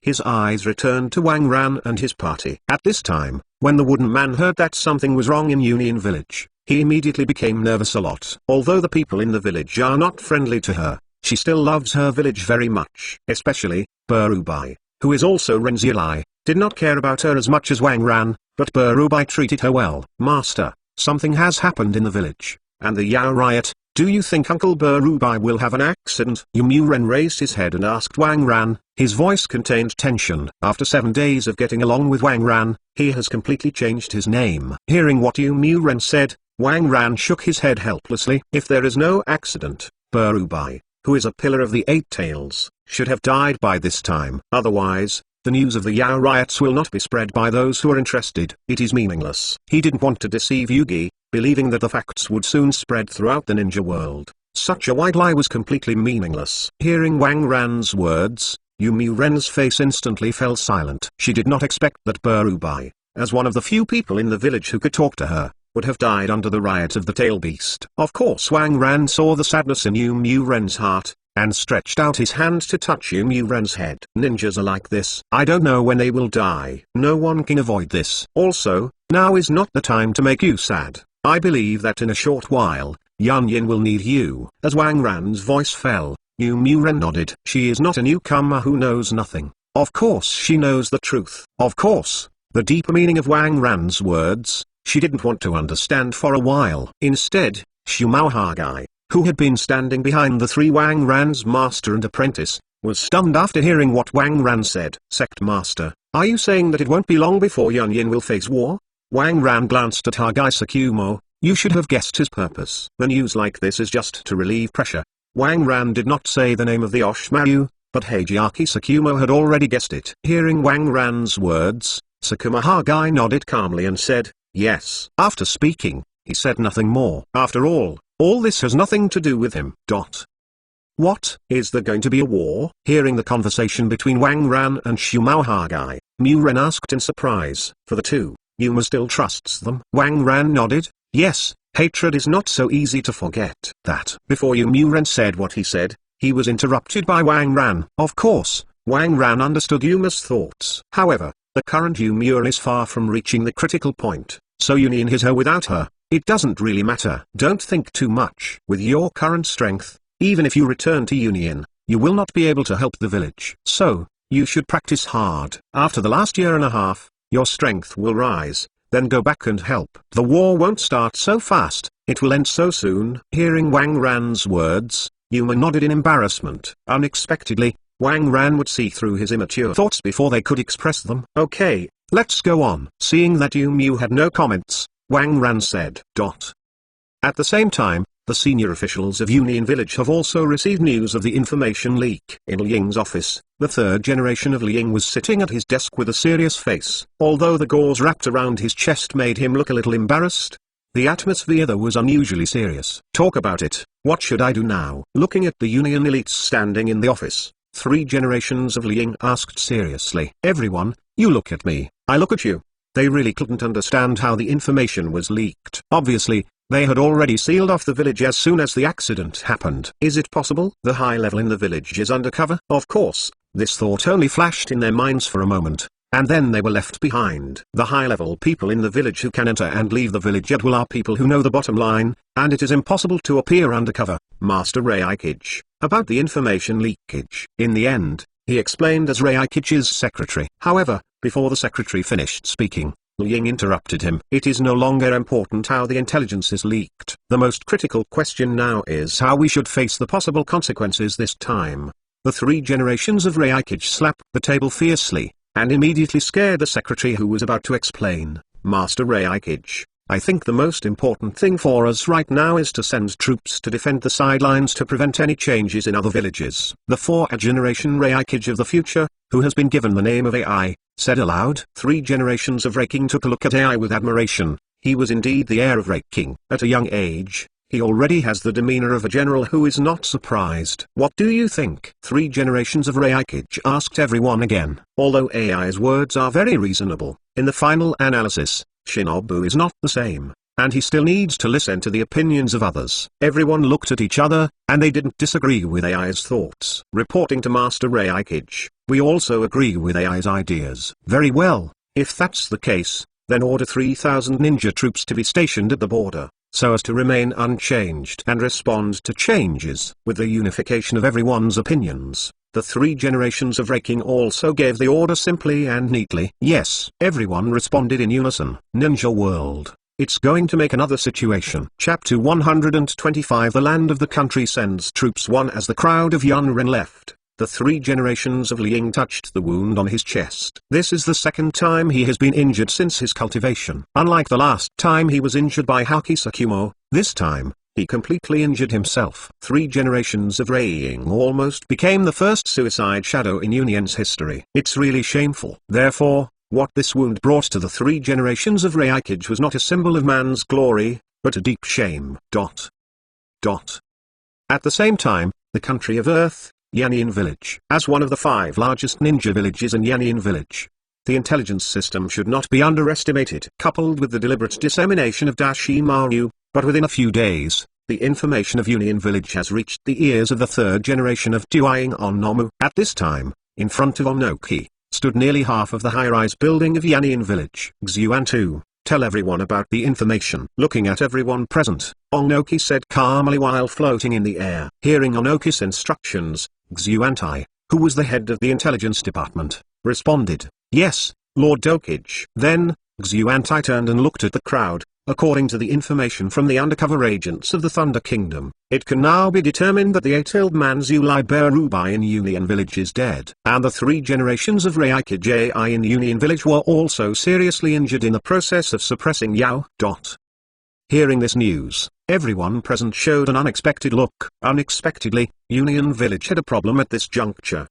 His eyes returned to Wang Ran and his party. At this time, when the wooden man heard that something was wrong in Union Village, he immediately became nervous a lot. Although the people in the village are not friendly to her, she still loves her village very much. Especially, Burubai, who is also Ren's ally, did not care about her as much as Wang Ran, but Burubai treated her well. Master, something has happened in the village, and the Yao riot. Do you think Uncle Burubai will have an accident? Yu Ren raised his head and asked Wang Ran. His voice contained tension. After 7 days of getting along with Wang Ran, he has completely changed his name. Hearing what Yu Ren said, Wang Ran shook his head helplessly. If there is no accident, Burubai, who is a pillar of the Eight Tails, should have died by this time. Otherwise, the news of the Yao riots will not be spread by those who are interested. It is meaningless. He didn't want to deceive Yugi, believing that the facts would soon spread throughout the ninja world. Such a white lie was completely meaningless. Hearing Wang Ran's words, Yu Ren's face instantly fell silent. She did not expect that Burubai, as one of the few people in the village who could talk to her, would have died under the riot of the tail beast. Of course Wang Ran saw the sadness in Yu Ren's heart, and stretched out his hand to touch Yu Ren's head. Ninjas are like this. I don't know when they will die. No one can avoid this. Also, now is not the time to make you sad. I believe that in a short while, Yin will need you. As Wang Ran's voice fell, Yu Ren nodded. She is not a newcomer who knows nothing. Of course she knows the truth. Of course, the deeper meaning of Wang Ran's words, she didn't want to understand for a while. Instead, Hokage, who had been standing behind the three Wang Ran's master and apprentice, was stunned after hearing what Wang Ran said. Sect Master, are you saying that it won't be long before Yin will face war? Wang Ran glanced at Hokage Sakumo. You should have guessed his purpose. The news like this is just to relieve pressure. Wang Ran did not say the name of the Oshimaru, but Heijiaki Sakumo had already guessed it. Hearing Wang Ran's words, Sakuma Hokage nodded calmly and said, yes. After speaking, he said nothing more. After all this has nothing to do with him. What, is there going to be a war? Hearing the conversation between Wang Ran and Hokage, Ren asked in surprise. For the two, Yuma still trusts them. Wang Ran nodded. Yes, hatred is not so easy to forget. That. Before Ren said what he said, he was interrupted by Wang Ran. Of course, Wang Ran understood Yuma's thoughts. However, the current Yuma is far from reaching the critical point, so Union is her without her. It doesn't really matter. Don't think too much. With your current strength, even if you return to Union, you will not be able to help the village. So, you should practice hard. After the last year and a half, your strength will rise, then go back and help. The war won't start so fast, it will end so soon. Hearing Wang Ran's words, Yuma nodded in embarrassment. Unexpectedly, Wang Ran would see through his immature thoughts before they could express them. Okay, let's go on. Seeing that Yuma had no comments, Wang Ran said. At the same time, the senior officials of Union Village have also received news of the information leak. In Liying's office, the third generation of Liying was sitting at his desk with a serious face. Although the gauze wrapped around his chest made him look a little embarrassed, the atmosphere there was unusually serious. Talk about it. What should I do now? Looking at the Union elites standing in the office, 3 generations of Liying asked seriously. Everyone, you look at me, I look at you. They really couldn't understand how the information was leaked. Obviously, they had already sealed off the village as soon as the accident happened. Is it possible the high level in the village is undercover? Of course, this thought only flashed in their minds for a moment, and then they were left behind. The high level people in the village who can enter and leave the village at will are people who know the bottom line, and it is impossible to appear undercover. Master Reikage, about the information leakage. In the end, he explained as Reikage's secretary. However, before the secretary finished speaking, Liying interrupted him. It is no longer important how the intelligence is leaked. The most critical question now is how we should face the possible consequences this time. The 3 generations of Reikage slapped the table fiercely, and immediately scared the secretary who was about to explain. Master Reikage, I think the most important thing for us right now is to send troops to defend the sidelines to prevent any changes in other villages. The 4th generation Hokage of the future, who has been given the name of AI, said aloud. 3 generations of King took a look at AI with admiration. He was indeed the heir of King. At a young age, he already has the demeanor of a general who is not surprised. What do you think? 3 generations of Hokage asked everyone again. Although AI's words are very reasonable, in the final analysis, Shinobu is not the same, and he still needs to listen to the opinions of others. Everyone looked at each other, and they didn't disagree with AI's thoughts. Reporting to Master Hokage, we also agree with AI's ideas. Very well, if that's the case, then order 3,000 ninja troops to be stationed at the border, so as to remain unchanged and respond to changes. With the unification of everyone's opinions, the 3 generations of King also gave the order simply and neatly. Yes, everyone responded in unison. Ninja World, it's going to make another situation. Chapter 125. The land of the country sends troops. 1. As the crowd of Yunren left, the 3 generations of Liang touched the wound on his chest. This is the 2nd time he has been injured since his cultivation. Unlike the last time he was injured by Hakisakumo, this time, he completely injured himself. 3 generations of Liang almost became the first suicide shadow in Union's history. It's really shameful. Therefore, what this wound brought to the 3 generations of Hokage was not a symbol of man's glory, but a deep shame. At the same time, the country of Earth, Yannian Village. As one of the 5 largest ninja villages in Yannian Village, the intelligence system should not be underestimated. Coupled with the deliberate dissemination of Dashimaru, but within a few days, the information of Union Village has reached the ears of the 3rd generation of Duaing Onnomu. At this time, in front of Onoki, stood nearly half of the high-rise building of Yannian Village. Xuan, tell everyone about the information. Looking at everyone present, Onoki said calmly while floating in the air. Hearing Onoki's instructions, Xuan, who was the head of the intelligence department, responded, "Yes, Lord Hokage." Then, Xuan turned and looked at the crowd. According to the information from the undercover agents of the Thunder Kingdom, it can now be determined that the 8-tailed man Zuliberubai in Union Village is dead. And the 3 generations of Hokage AI in Union Village were also seriously injured in the process of suppressing Yao. Hearing this news, everyone present showed an unexpected look. Unexpectedly, Union Village had a problem at this juncture.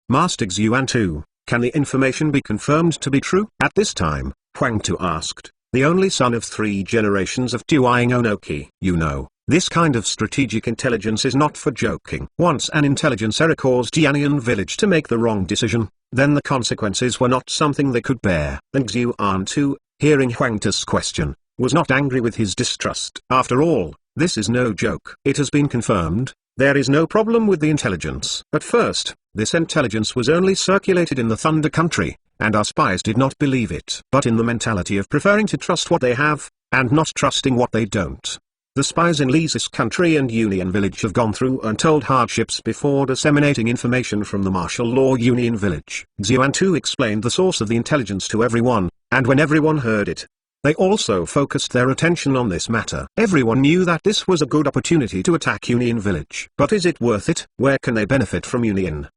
Master Xuan, can the information be confirmed to be true? At this time, Huang Tu asked, the only son of 3 generations of Duaing Onoki. You know, this kind of strategic intelligence is not for joking. Once an intelligence error caused Yannian Village to make the wrong decision, then the consequences were not something they could bear. And Xuan, hearing Huang Tu's question, was not angry with his distrust. After all, this is no joke. It has been confirmed, there is no problem with the intelligence. At first, this intelligence was only circulated in the Thunder Country, and our spies did not believe it. But in the mentality of preferring to trust what they have, and not trusting what they don't, the spies in Lisis Country and Union Village have gone through untold hardships before disseminating information from the martial law Union Village. Xuan explained the source of the intelligence to everyone, and when everyone heard it, they also focused their attention on this matter. Everyone knew that this was a good opportunity to attack Union Village. But is it worth it? Where can they benefit from Union?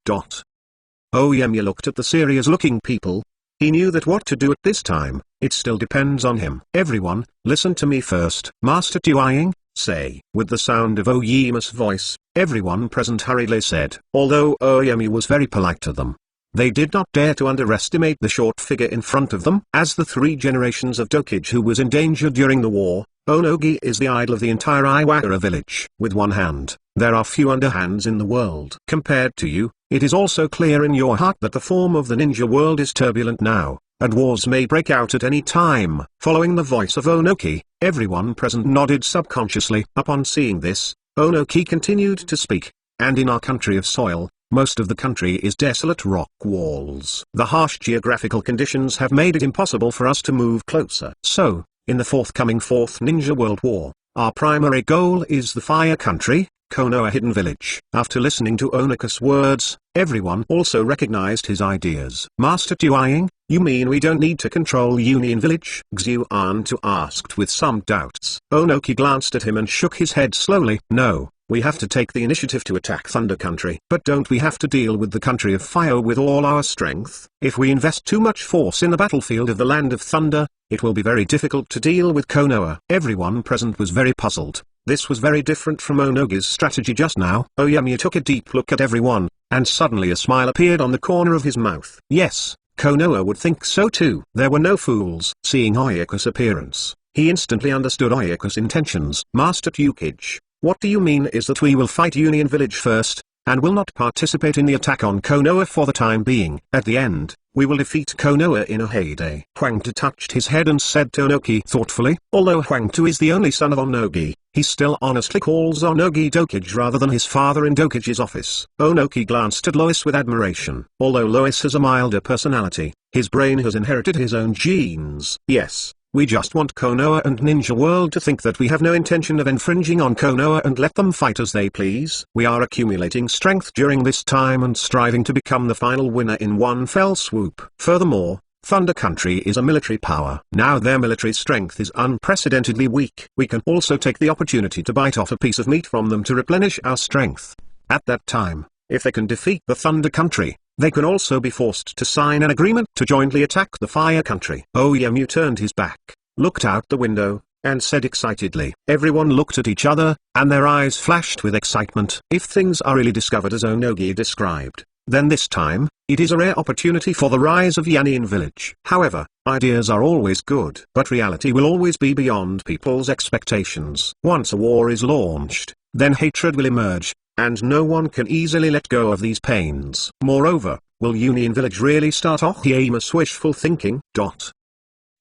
Oyemi looked at the serious-looking people. He knew that what to do at this time, it still depends on him. Everyone, listen to me first. Master Duaing, say. With the sound of Oyemi's voice, everyone present hurriedly said. Although Oyemi was very polite to them, they did not dare to underestimate the short figure in front of them. As the 3 generations of Hokage who was in danger during the war, Onogi is the idol of the entire Iwagara village. With one hand, there are few underhands in the world. Compared to you, it is also clear in your heart that the form of the ninja world is turbulent now, and wars may break out at any time. Following the voice of Onoki, everyone present nodded subconsciously. Upon seeing this, Onoki continued to speak, and in our country of soil, most of the country is desolate rock walls. The harsh geographical conditions have made it impossible for us to move closer. So, in the forthcoming 4th Ninja World War, our primary goal is the Fire Country, Konoha Hidden Village. After listening to Onoki's words, everyone also recognized his ideas. Master Duaing, you mean we don't need to control Union Village? Xuan asked with some doubts. Onoki glanced at him and shook his head slowly. No, We have to take the initiative to attack Thunder Country. But don't we have to deal with the Country of Fire with all our strength? If we invest too much force in the battlefield of the Land of Thunder, it will be very difficult to deal with Konoha. Everyone present was very puzzled. This was very different from Onogi's strategy just now. Oyami took a deep look at everyone, and suddenly a smile appeared on the corner of his mouth. Yes, Konoha would think so too. There were no fools. Seeing Oyaka's appearance, he instantly understood Oyaka's intentions. Master Hokage, what do you mean is that we will fight Union Village first, and will not participate in the attack on Konoha for the time being? At the end, we will defeat Konoha in a heyday. Huang Tu touched his head and said to Onogi thoughtfully. Although Huang Tu is the only son of Onogi, he still honestly calls Onogi Hokage rather than his father in Hokage's office. Onogi glanced at Lois with admiration. Although Lois has a milder personality, his brain has inherited his own genes. Yes, we just want Konoha and Ninja World to think that we have no intention of infringing on Konoha and let them fight as they please. We are accumulating strength during this time and striving to become the final winner in one fell swoop. Furthermore, Thunder Country is a military power. Now their military strength is unprecedentedly weak. We can also take the opportunity to bite off a piece of meat from them to replenish our strength. At that time, if they can defeat the Thunder Country, they can also be forced to sign an agreement to jointly attack the Fire Country. Oyami turned his back, looked out the window, and said excitedly. Everyone looked at each other, and their eyes flashed with excitement. If things are really discovered as Onogi described, then this time, it is a rare opportunity for the rise of Union Village. However, ideas are always good, but reality will always be beyond people's expectations. Once a war is launched, then hatred will emerge, and no one can easily let go of these pains. Moreover, will Union Village really start off? Oyama's wishful thinking.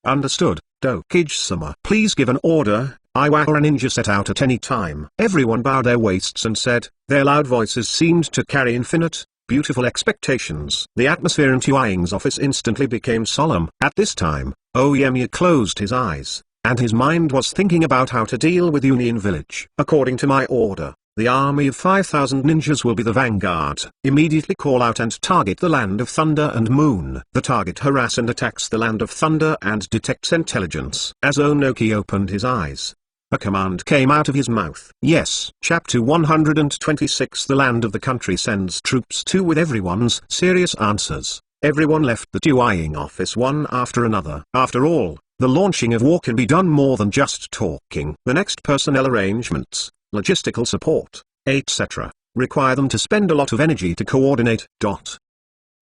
Understood, Hokage-sama. Please give an order. Iwa or a ninja set out at any time. Everyone bowed their waists and said. Their loud voices seemed to carry infinite, beautiful expectations. The atmosphere in Tuiying's office instantly became solemn. At this time, Oyami closed his eyes, and his mind was thinking about how to deal with Union Village. According to my order, the army of 5,000 ninjas will be the vanguard. Immediately call out and target the Land of Thunder and Moon. The target harass and attacks the Land of Thunder and detects intelligence. As Onogi opened his eyes, a command came out of his mouth. Yes. Chapter 126. The Land of the Country sends troops to. With everyone's serious answers, everyone left the Tuiying office one after another. After all, the launching of war can be done more than just talking. The next personnel arrangements, logistical support, etc., require them to spend a lot of energy to coordinate.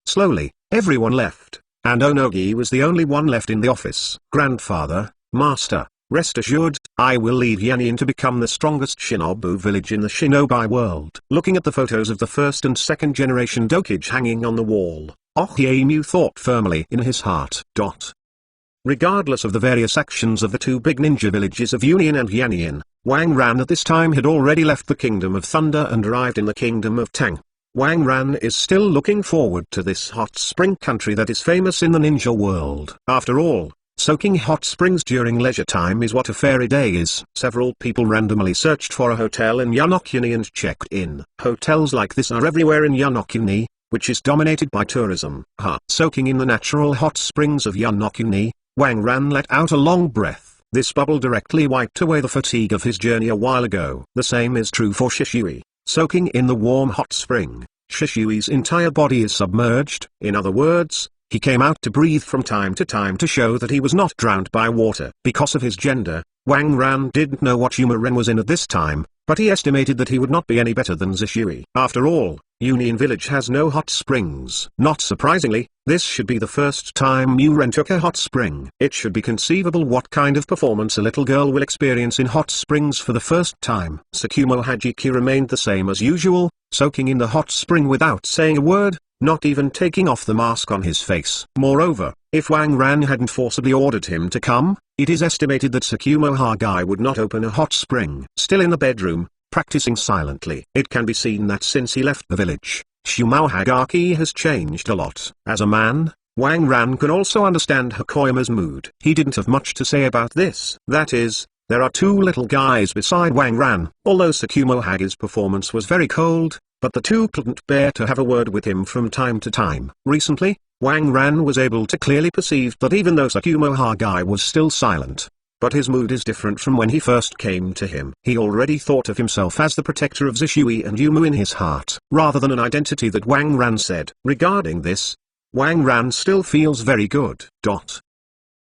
Slowly, everyone left, and Onogi was the only one left in the office. Grandfather, Master, rest assured, I will lead Yanyin to become the strongest shinobu village in the shinobi world. Looking at the photos of the first and second generation Hokage hanging on the wall, Oyami thought firmly in his heart. Regardless of the various actions of the two big ninja villages of Union and Yanyin, Wang Ran at this time had already left the Kingdom of Thunder and arrived in the Kingdom of Tang. Wang Ran is still looking forward to this hot spring country that is famous in the ninja world. After all, soaking hot springs during leisure time is what a fairy day is. Several people randomly searched for a hotel in Yonokuni and checked in. Hotels like this are everywhere in Yonokuni, which is dominated by tourism. Soaking in the natural hot springs of Yonokuni, Wang Ran let out a long breath. This bubble directly wiped away the fatigue of his journey a while ago. The same is true for Shishui. Soaking in the warm hot spring, Shishui's entire body is submerged. In other words, he came out to breathe from time to time to show that he was not drowned by water. Because of his gender, Wang Ran didn't know what humor Ren was in at this time, but he estimated that he would not be any better than Zishui. After all, Union Village has no hot springs. Not surprisingly, this should be the first time Ren took a hot spring. It should be conceivable what kind of performance a little girl will experience in hot springs for the first time. Tsukumo Hajiki remained the same as usual, soaking in the hot spring without saying a word, not even taking off the mask on his face. Moreover, if Wang Ran hadn't forcibly ordered him to come, it is estimated that Tsukumo Haggai would not open a hot spring. Still in the bedroom, practicing silently, it can be seen that since he left the village, Shumao Hagaki has changed a lot. As a man, Wang Ran can also understand Hakoyama's mood. He didn't have much to say about this. That is, there are two little guys beside Wang Ran. Although Tsukumo Hagi's performance was very cold, but the two couldn't bear to have a word with him from time to time. Recently, Wang Ran was able to clearly perceive that even though Tsukumo Haggai was still silent, but his mood is different from when he first came to him. He already thought of himself as the protector of Zhishui and Yumu in his heart, rather than an identity that Wang Ran said. Regarding this, Wang Ran still feels very good.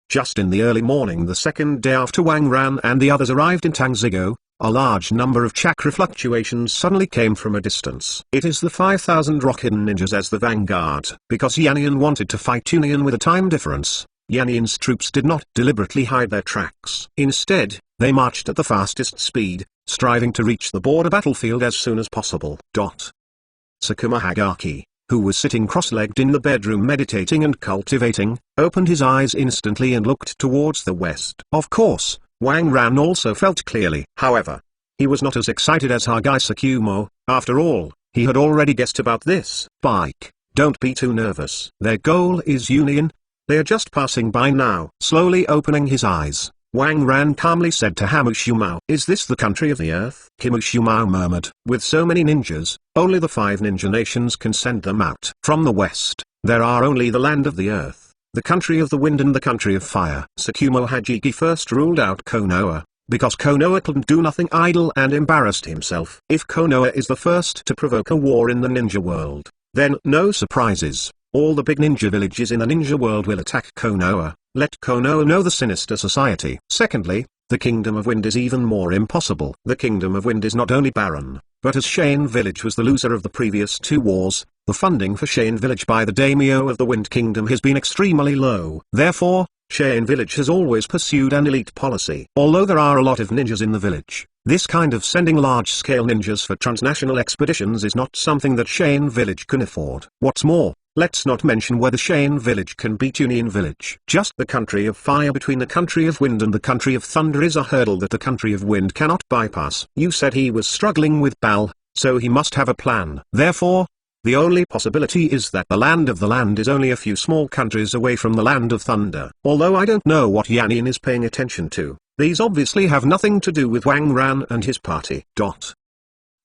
Just in the early morning the second day after Wang Ran and the others arrived in Tangzigo, a large number of chakra fluctuations suddenly came from a distance. It is the 5,000 rock hidden ninjas as the vanguard. Because Yannian wanted to fight Tunian with a time difference, Yannian's troops did not deliberately hide their tracks. Instead, they marched at the fastest speed, striving to reach the border battlefield as soon as possible. Sakuma Hagaki, who was sitting cross-legged in the bedroom meditating and cultivating, opened his eyes instantly and looked towards the west. Of course, Wang Ran also felt clearly. However, he was not as excited as Hagai Sakumo. After all, he had already guessed about this. Bike, don't be too nervous. Their goal is Union. They are just passing by now. Slowly opening his eyes, Wang Ran calmly said to Hamushumao, "Is this the country of the earth?" Hamushumao murmured, "With so many ninjas, only the 5 ninja nations can send them out. From the west, there are only the land of the earth, the country of the wind and the country of fire." Tsukumo Hajiki first ruled out Konoha, because Konoha couldn't do nothing idle and embarrassed himself. If Konoha is the first to provoke a war in the ninja world, then no surprises. All the big ninja villages in the ninja world will attack Konoha. Let Konoha know the sinister society. Secondly, the Kingdom of Wind is even more impossible. The Kingdom of Wind is not only barren, but as Shane Village was the loser of the previous 2 wars, the funding for Shane Village by the daimyo of the Wind Kingdom has been extremely low. Therefore, Shane Village has always pursued an elite policy. Although there are a lot of ninjas in the village, this kind of sending large-scale ninjas for transnational expeditions is not something that Shane Village can afford. What's more, let's not mention whether Shane Village can beat Union Village. Just the country of fire between the country of wind and the country of thunder is a hurdle that the country of wind cannot bypass. You said he was struggling with Bal, so he must have a plan. Therefore, the only possibility is that the land of the land is only a few small countries away from the land of thunder. Although I don't know what Yannian is paying attention to, these obviously have nothing to do with Wang Ran and his party.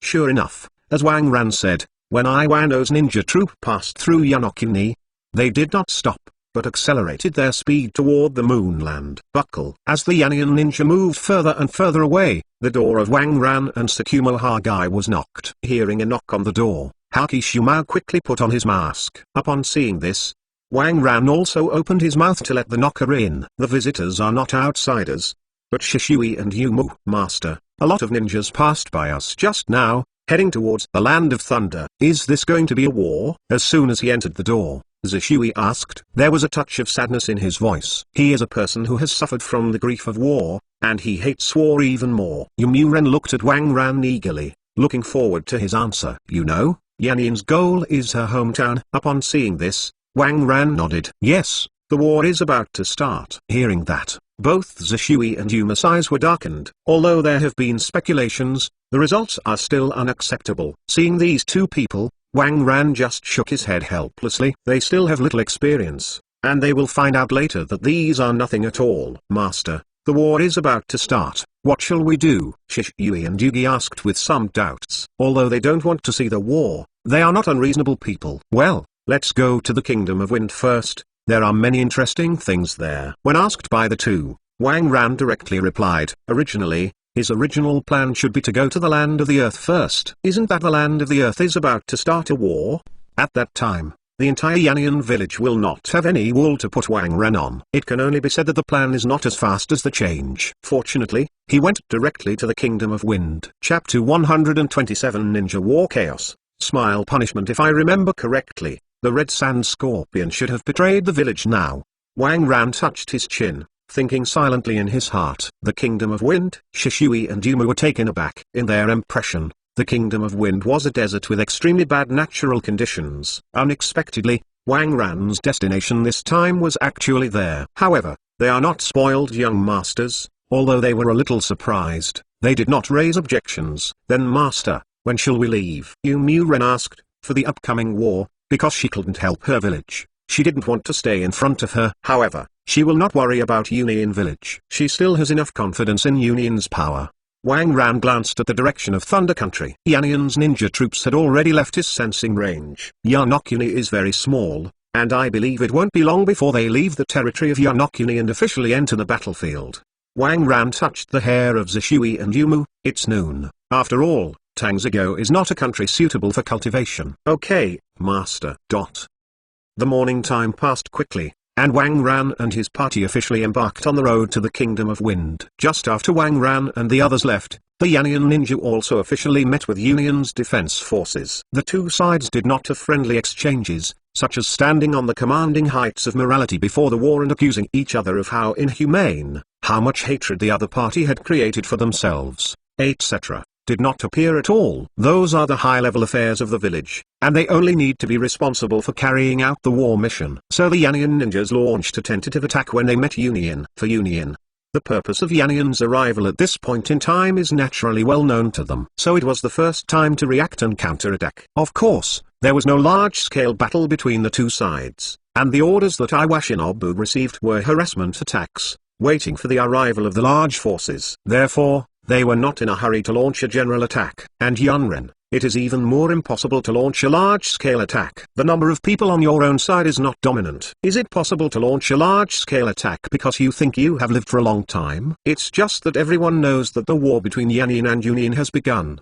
Sure enough, as Wang Ran said, when Iwano's ninja troop passed through Yonokuni, they did not stop, but accelerated their speed toward the moonland. Buckle. As the Yannian ninja moved further and further away, the door of Wang Ran and Tsukumo Hagai was knocked. Hearing a knock on the door, Haki Shumao quickly put on his mask. Upon seeing this, Wang Ran also opened his mouth to let the knocker in. The visitors are not outsiders, but Shishui and Yumu. Master, a lot of ninjas passed by us just now, heading towards the land of thunder. Is this going to be a war? As soon as he entered the door, Zhishui asked. There was a touch of sadness in his voice. He is a person who has suffered from the grief of war, and he hates war even more. Yumuren looked at Wang Ran eagerly, looking forward to his answer. You know, Yannian's goal is her hometown. Upon seeing this, Wang Ran nodded. Yes, the war is about to start. Hearing that, both Zhishui and Yuma's eyes were darkened. Although there have been speculations, the results are still unacceptable. Seeing these 2 people, Wang Ran just shook his head helplessly. They still have little experience, and they will find out later that these are nothing at all. Master, the war is about to start. What shall we do? Shishui and Yugi asked with some doubts. Although they don't want to see the war, they are not unreasonable people. Well, let's go to the Kingdom of Wind first. There are many interesting things there. When asked by the 2, Wang Ran directly replied, originally, his original plan should be to go to the land of the earth first. Isn't that the land of the earth is about to start a war? At that time, the entire Yannian village will not have any wool to put Wang Ran on. It can only be said that the plan is not as fast as the change. Fortunately, he went directly to the Kingdom of Wind. Chapter 127 Ninja War Chaos. Smile punishment. If I remember correctly, the Red Sand Scorpion should have betrayed the village now. Wang Ran touched his chin, thinking silently in his heart. The Kingdom of Wind. Shishui and Yuma were taken aback. In their impression, the Kingdom of Wind was a desert with extremely bad natural conditions. Unexpectedly, Wang Ran's destination this time was actually there. However, they are not spoiled young masters. Although they were a little surprised, they did not raise objections. Then master, when shall we leave? Yumuren asked. For the upcoming war, because she couldn't help her village. She didn't want to stay in front of her. However, she will not worry about Union Village. She still has enough confidence in Union's power. Wang Ran glanced at the direction of Thunder Country. Yannian's ninja troops had already left his sensing range. Yonokuni is very small, and I believe it won't be long before they leave the territory of Yonokuni and officially enter the battlefield. Wang Ran touched the hair of Zishui and Yumu. It's noon. After all, Tangzhou is not a country suitable for cultivation. Okay, master. The morning time passed quickly, and Wang Ran and his party officially embarked on the road to the Kingdom of Wind. Just after Wang Ran and the others left, the Yannian ninja also officially met with Union's defense forces. The two sides did not have friendly exchanges, such as standing on the commanding heights of morality before the war and accusing each other of how inhumane, how much hatred the other party had created for themselves, etc. Did not appear at all. Those are the high-level affairs of the village, and they only need to be responsible for carrying out the war mission. So the Yannian ninjas launched a tentative attack when they met Union. For Union, the purpose of Yannian's arrival at this point in time is naturally well known to them. So it was the first time to react and counterattack. Of course, there was no large-scale battle between the two sides, and the orders that Iwashinobu received were harassment attacks, waiting for the arrival of the large forces. Therefore, they were not in a hurry to launch a general attack. And Yunren, it is even more impossible to launch a large-scale attack. The number of people on your own side is not dominant. Is it possible to launch a large-scale attack because you think you have lived for a long time? It's just that everyone knows that the war between Yannian and Union has begun.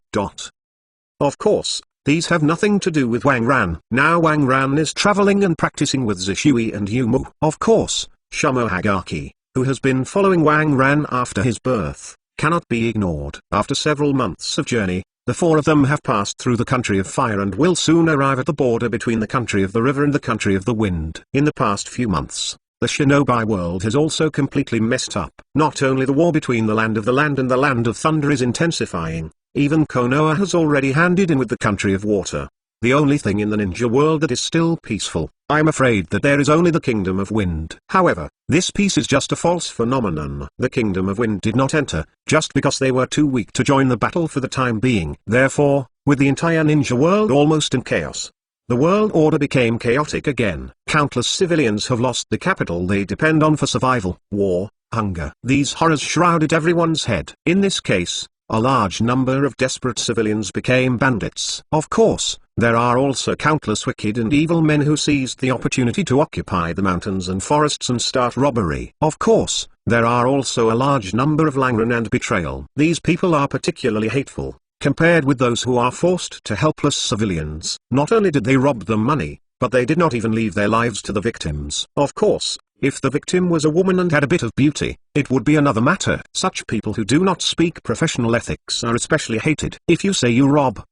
Of course, these have nothing to do with Wang Ran. Now Wang Ran is traveling and practicing with Zishui and Yumu. Of course, Shumo Hagaki, who has been following Wang Ran after his birth, cannot be ignored. After several months of journey, the four of them have passed through the country of fire and will soon arrive at the border between the country of the river and the country of the wind. In the past few months, the shinobi world has also completely messed up. Not only the war between the land of the land and the land of thunder is intensifying, even Konoha has already handed in with the country of water. The only thing in the ninja world that is still peaceful, I'm afraid that there is only the Kingdom of Wind. However, this peace is just a false phenomenon. The Kingdom of Wind did not enter, just because they were too weak to join the battle for the time being. Therefore, with the entire ninja world almost in chaos, the world order became chaotic again. Countless civilians have lost the capital they depend on for survival. War, hunger. These horrors shrouded everyone's head. In this case, a large number of desperate civilians became bandits. Of course, there are also countless wicked and evil men who seized the opportunity to occupy the mountains and forests and start robbery. Of course, there are also a large number of langren and betrayal. These people are particularly hateful, compared with those who are forced to helpless civilians. Not only did they rob them money, but they did not even leave their lives to the victims. Of course, if the victim was a woman and had a bit of beauty, it would be another matter. Such people who do not speak professional ethics are especially hated. If you say you rob,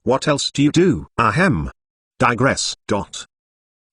what else do you do? Ahem. Digress.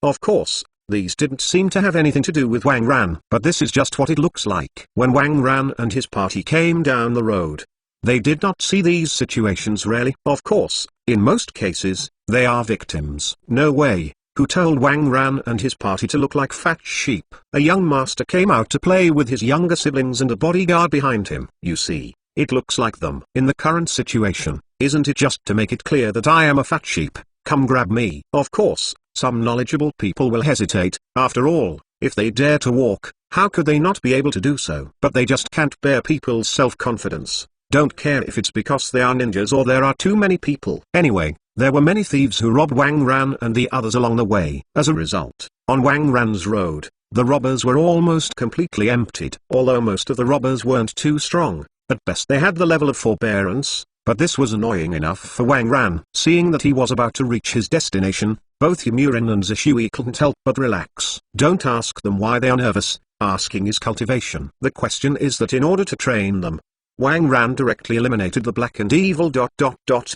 Of course, these didn't seem to have anything to do with Wang Ran, but this is just what it looks like. When Wang Ran and his party came down the road, they did not see these situations rarely. Of course, in most cases, they are victims. No way. Who told Wang Ran and his party to look like fat sheep? A young master came out to play with his younger siblings and a bodyguard behind him. You see, it looks like them. In the current situation, isn't it just to make it clear that I am a fat sheep? Come grab me. Of course, some knowledgeable people will hesitate. After all, if they dare to walk, how could they not be able to do so? But they just can't bear people's self-confidence. Don't care if it's because they are ninjas or there are too many people. Anyway, there were many thieves who robbed Wang Ran and the others along the way. As a result, on Wang Ran's road, the robbers were almost completely emptied. Although most of the robbers weren't too strong, at best they had the level of forbearance, but this was annoying enough for Wang Ran. Seeing that he was about to reach his destination, both Yamurin and Zishui couldn't help but relax. Don't ask them why they are nervous, asking is cultivation. The question is that in order to train them, Wang Ran directly eliminated the black and evil ...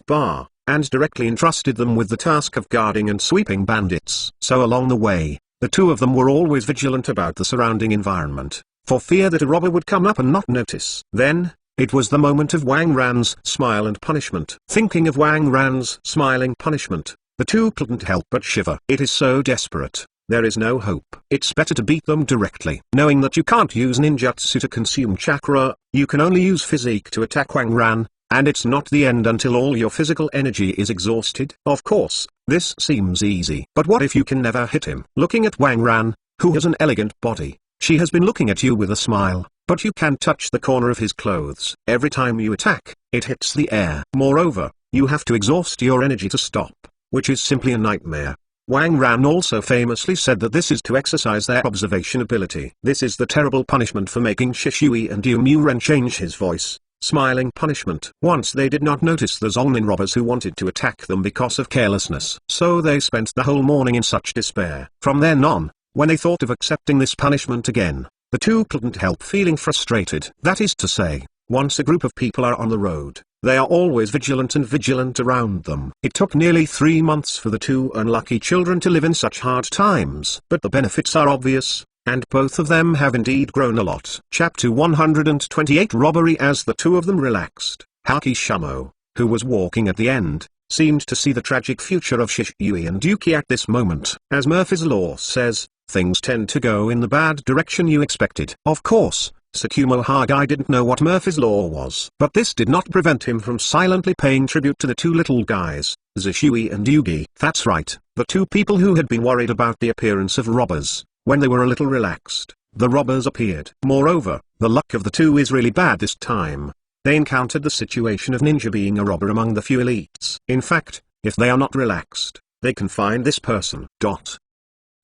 bar, and directly entrusted them with the task of guarding and sweeping bandits. So along the way, the two of them were always vigilant about the surrounding environment, for fear that a robber would come up and not notice. Then, it was the moment of Wang Ran's smile and punishment. Thinking of Wang Ran's smiling punishment, the two couldn't help but shiver. It is so desperate. There is no hope. It's better to beat them directly. Knowing that you can't use ninjutsu to consume chakra, you can only use physique to attack Wang Ran, and it's not the end until all your physical energy is exhausted. Of course, this seems easy. But what if you can never hit him? Looking at Wang Ran, who has an elegant body, she has been looking at you with a smile, but you can touch the corner of his clothes. Every time you attack, it hits the air. Moreover, you have to exhaust your energy to stop, which is simply a nightmare. Wang Ran also famously said that this is to exercise their observation ability. This is the terrible punishment for making Shishui and Yu Mu Ren change his voice. Smiling punishment. Once they did not notice the Zongnin robbers who wanted to attack them because of carelessness. So they spent the whole morning in such despair. From then on, when they thought of accepting this punishment again, the two couldn't help feeling frustrated. That is to say, once a group of people are on the road, they are always vigilant around them. It took nearly 3 months for the two unlucky children to live in such hard times. But the benefits are obvious, and both of them have indeed grown a lot. Chapter 128 Robbery. As the two of them relaxed, Haki Shamo, who was walking at the end, seemed to see the tragic future of Shishui and Yuki at this moment. As Murphy's Law says, things tend to go in the bad direction you expected. Of course, Tsukumo Hokage didn't know what Murphy's Law was. But this did not prevent him from silently paying tribute to the two little guys, Shishui and Yugi. That's right, the two people who had been worried about the appearance of robbers. When they were a little relaxed, the robbers appeared. Moreover, the luck of the two is really bad this time. They encountered the situation of ninja being a robber among the few elites. In fact, if they are not relaxed, they can find this person.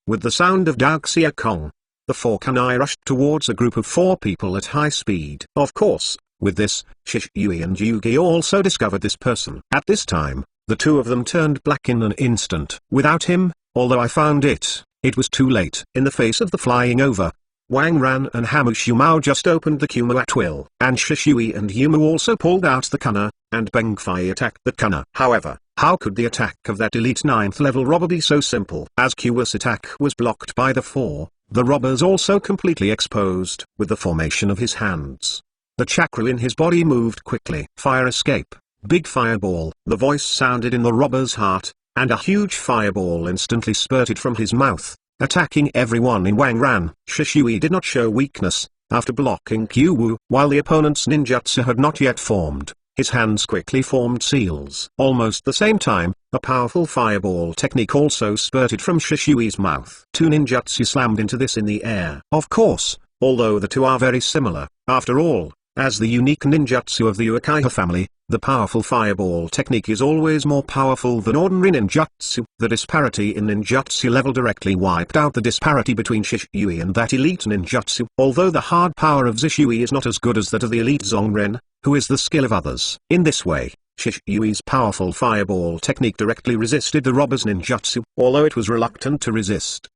With the sound of Daoxia Kong, the four kunai rushed towards a group of 4 people at high speed. Of course, with this, Shishui and Yugi also discovered this person. At this time, the two of them turned black in an instant. Without him, although I found it was too late. In the face of the flying over, Wang Ran and Hamushu Mao just opened the Kumo at will. And Shishui and Yumu also pulled out the Kana, and Beng Fai attacked the Kana. However, how could the attack of that elite 9th level robber be so simple? As Kuwa's attack was blocked by the 4, the robbers also completely exposed. With the formation of his hands, the chakra in his body moved quickly. Fire escape, big fireball. The voice sounded in the robber's heart, and a huge fireball instantly spurted from his mouth, attacking everyone in Wang Ran. Shishui did not show weakness. After blocking Kyu, while the opponent's ninjutsu had not yet formed, his hands quickly formed seals. Almost the same time, a powerful fireball technique also spurted from Shishui's mouth. 2 ninjutsu slammed into this in the air. Of course, although the two are very similar, after all, as the unique ninjutsu of the Uchiha family, the powerful fireball technique is always more powerful than ordinary ninjutsu. The disparity in ninjutsu level directly wiped out the disparity between Shishui and that elite ninjutsu. Although the hard power of Shishui is not as good as that of the elite Zongren, who is the skill of others. In this way, Shishui's powerful fireball technique directly resisted the robber's ninjutsu, although it was reluctant to resist.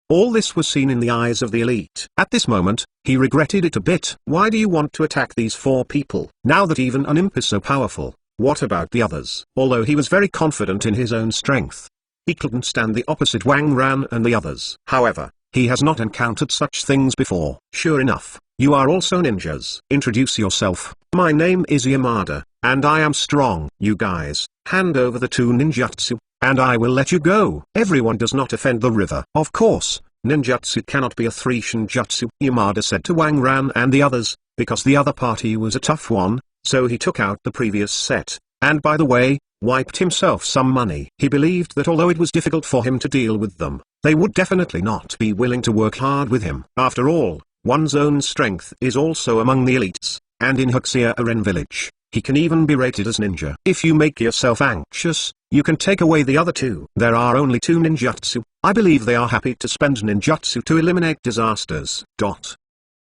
All this was seen in the eyes of the elite. At this moment, he regretted it a bit. Why do you want to attack these 4 people? Now that even an imp is so powerful, what about the others? Although he was very confident in his own strength, he couldn't stand the opposite Wang Ran and the others. However, he has not encountered such things before. Sure enough, you are also ninjas. Introduce yourself. My name is Yamada, and I am strong. You guys, hand over the 2 ninjutsu, and I will let you go. Everyone does not offend the river. Of course, ninjutsu cannot be a 3 shinjutsu, Yamada said to Wang Ran and the others, because the other party was a tough one, so he took out the previous set, and by the way, wiped himself some money. He believed that although it was difficult for him to deal with them, they would definitely not be willing to work hard with him. After all, one's own strength is also among the elites, and in Hokusea-Aren village, he can even be rated as ninja. If you make yourself anxious, you can take away the other 2. There are only 2 ninjutsu. I believe they are happy to spend ninjutsu to eliminate disasters.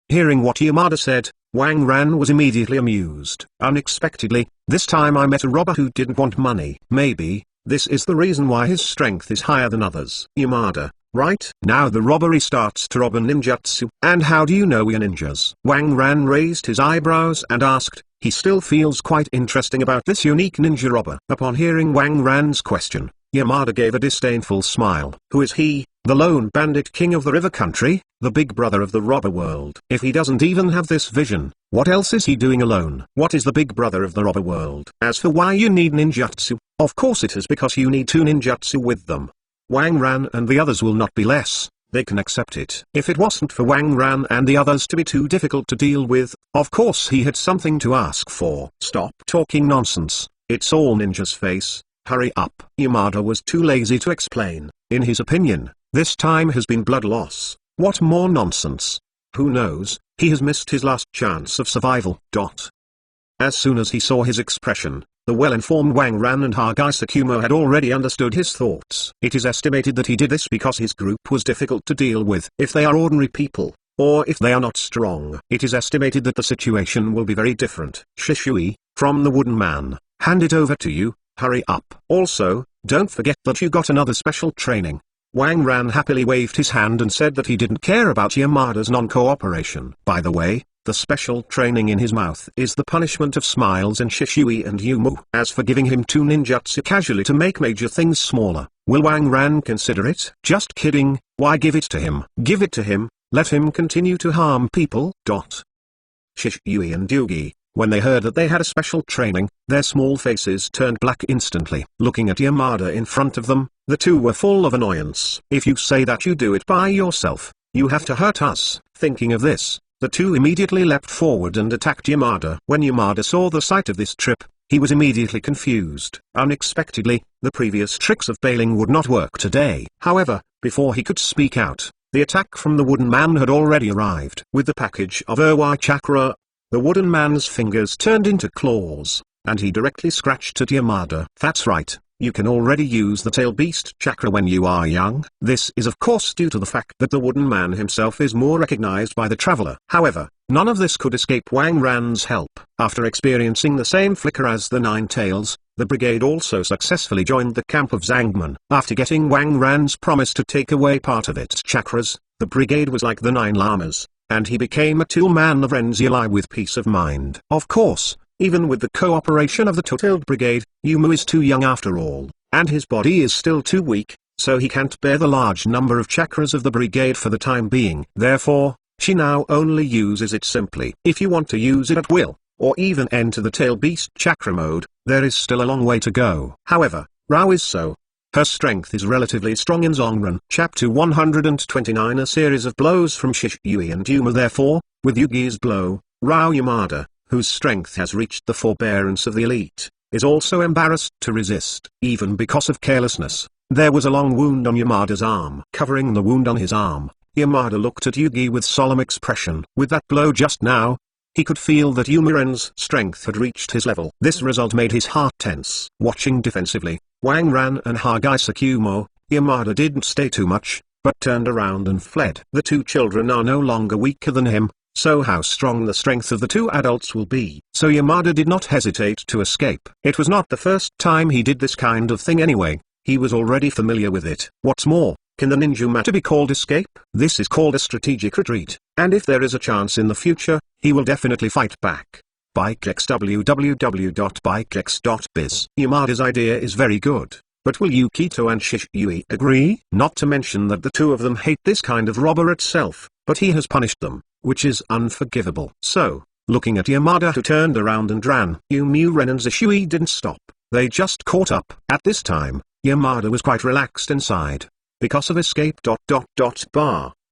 Hearing what Yamada said, Wang Ran was immediately amused. Unexpectedly, this time I met a robber who didn't want money. Maybe, this is the reason why his strength is higher than others. Yamada, right? Now the robbery starts to rob a ninjutsu. And how do you know we are ninjas? Wang Ran raised his eyebrows and asked. He still feels quite interesting about this unique ninja robber. Upon hearing Wang Ran's question, Yamada gave a disdainful smile. Who is he? The lone bandit king of the river country, the big brother of the robber world. If he doesn't even have this vision, what else is he doing alone? What is the big brother of the robber world? As for why you need ninjutsu, of course it is because you need 2 ninjutsu with them. Wang Ran and the others will not be less. They can accept it. If it wasn't for Wang Ran and the others to be too difficult to deal with, of course he had something to ask for. Stop talking nonsense, it's all ninja's face, hurry up. Yamada was too lazy to explain. In his opinion, this time has been blood loss. What more nonsense? Who knows, he has missed his last chance of survival. As soon as he saw his expression, The well-informed Wang Ran and Hokage Sakumo had already understood his thoughts. It is estimated that he did this because his group was difficult to deal with. If they are ordinary people, or if they are not strong, it is estimated that the situation will be very different. Shishui, from the wooden man, hand it over to you, hurry up. Also, don't forget that you got another special training. Wang Ran happily waved his hand and said that he didn't care about Yamada's non-cooperation. By the way, the special training in his mouth is the punishment of smiles in Shishui and Yumu. As for giving him 2 ninjutsu casually to make major things smaller, will Wang Ran consider it? Just kidding, why give it to him? Give it to him, let him continue to harm people. Shishui and Yugi, when they heard that they had a special training, their small faces turned black instantly. Looking at Yamada in front of them, the two were full of annoyance. If you say that you do it by yourself, you have to hurt us. Thinking of this, the two immediately leapt forward and attacked Yamada. When Yamada saw the sight of this trip, he was immediately confused. Unexpectedly, the previous tricks of bailing would not work today. However, before he could speak out, the attack from the wooden man had already arrived. With the package of Irwai chakra, the wooden man's fingers turned into claws, and he directly scratched at Yamada. That's right, you can already use the tail beast chakra when you are young. This is of course due to the fact that the wooden man himself is more recognized by the traveler. However, none of this could escape Wang Ran's help. After experiencing the same flicker as the 9 tails, the brigade also successfully joined the camp of Zangman. After getting Wang Ran's promise to take away part of its chakras, the brigade was like the 9 llamas, and he became a tool-man of Renzulai with peace of mind. Of course, even with the cooperation of the two-tailed brigade, Yumu is too young after all, and his body is still too weak, so he can't bear the large number of chakras of the brigade for the time being. Therefore, she now only uses it simply. If you want to use it at will, or even enter the tail beast chakra mode, there is still a long way to go. However, Rao is so. Her strength is relatively strong in Zongran. Chapter 129. A series of blows from Shishui and Yuma. Therefore, with Yugi's blow, Rao Yamada, whose strength has reached the forbearance of the elite, is also embarrassed to resist. Even because of carelessness, there was a long wound on Yamada's arm. Covering the wound on his arm, Yamada looked at Yugi with solemn expression. With that blow just now, he could feel that Yumiren's strength had reached his level. This result made his heart tense. Watching defensively, Wang Ran and Hokage Sakumo, Yamada didn't stay too much, but turned around and fled. The two children are no longer weaker than him, so how strong the strength of the two adults will be. So Yamada did not hesitate to escape. It was not the first time he did this kind of thing anyway, he was already familiar with it. What's more, can the ninja matter be called escape? This is called a strategic retreat, and if there is a chance in the future, he will definitely fight back. BikeX www.bikex.biz. Yamada's idea is very good, but will Yukito and Shishui agree? Not to mention that the two of them hate this kind of robber itself, but he has punished them, which is unforgivable. So, looking at Yamada who turned around and ran, Yumiuren and Shishui didn't stop, they just caught up. At this time, Yamada was quite relaxed inside. Because of escape.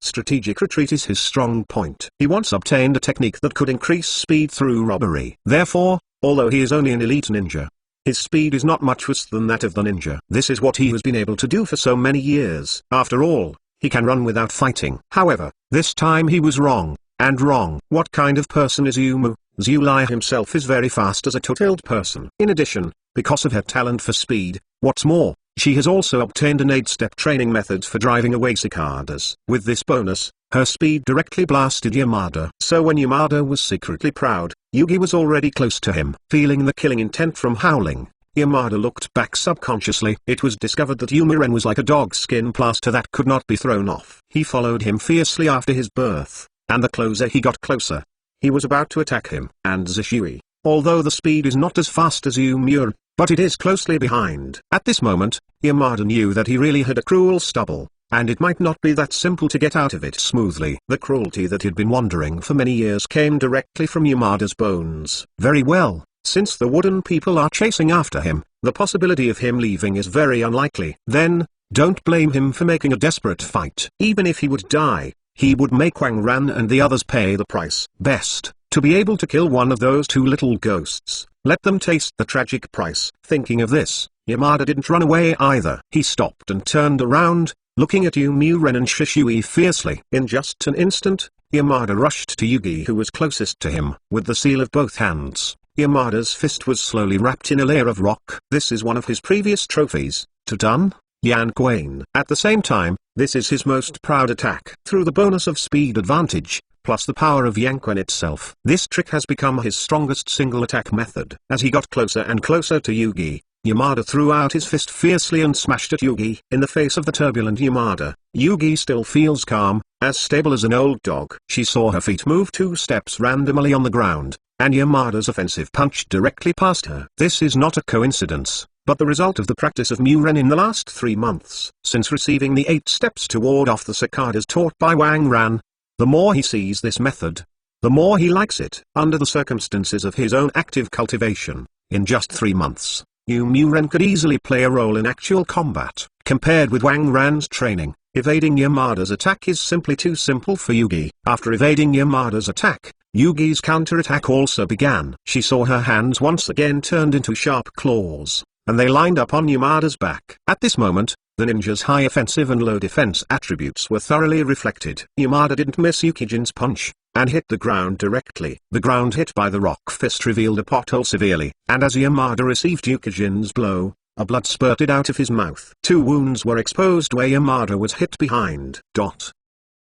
Strategic retreat is his strong point. He once obtained a technique that could increase speed through robbery. Therefore, although he is only an elite ninja, his speed is not much worse than that of the ninja. This is what he has been able to do for so many years. After all, he can run without fighting. However, this time he was wrong, and wrong. What kind of person is Yumu? Zulai himself is very fast as a two-tailed person. In addition, because of her talent for speed, what's more, she has also obtained an 8-step training method for driving away cicadas. With this bonus, her speed directly blasted Yamada. So when Yamada was secretly proud, Yugi was already close to him. Feeling the killing intent from howling, Yamada looked back subconsciously. It was discovered that Yumiren was like a dog skin plaster that could not be thrown off. He followed him fiercely after his birth, and the closer he got closer, he was about to attack him. And Shishui, although the speed is not as fast as Yumiuren, but it is closely behind. At this moment, Yamada knew that he really had a cruel stubble, and it might not be that simple to get out of it smoothly. The cruelty that he'd been wondering for many years came directly from Yamada's bones. Very well, since the wooden people are chasing after him, the possibility of him leaving is very unlikely. Then, don't blame him for making a desperate fight. Even if he would die, he would make Wang Ran and the others pay the price. Best, to be able to kill one of those two little ghosts. Let them taste the tragic price. Thinking of this, Yamada didn't run away either. He stopped and turned around, looking at Yumiuren and Shishui fiercely. In just an instant, Yamada rushed to Yugi who was closest to him. With the seal of both hands, Yamada's fist was slowly wrapped in a layer of rock. This is one of his previous trophies, to done, Yanquane. At the same time, this is his most proud attack. Through the bonus of speed advantage, plus the power of Yanquane itself, this trick has become his strongest single attack method. As he got closer and closer to Yugi, Yamada threw out his fist fiercely and smashed at Yugi. In the face of the turbulent Yamada, Yugi still feels calm, as stable as an old dog. She saw her feet move 2 steps randomly on the ground, and Yamada's offensive punch directly past her. This is not a coincidence, but the result of the practice of Muren in the last 3 months. Since receiving the 8 steps to ward off the cicadas taught by Wang Ran, the more he sees this method, the more he likes it. Under the circumstances of his own active cultivation, in just 3 months, Muren could easily play a role in actual combat. Compared with Wang Ran's training, evading Yamada's attack is simply too simple for Yugi. After evading Yamada's attack, Yugi's counterattack also began. She saw her hands once again turned into sharp claws, and they lined up on Yamada's back. At this moment, the ninja's high offensive and low defense attributes were thoroughly reflected. Yamada didn't miss Yukijin's punch, and hit the ground directly. The ground hit by the rock fist revealed a pothole severely, and as Yamada received Yukijin's blow, a blood spurted out of his mouth. 2 wounds were exposed where Yamada was hit behind.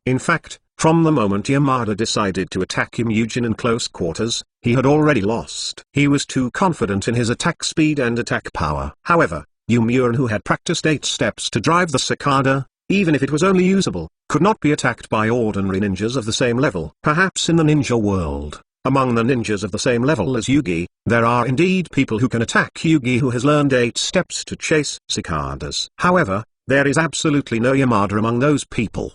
In fact, from the moment Yamada decided to attack Yujin in close quarters, he had already lost. He was too confident in his attack speed and attack power. However, Muren, who had practiced 8 steps to drive the cicada, even if it was only usable, could not be attacked by ordinary ninjas of the same level. Perhaps in the ninja world, among the ninjas of the same level as Yugi, there are indeed people who can attack Yugi who has learned 8 steps to chase cicadas. However, there is absolutely no Yamada among those people.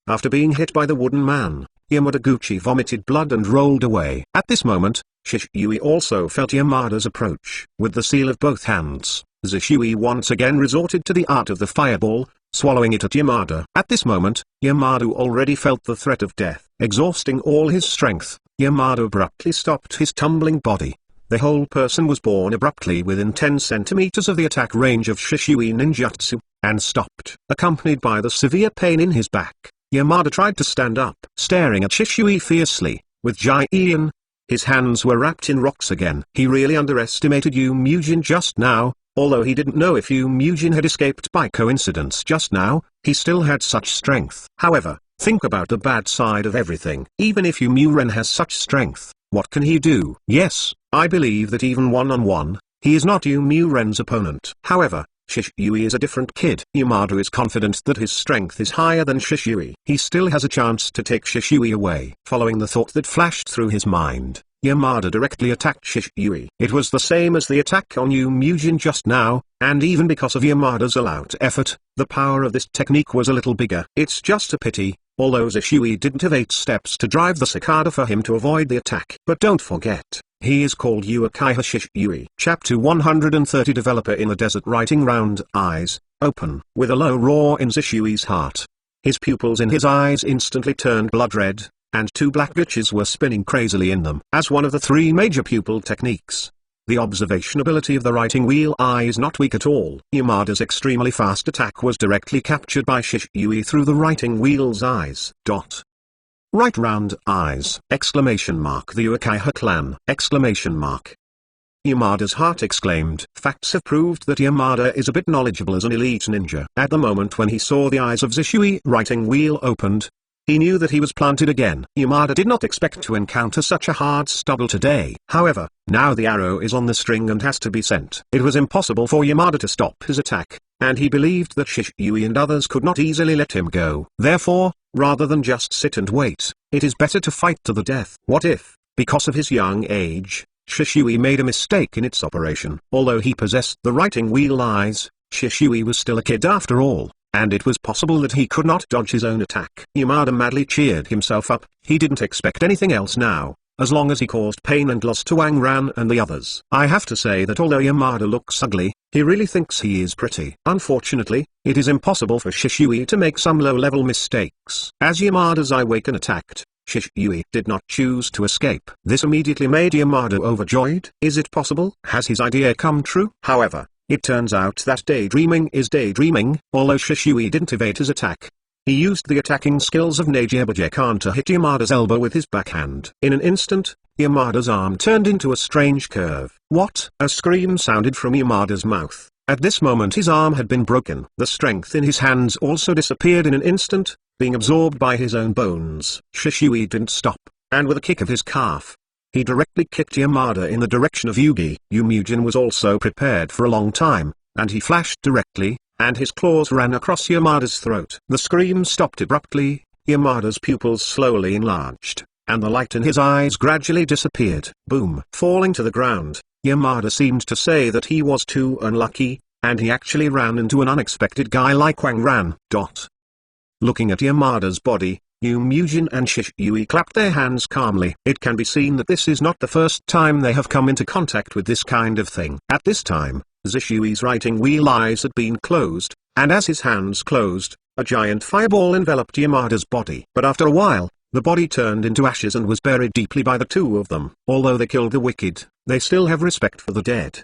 After being hit by the wooden man, Yamadaguchi vomited blood and rolled away. At this moment, Shishui also felt Yamada's approach. With the seal of both hands, Shishui once again resorted to the art of the fireball, swallowing it at Yamada. At this moment, Yamada already felt the threat of death. Exhausting all his strength, Yamada abruptly stopped his tumbling body. The whole person was born abruptly within 10 centimeters of the attack range of Shishui ninjutsu, and stopped. Accompanied by the severe pain in his back, Yamada tried to stand up. Staring at Shishui fiercely, with Jien, his hands were wrapped in rocks again. He really underestimated Yumujin just now. Although he didn't know if Yumujin had escaped by coincidence just now, he still had such strength. However, think about the bad side of everything. Even if Muren has such strength, what can he do? Yes, I believe that even one-on-one, he is not Muren's opponent. However, Shishui is a different kid. Yamada is confident that his strength is higher than Shishui. He still has a chance to take Shishui away. Following the thought that flashed through his mind, Yamada directly attacked Shishui. It was the same as the attack on Yumujin just now, and even because of Yamada's all-out effort, the power of this technique was a little bigger. It's just a pity, although Shishui didn't have 8 steps to drive the cicada for him to avoid the attack. But don't forget, he is called Uchiha Shishui. Chapter 130 Developer in the Desert. Writing round eyes, open. With a low roar in Shishui's heart, his pupils in his eyes instantly turned blood red, and 2 black glitches were spinning crazily in them. As one of the 3 major pupil techniques, the observation ability of the writing wheel eye is not weak at all. Yamada's extremely fast attack was directly captured by Shishui through the writing wheel's eyes. Right round eyes! Exclamation mark. The Uchiha clan! Exclamation mark. Yamada's heart exclaimed. Facts have proved that Yamada is a bit knowledgeable as an elite ninja. At the moment when he saw the eyes of Shishui writing wheel opened, he knew that he was planted again. Yamada did not expect to encounter such a hard stubble today. However, now the arrow is on the string and has to be sent. It was impossible for Yamada to stop his attack, and he believed that Shishui and others could not easily let him go. Therefore, rather than just sit and wait, it is better to fight to the death. What if, because of his young age, Shishui made a mistake in its operation? Although he possessed the writing wheel eyes, Shishui was still a kid after all, and it was possible that he could not dodge his own attack. Yamada madly cheered himself up. He didn't expect anything else now, as long as he caused pain and loss to Wang Ran and the others. I have to say that although Yamada looks ugly, he really thinks he is pretty. Unfortunately, it is impossible for Shishui to make some low-level mistakes. As Yamada's eye awakened attacked, Shishui did not choose to escape. This immediately made Yamada overjoyed. Is it possible? Has his idea come true? However, it turns out that daydreaming is daydreaming. Although Shishui didn't evade his attack, he used the attacking skills of Najibajekan to hit Yamada's elbow with his backhand. In an instant, Yamada's arm turned into a strange curve. What? A scream sounded from Yamada's mouth. At this moment his arm had been broken. The strength in his hands also disappeared in an instant, being absorbed by his own bones. Shisui didn't stop, and with a kick of his calf, he directly kicked Yamada in the direction of Yugi. Yumujin was also prepared for a long time, and he flashed directly, and his claws ran across Yamada's throat. The scream stopped abruptly, Yamada's pupils slowly enlarged, and the light in his eyes gradually disappeared. Boom! Falling to the ground, Yamada seemed to say that he was too unlucky, and he actually ran into an unexpected guy like Wang Ran. Looking at Yamada's body, Yumujin and Shisui clapped their hands calmly. It can be seen that this is not the first time they have come into contact with this kind of thing. At this time, Zishui's writing wheel eyes had been closed, and as his hands closed, a giant fireball enveloped Yamada's body. But after a while, the body turned into ashes and was buried deeply by the two of them. Although they killed the wicked, they still have respect for the dead.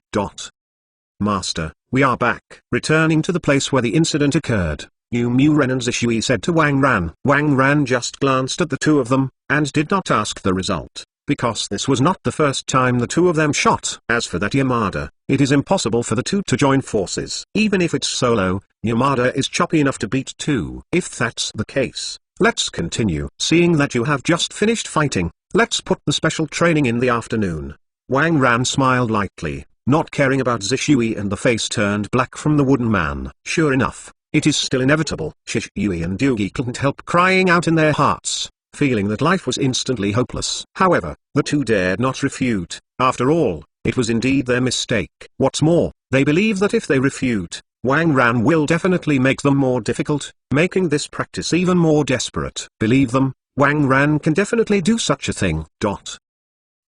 Master, we are back. Returning to the place where the incident occurred, Yumurien and Zishui said to Wang Ran. Wang Ran just glanced at the two of them, and did not ask the result, because this was not the first time the two of them shot. As for that Yamada, it is impossible for the two to join forces. Even if it's solo, Yamada is choppy enough to beat two. If that's the case, let's continue. Seeing that you have just finished fighting, let's put the special training in the afternoon. Wang Ran smiled lightly, not caring about Zishui, and the face turned black from the wooden man. Sure enough, it is still inevitable. Shisui and Yugi couldn't help crying out in their hearts, feeling that life was instantly hopeless. However, the two dared not refute. After all, it was indeed their mistake. What's more, they believe that if they refute, Wang Ran will definitely make them more difficult, making this practice even more desperate. Believe them, Wang Ran can definitely do such a thing.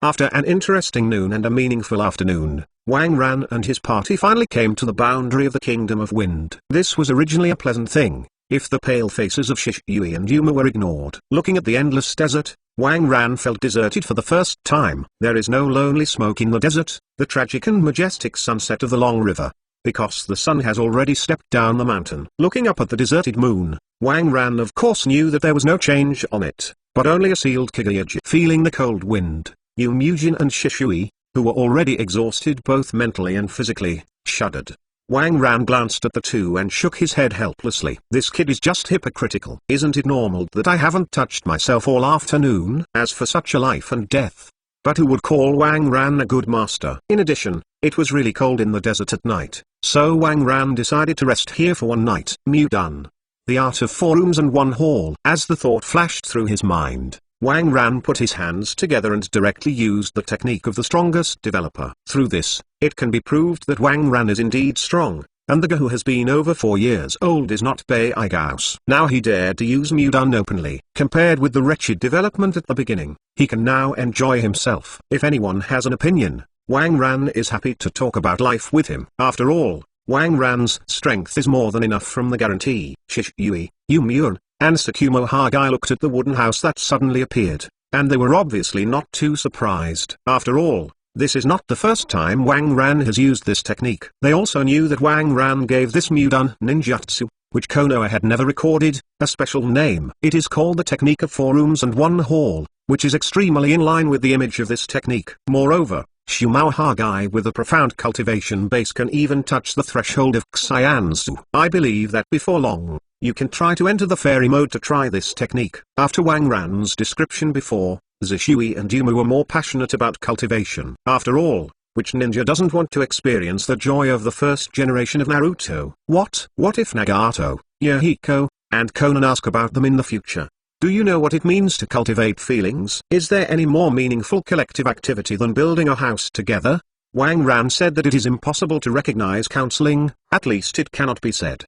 After an interesting noon and a meaningful afternoon, Wang Ran and his party finally came to the boundary of the Kingdom of Wind. This was originally a pleasant thing, if the pale faces of Shisui and Yuma were ignored. Looking at the endless desert, Wang Ran felt deserted for the first time. There is no lonely smoke in the desert, the tragic and majestic sunset of the long river, because the sun has already stepped down the mountain. Looking up at the deserted moon, Wang Ran of course knew that there was no change on it, but only a sealed Kageyage. Feeling the cold wind, Yumujin and Shisui, who were already exhausted both mentally and physically, shuddered. Wang Ran glanced at the two and shook his head helplessly. This kid is just hypocritical. Isn't it normal that I haven't touched myself all afternoon? As for such a life and death, but who would call Wang Ran a good master? In addition, it was really cold in the desert at night, so Wang Ran decided to rest here for one night. Done. The art of 4 rooms and 1 hall. As the thought flashed through his mind, Wang Ran put his hands together and directly used the technique of the strongest developer. Through this, it can be proved that Wang Ran is indeed strong, and the guy who has been over 4 years old is not Bei Igaos. Now he dared to use Mudun openly. Compared with the wretched development at the beginning, he can now enjoy himself. If anyone has an opinion, Wang Ran is happy to talk about life with him. After all, Wang Ran's strength is more than enough from the guarantee. Shisui, Yumurien, and Tsukumo Hokage looked at the wooden house that suddenly appeared, and they were obviously not too surprised. After all, this is not the first time Wang Ran has used this technique. They also knew that Wang Ran gave this Mudun ninjutsu, which Konoha had never recorded, a special name. It is called the technique of 4 rooms and 1 hall, which is extremely in line with the image of this technique. Moreover, Tsukumo Hokage with a profound cultivation base can even touch the threshold of Xianzu. I believe that before long, you can try to enter the fairy mode to try this technique. After Wang Ran's description before, Zishui and Yuma were more passionate about cultivation. After all, which ninja doesn't want to experience the joy of the first generation of Naruto? What if Nagato, Yahiko, and Conan ask about them in the future? Do you know what it means to cultivate feelings? Is there any more meaningful collective activity than building a house together? Wang Ran said that it is impossible to recognize counseling, at least it cannot be said.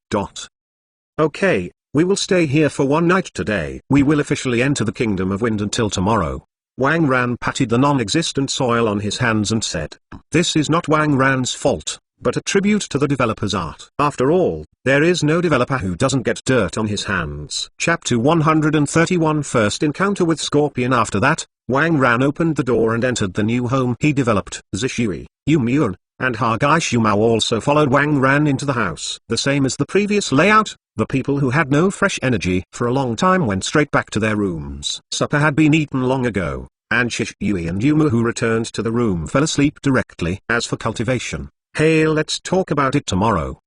Okay, we will stay here for 1 night today. We will officially enter the Kingdom of Wind until tomorrow. Wang Ran patted the non-existent soil on his hands and said, this is not Wang Ran's fault, but a tribute to the developer's art. After all, there is no developer who doesn't get dirt on his hands. Chapter 131 First Encounter with Scorpion. After that, Wang Ran opened the door and entered the new home he developed. Zishui, Yumurien, and Hokage Shumao also followed Wang Ran into the house. The same as the previous layout, the people who had no fresh energy for a long time went straight back to their rooms. Supper had been eaten long ago, and Shishui and Yuma, who returned to the room, fell asleep directly. As for cultivation, hey, let's talk about it tomorrow.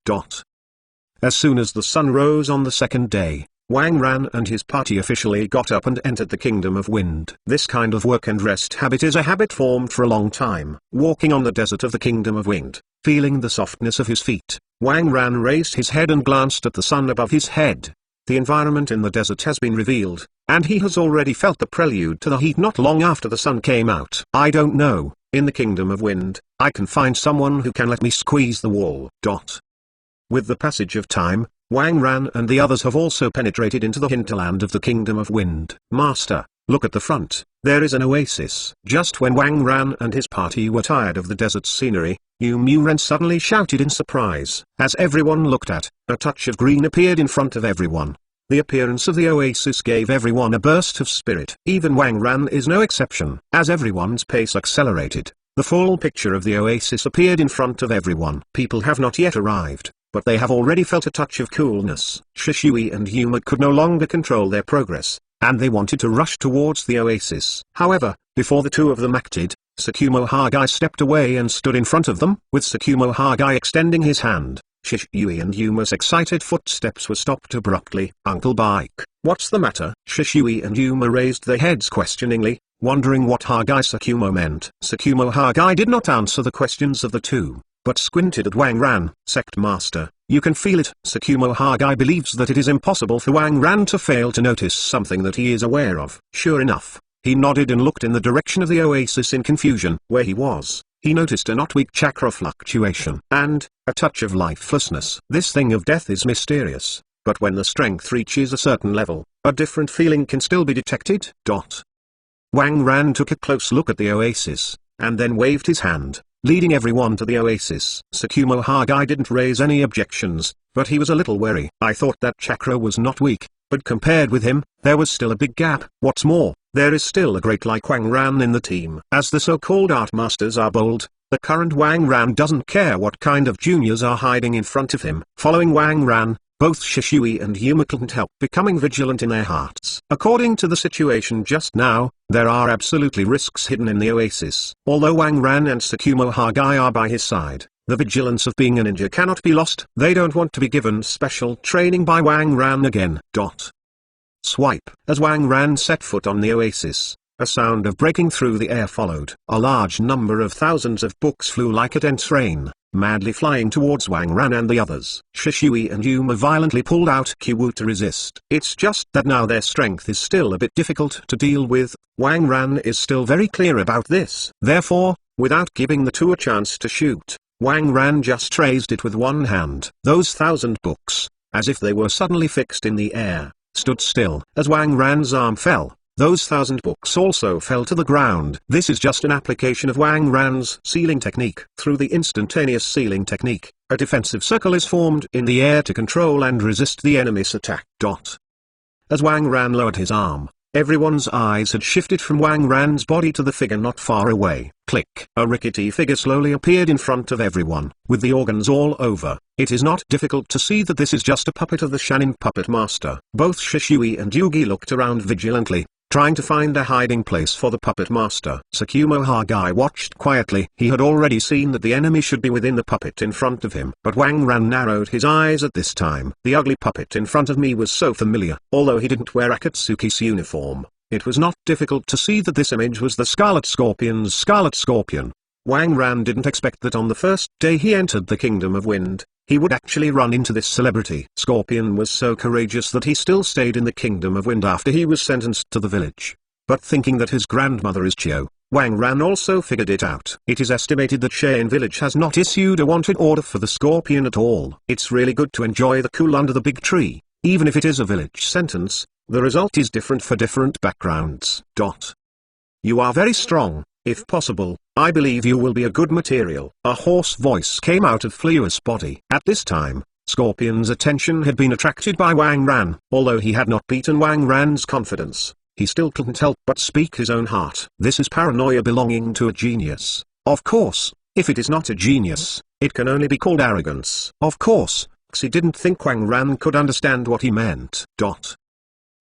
As soon as the sun rose on the second day, Wang Ran and his party officially got up and entered the Kingdom of Wind. This kind of work and rest habit is a habit formed for a long time. Walking on the desert of the Kingdom of Wind, feeling the softness of his feet, Wang Ran raised his head and glanced at the sun above his head. The environment in the desert has been revealed, and he has already felt the prelude to the heat not long after the sun came out. I don't know, in the Kingdom of Wind, I can find someone who can let me squeeze the wall. With the passage of time, Wang Ran and the others have also penetrated into the hinterland of the Kingdom of Wind. Master, look at the front, there is an oasis. Just when Wang Ran and his party were tired of the desert scenery, Yu Ren suddenly shouted in surprise. As everyone looked at, a touch of green appeared in front of everyone. The appearance of the oasis gave everyone a burst of spirit. Even Wang Ran is no exception. As everyone's pace accelerated, the full picture of the oasis appeared in front of everyone. People have not yet arrived, but they have already felt a touch of coolness. Shishui and Yuma could no longer control their progress, and they wanted to rush towards the oasis. However, before the two of them acted, Tsukumo Hokage stepped away and stood in front of them. With Tsukumo Hokage extending his hand, Shishui and Yuma's excited footsteps were stopped abruptly. Uncle Bike, what's the matter? Shishui and Yuma raised their heads questioningly, wondering what Hokage Tsukumo meant. Tsukumo Hokage did not answer the questions of the two, but squinted at Wang Ran. Sect Master, you can feel it. Tsukumo Hokage believes that it is impossible for Wang Ran to fail to notice something that he is aware of. Sure enough, he nodded and looked in the direction of the oasis in confusion. Where he was, he noticed a not weak chakra fluctuation, and a touch of lifelessness. This thing of death is mysterious, but when the strength reaches a certain level, a different feeling can still be detected. Wang Ran took a close look at the oasis, and then waved his hand, leading everyone to the oasis. Tsukumo Hokage didn't raise any objections, but he was a little wary. I thought that chakra was not weak, but compared with him, there was still a big gap. What's more, there is still a great like Wang Ran in the team. As the so-called art masters are bold, the current Wang Ran doesn't care what kind of juniors are hiding in front of him. Following Wang Ran, both Shishui and Yuma couldn't help becoming vigilant in their hearts. According to the situation just now, there are absolutely risks hidden in the oasis. Although Wang Ran and Tsukumo Hokage are by his side, the vigilance of being a ninja cannot be lost. They don't want to be given special training by Wang Ran again. Swipe. As Wang Ran set foot on the oasis, a sound of breaking through the air followed. A large number of thousands of books flew like a dense rain, madly flying towards Wang Ran and the others. Shishui and Yuma violently pulled out Kiwu to resist. It's just that now their strength is still a bit difficult to deal with. Wang Ran is still very clear about this. Therefore, without giving the two a chance to shoot, Wang Ran just raised it with one hand. Those 1,000 books, as if they were suddenly fixed in the air, stood still. As Wang Ran's arm fell, those 1,000 books also fell to the ground. This is just an application of Wang Ran's sealing technique. Through the instantaneous sealing technique, a defensive circle is formed in the air to control and resist the enemy's attack. As Wang Ran lowered his arm, everyone's eyes had shifted from Wang Ran's body to the figure not far away. Click. A rickety figure slowly appeared in front of everyone, with the organs all over. It is not difficult to see that this is just a puppet of the Shanin puppet master. Both Shishui and Yugi looked around vigilantly, trying to find a hiding place for the puppet master. Tsukumo Hokage watched quietly. He had already seen that the enemy should be within the puppet in front of him. But Wang Ran narrowed his eyes at this time. The ugly puppet in front of me was so familiar. Although he didn't wear Akatsuki's uniform, it was not difficult to see that this image was the Scarlet Scorpion's Scarlet Scorpion. Wang Ran didn't expect that on the first day he entered the Kingdom of Wind, he would actually run into this celebrity. Scorpion was so courageous that he still stayed in the Kingdom of Wind after he was sentenced to the village. But thinking that his grandmother is Chio, Wang Ran also figured it out. It is estimated that Shein village has not issued a wanted order for the Scorpion at all. It's really good to enjoy the cool under the big tree, even if it is a village sentence. The result is different for different backgrounds. You are very strong. If possible, I believe you will be a good material. A hoarse voice came out of Flua's body. At this time, Scorpion's attention had been attracted by Wang Ran. Although he had not beaten Wang Ran's confidence, he still couldn't help but speak his own heart. This is paranoia belonging to a genius. Of course, if it is not a genius, it can only be called arrogance. Of course, Xi didn't think Wang Ran could understand what he meant.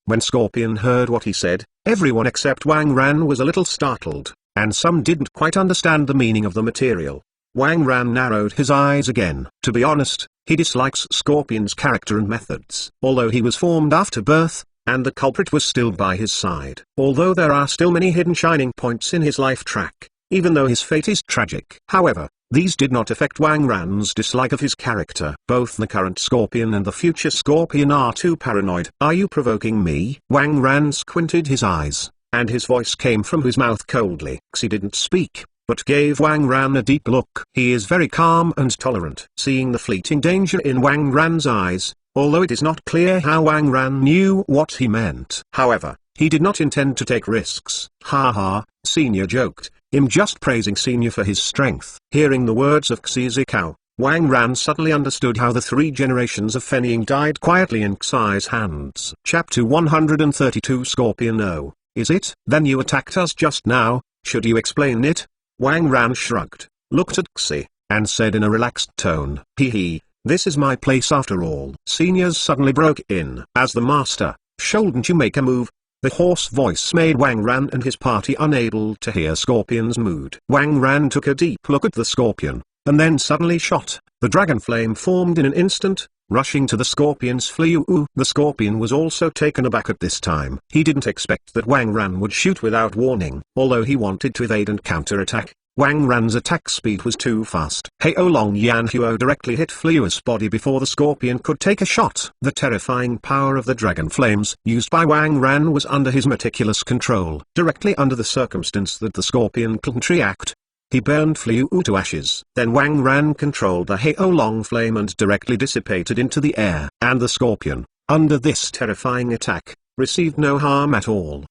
When Scorpion heard what he said, Everyone except Wang Ran was a little startled, and some didn't quite understand the meaning of the material. Wang Ran narrowed his eyes again. To be honest, he dislikes Scorpion's character and methods. Although he was formed after birth, and the culprit was still by his side. Although there are still many hidden shining points in his life track, even though his fate is tragic. However, these did not affect Wang Ran's dislike of his character. Both the current Scorpion and the future Scorpion are too paranoid. Are you provoking me? Wang Ran squinted his eyes, and his voice came from his mouth coldly. He didn't speak, but gave Wang Ran a deep look. He is very calm and tolerant. Seeing the fleeting danger in Wang Ran's eyes, although it is not clear how Wang Ran knew what he meant. However, he did not intend to take risks. Ha ha, Senior joked, him just praising Senior for his strength. Hearing the words of Xi Zikao, Wang Ran suddenly understood how the 3 generations of Fenying died quietly in Xi's hands. Chapter 132 Scorpion Oh, is it? Then you attacked us just now, should you explain it? Wang Ran shrugged, looked at Xi, and said in a relaxed tone, hee, this is my place after all. Seniors suddenly broke in. As the master, shouldn't you make a move? The hoarse voice made Wang Ran and his party unable to hear Scorpion's mood. Wang Ran took a deep look at the Scorpion, and then suddenly shot. The dragon flame formed in an instant, rushing to the Scorpion's flew. The Scorpion was also taken aback at this time. He didn't expect that Wang Ran would shoot without warning. Although he wanted to evade and counterattack, Wang Ran's attack speed was too fast. Heo Long Yan Huo directly hit Flua's body before the Scorpion could take a shot. The terrifying power of the dragon flames used by Wang Ran was under his meticulous control. Directly under the circumstance that the Scorpion couldn't react, he burned Flu to ashes. Then Wang Ran controlled the Heo Long flame and directly dissipated into the air. And the Scorpion, under this terrifying attack, received no harm at all.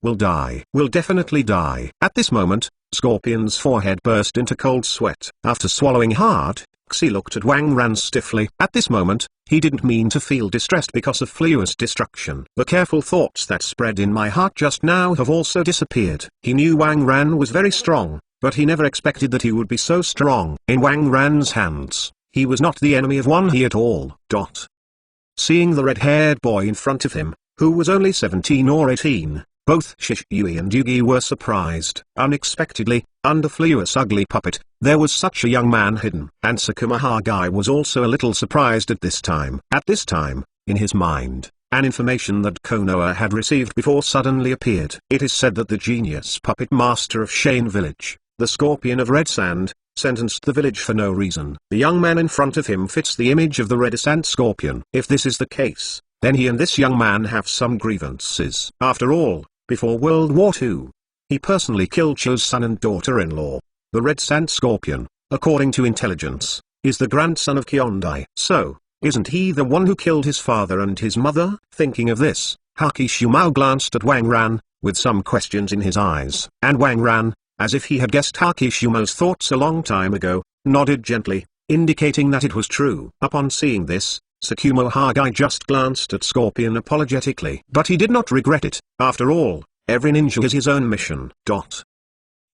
Will die. Will definitely die. At this moment, Scorpion's forehead burst into cold sweat. After swallowing hard, Xi looked at Wang Ran stiffly. At this moment, he didn't mean to feel distressed because of Flua's destruction. The careful thoughts that spread in my heart just now have also disappeared. He knew Wang Ran was very strong, but he never expected that he would be so strong. In Wang Ran's hands, he was not the enemy of one he at all. Seeing the red-haired boy in front of him, who was only 17 or 18, both Shishui and Yugi were surprised. Unexpectedly, under Flua's ugly puppet, there was such a young man hidden. And Sakuma Hokage was also a little surprised at this time. At this time, in his mind, an information that Konoha had received before suddenly appeared. It is said that the genius puppet master of Shane Village, the Scorpion of Red Sand, sentenced the village for no reason. The young man in front of him fits the image of the Red Sand Scorpion. If this is the case, then he and this young man have some grievances. After all, before World War II, he personally killed Cho's son and daughter-in-law. The Red Sand Scorpion, according to intelligence, is the grandson of Kyondai. So, isn't he the one who killed his father and his mother? Thinking of this, Haki Shumao glanced at Wang Ran, with some questions in his eyes. And Wang Ran, as if he had guessed Haki Shumao's thoughts a long time ago, nodded gently, indicating that it was true. Upon seeing this, Sakuma Hokage just glanced at Scorpion apologetically. But he did not regret it. After all, every ninja has his own mission.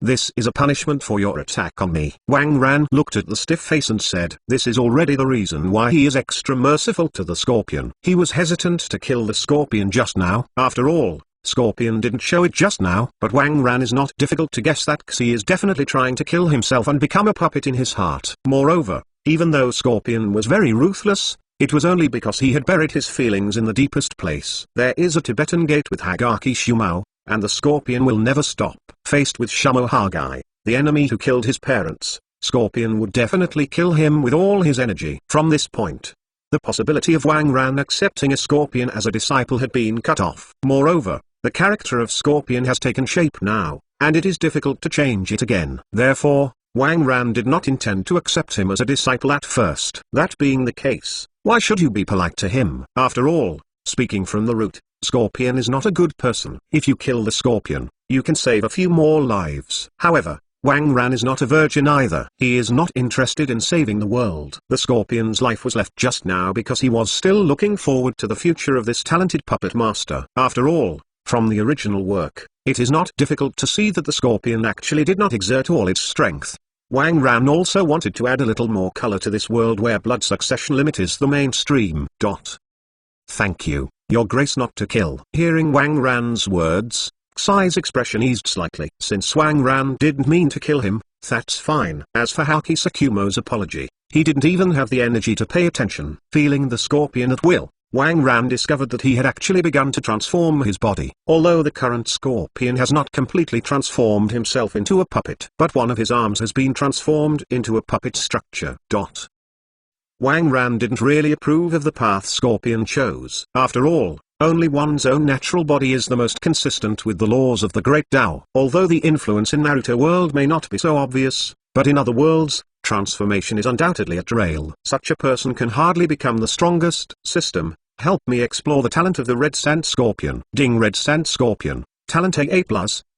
This is a punishment for your attack on me. Wang Ran looked at the stiff face and said, this is already the reason why he is extra merciful to the Scorpion. He was hesitant to kill the Scorpion just now. After all, Scorpion didn't show it just now. But Wang Ran is not difficult to guess that Xi is definitely trying to kill himself and become a puppet in his heart. Moreover, even though Scorpion was very ruthless, it was only because he had buried his feelings in the deepest place. There is a Tibetan gate with Hagaki Shumao, and the Scorpion will never stop. Faced with Shumao Hagage, the enemy who killed his parents, Scorpion would definitely kill him with all his energy. From this point, the possibility of Wang Ran accepting a Scorpion as a disciple had been cut off. Moreover, the character of Scorpion has taken shape now, and it is difficult to change it again. Therefore, Wang Ran did not intend to accept him as a disciple at first. That being the case, why should you be polite to him? After all, speaking from the root, Scorpion is not a good person. If you kill the Scorpion, you can save a few more lives. However, Wang Ran is not a virgin either. He is not interested in saving the world. The Scorpion's life was left just now because he was still looking forward to the future of this talented puppet master. After all, from the original work, it is not difficult to see that the Scorpion actually did not exert all its strength. Wang Ran also wanted to add a little more color to this world where blood succession limit is the mainstream. Thank you. Your grace not to kill. Hearing Wang Ran's words, Xi's expression eased slightly. Since Wang Ran didn't mean to kill him, that's fine. As for Haki Sakumo's apology, he didn't even have the energy to pay attention. Feeling the scorpion at will, Wang Ran discovered that he had actually begun to transform his body. Although the current scorpion has not completely transformed himself into a puppet, but one of his arms has been transformed into a puppet structure. Wang Ran didn't really approve of the path Scorpion chose. After all, only one's own natural body is the most consistent with the laws of the Great Tao. Although the influence in Naruto world may not be so obvious, but in other worlds, transformation is undoubtedly a trail. Such a person can hardly become the strongest. System, help me explore the talent of the Red Sand Scorpion. Ding. Red Sand Scorpion, talent AA+,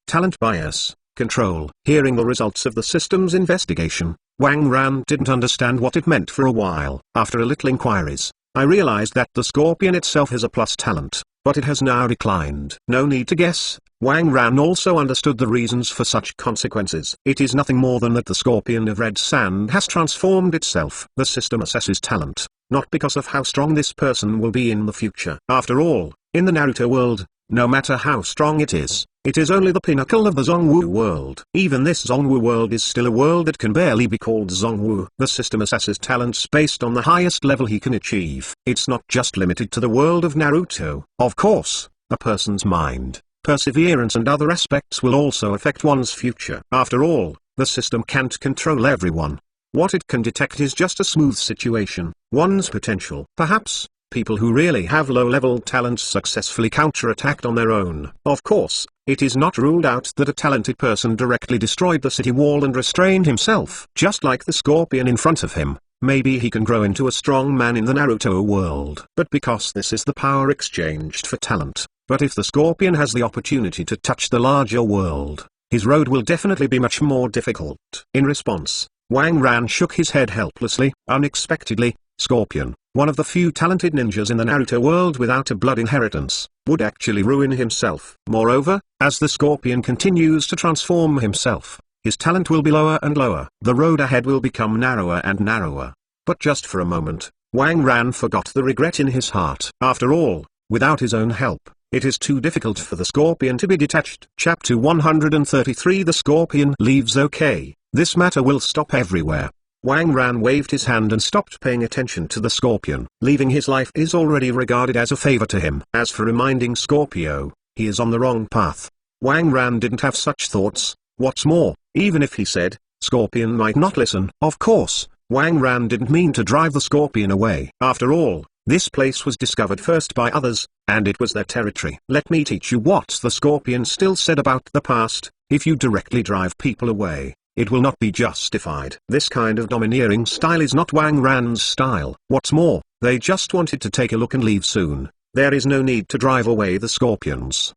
talent bias, control. Hearing the results of the system's investigation, Wang Ran didn't understand what it meant for a while. After a little inquiries, I realized that the scorpion itself has a plus talent, but it has now declined. No need to guess, Wang Ran also understood the reasons for such consequences. It is nothing more than that the scorpion of red sand has transformed itself. The system assesses talent, not because of how strong this person will be in the future. After all, in the Naruto world, no matter how strong it is only the pinnacle of the Zongwu world. Even this Zongwu world is still a world that can barely be called Zongwu. The system assesses talents based on the highest level he can achieve. It's not just limited to the world of Naruto. Of course, a person's mind, perseverance and other aspects will also affect one's future. After all, the system can't control everyone. What it can detect is just a smooth situation, one's potential. Perhaps, people who really have low-level talents successfully counterattacked on their own. Of course, it is not ruled out that a talented person directly destroyed the city wall and restrained himself. Just like the scorpion in front of him, maybe he can grow into a strong man in the Naruto world. But because this is the power exchanged for talent, but if the scorpion has the opportunity to touch the larger world, his road will definitely be much more difficult. In response, Wang Ran shook his head helplessly. Unexpectedly, Scorpion, one of the few talented ninjas in the Naruto world without a blood inheritance, would actually ruin himself. Moreover, as the Scorpion continues to transform himself, his talent will be lower and lower. The road ahead will become narrower and narrower. But just for a moment, Wang Ran forgot the regret in his heart. After all, without his own help, it is too difficult for the Scorpion to be detached. Chapter 133 The Scorpion leaves. Okay, this matter will stop everywhere. Wang Ran waved his hand and stopped paying attention to the Scorpion. Leaving his life is already regarded as a favor to him. As for reminding Scorpio, he is on the wrong path. Wang Ran didn't have such thoughts. What's more, even if he said, Scorpion might not listen. Of course, Wang Ran didn't mean to drive the Scorpion away. After all, this place was discovered first by others, and it was their territory. Let me teach you what the Scorpion still said about the past. If you directly drive people away, it will not be justified. This kind of domineering style is not Wang Ran's style. What's more, they just wanted to take a look and leave soon. There is no need to drive away the Scorpions.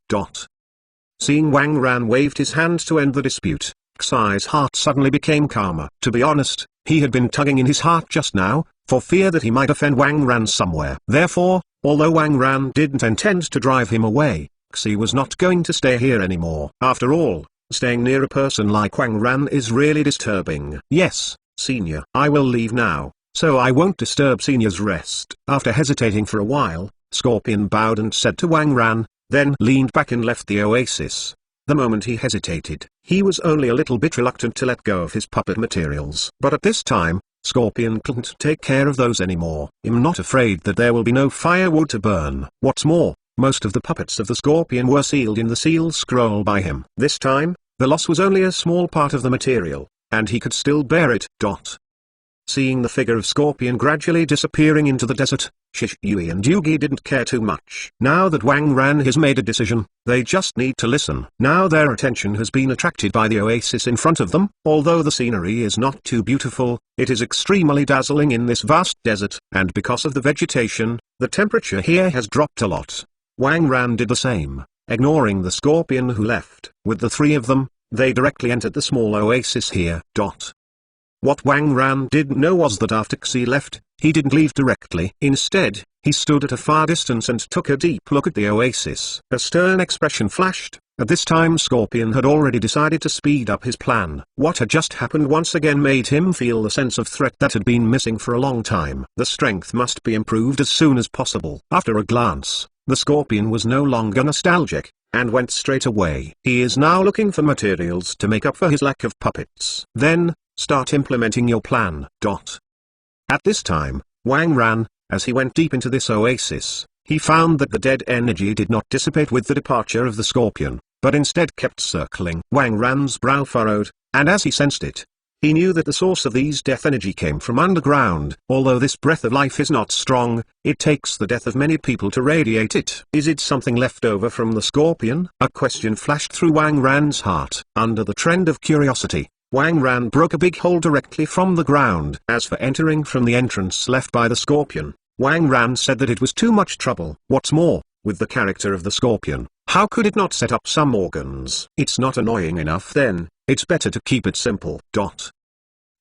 Seeing Wang Ran waved his hand to end the dispute, Xi's heart suddenly became calmer. To be honest, he had been tugging in his heart just now, for fear that he might offend Wang Ran somewhere. Therefore, although Wang Ran didn't intend to drive him away, Xi was not going to stay here anymore. After all, staying near a person like Wang Ran is really disturbing. Yes, Senior. I will leave now, so I won't disturb Senior's rest. After hesitating for a while, Scorpion bowed and said to Wang Ran, then leaned back and left the oasis. The moment he hesitated, he was only a little bit reluctant to let go of his puppet materials. But at this time, Scorpion couldn't take care of those anymore. I'm not afraid that there will be no firewood to burn. What's more, most of the puppets of the Scorpion were sealed in the seal scroll by him. This time, the loss was only a small part of the material, and he could still bear it. Seeing the figure of Scorpion gradually disappearing into the desert, Shisui and Yugi didn't care too much. Now that Wang Ran has made a decision, they just need to listen. Now their attention has been attracted by the oasis in front of them. Although the scenery is not too beautiful, it is extremely dazzling in this vast desert, and because of the vegetation, the temperature here has dropped a lot. Wang Ran did the same, ignoring the Scorpion who left. With the three of them, they directly entered the small oasis here. What Wang Ran didn't know was that after Xi left, he didn't leave directly. Instead, he stood at a far distance and took a deep look at the oasis. A stern expression flashed. At this time Scorpion had already decided to speed up his plan. What had just happened once again made him feel the sense of threat that had been missing for a long time. The strength must be improved as soon as possible. After a glance, The scorpion was no longer nostalgic, and went straight away. He is now looking for materials to make up for his lack of puppets. Then, start implementing your plan. At this time, Wang Ran, as he went deep into this oasis, he found that the dead energy did not dissipate with the departure of the scorpion, but instead kept circling. Wang Ran's brow furrowed, and as he sensed it, he knew that the source of these death energy came from underground. Although this breath of life is not strong, it takes the death of many people to radiate it. Is it something left over from the scorpion? A question flashed through Wang Ran's heart. Under the trend of curiosity, Wang Ran broke a big hole directly from the ground. As for entering from the entrance left by the scorpion, Wang Ran said that it was too much trouble. What's more, with the character of the scorpion, how could it not set up some organs? It's not annoying enough then. It's better to keep it simple.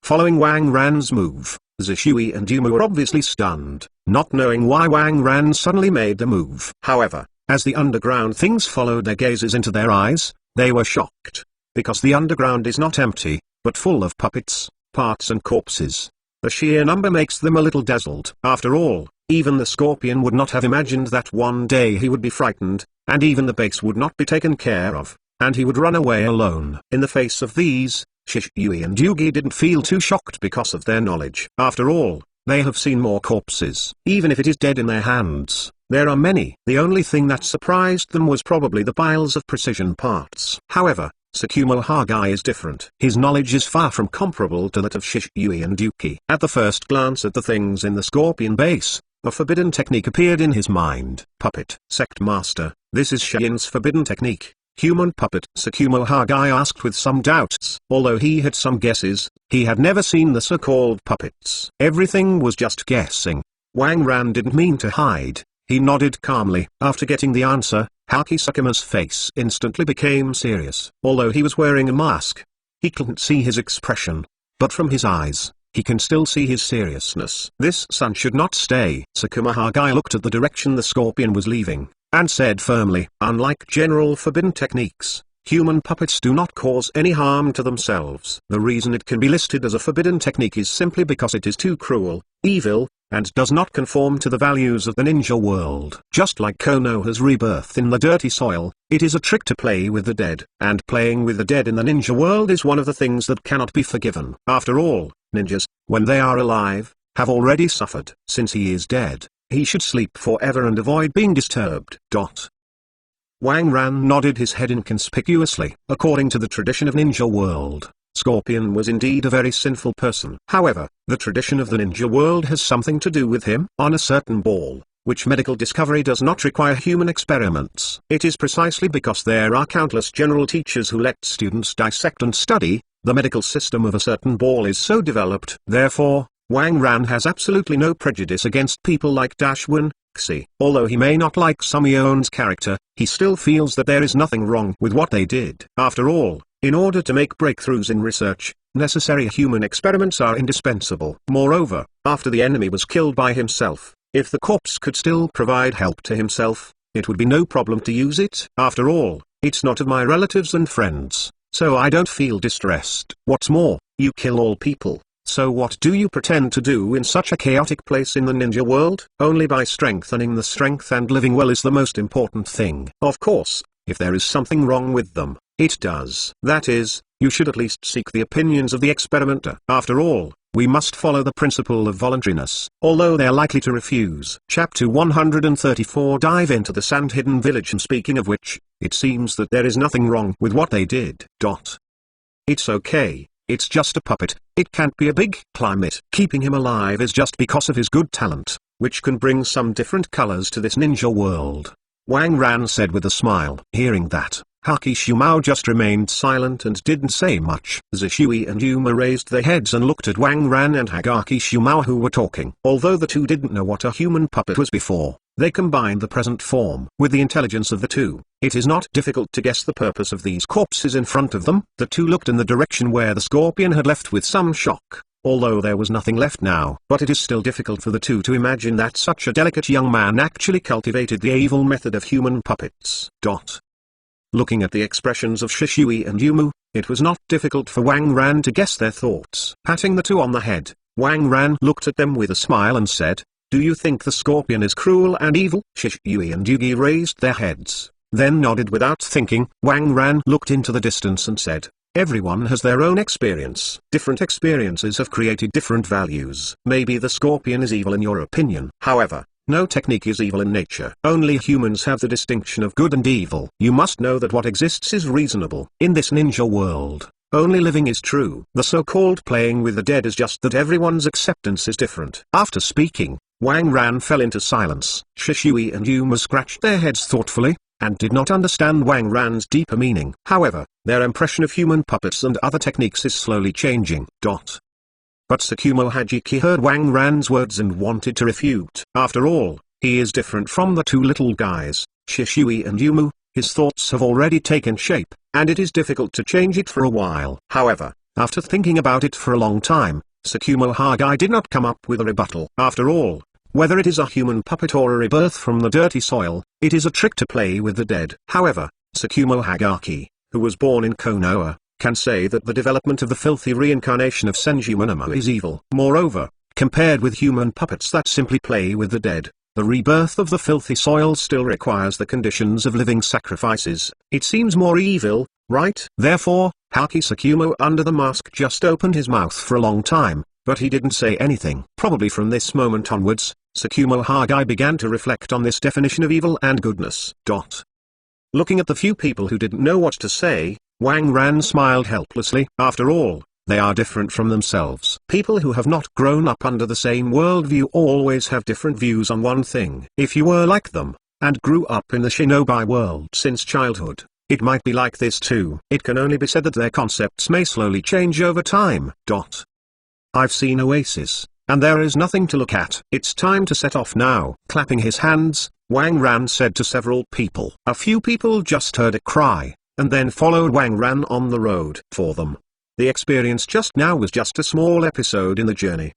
Following Wang Ran's move, Zhishui and Yuma were obviously stunned, not knowing why Wang Ran suddenly made the move. However, as the underground things followed their gazes into their eyes, they were shocked. Because the underground is not empty, but full of puppets, parts and corpses. The sheer number makes them a little dazzled. After all, even the scorpion would not have imagined that one day he would be frightened, and even the base would not be taken care of, and he would run away alone. In the face of these, Shishui and Yugi didn't feel too shocked because of their knowledge. After all, they have seen more corpses. Even if it is dead in their hands, there are many. The only thing that surprised them was probably the piles of precision parts. However, Tsukumo Hokage is different. His knowledge is far from comparable to that of Shishui and Yuki. At the first glance at the things in the scorpion base, a forbidden technique appeared in his mind. Puppet. Sect Master, this is Shin's forbidden technique. Human puppet. Tsukumo Hokage asked with some doubts. Although he had some guesses, he had never seen the so-called puppets. Everything was just guessing. Wang Ran didn't mean to hide. He nodded calmly. After getting the answer, Haki Tsukuma's face instantly became serious. Although he was wearing a mask, he couldn't see his expression. But from his eyes, he can still see his seriousness. This son should not stay. Tsukumo Hokage looked at the direction the scorpion was leaving, and said firmly, unlike general forbidden techniques, human puppets do not cause any harm to themselves. The reason it can be listed as a forbidden technique is simply because it is too cruel, evil, and does not conform to the values of the ninja world. Just like Konoha's rebirth in the dirty soil, it is a trick to play with the dead. And playing with the dead in the ninja world is one of the things that cannot be forgiven. After all, ninjas, when they are alive, have already suffered. Since he is dead, he should sleep forever and avoid being disturbed. Wang Ran nodded his head inconspicuously. According to the tradition of ninja world, Scorpion was indeed a very sinful person. However, the tradition of the ninja world has something to do with him. On a certain ball, which medical discovery does not require human experiments. It is precisely because there are countless general teachers who let students dissect and study, the medical system of a certain ball is so developed. Therefore, Wang Ran has absolutely no prejudice against people like Dashwin, Xi. Although he may not like Sumion's character, he still feels that there is nothing wrong with what they did. After all, in order to make breakthroughs in research, necessary human experiments are indispensable. Moreover, after the enemy was killed by himself, if the corpse could still provide help to himself, it would be no problem to use it. After all, it's not of my relatives and friends, so I don't feel distressed. What's more, you kill all people, so what do you pretend to do in such a chaotic place in the ninja world? Only by strengthening the strength and living well is the most important thing. Of course, if there is something wrong with them, it does. That is, you should at least seek the opinions of the experimenter. After all, we must follow the principle of voluntariness, although they are likely to refuse. Chapter 134 Dive into the sand-hidden village. And speaking of which, it seems that there is nothing wrong with what they did. It's okay, it's just a puppet, it can't be a big climate. Keeping him alive is just because of his good talent, which can bring some different colors to this ninja world. Wang Ran said with a smile. Hearing that, Haki Shumao just remained silent and didn't say much. Zhishui and Yuma raised their heads and looked at Wang Ran and Haki Shumao who were talking. Although the two didn't know what a human puppet was before, they combined the present form with the intelligence of the two. It is not difficult to guess the purpose of these corpses in front of them. The two looked in the direction where the scorpion had left with some shock, although there was nothing left now. But it is still difficult for the two to imagine that such a delicate young man actually cultivated the evil method of human puppets. Looking at the expressions of Shishui and Yumu, it was not difficult for Wang Ran to guess their thoughts. Patting the two on the head, Wang Ran looked at them with a smile and said, Do you think the scorpion is cruel and evil? Shishui and Yugi raised their heads, then nodded without thinking. Wang Ran looked into the distance and said, everyone has their own experience. Different experiences have created different values. Maybe the scorpion is evil in your opinion. However, no technique is evil in nature. Only humans have the distinction of good and evil. You must know that what exists is reasonable. In this ninja world, only living is true. The so-called playing with the dead is just that everyone's acceptance is different. After speaking, Wang Ran fell into silence. Shishui and Yuma scratched their heads thoughtfully, and did not understand Wang Ran's deeper meaning. However, their impression of human puppets and other techniques is slowly changing. But Tsukumo Hajiki heard Wang Ran's words and wanted to refute. After all, he is different from the two little guys, Shishui and Yumu. His thoughts have already taken shape, and it is difficult to change it for a while. However, after thinking about it for a long time, Tsukumo Haggai did not come up with a rebuttal. After all, whether it is a human puppet or a rebirth from the dirty soil, it is a trick to play with the dead. However, Tsukumo Hagaki, who was born in Konoha, can say that the development of the filthy reincarnation of Senju Monomo is evil. Moreover, compared with human puppets that simply play with the dead, the rebirth of the filthy soil still requires the conditions of living sacrifices. It seems more evil, right? Therefore, Haki Tsukumo under the mask just opened his mouth for a long time, but he didn't say anything. Probably from this moment onwards, Tsukumo Haggai began to reflect on this definition of evil and goodness. Looking at the few people who didn't know what to say, Wang Ran smiled helplessly. After all, they are different from themselves. People who have not grown up under the same worldview always have different views on one thing. If you were like them, and grew up in the shinobi world since childhood, it might be like this too. It can only be said that their concepts may slowly change over time. I've seen Oasis, and there is nothing to look at. It's time to set off now. Clapping his hands, Wang Ran said to several people. A few people just heard a cry, and then followed Wang Ran on the road. For them, the experience just now was just a small episode in the journey.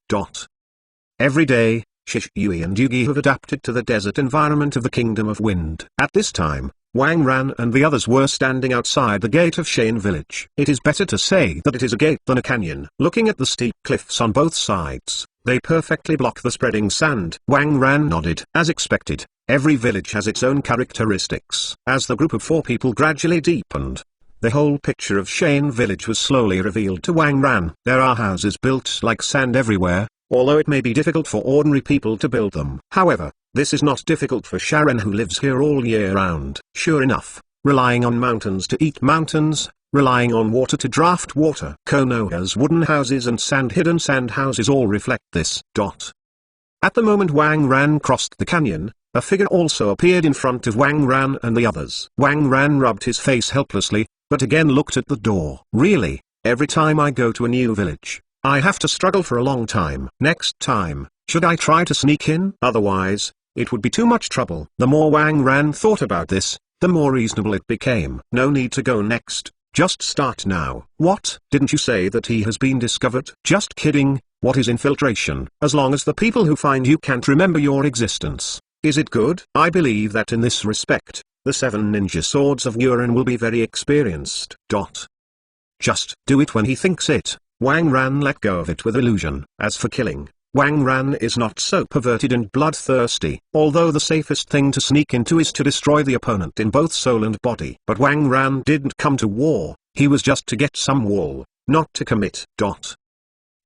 Every day, Shishui and Yugi have adapted to the desert environment of the Kingdom of Wind. At this time, Wang Ran and the others were standing outside the gate of Shane Village. It is better to say that it is a gate than a canyon. Looking at the steep cliffs on both sides, they perfectly block the spreading sand. Wang Ran nodded. As expected, every village has its own characteristics. As the group of 4 people gradually deepened, the whole picture of Shane Village was slowly revealed to Wang Ran. There are houses built like sand everywhere, although it may be difficult for ordinary people to build them. However, this is not difficult for Sharon who lives here all year round. Sure enough, relying on mountains to eat mountains, relying on water to draft water. Konoha's wooden houses and hidden sand houses all reflect this. At the moment Wang Ran crossed the canyon, a figure also appeared in front of Wang Ran and the others. Wang Ran rubbed his face helplessly, but again looked at the door. Really, every time I go to a new village, I have to struggle for a long time. Next time, should I try to sneak in? Otherwise, it would be too much trouble. The more Wang Ran thought about this, the more reasonable it became. No need to go next, just start now. What? Didn't you say that he has been discovered? Just kidding. What is infiltration? As long as the people who find you can't remember your existence, is it good? I believe that in this respect, the 7 ninja swords of Urin will be very experienced. Just do it when he thinks it. Wang Ran let go of it with illusion. As for killing, Wang Ran is not so perverted and bloodthirsty. Although the safest thing to sneak into is to destroy the opponent in both soul and body. But Wang Ran didn't come to war, he was just to get some wool, not to commit.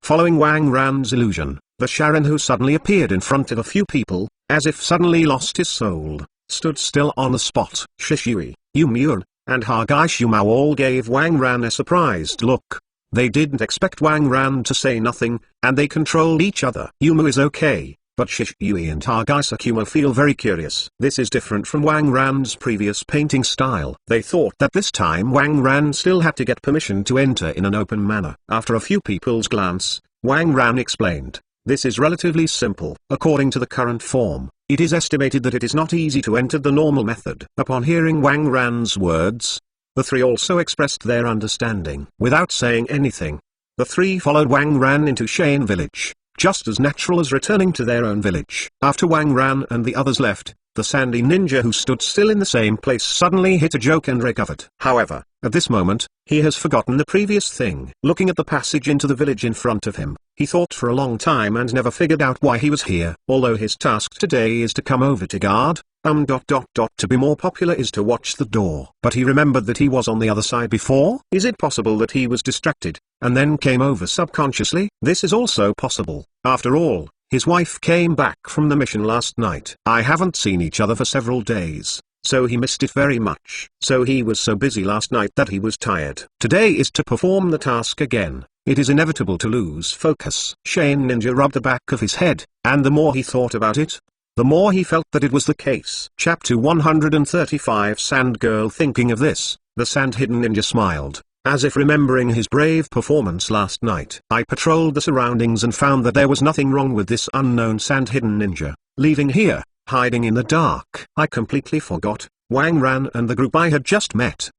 Following Wang Ran's illusion, the Sharon who suddenly appeared in front of a few people, as if suddenly lost his soul, stood still on the spot. Shishui, Yumur, and Haggai Shumao all gave Wang Ran a surprised look. They didn't expect Wang Ran to say nothing, and they controlled each other. Yumu is okay, but Shishui and Haggai Tsukumo feel very curious. This is different from Wang Ran's previous painting style. They thought that this time Wang Ran still had to get permission to enter in an open manner. After a few people's glance, Wang Ran explained, this is relatively simple. According to the current form, it is estimated that it is not easy to enter the normal method. Upon hearing Wang Ran's words, the 3 also expressed their understanding. Without saying anything, the 3 followed Wang Ran into Shane Village, just as natural as returning to their own village. After Wang Ran and the others left, The sandy ninja who stood still in the same place suddenly hit a joke and recovered. However, at this moment, he has forgotten the previous thing. Looking at the passage into the village in front of him, he thought for a long time and never figured out why he was here. Although his task today is to come over to guard, to be more popular is to watch the door. But he remembered that he was on the other side before. Is it possible that he was distracted, and then came over subconsciously? This is also possible. After all, his wife came back from the mission last night. I haven't seen each other for several days, so he missed it very much. So he was so busy last night that he was tired. Today is to perform the task again. It is inevitable to lose focus. Shane Ninja rubbed the back of his head, and the more he thought about it, the more he felt that it was the case. Chapter 135 Sand Girl. Thinking of this, the sand-hidden ninja smiled, as if remembering his brave performance last night. I patrolled the surroundings and found that there was nothing wrong with this unknown sand-hidden ninja, leaving here, hiding in the dark. I completely forgot Wang Ran and the group I had just met.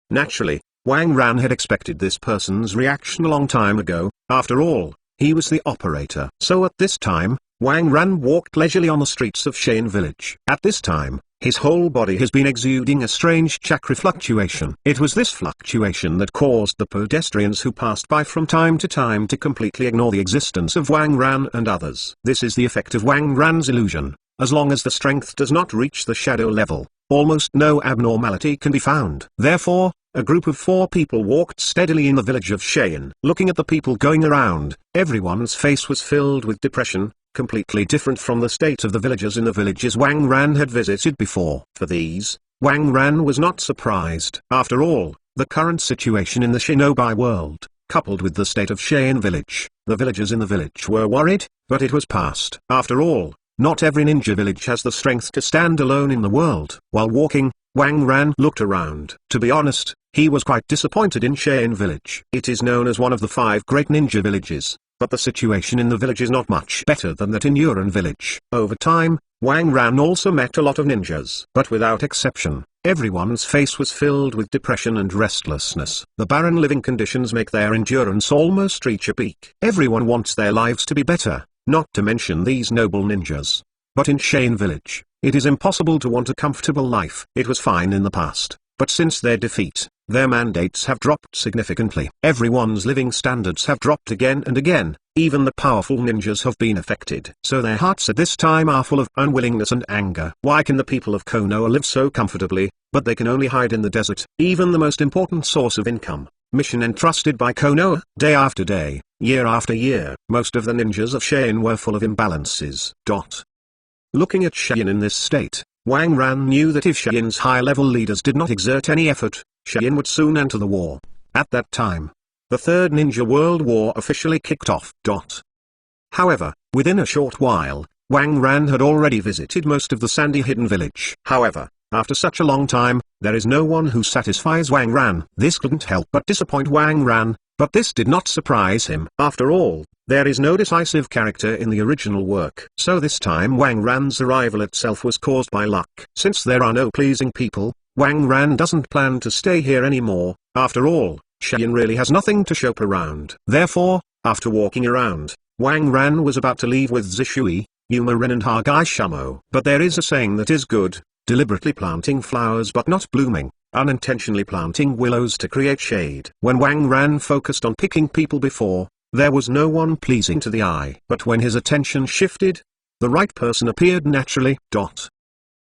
Naturally, Wang Ran had expected this person's reaction a long time ago. After all, he was the operator. So at this time, Wang Ran walked leisurely on the streets of Shane village. At this time, his whole body has been exuding a strange chakra fluctuation. It was this fluctuation that caused the pedestrians who passed by from time to completely ignore the existence of Wang Ran and others. This is the effect of Wang Ran's illusion. As long as the strength does not reach the shadow level, almost no abnormality can be found. Therefore, a group of 4 people walked steadily in the village of Shane. Looking at the people going around, everyone's face was filled with depression, completely different from the state of the villagers in the villages Wang Ran had visited before. For these, Wang Ran was not surprised. After all, the current situation in the shinobi world, coupled with the state of Shane village, the villagers in the village were worried, but it was past. After all, not every ninja village has the strength to stand alone in the world. While walking, Wang Ran looked around. To be honest, he was quite disappointed in Shane village. It is known as one of the 5 great ninja villages, but the situation in the village is not much better than that in Yuran village. Over time, Wang Ran also met a lot of ninjas. But without exception, everyone's face was filled with depression and restlessness. The barren living conditions make their endurance almost reach a peak. Everyone wants their lives to be better, not to mention these noble ninjas. But in Shane village, it is impossible to want a comfortable life. It was fine in the past, but since their defeat, their mandates have dropped significantly. Everyone's living standards have dropped again and again. Even the powerful ninjas have been affected. So their hearts at this time are full of unwillingness and anger. Why can the people of Konoha live so comfortably, but they can only hide in the desert? Even the most important source of income, mission entrusted by Konoha, day after day, year after year. Most of the ninjas of Shane were full of imbalances. Looking at Shane in this state, Wang Ran knew that if Shane's high-level leaders did not exert any effort, Shane would soon enter the war. At that time, the Third Ninja World War officially kicked off. However, within a short while, Wang Ran had already visited most of the sandy hidden village. However, after such a long time, there is no one who satisfies Wang Ran. This couldn't help but disappoint Wang Ran, but this did not surprise him. After all, there is no decisive character in the original work. So this time Wang Ran's arrival itself was caused by luck. Since there are no pleasing people, Wang Ran doesn't plan to stay here anymore. After all, Shane really has nothing to show around. Therefore, after walking around, Wang Ran was about to leave with Zishui, Yuma Ren and Hokage Shamo. But there is a saying that is good: deliberately planting flowers but not blooming, unintentionally planting willows to create shade. When Wang Ran focused on picking people before, there was no one pleasing to the eye. But when his attention shifted, the right person appeared naturally.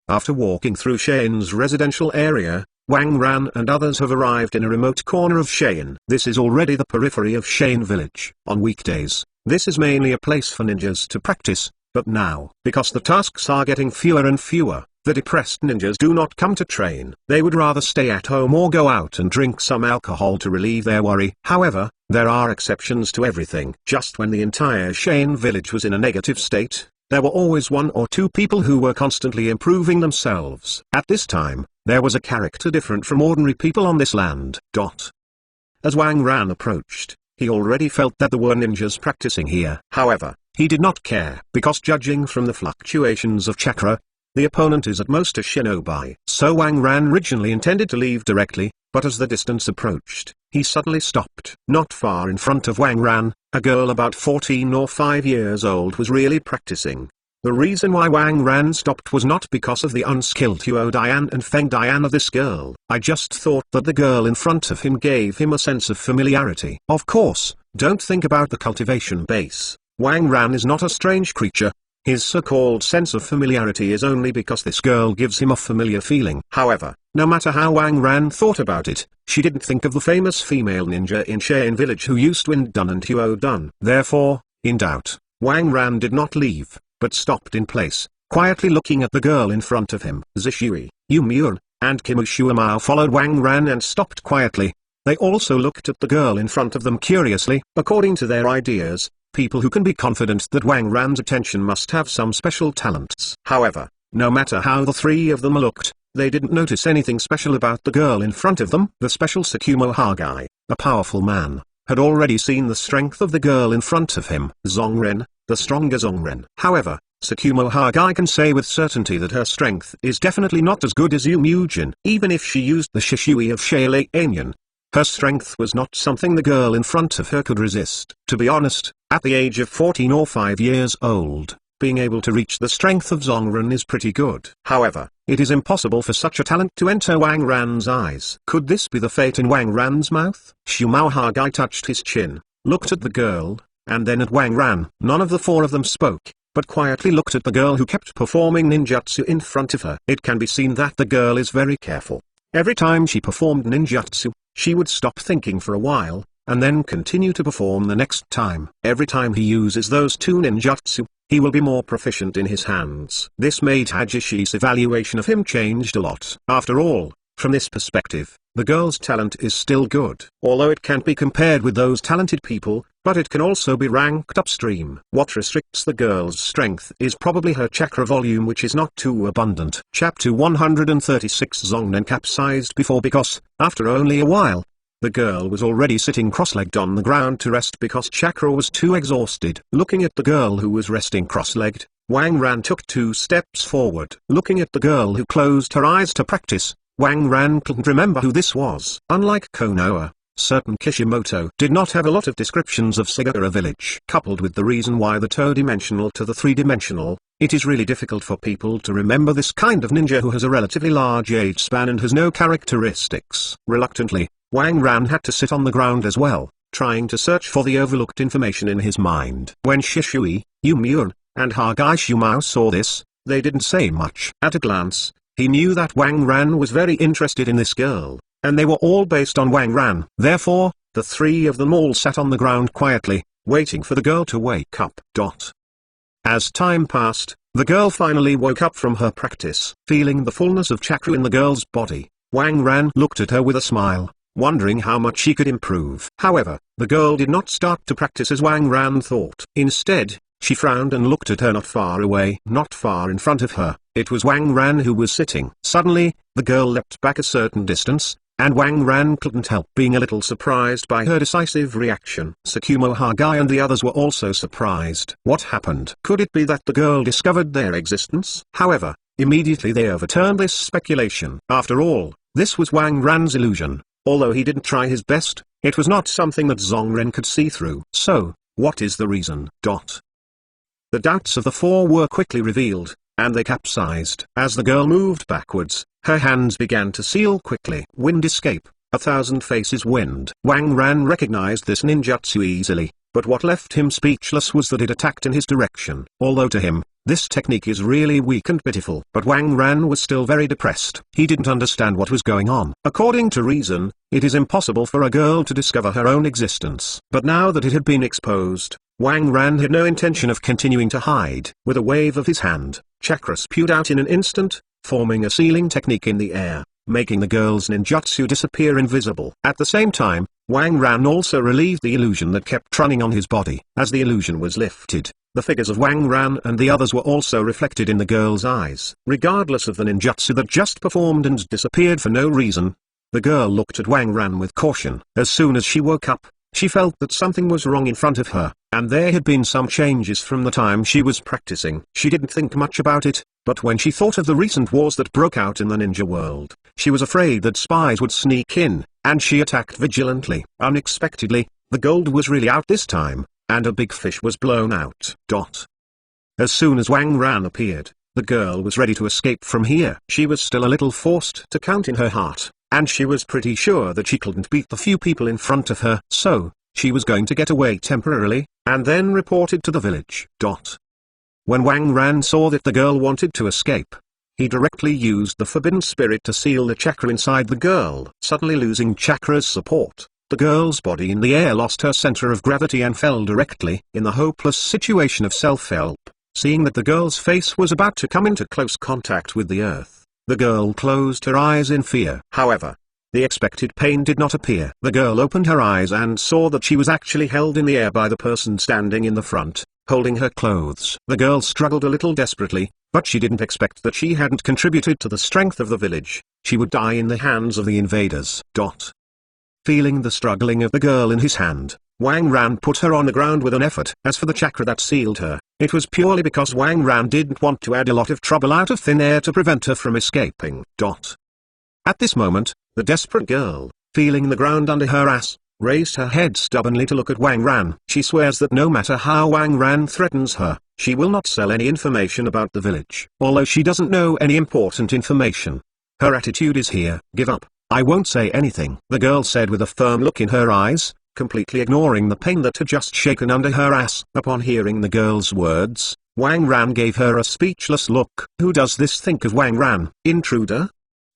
After walking through Shane's residential area, Wang Ran and others have arrived in a remote corner of Shane. This is already the periphery of Shane village. On weekdays, this is mainly a place for ninjas to practice, but now, because the tasks are getting fewer and fewer, the depressed ninjas do not come to train. They would rather stay at home or go out and drink some alcohol to relieve their worry. However, there are exceptions to everything. Just when the entire Shane village was in a negative state, there were always 1 or 2 people who were constantly improving themselves. At this time, there was a character different from ordinary people on this land. As Wang Ran approached, he already felt that there were ninjas practicing here. However, he did not care, because judging from the fluctuations of chakra, the opponent is at most a shinobi. So Wang Ran originally intended to leave directly, but as the distance approached, he suddenly stopped. Not far in front of Wang Ran, a girl about 14 or 5 years old was really practicing. The reason why Wang Ran stopped was not because of the unskilled Huo Dian and Feng Dian of this girl. I just thought that the girl in front of him gave him a sense of familiarity. Of course, don't think about the cultivation base. Wang Ran is not a strange creature. His so-called sense of familiarity is only because this girl gives him a familiar feeling. However, no matter how Wang Ran thought about it, she didn't think of the famous female ninja in Shein village who used Wind Dun and Huo Dun. Therefore, in doubt, Wang Ran did not leave, but stopped in place, quietly looking at the girl in front of him. Zishui, Yu Myun, and Kim Shuamao followed Wang Ran and stopped quietly. They also looked at the girl in front of them curiously. According to their ideas, people who can be confident that Wang Ran's attention must have some special talents. However, no matter how the three of them looked, they didn't notice anything special about the girl in front of them. The special Tsukumo Hokage, a powerful man, had already seen the strength of the girl in front of him. Zongren, the stronger Zongren. However, Tsukumo Hokage can say with certainty that her strength is definitely not as good as Yu Mujin. Even if she used the Shishui of Shalei Anyan, her strength was not something the girl in front of her could resist. To be honest, at the age of 14 or 5 years old, being able to reach the strength of Zongren is pretty good. However, it is impossible for such a talent to enter Wang Ran's eyes. Could this be the fate in Wang Ran's mouth? Shumao Haggai touched his chin, looked at the girl, and then at Wang Ran. None of the four of them spoke, but quietly looked at the girl who kept performing ninjutsu in front of her. It can be seen that the girl is very careful. Every time she performed ninjutsu, she would stop thinking for a while, and then continue to perform the next time. Every time he uses those two ninjutsu, he will be more proficient in his hands. This made Hajishi's evaluation of him changed a lot. After all, from this perspective, the girl's talent is still good. Although it can't be compared with those talented people, but it can also be ranked upstream. What restricts the girl's strength is probably her chakra volume, which is not too abundant. Chapter 136. Zongnen capsized before because, after only a while, the girl was already sitting cross-legged on the ground to rest because chakra was too exhausted. Looking at the girl who was resting cross-legged, Wang Ran took 2 steps forward. Looking at the girl who closed her eyes to practice, Wang Ran couldn't remember who this was. Unlike Konoha, certain Kishimoto did not have a lot of descriptions of Sagara village. Coupled with the reason why the 2-dimensional to the 3-dimensional, it is really difficult for people to remember this kind of ninja who has a relatively large age span and has no characteristics. Reluctantly, Wang Ran had to sit on the ground as well, trying to search for the overlooked information in his mind. When Shishui, Yu Myun, and Haggai Shumao saw this, they didn't say much. At a glance, he knew that Wang Ran was very interested in this girl, and they were all based on Wang Ran. Therefore, the 3 of them all sat on the ground quietly, waiting for the girl to wake up. As time passed, the girl finally woke up from her practice. Feeling the fullness of chakra in the girl's body, Wang Ran looked at her with a smile, wondering how much she could improve. However, the girl did not start to practice as Wang Ran thought. Instead, she frowned and looked at her not far away. Not far in front of her, it was Wang Ran who was sitting. Suddenly, the girl leapt back a certain distance, and Wang Ran couldn't help being a little surprised by her decisive reaction. Tsukumo Haggai and the others were also surprised. What happened? Could it be that the girl discovered their existence? However, immediately they overturned this speculation. After all, this was Wang Ran's illusion. Although he didn't try his best, it was not something that Zongren could see through. So, what is the reason? The doubts of the 4 were quickly revealed, and they capsized. As the girl moved backwards, her hands began to seal quickly. Wind escape, 1,000 faces wind. Wang Ran recognized this ninjutsu easily, but what left him speechless was that it attacked in his direction. Although to him, this technique is really weak and pitiful. But Wang Ran was still very depressed. He didn't understand what was going on. According to reason, it is impossible for a girl to discover her own existence. But now that it had been exposed, Wang Ran had no intention of continuing to hide. With a wave of his hand, chakra spewed out in an instant, forming a sealing technique in the air, making the girl's ninjutsu disappear invisible. At the same time, Wang Ran also relieved the illusion that kept running on his body. As the illusion was lifted, the figures of Wang Ran and the others were also reflected in the girl's eyes. Regardless of the ninjutsu that just performed and disappeared for no reason, the girl looked at Wang Ran with caution. As soon as she woke up, she felt that something was wrong in front of her, and there had been some changes from the time she was practicing. She didn't think much about it, but when she thought of the recent wars that broke out in the ninja world, she was afraid that spies would sneak in, and she attacked vigilantly. Unexpectedly, the gold was really out this time, and a big fish was blown out. As soon as Wang Ran appeared, the girl was ready to escape from here. She was still a little forced to count in her heart, and she was pretty sure that she couldn't beat the few people in front of her, so she was going to get away temporarily, and then reported to the village. When Wang Ran saw that the girl wanted to escape, he directly used the forbidden spirit to seal the chakra inside the girl. Suddenly losing chakra's support, the girl's body in the air lost her center of gravity and fell directly in the hopeless situation of self-help. Seeing that the girl's face was about to come into close contact with the earth, the girl closed her eyes in fear. However, the expected pain did not appear. The girl opened her eyes and saw that she was actually held in the air by the person standing in the front, holding her clothes. The girl struggled a little desperately, but she didn't expect that she hadn't contributed to the strength of the village. She would die in the hands of the invaders. Feeling the struggling of the girl in his hand, Wang Ran put her on the ground with an effort. As for the chakra that sealed her, it was purely because Wang Ran didn't want to add a lot of trouble out of thin air to prevent her from escaping. At this moment, the desperate girl, feeling the ground under her ass, raised her head stubbornly to look at Wang Ran. She swears that no matter how Wang Ran threatens her, she will not sell any information about the village. Although she doesn't know any important information, her attitude is here: give up, I won't say anything, the girl said with a firm look in her eyes, completely ignoring the pain that had just shaken under her ass. Upon hearing the girl's words, Wang Ran gave her a speechless look. Who does this think of Wang Ran? Intruder?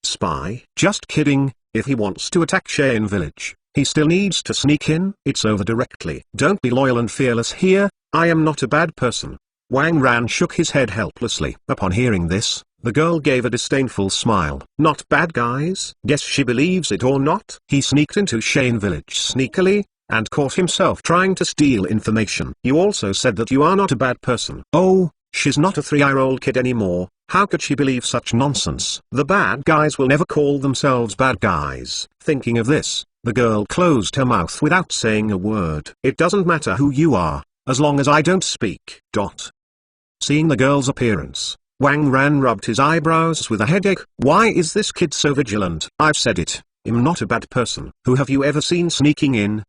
Spy? Just kidding. If he wants to attack Cheyenne village, he still needs to sneak in. It's over directly. Don't be loyal and fearless here. I am not a bad person. Wang Ran shook his head helplessly. Upon hearing this, the girl gave a disdainful smile. Not bad guys? Guess she believes it or not. He sneaked into Cheyenne village sneakily, and caught himself trying to steal information. You also said that you are not a bad person. Oh, she's not a 3-year-old kid anymore. How could she believe such nonsense? The bad guys will never call themselves bad guys. Thinking of this, the girl closed her mouth without saying a word. It doesn't matter who you are, as long as I don't speak. Seeing the girl's appearance, Wang Ran rubbed his eyebrows with a headache. Why is this kid so vigilant? I've said it, I'm not a bad person. Who have you ever seen sneaking in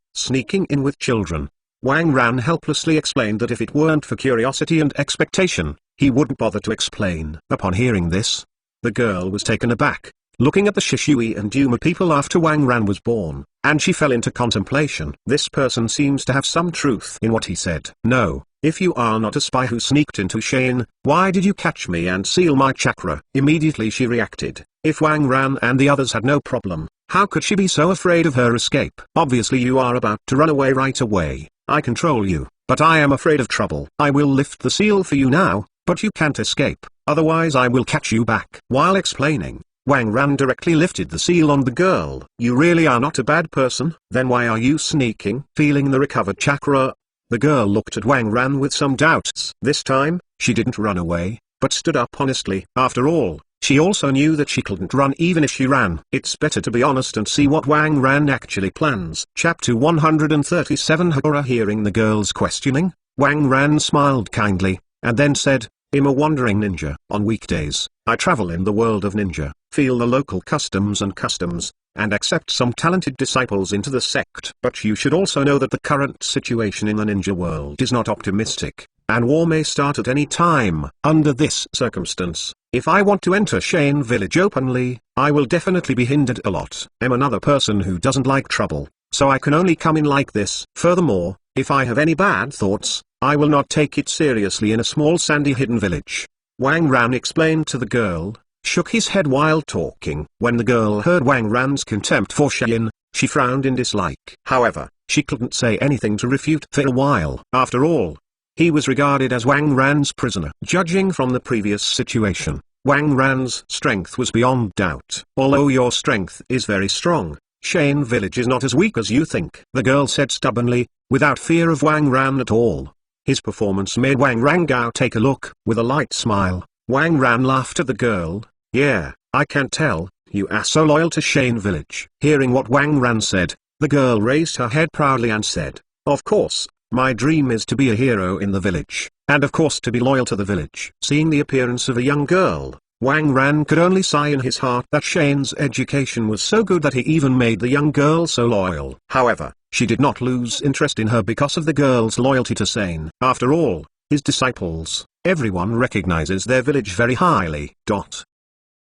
with children? Wang Ran helplessly explained that if it weren't for curiosity and expectation, he wouldn't bother to explain. Upon hearing this, the girl was taken aback, looking at the Shishui and Yuma people after Wang Ran was born, and she fell into contemplation. This person seems to have some truth in what he said. No, if you are not a spy who sneaked into Cheyenne, why did you catch me and seal my chakra? Immediately she reacted. If Wang Ran and the others had no problem, how could she be so afraid of her escape? Obviously you are about to run away right away. I control you, but I am afraid of trouble. I will lift the seal for you now, but you can't escape, otherwise I will catch you back. While explaining, Wang Ran directly lifted the seal on the girl. You really are not a bad person? Then why are you sneaking? Feeling the recovered chakra, the girl looked at Wang Ran with some doubts. This time, she didn't run away, but stood up honestly. After all, she also knew that she couldn't run even if she ran. It's better to be honest and see what Wang Ran actually plans. Chapter 137. Hokage. Hearing the girl's questioning, Wang Ran smiled kindly, and then said, I'm a wandering ninja. On weekdays, I travel in the world of ninja, feel the local customs, and accept some talented disciples into the sect. But you should also know that the current situation in the ninja world is not optimistic, and war may start at any time. Under this circumstance, if I want to enter Cheyenne village openly, I will definitely be hindered a lot. I'm another person who doesn't like trouble, so I can only come in like this. Furthermore, if I have any bad thoughts, I will not take it seriously in a small sandy hidden village. Wang Ran explained to the girl, shook his head while talking. When the girl heard Wang Ran's contempt for Cheyenne, she frowned in dislike. However, she couldn't say anything to refute for a while. After all, he was regarded as Wang Ran's prisoner. Judging from the previous situation, Wang Ran's strength was beyond doubt. Although your strength is very strong, Cheyenne village is not as weak as you think, the girl said stubbornly, without fear of Wang Ran at all. His performance made Wang Rangao take a look. With a light smile, Wang Ran laughed at the girl. Yeah, I can tell, you are so loyal to Cheyenne village. Hearing what Wang Ran said, the girl raised her head proudly and said, of course, my dream is to be a hero in the village, and of course to be loyal to the village. Seeing the appearance of a young girl, Wang Ran could only sigh in his heart that Cheyenne's education was so good that he even made the young girl so loyal. However, she did not lose interest in her because of the girl's loyalty to Cheyenne. After all, his disciples, Everyone recognizes their village very highly.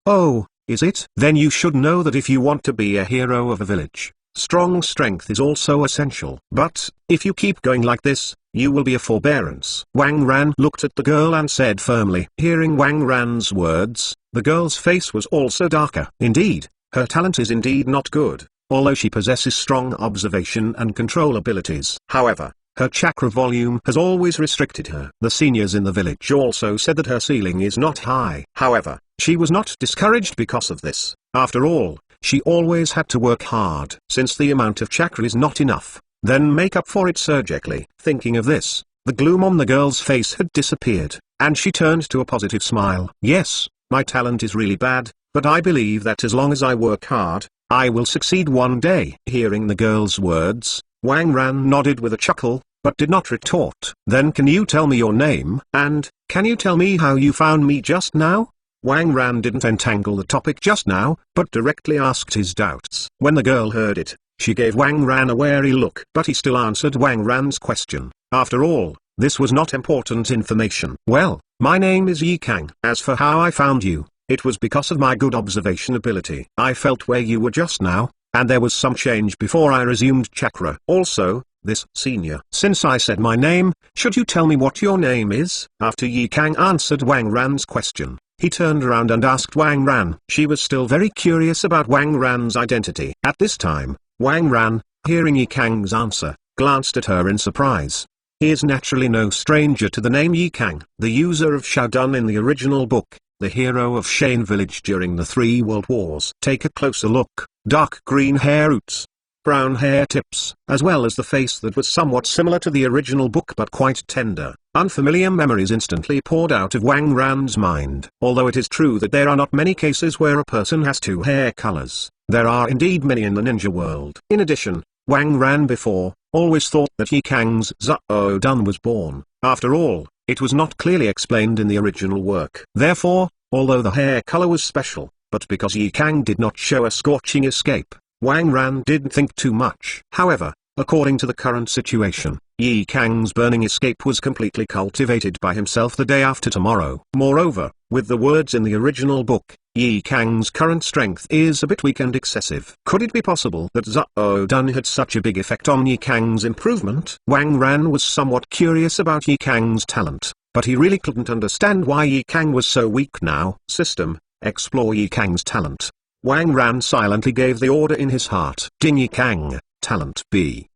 Oh, is it? Then you should know that if you want to be a hero of a village, strong strength is also essential. But, if you keep going like this, you will be a forbearance. Wang Ran looked at the girl and said firmly. Hearing Wang Ran's words, the girl's face was also darker. Indeed, her talent is indeed not good, although she possesses strong observation and control abilities. However, her chakra volume has always restricted her. The seniors in the village also said that her ceiling is not high. However, she was not discouraged because of this. After all, she always had to work hard. Since the amount of chakra is not enough, then make up for it surgically. Thinking of this, the gloom on the girl's face had disappeared, and she turned to a positive smile. Yes, my talent is really bad, but I believe that as long as I work hard, I will succeed one day. Hearing the girl's words, Wang Ran nodded with a chuckle, but did not retort. Then can you tell me your name? And, can you tell me how you found me just now? Wang Ran didn't entangle the topic just now, but directly asked his doubts. When the girl heard it, she gave Wang Ran a wary look. But he still answered Wang Ran's question. After all, this was not important information. Well, my name is Yi Kang. As for how I found you, it was because of my good observation ability. I felt where you were just now, and there was some change before I resumed chakra. Also, this senior. Since I said my name, should you tell me what your name is? After Yi Kang answered Wang Ran's question, he turned around and asked Wang Ran. She was still very curious about Wang Ran's identity. At this time, Wang Ran, hearing Yi Kang's answer, glanced at her in surprise. He is naturally no stranger to the name Yi Kang, the user of Shoudun in the original book, the hero of Shane Village during the 3 World Wars. Take a closer look. Dark green hair roots, brown hair tips, as well as the face that was somewhat similar to the original book but quite tender. Unfamiliar memories instantly poured out of Wang Ran's mind. Although it is true that there are not many cases where a person has 2 hair colors, there are indeed many in the ninja world. In addition, Wang Ran before always thought that Yi Kang's Zhou was born. After all, it was not clearly explained in the original work. Therefore, although the hair color was special, but because Yi Kang did not show a scorching escape, Wang Ran didn't think too much. However, according to the current situation, Yi Kang's burning escape was completely cultivated by himself the day after tomorrow. Moreover, with the words in the original book, Yi Kang's current strength is a bit weak and excessive. Could it be possible that Zhou had such a big effect on Yi Kang's improvement? Wang Ran was somewhat curious about Yi Kang's talent, but he really couldn't understand why Yi Kang was so weak now. System, explore Yi Kang's talent. Wang Ran silently gave the order in his heart. Ding Yi Kang, talent B?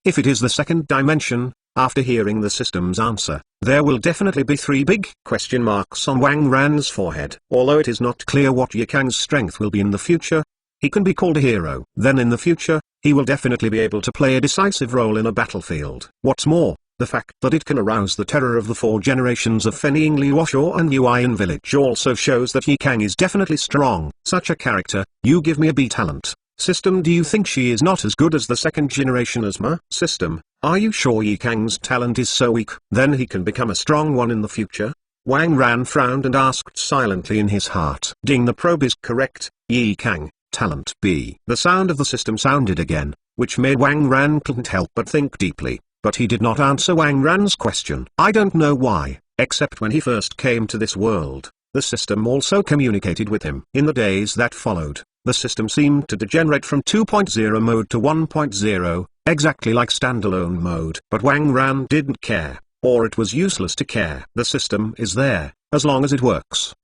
If it is the second dimension, after hearing the system's answer, there will definitely be 3 big question marks on Wang Ran's forehead. Although it is not clear what Yi Kang's strength will be in the future, he can be called a hero. Then in the future, he will definitely be able to play a decisive role in a battlefield. What's more, the fact that it can arouse the terror of the 4 generations of Fenying Liuoshuo and Yuan village also shows that Yi Kang is definitely strong. Such a character, you give me a B talent. System, do you think she is not as good as the 2nd generation Asma? System, are you sure Yi Kang's talent is so weak? Then he can become a strong one in the future? Wang Ran frowned and asked silently in his heart. Ding, the probe is correct, Yi Kang, talent B. The sound of the system sounded again, which made Wang Ran couldn't help but think deeply. But he did not answer Wang Ran's question. I don't know why, except when he first came to this world, the system also communicated with him. In the days that followed, the system seemed to degenerate from 2.0 mode to 1.0, exactly like standalone mode. But Wang Ran didn't care, or it was useless to care. The system is there, as long as it works.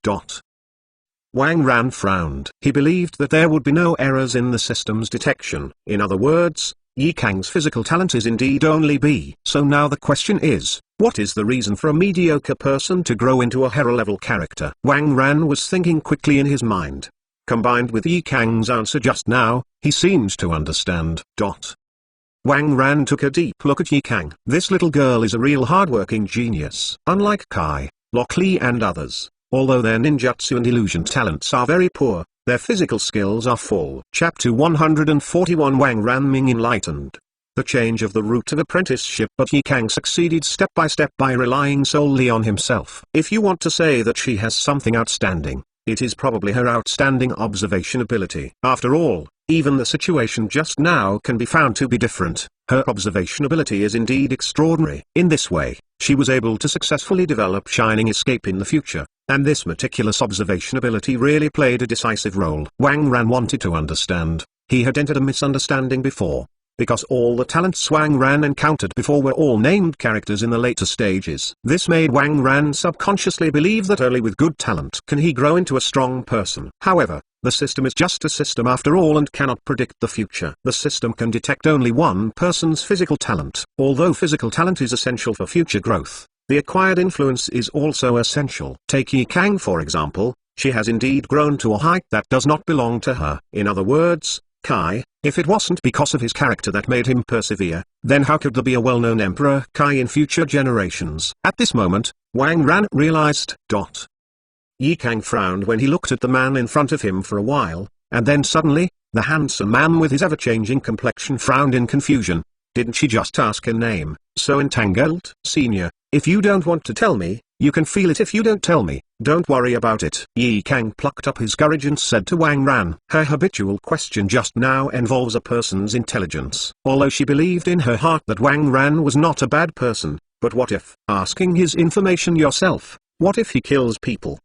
Wang Ran frowned. He believed that there would be no errors in the system's detection. In other words, Yi Kang's physical talent is indeed only B. So now the question is, what is the reason for a mediocre person to grow into a hero-level character? Wang Ran was thinking quickly in his mind. Combined with Yi Kang's answer just now, he seemed to understand. Wang Ran took a deep look at Yi Kang. This little girl is a real hardworking genius. Unlike Kai, Lok Li and others, although their ninjutsu and illusion talents are very poor, their physical skills are full. Chapter 141. Wang Ran Ming enlightened. The change of the route of apprenticeship. But Yi Kang succeeded step by step by relying solely on himself. If you want to say that she has something outstanding, it is probably her outstanding observation ability. After all, even the situation just now can be found to be different. Her observation ability is indeed extraordinary. In this way, she was able to successfully develop Shining Escape in the future, and this meticulous observation ability really played a decisive role. Wang Ran wanted to understand. He had entered a misunderstanding before, because all the talents Wang Ran encountered before were all named characters in the later stages. This made Wang Ran subconsciously believe that only with good talent can he grow into a strong person. However, the system is just a system after all and cannot predict the future. The system can detect only one person's physical talent. Although physical talent is essential for future growth, the acquired influence is also essential. Take Yi Kang for example, she has indeed grown to a height that does not belong to her. In other words, Kai, if it wasn't because of his character that made him persevere, then how could there be a well-known Emperor Kai in future generations? At this moment, Wang Ran realized. Yi Kang frowned when he looked at the man in front of him for a while, and then suddenly, the handsome man with his ever-changing complexion frowned in confusion. Didn't she just ask her name? So entangled? Senior, if you don't want to tell me, you can feel it if you don't tell me. Don't worry about it. Yi Kang plucked up his courage and said to Wang Ran. Her habitual question just now involves a person's intelligence. Although she believed in her heart that Wang Ran was not a bad person, but what if asking his information yourself? What if he kills people?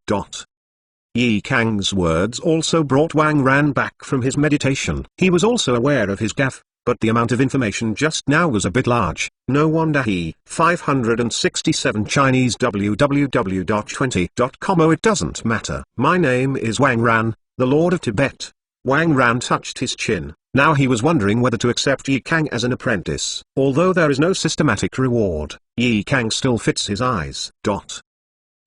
Yi Kang's words also brought Wang Ran back from his meditation. He was also aware of his gaffe, but the amount of information just now was a bit large. No wonder he 567 Chinese www.20.com. Oh, it doesn't matter. My name is Wang Ran, the Lord of Tibet. Wang Ran touched his chin. Now he was wondering whether to accept Yi Kang as an apprentice. Although there is no systematic reward, Yi Kang still fits his eyes.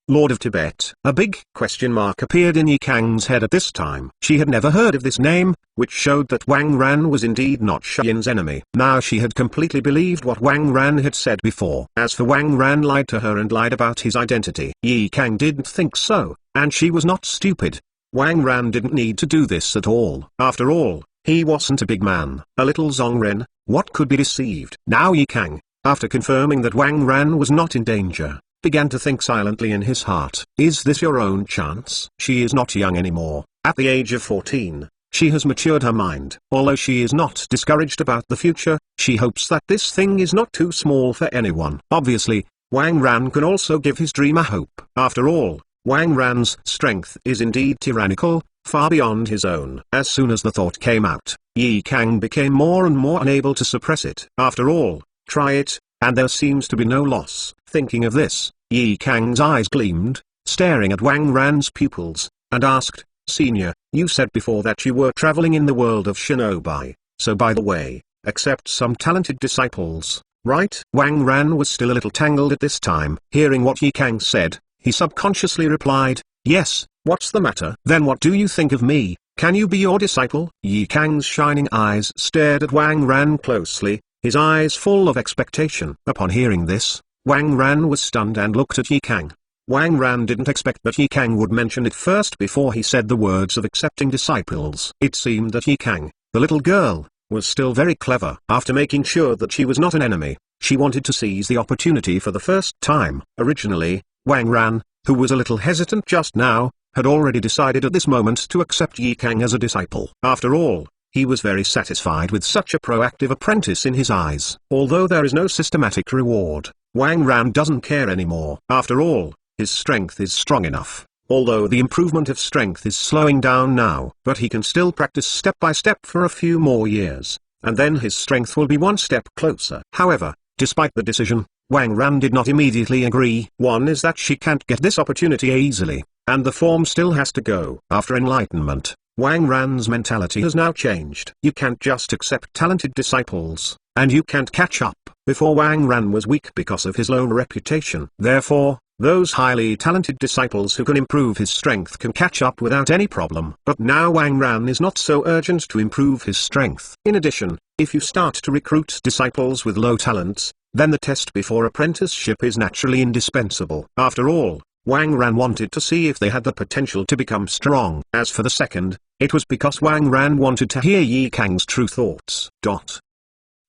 Lord of Tibet. A big question mark appeared in Yi Kang's head at this time. She had never heard of this name, which showed that Wang Ran was indeed not Xian's enemy. Now she had completely believed what Wang Ran had said before. As for Wang Ran lied to her and lied about his identity, Yi Kang didn't think so, and she was not stupid. Wang Ran didn't need to do this at all. After all, he wasn't a big man. A little Zongren, what could be deceived? Now Yi Kang, after confirming that Wang Ran was not in danger, began to think silently in his heart. Is this your own chance? She is not young anymore. At the age of 14, she has matured her mind. Although she is not discouraged about the future, she hopes that this thing is not too small for anyone. Obviously, Wang Ran can also give his dream a hope. After all, Wang Ran's strength is indeed tyrannical, far beyond his own. As soon as the thought came out, Yi Kang became more and more unable to suppress it. After all, try it, and there seems to be no loss. Thinking of this, Yi Kang's eyes gleamed, staring at Wang Ran's pupils, and asked, Senior, you said before that you were traveling in the world of shinobi, so by the way, accept some talented disciples, right? Wang Ran was still a little tangled at this time. Hearing what Yi Kang said, he subconsciously replied, yes, what's the matter? Then what do you think of me? Can you be your disciple? Yi Kang's shining eyes stared at Wang Ran closely, his eyes full of expectation. Upon hearing this, Wang Ran was stunned and looked at Yi Kang. Wang Ran didn't expect that Yi Kang would mention it first before he said the words of accepting disciples. It seemed that Yi Kang, the little girl, was still very clever. After making sure that she was not an enemy, she wanted to seize the opportunity for the first time. Originally, Wang Ran, who was a little hesitant just now, had already decided at this moment to accept Yi Kang as a disciple. After all, he was very satisfied with such a proactive apprentice in his eyes. Although there is no systematic reward, Wang Ran doesn't care anymore. After all, his strength is strong enough. Although the improvement of strength is slowing down now, but he can still practice step by step for a few more years, and then his strength will be one step closer. However, despite the decision, Wang Ran did not immediately agree. One is that she can't get this opportunity easily, and the form still has to go. After enlightenment, Wang Ran's mentality has now changed. You can't just accept talented disciples, and you can't catch up. Before Wang Ran was weak because of his low reputation. Therefore, those highly talented disciples who can improve his strength can catch up without any problem. But now Wang Ran is not so urgent to improve his strength. In addition, if you start to recruit disciples with low talents, then the test before apprenticeship is naturally indispensable. After all, Wang Ran wanted to see if they had the potential to become strong. As for the second, it was because Wang Ran wanted to hear Yi Kang's true thoughts.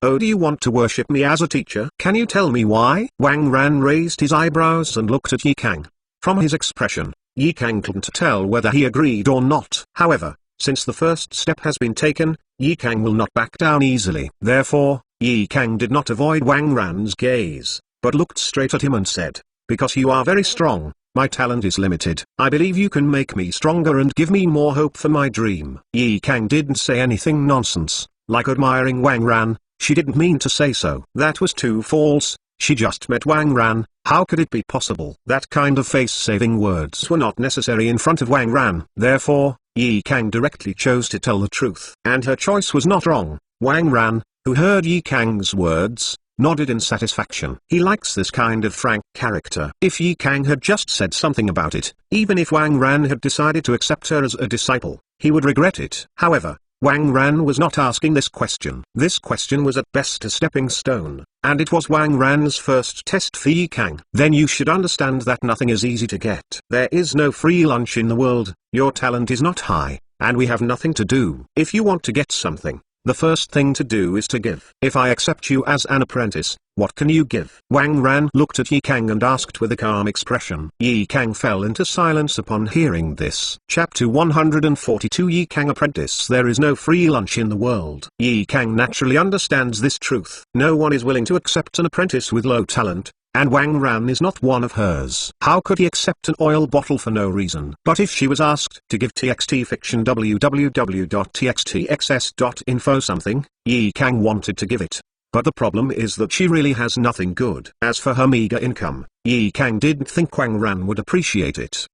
Oh, do you want to worship me as a teacher? Can you tell me why? Wang Ran raised his eyebrows and looked at Yi Kang. From his expression, Yi Kang couldn't tell whether he agreed or not. However, since the first step has been taken, Yi Kang will not back down easily. Therefore, Yi Kang did not avoid Wang Ran's gaze. but looked straight at him and said, "Because you are very strong, my talent is limited. I believe you can make me stronger and give me more hope for my dream." Yi Kang didn't say anything nonsense, like admiring Wang Ran. She didn't mean to say so. That was too false. She just met Wang Ran. How could it be possible? That kind of face-saving words were not necessary in front of Wang Ran. Therefore, Yi Kang directly chose to tell the truth. And her choice was not wrong. Wang Ran, who heard Yi Kang's words, nodded in satisfaction. He likes this kind of frank character. If Yi Kang had just said something about it, even if Wang Ran had decided to accept her as a disciple, he would regret it. However, Wang Ran was not asking this question. This question was at best a stepping stone, and it was Wang Ran's first test for Yi Kang. Then you should understand that nothing is easy to get. There is no free lunch in the world, your talent is not high, and we have nothing to do. If you want to get something, the first thing to do is to give. If I accept you as an apprentice, what can you give? Wang Ran looked at Yi Kang and asked with a calm expression. Yi Kang fell into silence upon hearing this. Chapter 142 Yi Kang Apprentice. There is no free lunch in the world. Yi Kang naturally understands this truth. No one is willing to accept an apprentice with low talent, and Wang Ran is not one of hers. How could he accept an oil bottle for no reason? But if she was asked to give TXT fiction www.txtxs.info something, Yi Kang wanted to give it. But the problem is that she really has nothing good. As for her meager income, Yi Kang didn't think Wang Ran would appreciate it.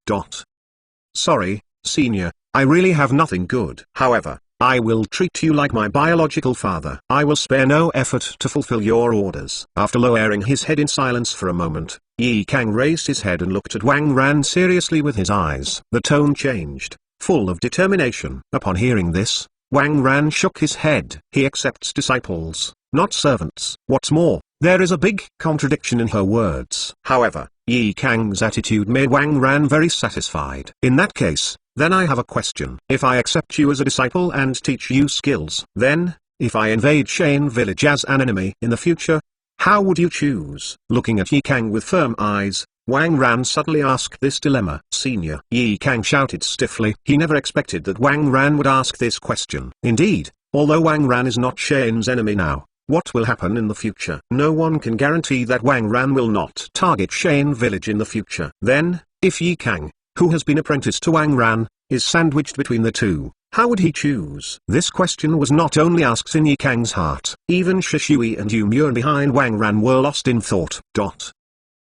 Sorry, senior, I really have nothing good. However, I will treat you like my biological father. I will spare no effort to fulfill your orders. After lowering his head in silence for a moment, Yi Kang raised his head and looked at Wang Ran seriously with his eyes. The tone changed, full of determination. Upon hearing this, Wang Ran shook his head. He accepts disciples, not servants. What's more, there is a big contradiction in her words. However, Yi Kang's attitude made Wang Ran very satisfied. In that case, then I have a question. If I accept you as a disciple and teach you skills, then, if I invade Shane Village as an enemy in the future, how would you choose? Looking at Yi Kang with firm eyes, Wang Ran suddenly asked this dilemma. Senior, Yi Kang shouted stiffly. He never expected that Wang Ran would ask this question. Indeed, although Wang Ran is not Shane's enemy now, what will happen in the future? No one can guarantee that Wang Ran will not target Shane Village in the future. Then, if Yi Kang, who has been apprenticed to Wang Ran, is sandwiched between the two, how would he choose? This question was not only asked in Yi Kang's heart. Even Shishui and Yu Muir behind Wang Ran were lost in thought.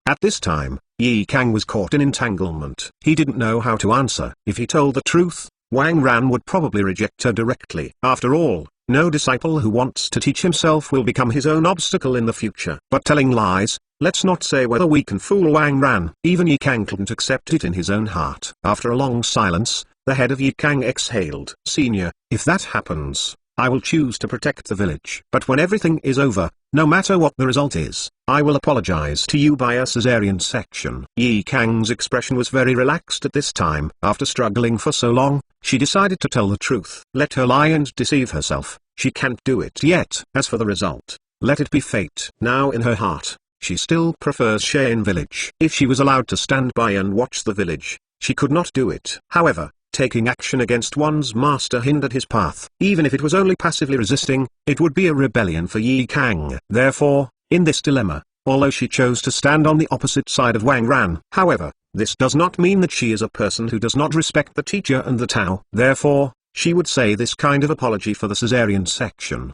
At this time, Yi Kang was caught in entanglement. He didn't know how to answer. If he told the truth, Wang Ran would probably reject her directly. After all, no disciple who wants to teach himself will become his own obstacle in the future. But telling lies, let's not say whether we can fool Wang Ran. Even Yi Kang couldn't accept it in his own heart. After a long silence, the head of Yi Kang exhaled. Senior, if that happens, I will choose to protect the village. But when everything is over, no matter what the result is, I will apologize to you by a cesarean section. Yi Kang's expression was very relaxed at this time. After struggling for so long, she decided to tell the truth. Let her lie and deceive herself. She can't do it yet. As for the result, let it be fate. Now in her heart, she still prefers Shane Village. If she was allowed to stand by and watch the village, she could not do it. However, taking action against one's master hindered his path. Even if it was only passively resisting, it would be a rebellion for Yi Kang. Therefore, in this dilemma, although she chose to stand on the opposite side of Wang Ran, however, this does not mean that she is a person who does not respect the teacher and the Tao. Therefore, she would say this kind of apology for the cesarean section.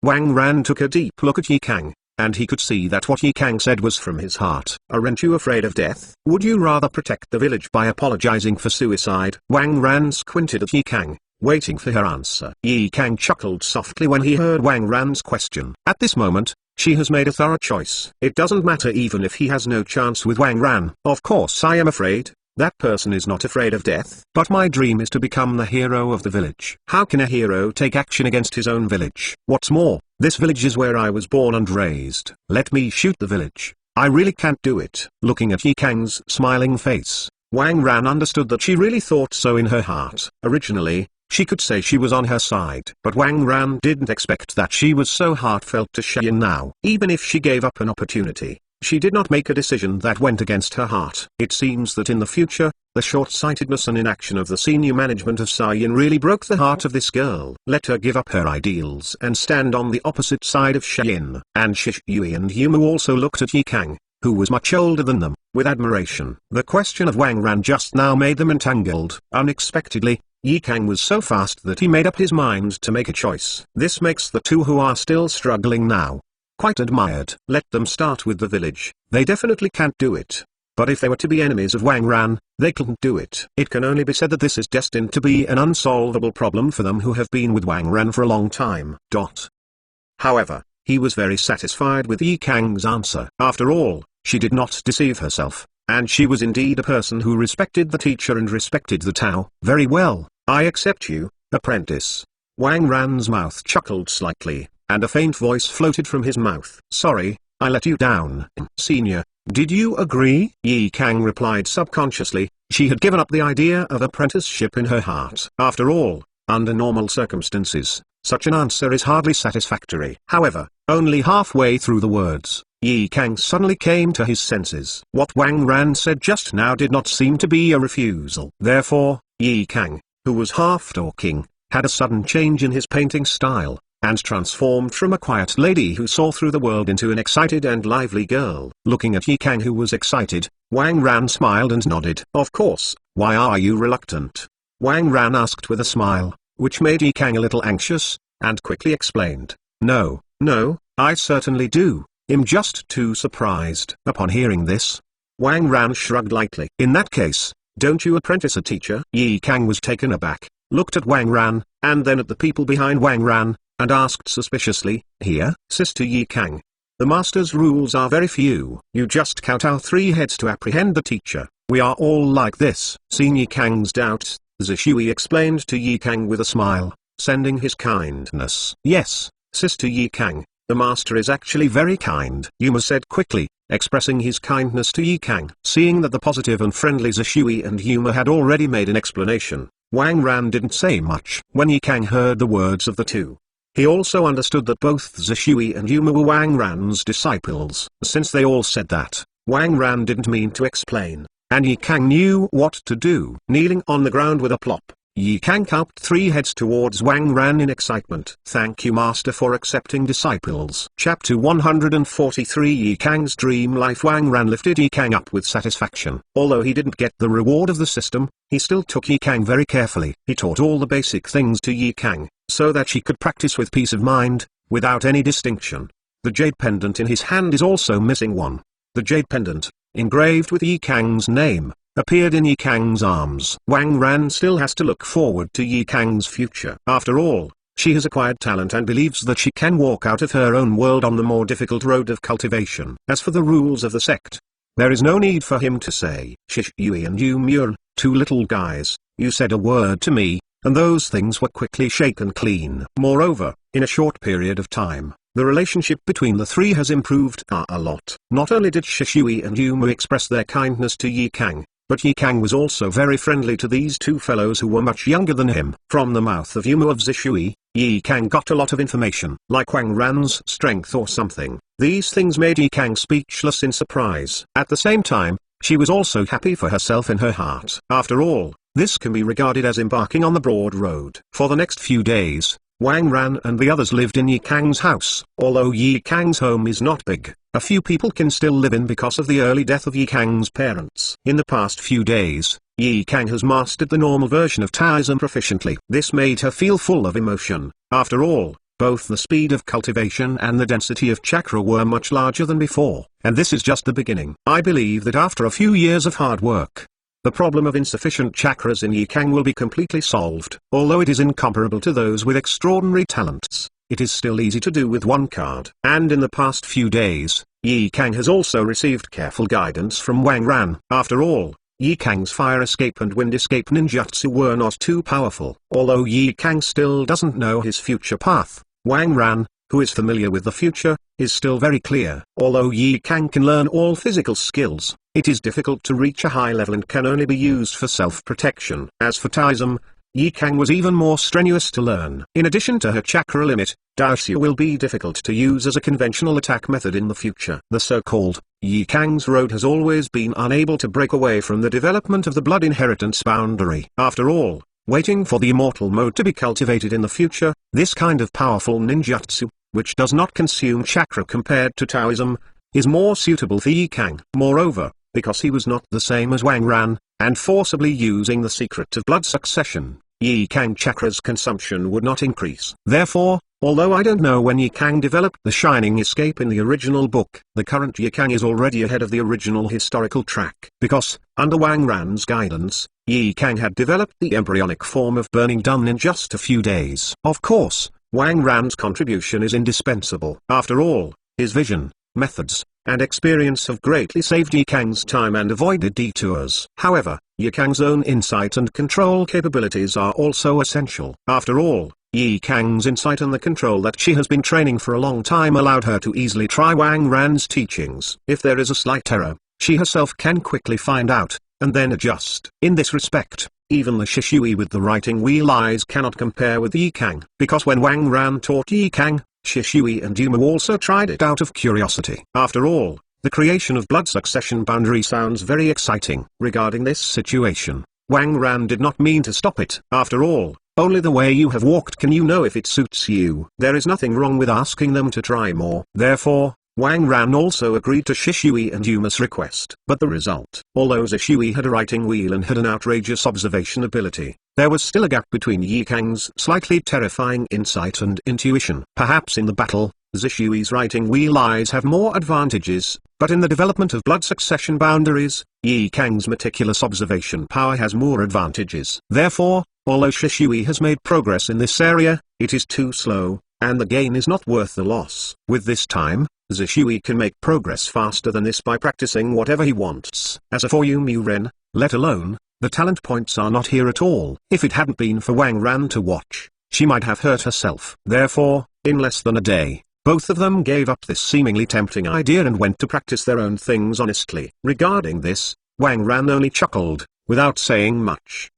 Wang Ran took a deep look at Yi Kang, and he could see that what Yi Kang said was from his heart. Aren't you afraid of death? Would you rather protect the village by apologizing for suicide? Wang Ran squinted at Yi Kang, waiting for her answer. Yi Kang chuckled softly when he heard Wang Ran's question. At this moment, she has made a thorough choice. It doesn't matter even if he has no chance with Wang Ran. Of course I am afraid. That person is not afraid of death. But my dream is to become the hero of the village. How can a hero take action against his own village? What's more, this village is where I was born and raised. Let me shoot the village. I really can't do it. Looking at Yi Kang's smiling face, Wang Ran understood that she really thought so in her heart. Originally, she could say she was on her side. But Wang Ran didn't expect that she was so heartfelt to Shayin now. Even if she gave up an opportunity, She did not make a decision that went against her heart. It seems that in the future, the short-sightedness and inaction of the senior management of Saiyan really broke the heart of this girl. Let her give up her ideals and stand on the opposite side of Saiyan. And Shishui and Yuma also looked at Yi Kang, who was much older than them, with admiration. The question of Wang Ran just now made them entangled. Unexpectedly, Yi Kang was so fast that he made up his mind to make a choice. This makes the two who are still struggling now quite admired. Let them start with the village. They definitely can't do it. But if they were to be enemies of Wang Ran, they couldn't do it. It can only be said that this is destined to be an unsolvable problem for them who have been with Wang Ran for a long time. However, he was very satisfied with Yi Kang's answer. After all, she did not deceive herself, and she was indeed a person who respected the teacher and respected the Tao. Very well, I accept you, apprentice. Wang Ran's mouth chuckled slightly, and a faint voice floated from his mouth. Sorry, I let you down. Senior, did you agree? Yi Kang replied subconsciously. She had given up the idea of apprenticeship in her heart. After all, under normal circumstances, such an answer is hardly satisfactory. However, only halfway through the words, Yi Kang suddenly came to his senses. What Wang Ran said just now did not seem to be a refusal. Therefore, Yi Kang, who was half talking, had a sudden change in his painting style, and transformed from a quiet lady who saw through the world into an excited and lively girl. Looking at Yi Kang, who was excited, Wang Ran smiled and nodded. Of course, why are you reluctant? Wang Ran asked with a smile, which made Yi Kang a little anxious, and quickly explained. No, I certainly do. I'm just too surprised. Upon hearing this, Wang Ran shrugged lightly. In that case, don't you apprentice a teacher? Yi Kang was taken aback, looked at Wang Ran, and then at the people behind Wang Ran, and asked suspiciously, Here, Sister Yi Kang. The master's rules are very few. You just count our 3 heads to apprehend the teacher. We are all like this. Seeing Yi Kang's doubts, Zhishui explained to Yi Kang with a smile, sending his kindness. Yes, Sister Yi Kang, the master is actually very kind, Yuma said quickly, expressing his kindness to Yi Kang. Seeing that the positive and friendly Zhishui and Yuma had already made an explanation, Wang Ran didn't say much. When Yi Kang heard the words of the two, he also understood that both Zhishui and Yuma were Wang Ran's disciples. Since they all said that, Wang Ran didn't mean to explain, and Yi Kang knew what to do. Kneeling on the ground with a plop, Yi Kang counted 3 heads towards Wang Ran in excitement. Thank you, Master, for accepting disciples. Chapter 143 Yi Kang's Dream Life. Wang Ran lifted Yi Kang up with satisfaction. Although he didn't get the reward of the system, he still took Yi Kang very carefully. He taught all the basic things to Yi Kang, so that she could practice with peace of mind, without any distinction. The jade pendant in his hand is also missing one. The jade pendant, engraved with Yi Kang's name, appeared in Yi Kang's arms. Wang Ran still has to look forward to Yi Kang's future. After all, she has acquired talent and believes that she can walk out of her own world on the more difficult road of cultivation. As for the rules of the sect, there is no need for him to say. Shishui and Yumyun, 2 little guys, you said a word to me, and those things were quickly shaken clean. Moreover, in a short period of time, the relationship between the 3 has improved a lot. Not only did Shishui and Yuma express their kindness to Yi Kang, but Yi Kang was also very friendly to these 2 fellows who were much younger than him. From the mouth of Yuma of Zhishui, Yi Kang got a lot of information, like Wang Ran's strength or something. These things made Yi Kang speechless in surprise. At the same time, she was also happy for herself in her heart. After all, this can be regarded as embarking on the broad road. For the next few days, Wang Ran and the others lived in Yi Kang's house. Although Yi Kang's home is not big, a few people can still live in because of the early death of Yi Kang's parents. In the past few days, Yi Kang has mastered the normal version of Taoism proficiently. This made her feel full of emotion. After all, both the speed of cultivation and the density of chakra were much larger than before, and this is just the beginning. I believe that after a few years of hard work, the problem of insufficient chakras in Yi Kang will be completely solved. Although it is incomparable to those with extraordinary talents, it is still easy to do with 1 card. And in the past few days, Yi Kang has also received careful guidance from Wang Ran. After all, Yi Kang's fire escape and wind escape ninjutsu were not too powerful. Although Yi Kang still doesn't know his future path, Wang Ran, who is familiar with the future, is still very clear. Although Yi Kang can learn all physical skills, it is difficult to reach a high level and can only be used for self-protection. As for Taoism, Yi Kang was even more strenuous to learn. In addition to her chakra limit, Daoxia will be difficult to use as a conventional attack method in the future. The so-called Yi Kang's road has always been unable to break away from the development of the blood inheritance boundary. After all, waiting for the immortal mode to be cultivated in the future, this kind of powerful ninjutsu, which does not consume chakra compared to Taoism, is more suitable for Yi Kang. Moreover, because he was not the same as Wang Ran, and forcibly using the secret of blood succession, Yi Kang chakra's consumption would not increase. Therefore, although I don't know when Yi Kang developed the Shining Escape in the original book, the current Yi Kang is already ahead of the original historical track. Because, under Wang Ran's guidance, Yi Kang had developed the embryonic form of Burning Dun in just a few days. Of course, Wang Ran's contribution is indispensable. After all, his vision, methods, and experience have greatly saved Yi Kang's time and avoided detours. However, Yi Kang's own insight and control capabilities are also essential. After all, Yi Kang's insight and the control that she has been training for a long time allowed her to easily try Wang Ran's teachings. If there is a slight error, she herself can quickly find out, and then adjust. In this respect, even the Shishui with the writing wheel eyes cannot compare with Yi Kang. Because when Wang Ran taught Yi Kang, Shishui and Yuma also tried it out of curiosity. After all, the creation of blood succession boundary sounds very exciting. Regarding this situation, Wang Ran did not mean to stop it. After all, only the way you have walked can you know if it suits you. There is nothing wrong with asking them to try more. Therefore, Wang Ran also agreed to Shishui and Yuma's request. But the result, although Shishui had a writing wheel and had an outrageous observation ability, there was still a gap between Yi Kang's slightly terrifying insight and intuition. Perhaps in the battle, Zishui's writing wheel eyes have more advantages, but in the development of blood succession boundaries, Yi Kang's meticulous observation power has more advantages. Therefore, although Shishui has made progress in this area, it is too slow, and the gain is not worth the loss. With this time, Zishui can make progress faster than this by practicing whatever he wants. As for Yu Ren, let alone, the talent points are not here at all. If it hadn't been for Wang Ran to watch, she might have hurt herself. Therefore, in less than a day, both of them gave up this seemingly tempting idea and went to practice their own things honestly. Regarding this, Wang Ran only chuckled, without saying much.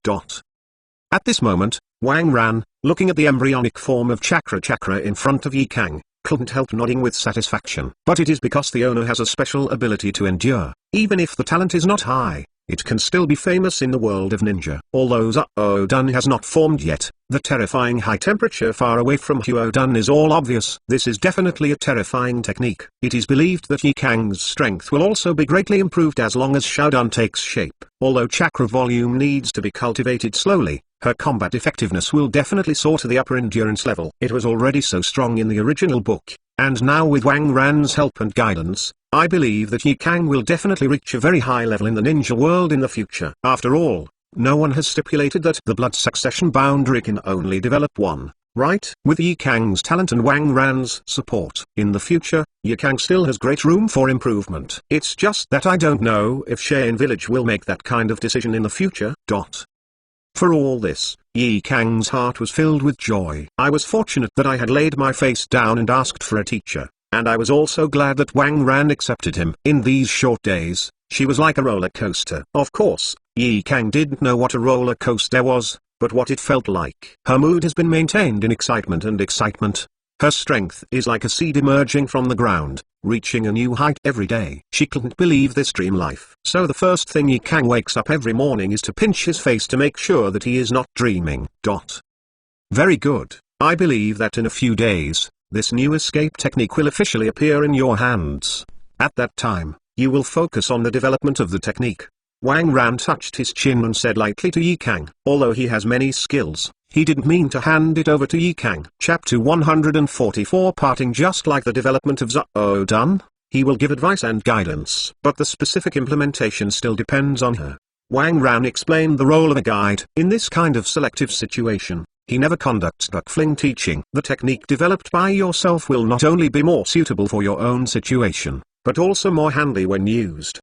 At this moment, Wang Ran, looking at the embryonic form of chakra in front of Yi Kang, couldn't help nodding with satisfaction. But it is because the owner has a special ability to endure. Even if the talent is not high, it can still be famous in the world of ninja. Although Zuo-Dan has not formed yet, the terrifying high temperature far away from Huo-Dan is all obvious. This is definitely a terrifying technique. It is believed that Yi Kang's strength will also be greatly improved as long as Shaodan takes shape. Although chakra volume needs to be cultivated slowly, her combat effectiveness will definitely soar to the upper endurance level. It was already so strong in the original book, and now with Wang Ran's help and guidance, I believe that Yi Kang will definitely reach a very high level in the ninja world in the future. After all, no one has stipulated that the blood succession boundary can only develop one, right? With Yi Kang's talent and Wang Ran's support, in the future, Yi Kang still has great room for improvement. It's just that I don't know if Shein Village will make that kind of decision in the future. For all this, Yi Kang's heart was filled with joy. I was fortunate that I had laid my face down and asked for a teacher, and I was also glad that Wang Ran accepted him. In these short days, she was like a roller coaster. Of course, Yi Kang didn't know what a roller coaster was, but what it felt like. Her mood has been maintained in excitement and excitement. Her strength is like a seed emerging from the ground, reaching a new height every day. She couldn't believe this dream life. So the first thing Yi Kang wakes up every morning is to pinch his face to make sure that he is not dreaming. Very good. I believe that in a few days, this new escape technique will officially appear in your hands. At that time, you will focus on the development of the technique. Wang Ran touched his chin and said lightly to Yi Kang, although he has many skills, he didn't mean to hand it over to Yi Kang. Chapter 144 Parting. Just like the development of Zuo-Dan, he will give advice and guidance, but the specific implementation still depends on her. Wang Ran explained the role of a guide. In this kind of selective situation, he never conducts duck-fling teaching. The technique developed by yourself will not only be more suitable for your own situation, but also more handy when used.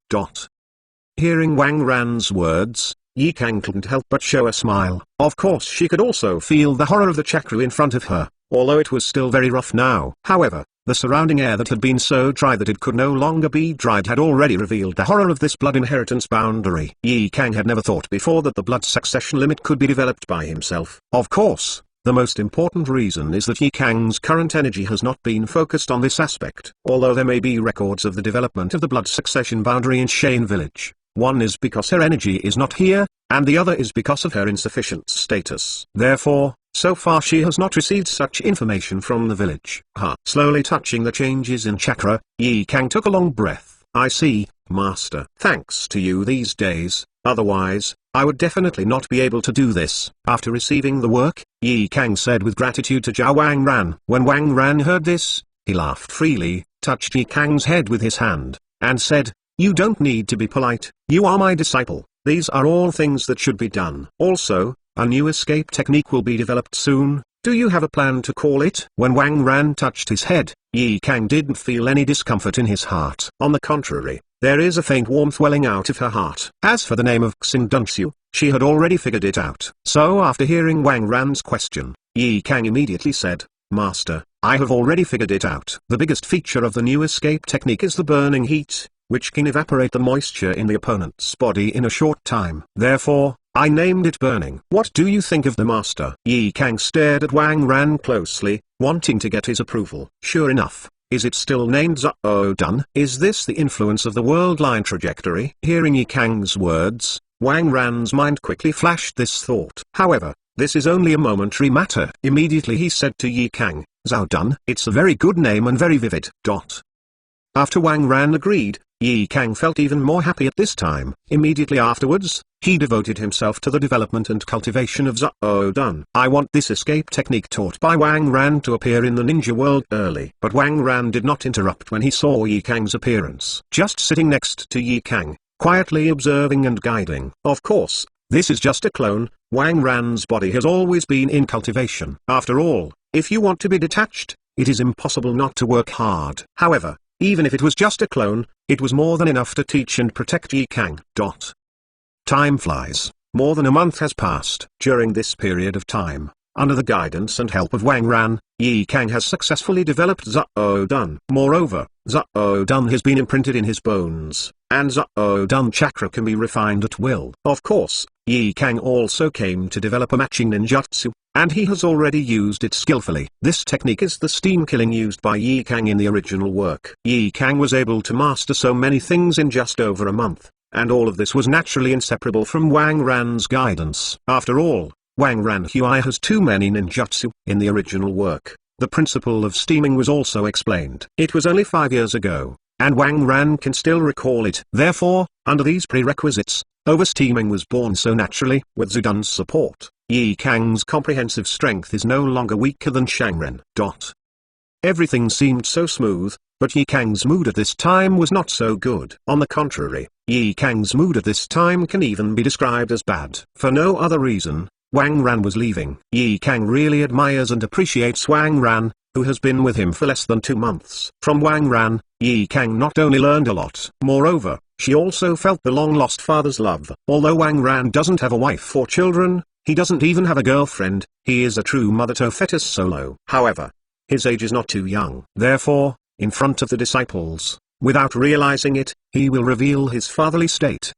Hearing Wang Ran's words, Yi Kang couldn't help but show a smile. Of course she could also feel the horror of the chakra in front of her, although it was still very rough now. However, the surrounding air that had been so dry that it could no longer be dried had already revealed the horror of this blood inheritance boundary. Yi Kang had never thought before that the blood succession limit could be developed by himself. Of course, The most important reason is that Yi Kang's current energy has not been focused on this aspect. Although there may be records of the development of the blood succession boundary in Shippuden village, one is because her energy is not here, and the other is because of her insufficient status. Therefore, so far she has not received such information from the village. Slowly touching the changes in chakra, Yi Kang took a long breath. I see, Master. Thanks to you these days, otherwise, I would definitely not be able to do this. After receiving the work, Yi Kang said with gratitude to Zhao Wang Ran. When Wang Ran heard this, he laughed freely, touched Yi Kang's head with his hand, and said, "You don't need to be polite, you are my disciple. These are all things that should be done. Also, a new escape technique will be developed soon. Do you have a plan to call it?" When Wang Ran touched his head, Yi Kang didn't feel any discomfort in his heart. On the contrary, there is a faint warmth welling out of her heart. As for the name of Xindunshu, she had already figured it out. So after hearing Wang Ran's question, Yi Kang immediately said, "Master, I have already figured it out. The biggest feature of the new escape technique is the burning heat, which can evaporate the moisture in the opponent's body in a short time. Therefore, I named it burning. What do you think of the master?" Yi Kang stared at Wang Ran closely, wanting to get his approval. Sure enough, is it still named Zhao? Is this the influence of the world line trajectory? Hearing Yi Kang's words, Wang Ran's mind quickly flashed this thought. However, this is only a momentary matter. Immediately he said to Yi Kang, "Zhao, it's a very good name and very vivid." After Wang Ran agreed, Yi Kang felt even more happy at this time. Immediately afterwards, he devoted himself to the development and cultivation of Zhao. I want this escape technique taught by Wang Ran to appear in the ninja world early. But Wang Ran did not interrupt when he saw Yi Kang's appearance. Just sitting next to Yi Kang, quietly observing and guiding. Of course, this is just a clone. Wang Ran's body has always been in cultivation. After all, if you want to be detached, it is impossible not to work hard. However, even if it was just a clone, it was more than enough to teach and protect Yi Kang. Time flies. More than a month has passed. During this period of time, under the guidance and help of Wang Ran, Yi Kang has successfully developed Zhao. Moreover, Zhao has been imprinted in his bones, and Zhao chakra can be refined at will. Of course, Yi Kang also came to develop a matching ninjutsu, and he has already used it skillfully. This technique is the steam killing used by Yi Kang in the original work. Yi Kang was able to master so many things in just over a month, and all of this was naturally inseparable from Wang Ran's guidance. After all, Wang Ran Hui has too many ninjutsu. In the original work, the principle of steaming was also explained. It was only 5 years ago, and Wang Ran can still recall it. Therefore, under these prerequisites, oversteaming was born so naturally. With Zudun's support, Yi Kang's comprehensive strength is no longer weaker than Shangren. Everything seemed so smooth, but Yi Kang's mood at this time was not so good. On the contrary, Yi Kang's mood at this time can even be described as bad. For no other reason, Wang Ran was leaving. Yi Kang really admires and appreciates Wang Ran, who has been with him for less than 2 months. From Wang Ran, Yi Kang not only learned a lot. Moreover, she also felt the long-lost father's love. Although Wang Ran doesn't have a wife or children, he doesn't even have a girlfriend, he is a true mother to fetus solo. However, his age is not too young. Therefore, in front of the disciples, without realizing it, he will reveal his fatherly state.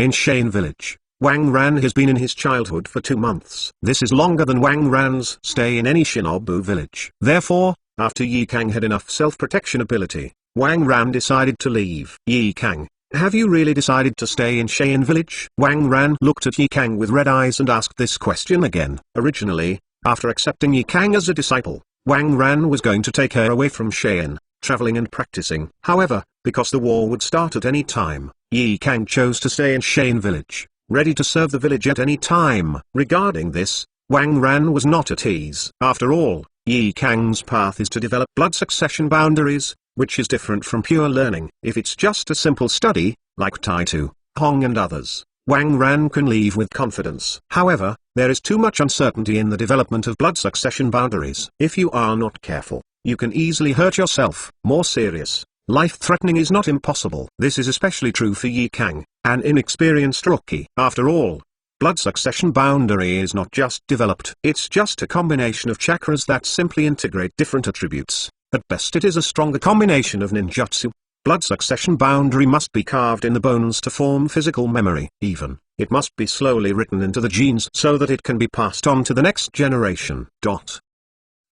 In Shippuden village, Wang Ran has been in his childhood for 2 months. This is longer than Wang Ran's stay in any shinobu village. Therefore, after Yi Kang had enough self-protection ability, Wang Ran decided to leave. Yi Kang, have you really decided to stay in Shippuden village? Wang Ran looked at Yi Kang with red eyes and asked this question again. Originally, after accepting Yi Kang as a disciple, Wang Ran was going to take her away from Shippuden, traveling and practicing. However, because the war would start at any time, Yi Kang chose to stay in Shippuden village, ready to serve the village at any time. Regarding this, Wang Ran was not at ease. After all, Yi Kang's path is to develop blood succession boundaries, which is different from pure learning. If it's just a simple study, like Taitu, Hong and others, Wang Ran can leave with confidence. However, there is too much uncertainty in the development of blood succession boundaries. If you are not careful, you can easily hurt yourself. More serious, life-threatening is not impossible. This is especially true for Yi Kang, an inexperienced rookie. After all, blood succession boundary is not just developed. It's just a combination of chakras that simply integrate different attributes. At best it is a stronger combination of ninjutsu. Blood succession boundary must be carved in the bones to form physical memory. Even it must be slowly written into the genes so that it can be passed on to the next generation.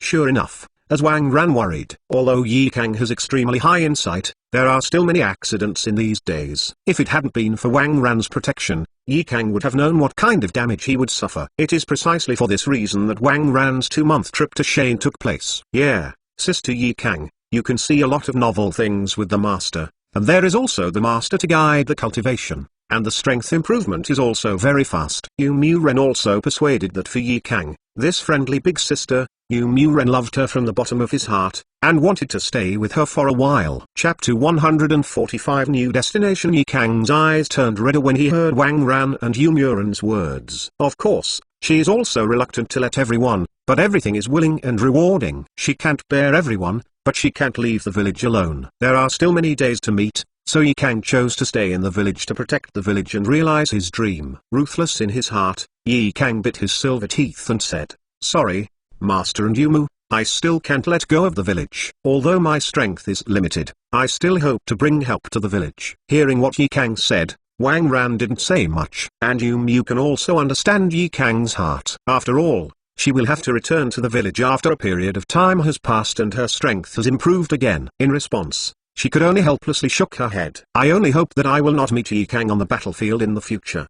Sure enough, as Wang Ran worried, although Yi Kang has extremely high insight, there are still many accidents in these days. If it hadn't been for Wang Ran's protection, Yi Kang would have known what kind of damage he would suffer. It is precisely for this reason that Wang Ran's 2-month trip to Shane took place. Yeah, Sister Yi Kang, you can see a lot of novel things with the master, and there is also the master to guide the cultivation, and the strength improvement is also very fast. Yu Mu Ren also persuaded that for Yi Kang, this friendly big sister, Yu Mu Ren loved her from the bottom of his heart, and wanted to stay with her for a while. Chapter 145 New Destination. Yi Kang's eyes turned redder when he heard Wang Ran and Yu Mu Ren's words. Of course, she is also reluctant to let everyone, but everything is willing and rewarding. She can't bear everyone, but she can't leave the village alone. There are still many days to meet, so Yi Kang chose to stay in the village to protect the village and realize his dream. Ruthless in his heart, Yi Kang bit his silver teeth and said, "Sorry, Master and Yumu, I still can't let go of the village. Although my strength is limited, I still hope to bring help to the village." Hearing what Yi Kang said, Wang Ran didn't say much. And Yumu can also understand Yi Kang's heart. After all, she will have to return to the village after a period of time has passed and her strength has improved again. In response, she could only helplessly shook her head. "I only hope that I will not meet Yi Kang on the battlefield in the future."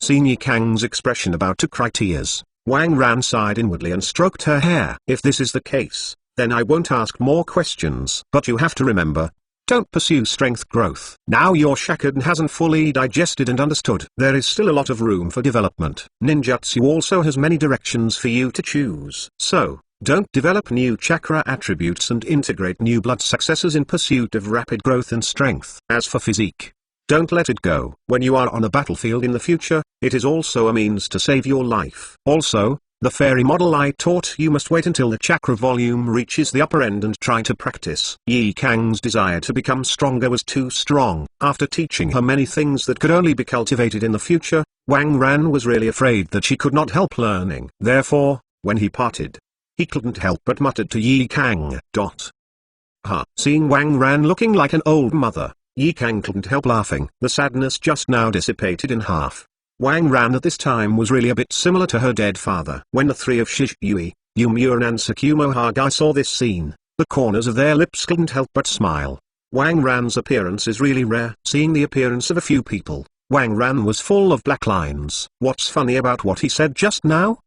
Seeing Yi Kang's expression about to cry tears, Wang Ran sighed inwardly and stroked her hair. "If this is the case, then I won't ask more questions. But you have to remember, don't pursue strength growth. Now your Shakugan hasn't fully digested and understood. There is still a lot of room for development. Ninjutsu also has many directions for you to choose. So, don't develop new chakra attributes and integrate new blood successors in pursuit of rapid growth and strength. As for physique, don't let it go. When you are on a battlefield in the future, it is also a means to save your life. Also, the fairy model I taught you must wait until the chakra volume reaches the upper end and try to practice." Yi Kang's desire to become stronger was too strong. After teaching her many things that could only be cultivated in the future, Wang Ran was really afraid that she could not help learning. Therefore, when he parted, he couldn't help but muttered to Yi Kang. Seeing Wang Ran looking like an old mother, Yi Kang couldn't help laughing. The sadness just now dissipated in half. Wang Ran at this time was really a bit similar to her dead father. When the three of Shisui, Youmuran and Tsukumo Hokage saw this scene, the corners of their lips couldn't help but smile. Wang Ran's appearance is really rare. Seeing the appearance of a few people, Wang Ran was full of black lines. What's funny about what he said just now?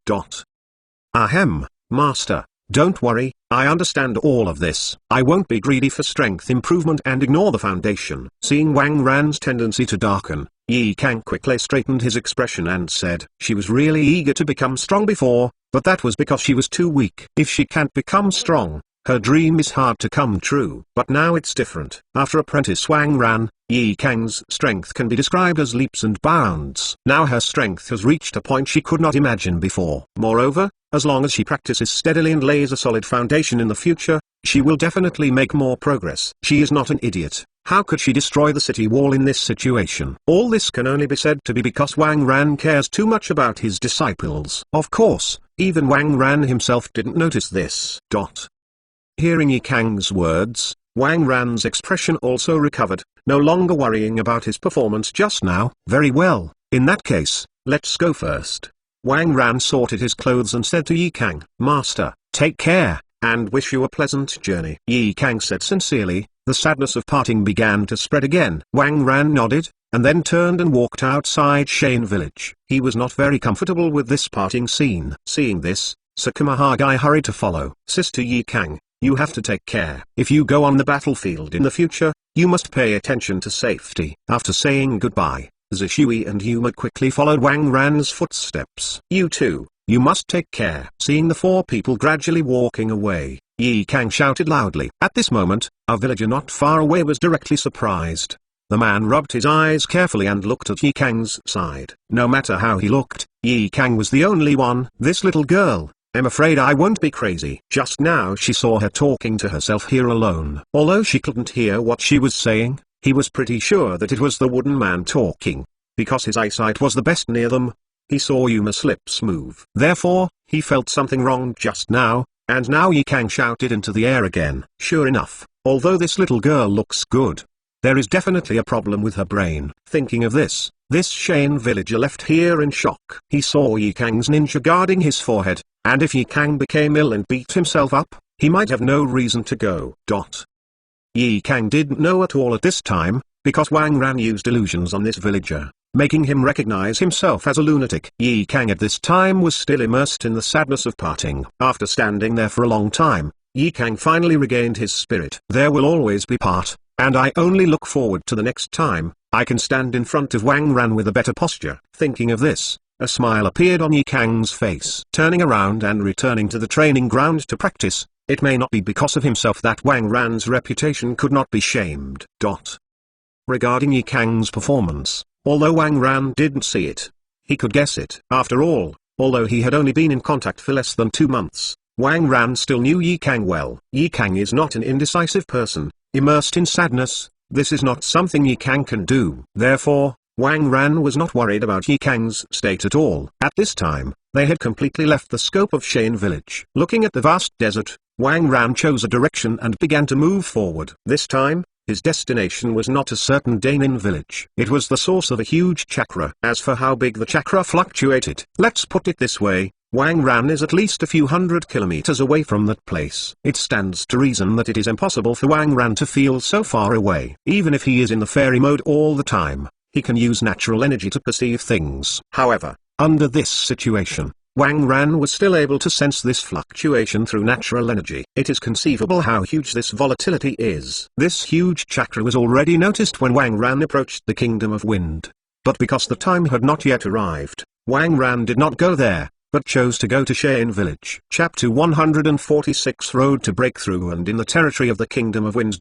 Ahem, Master, don't worry, I understand all of this. I won't be greedy for strength improvement and ignore the foundation. Seeing Wang Ran's tendency to darken, Yi Kang quickly straightened his expression and said, "She was really eager to become strong before, but that was because she was too weak. If she can't become strong, her dream is hard to come true. But now it's different." After apprentice Wang Ran, Yi Kang's strength can be described as leaps and bounds. Now her strength has reached a point she could not imagine before. Moreover, as long as she practices steadily and lays a solid foundation in the future, she will definitely make more progress. She is not an idiot. How could she destroy the city wall in this situation? All this can only be said to be because Wang Ran cares too much about his disciples. Of course, even Wang Ran himself didn't notice this. Hearing Yi Kang's words, Wang Ran's expression also recovered, no longer worrying about his performance just now. "Very well, in that case, let's go first." Wang Ran sorted his clothes and said to Yi Kang, "Master, take care, and wish you a pleasant journey." Yi Kang said sincerely. The sadness of parting began to spread again. Wang Ran nodded, and then turned and walked outside Shane village. He was not very comfortable with this parting scene. Seeing this, Tsukumo Hokage hurried to follow. "Sister Yi Kang, you have to take care. If you go on the battlefield in the future, you must pay attention to safety." After saying goodbye, Zishui and Yuma quickly followed Wang Ran's footsteps. "You too, you must take care." Seeing the four people gradually walking away, Yi Kang shouted loudly. At this moment, a villager not far away was directly surprised. The man rubbed his eyes carefully and looked at Yi Kang's side. No matter how he looked, Yi Kang was the only one. "This little girl, I'm afraid I won't be crazy." Just now she saw her talking to herself here alone. Although she couldn't hear what she was saying, he was pretty sure that it was the wooden man talking. Because his eyesight was the best near them, he saw Yuma's lips move. Therefore, he felt something wrong just now, and now Yi Kang shouted into the air again. "Sure enough, although this little girl looks good, There is definitely a problem with her brain. Thinking of this Shane villager left here in shock. He saw Yi Kang's ninja guarding his forehead, and if Yi Kang became ill and beat himself up, he might have no reason to go. Yi Kang didn't know at all at this time, because Wang Ran used illusions on this villager, making him recognize himself as a lunatic. Yi Kang at this time was still immersed in the sadness of parting. After standing there for a long time, Yi Kang finally regained his spirit. There will always be part, and I only look forward to the next time I can stand in front of Wang Ran with a better posture. Thinking of this, a smile appeared on Yi Kang's face. Turning around and returning to the training ground to practice, it may not be because of himself that Wang Ran's reputation could not be shamed. Regarding Yi Kang's performance, although Wang Ran didn't see it, he could guess it. After all, although he had only been in contact for less than 2 months, Wang Ran still knew Yi Kang well. Yi Kang is not an indecisive person, immersed in sadness. This is not something Yi Kang can do. Therefore, Wang Ran was not worried about Yi Kang's state at all. At this time, they had completely left the scope of Shane village. Looking at the vast desert, Wang Ran chose a direction and began to move forward. This time, his destination was not a certain Dainin village. It was the source of a huge chakra. As for how big the chakra fluctuated, let's put it this way. Wang Ran is at least a few hundred kilometers away from that place. It stands to reason that it is impossible for Wang Ran to feel so far away. Even if he is in the fairy mode all the time, he can use natural energy to perceive things. However, under this situation, Wang Ran was still able to sense this fluctuation through natural energy. It is conceivable how huge this volatility is. This huge chakra was already noticed when Wang Ran approached the Kingdom of Wind. But because the time had not yet arrived, Wang Ran did not go there, but chose to go to Shane village. Chapter 146 Road to Breakthrough and in the territory of the Kingdom of Wind.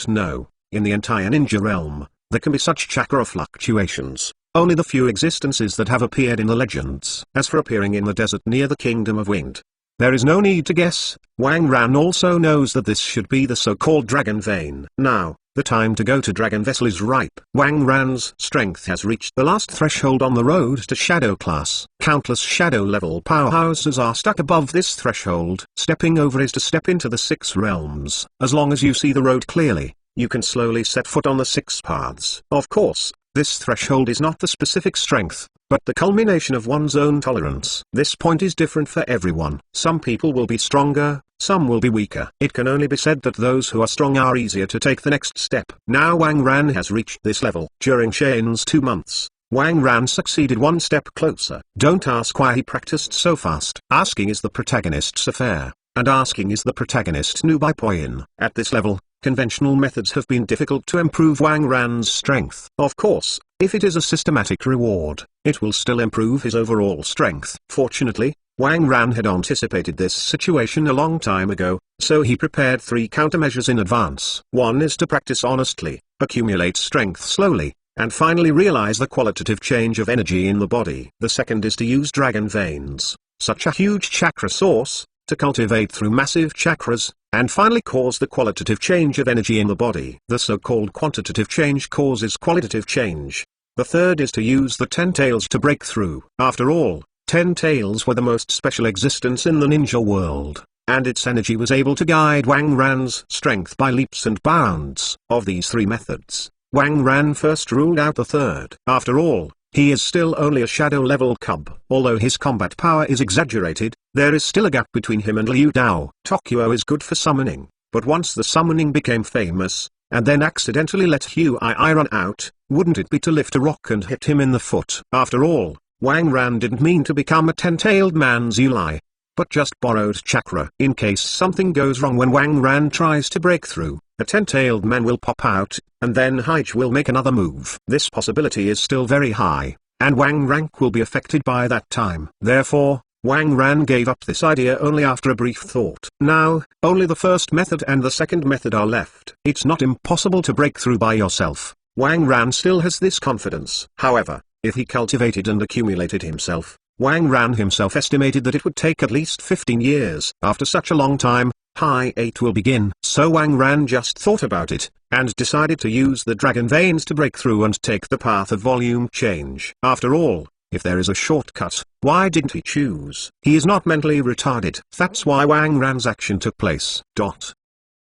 No, in the entire ninja realm, there can be such chakra fluctuations. Only the few existences that have appeared in the legends. As for appearing in the desert near the Kingdom of Wind, there is no need to guess. Wang Ran also knows that this should be the so-called Dragon Vein. Now, the time to go to Dragon Vessel is ripe. Wang Ran's strength has reached the last threshold on the road to Shadow Class. Countless Shadow-level powerhouses are stuck above this threshold. Stepping over is to step into the 6 realms. As long as you see the road clearly, you can slowly set foot on the 6 paths. Of course, this threshold is not the specific strength, but the culmination of one's own tolerance. This point is different for everyone. Some people will be stronger, some will be weaker. It can only be said that those who are strong are easier to take the next step. Now Wang Ran has reached this level. During Shane's 2 months, Wang Ran succeeded one step closer. Don't ask why he practiced so fast. Asking is the protagonist's affair, and asking is the protagonist's new point. At this level, conventional methods have been difficult to improve Wang Ran's strength. Of course, if it is a systematic reward, it will still improve his overall strength. Fortunately, Wang Ran had anticipated this situation a long time ago, so he prepared 3 countermeasures in advance. One is to practice honestly, accumulate strength slowly, and finally realize the qualitative change of energy in the body. The second is to use Dragon Veins, such a huge chakra source, to cultivate through massive chakras, and finally cause the qualitative change of energy in the body. The so-called quantitative change causes qualitative change. The third is to use the 10 tails to break through. After all, 10 tails were the most special existence in the ninja world, and its energy was able to guide Wang Ran's strength by leaps and bounds. Of these 3 methods, Wang Ran first ruled out the third. After all, he is still only a shadow-level cub. Although his combat power is exaggerated, there is still a gap between him and Liu Dao. Tokyo is good for summoning, but once the summoning became famous, and then accidentally let Hui run out, wouldn't it be to lift a rock and hit him in the foot? After all, Wang Ran didn't mean to become a 10-tailed man's Uli, but just borrowed chakra. In case something goes wrong when Wang Ran tries to break through, a 10-tailed man will pop out, and then Hokage will make another move. This possibility is still very high, and Wang rank will be affected by that time. Therefore, Wang Ran gave up this idea only after a brief thought. Now, only the first method and the second method are left. It's not impossible to break through by yourself. Wang Ran still has this confidence. However, if he cultivated and accumulated himself, Wang Ran himself estimated that it would take at least 15 years. After such a long time, High 8 will begin. So Wang Ran just thought about it, and decided to use the Dragon Veins to break through and take the path of volume change. After all, if there is a shortcut, why didn't he choose? He is not mentally retarded. That's why Wang Ran's action took place.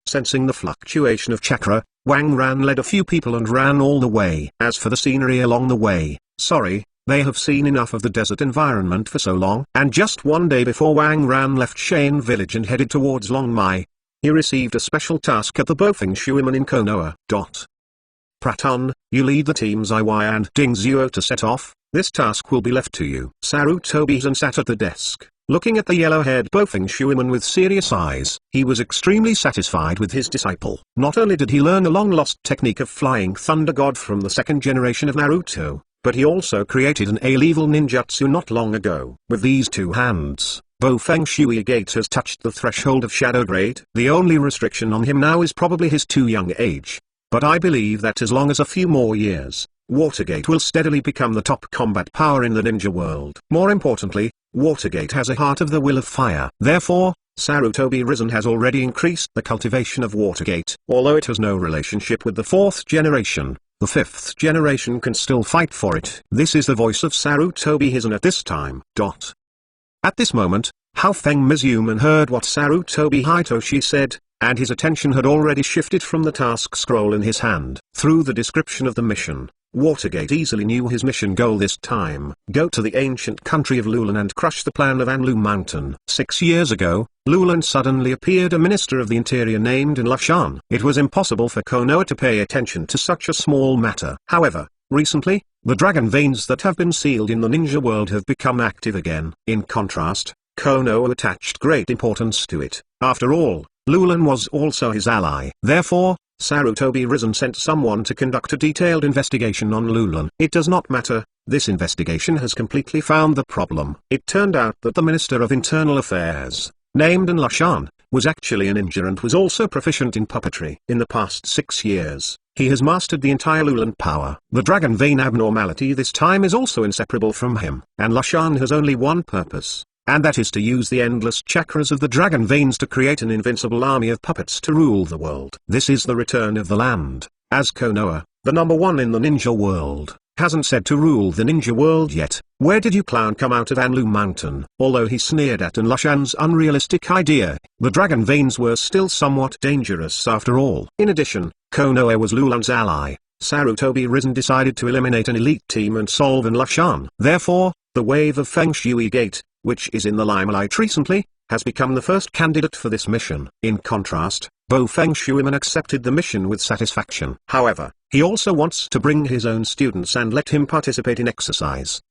Sensing the fluctuation of chakra, Wang Ran led a few people and ran all the way. As for the scenery along the way, sorry, they have seen enough of the desert environment for so long. And just one day before Wang Ran left Shane village and headed towards Longmai, he received a special task at the Bofeng Shuiman in Konoha. Praton, you lead the teams Iwai and Ding Zuo to set off. This task will be left to you. Sarutobi-san sat at the desk, looking at the yellow-haired Bofeng Shuiman with serious eyes. He was extremely satisfied with his disciple. Not only did he learn a long-lost technique of Flying Thunder God from the second generation of Naruto, but he also created an A-level ninjutsu not long ago. With these two hands, Bofeng Shui Gate has touched the threshold of Shadow Grade. The only restriction on him now is probably his too young age. But I believe that as long as a few more years, Watergate will steadily become the top combat power in the ninja world. More importantly, Watergate has a heart of the will of fire. Therefore, Sarutobi Risen has already increased the cultivation of Watergate. Although it has no relationship with the fourth generation, the fifth generation can still fight for it. This is the voice of Sarutobi Risen at this time. At this moment, Hao Feng Mizuman heard what Sarutobi Hitoshi said, and his attention had already shifted from the task scroll in his hand. Through the description of the mission, Watergate easily knew his mission goal this time. Go to the ancient country of Lulan and crush the plan of Anlu Mountain. 6 years ago, Lulan suddenly appeared a minister of the interior named in Lashan. It was impossible for Konoha to pay attention to such a small matter. However, recently, the dragon veins that have been sealed in the ninja world have become active again. In contrast, Konoha attached great importance to it. After all, Lulan was also his ally. Therefore, Sarutobi Risen sent someone to conduct a detailed investigation on Lulan. It does not matter, this investigation has completely found the problem. It turned out that the Minister of Internal Affairs, named in Lashan, was actually a ninja and was also proficient in puppetry. In the past 6 years, he has mastered the entire Lulan power. The dragon vein abnormality this time is also inseparable from him. And Lashan has only one purpose, and that is to use the endless chakras of the dragon veins to create an invincible army of puppets to rule the world. This is the return of the land, as Konoha, the number one in the ninja world, hasn't said to rule the ninja world yet. Where did you clown come out of Anlu Mountain? Although he sneered at Lashan's unrealistic idea, the dragon veins were still somewhat dangerous after all. In addition, Konoha was Lulan's ally. Sarutobi Risen decided to eliminate an elite team and solve Lashan. Therefore, the wave of Feng Shui Gate, which is in the limelight recently, has become the first candidate for this mission. In contrast, Bofeng Shuiman accepted the mission with satisfaction. However, he also wants to bring his own students and let him participate in exercise.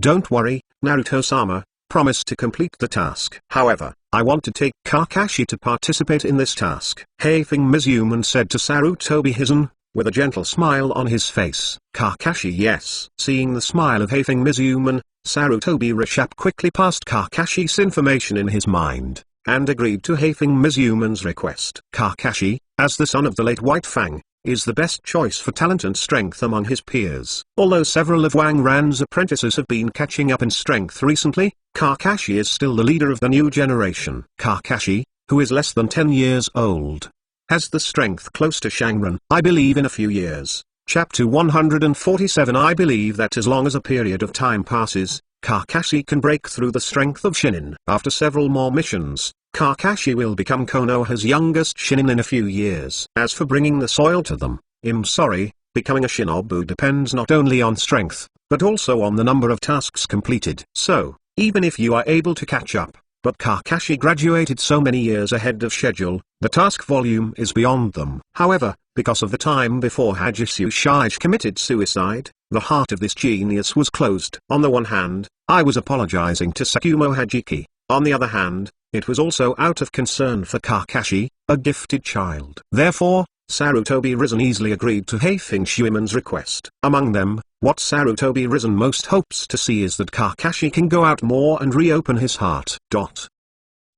Don't worry, Naruto-sama, promise to complete the task. However, I want to take Kakashi to participate in this task. Hafeng Mizuman said to Sarutobi Risen, with a gentle smile on his face. Kakashi, yes. Seeing the smile of Hafeng Mizuman, Sarutobi Rishap quickly passed Kakashi's information in his mind, and agreed to Hafeng Mizuman's request. Kakashi, as the son of the late White Fang, is the best choice for talent and strength among his peers. Although several of Wang Ran's apprentices have been catching up in strength recently, Kakashi is still the leader of the new generation. Kakashi, who is less than 10 years old, has the strength close to Shangren. I believe in a few years. Chapter 147. I believe that as long as a period of time passes, Kakashi can break through the strength of Shinin. After several more missions, Kakashi will become Konoha's youngest Shinin in a few years. As for bringing the soil to them, I'm sorry, becoming a Shinobu depends not only on strength, but also on the number of tasks completed. So, even if you are able to catch up, but Kakashi graduated so many years ahead of schedule, the task volume is beyond them. However, because of the time before Hajisu Shige committed suicide, the heart of this genius was closed. On the one hand, I was apologizing to Sakumo Hajiki. On the other hand, it was also out of concern for Kakashi, a gifted child. Therefore, Sarutobi Risen easily agreed to Hafeng Shuiman's request. Among them, what Sarutobi Risen most hopes to see is that Kakashi can go out more and reopen his heart.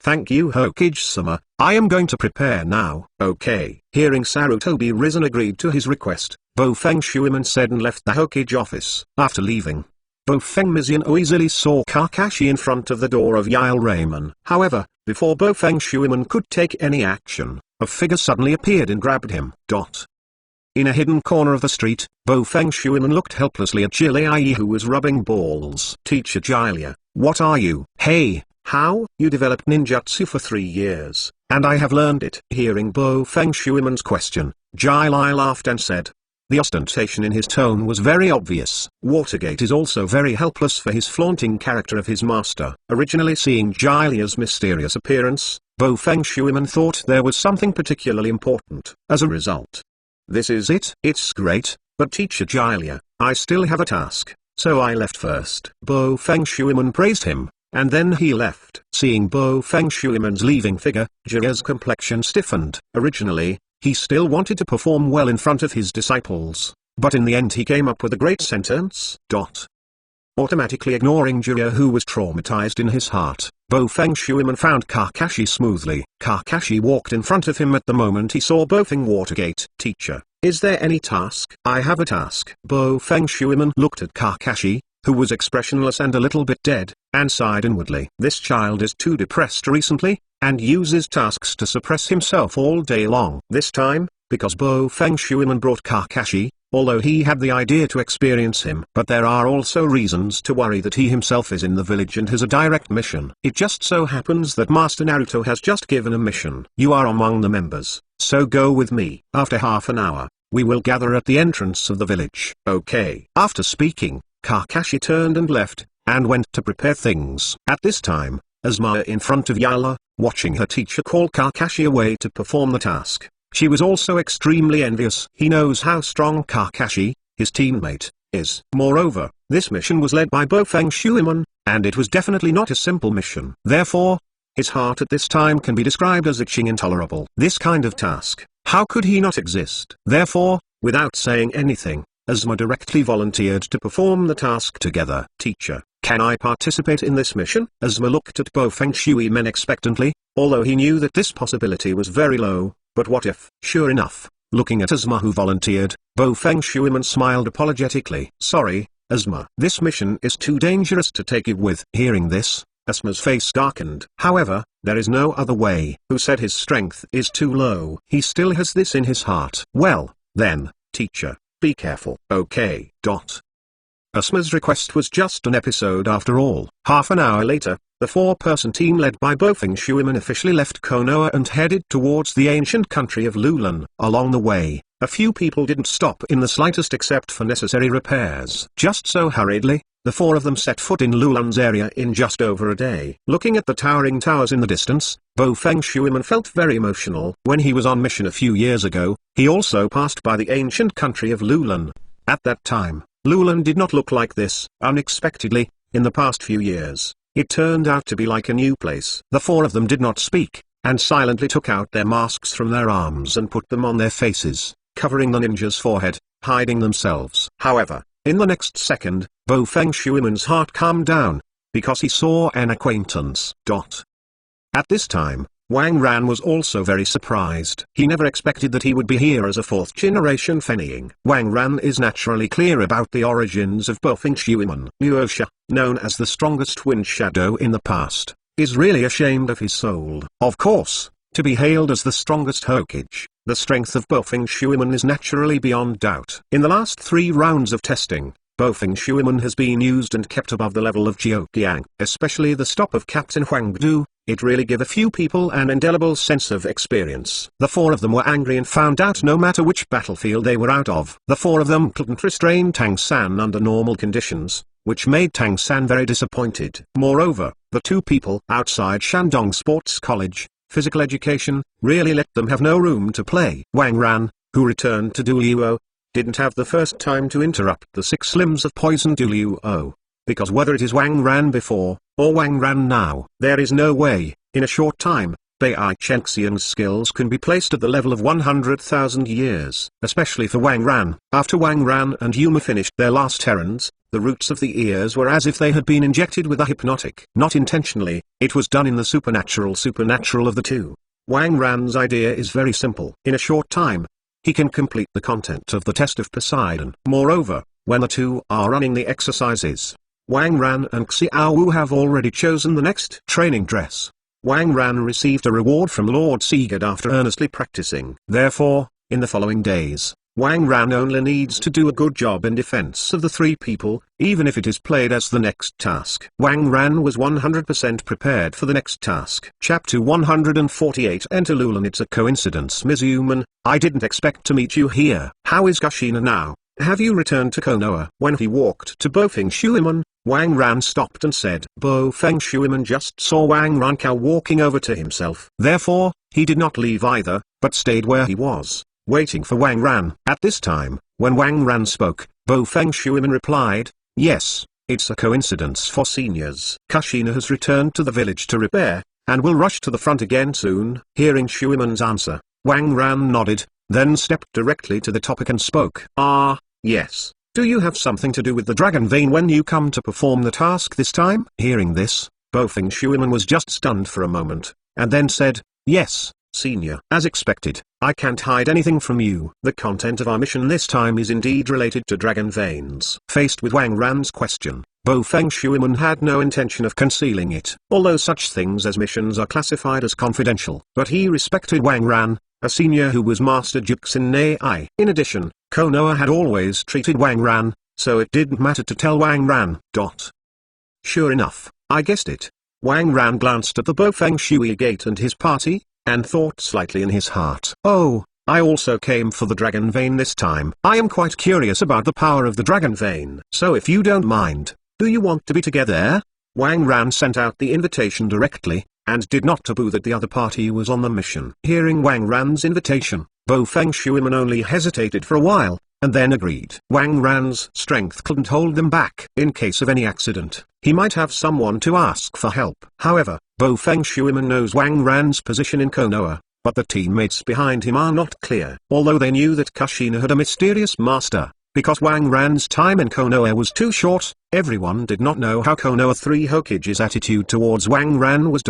Thank you Hokage-sama, I am going to prepare now. Okay. Hearing Sarutobi Risen agreed to his request, Bofeng Shuiman said and left the Hokage office. After leaving, Bofeng Mizuno easily saw Kakashi in front of the door of Yale Ramen. However, before Bofeng Shuiman could take any action, a figure suddenly appeared and grabbed him. In a hidden corner of the street, Bofeng Shuiman looked helplessly at Jiraiya who was rubbing balls. Teacher Jiraiya, what are you? Hey, how? You developed ninjutsu for 3 years. and I have learned it. Hearing Bo Feng Shuiman's question, Jai Lai laughed and said. The ostentation in his tone was very obvious. Watergate is also very helpless for his flaunting character of his master. Originally seeing Jai Lia's mysterious appearance, Bo Feng Shuiman thought there was something particularly important. As a result, this is it. It's great, but teacher Jai Lia, I still have a task, so I left first. Bo Feng Shuiman praised him, and then he left. Seeing Bo Feng Shuiman's leaving figure, Jiraiya's complexion stiffened. Originally, he still wanted to perform well in front of his disciples, but in the end he came up with a great sentence. Automatically ignoring Jiraiya, who was traumatized in his heart, Bo Feng Shuiman found Kakashi smoothly. Kakashi walked in front of him at the moment he saw Bo Feng Watergate. Teacher, is there any task? I have a task. Bo Feng Shuiman looked at Kakashi, who was expressionless and a little bit dead, and sighed inwardly. This child is too depressed recently, and uses tasks to suppress himself all day long. This time, because Bo Feng Shuiman brought Kakashi, although he had the idea to experience him. But there are also reasons to worry that he himself is in the village and has a direct mission. It just so happens that Master Naruto has just given a mission. You are among the members, so go with me. After half an hour, we will gather at the entrance of the village. Okay. After speaking, Kakashi turned and left, and went to prepare things. At this time, Asuma in front of Yala, watching her teacher call Kakashi away to perform the task. She was also extremely envious. He knows how strong Kakashi, his teammate, is. Moreover, this mission was led by Bo Feng Shuiman, and it was definitely not a simple mission. Therefore, his heart at this time can be described as itching intolerable. This kind of task, how could he not exist? Therefore, without saying anything, Asuma directly volunteered to perform the task together. Teacher, can I participate in this mission? Asuma looked at Bo Feng Shuiman expectantly, although he knew that this possibility was very low. But what if? Sure enough, looking at Asuma who volunteered, Bo Feng Shuiman smiled apologetically. Sorry, Asuma. This mission is too dangerous to take it with. Hearing this, Asuma's face darkened. However, there is no other way. Who said his strength is too low? He still has this in his heart. Well, then, teacher, be careful. Okay. Asuma's request was just an episode after all. Half an hour later, the four-person team led by Bo Feng Shuiman officially left Konoha and headed towards the ancient country of Lulan. Along the way, a few people didn't stop in the slightest except for necessary repairs. Just so hurriedly, the four of them set foot in Lulan's area in just over a day. Looking at the towering towers in the distance, Bo Feng Shuiman felt very emotional. When he was on mission a few years ago, he also passed by the ancient country of Lulan. At that time, Lulan did not look like this. Unexpectedly, in the past few years, it turned out to be like a new place. The four of them did not speak, and silently took out their masks from their arms and put them on their faces, covering the ninja's forehead, hiding themselves. However, in the next second, Bo Feng Shuiman's heart calmed down, because he saw an acquaintance. At this time, Wang Ran was also very surprised. He never expected that he would be here as a fourth-generation Fenning. Wang Ran is naturally clear about the origins of Bo Feng Shuiman. Nuosha, known as the strongest wind shadow in the past, is really ashamed of his soul. Of course, to be hailed as the strongest Hokage, the strength of Bo Feng Shuiman is naturally beyond doubt. In the last 3 rounds of testing, Bo Feng Shuiman has been used and kept above the level of Jiuqiang. Especially the stop of Captain Huang Du, it really gave a few people an indelible sense of experience. The four of them were angry and found out no matter which battlefield they were out of, the four of them couldn't restrain Tang San under normal conditions, which made Tang San very disappointed. Moreover, the 2 people outside Shandong Sports College, physical education, really let them have no room to play. Wang Ran, who returned to Duliuo, didn't have the first time to interrupt the 6 limbs of poison Duliuo. Because whether it is Wang Ran before, or Wang Ran now, there is no way, in a short time, Bai Chenxiang's skills can be placed at the level of 100,000 years. Especially for Wang Ran. After Wang Ran and Yuma finished their last errands, the roots of the ears were as if they had been injected with a hypnotic. Not intentionally, it was done in the supernatural of the two. Wang Ran's idea is very simple. In a short time, he can complete the content of the test of Poseidon. Moreover, when the two are running the exercises, Wang Ran and Xiao Wu have already chosen the next training dress. Wang Ran received a reward from Lord Sigurd after earnestly practicing. Therefore, in the following days, Wang Ran only needs to do a good job in defense of the three people, even if it is played as the next task. Wang Ran was 100% prepared for the next task. Chapter 148. Enter Lulan. It's a coincidence, Ms. Human. I didn't expect to meet you here. How is Kushina now? Have you returned to Konoha? When he walked to Bo Feng Shuiman, Wang Ran stopped and said. Bo Feng Shuiman just saw Wang Rankow walking over to himself. Therefore, he did not leave either, but stayed where he was, waiting for Wang Ran. At this time, when Wang Ran spoke, Bo Feng Shuiman replied, yes, it's a coincidence for seniors. Kushina has returned to the village to repair, and will rush to the front again soon. Hearing Shuiman's answer, Wang Ran nodded, then stepped directly to the topic and spoke. Yes. Do you have something to do with the dragon vein when you come to perform the task this time? Hearing this, Bo Feng Shuiman was just stunned for a moment, and then said, yes, senior. As expected, I can't hide anything from you. The content of our mission this time is indeed related to dragon veins. Faced with Wang Ran's question, Bo Feng Shuiman had no intention of concealing it, although such things as missions are classified as confidential. But he respected Wang Ran, a senior who was Master Juksin Ai. In addition, Konoha had always treated Wang Ran, so it didn't matter to tell Wang Ran. Sure enough, I guessed it. Wang Ran glanced at the Bo Feng Shui gate and his party, and thought slightly in his heart. Oh, I also came for the dragon vein this time. I am quite curious about the power of the dragon vein. So if you don't mind, do you want to be together? Wang Ran sent out the invitation directly, and did not taboo that the other party was on the mission. Hearing Wang Ran's invitation, Bo Feng Shuiman only hesitated for a while, and then agreed. Wang Ran's strength couldn't hold them back. In case of any accident, he might have someone to ask for help. However, Bo Feng Shuiman knows Wang Ran's position in Konoha, but the teammates behind him are not clear. Although they knew that Kushina had a mysterious master, because Wang Ran's time in Konoha was too short, everyone did not know how Konoha 3 Hokage's attitude towards Wang Ran was.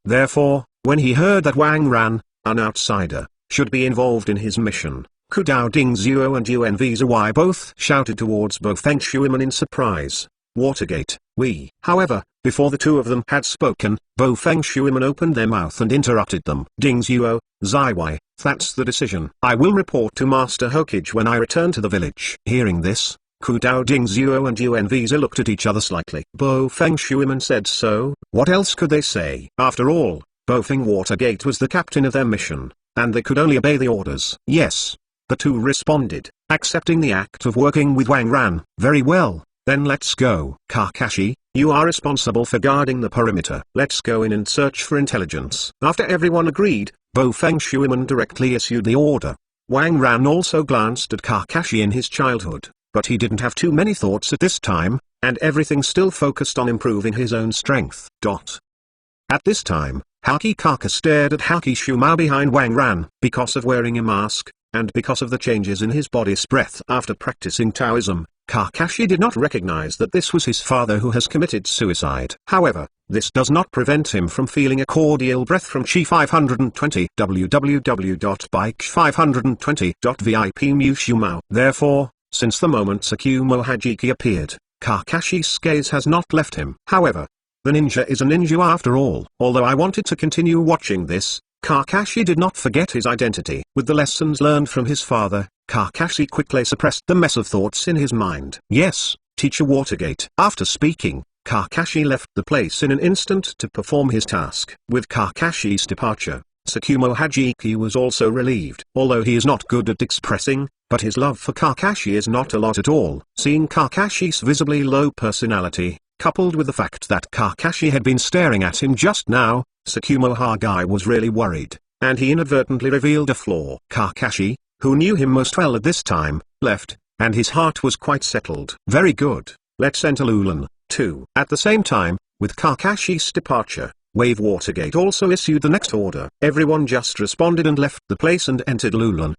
Therefore, when he heard that Wang Ran, an outsider, should be involved in his mission, Kudao Dingzuo and Yuan Vizawai both shouted towards Bo Feng Shuiman in surprise. Watergate, we. However, before the two of them had spoken, Bo Feng Shuiman opened their mouth and interrupted them. Dingzuo, Ziwai, that's the decision. I will report to Master Hokage when I return to the village. Hearing this, Kudao Dingzuo and Yuan Viza looked at each other slightly. Bo Feng Shuiman said so. What else could they say? After all, Bo Feng Watergate was the captain of their mission, and they could only obey the orders. Yes. The two responded, accepting the act of working with Wang Ran. Very well, then let's go. Kakashi, you are responsible for guarding the perimeter. Let's go in and search for intelligence. After everyone agreed, Bo Feng Shuiman directly issued the order. Wang Ran also glanced at Kakashi in his childhood, but he didn't have too many thoughts at this time, and everything still focused on improving his own strength. At this time, Haki Kaka stared at Haki Shumao behind Wang Ran. Because of wearing a mask, and because of the changes in his body's breath after practicing Taoism, Kakashi did not recognize that this was his father who has committed suicide. However, this does not prevent him from feeling a cordial breath from Chi 520 www.bike520.vip Mushumao. Therefore, since the moment Tsukumo Hajiki appeared, Kakashi's gaze has not left him. However, the ninja is a ninja after all. Although I wanted to continue watching this, Kakashi did not forget his identity. With the lessons learned from his father, Kakashi quickly suppressed the mess of thoughts in his mind. Yes, Teacher Watergate. After speaking, Kakashi left the place in an instant to perform his task. With Kakashi's departure, Tsukumo Hajiki was also relieved. Although he is not good at expressing, but his love for Kakashi is not a lot at all. Seeing Kakashi's visibly low personality, coupled with the fact that Kakashi had been staring at him just now, Tsukumo Haggai was really worried, and he inadvertently revealed a flaw. Kakashi, who knew him most well at this time, left, and his heart was quite settled. Very good, let's enter Lulan, too. At the same time, with Kakashi's departure, Wave Watergate also issued the next order. Everyone just responded and left the place and entered Lulan.